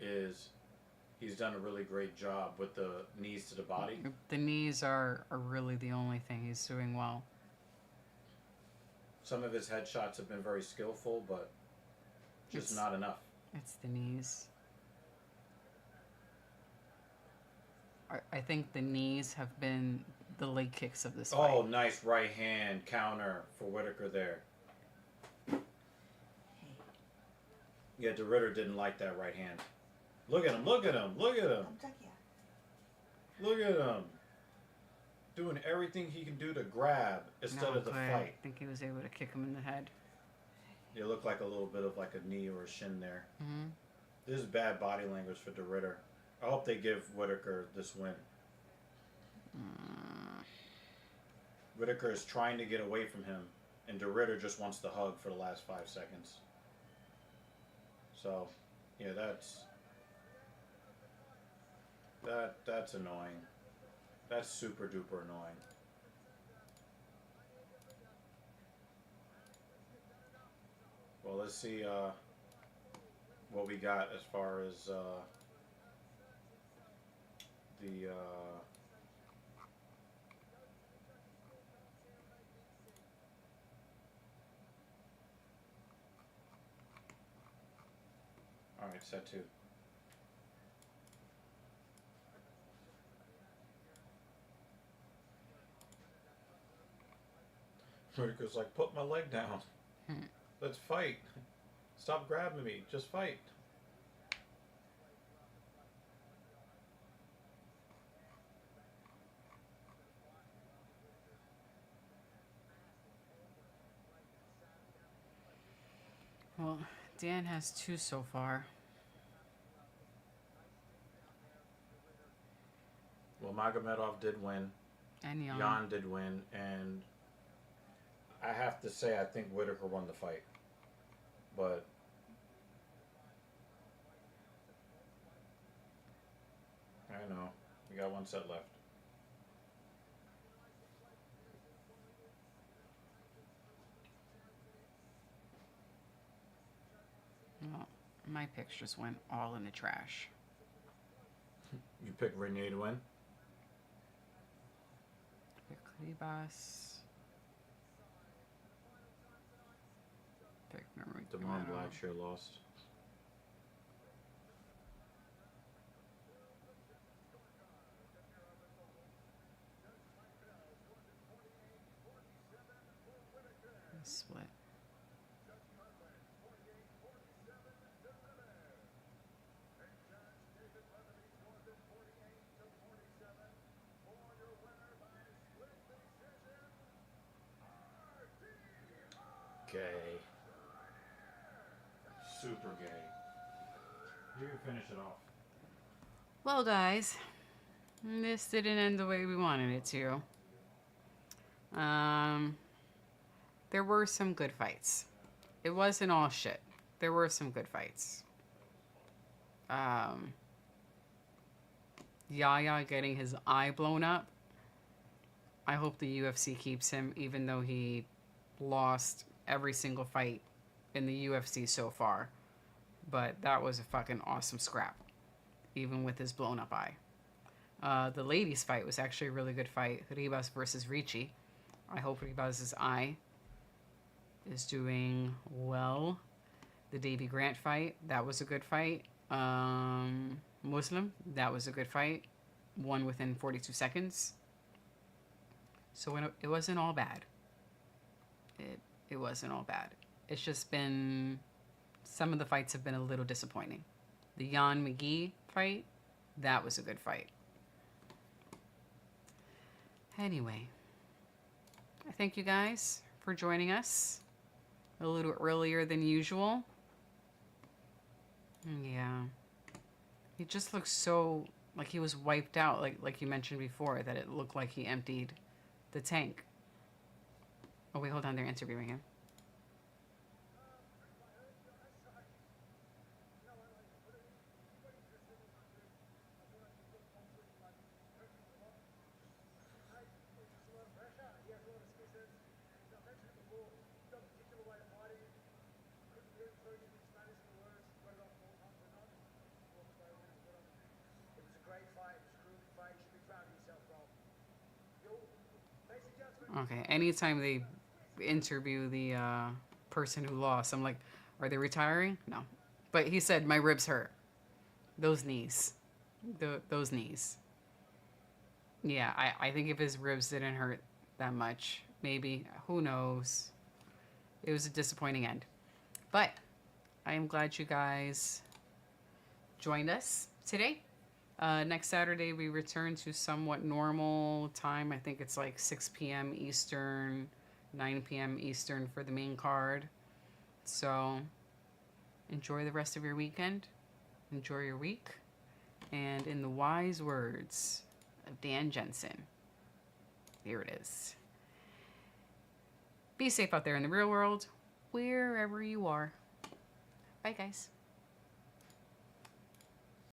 is he's done a really great job with the knees to the body. The knees are really the only thing he's doing well. Some of his headshots have been very skillful, but just not enough. It's the knees. I think the knees have been the leg kicks of this fight. Oh, nice right hand counter for Whittaker there. Yeah, de Ridder didn't like that right hand. Look at him, look at him, look at him. 깜짝이야. Look at him. Doing everything he can do to grab instead of the I fight. think he was able to kick him in the head. It looked like a little bit of like a knee or a shin there. This is bad body language for de Ridder. I hope they give Whittaker this win. Whittaker is trying to get away from him, and de Ridder just wants the hug for the last 5 seconds. So, yeah, that's annoying. That's super duper annoying. Well, let's see what we got as far as the all right, set 2. Whittaker's like, put my leg down. Let's fight. Stop grabbing me. Just fight. Well, Dan has 2 so far. Well, Magomedov did win. And Jan did win, and I have to say I think Whittaker won the fight. But I know. We got 1 set left. Well, my picks just went all in the trash. You pick Reinier to win? Pick Ribas. Pick Damon Blackshear lost. Split. Gay. Super gay. You can finish it off. Well, guys, this didn't end the way we wanted it to. There were some good fights. It wasn't all shit. There were some good fights. Yaya getting his eye blown up. I hope the UFC keeps him, even though he lost every single fight in the UFC so far. But that was a fucking awesome scrap, even with his blown up eye. The ladies' fight was actually a really good fight. Ribas versus Ricci. I hope Ribas' eye is doing well. The Davy Grant fight, that was a good fight. Muslim, that was a good fight. Won within 42 seconds. So it wasn't all bad. It wasn't all bad. It's just been, some of the fights have been a little disappointing. The Jan McGee fight, that was a good fight. Anyway, I thank you guys for joining us a little earlier than usual. Yeah. He just looks so like he was wiped out, like you mentioned before, that it looked like he emptied the tank. Oh wait, hold on, they're interviewing him. Okay, anytime they interview the person who lost, I'm like, are they retiring? No. But he said, my ribs hurt. Those knees. Those knees. Yeah, I think if his ribs didn't hurt that much, maybe, who knows. It was a disappointing end. But I am glad you guys joined us today. Next Saturday, we return to somewhat normal time. I think it's like 6 p.m. Eastern, 9 p.m. Eastern for the main card. So enjoy the rest of your weekend. Enjoy your week. And in the wise words of Dan Jensen, here it is. Be safe out there in the real world, wherever you are. Bye, guys.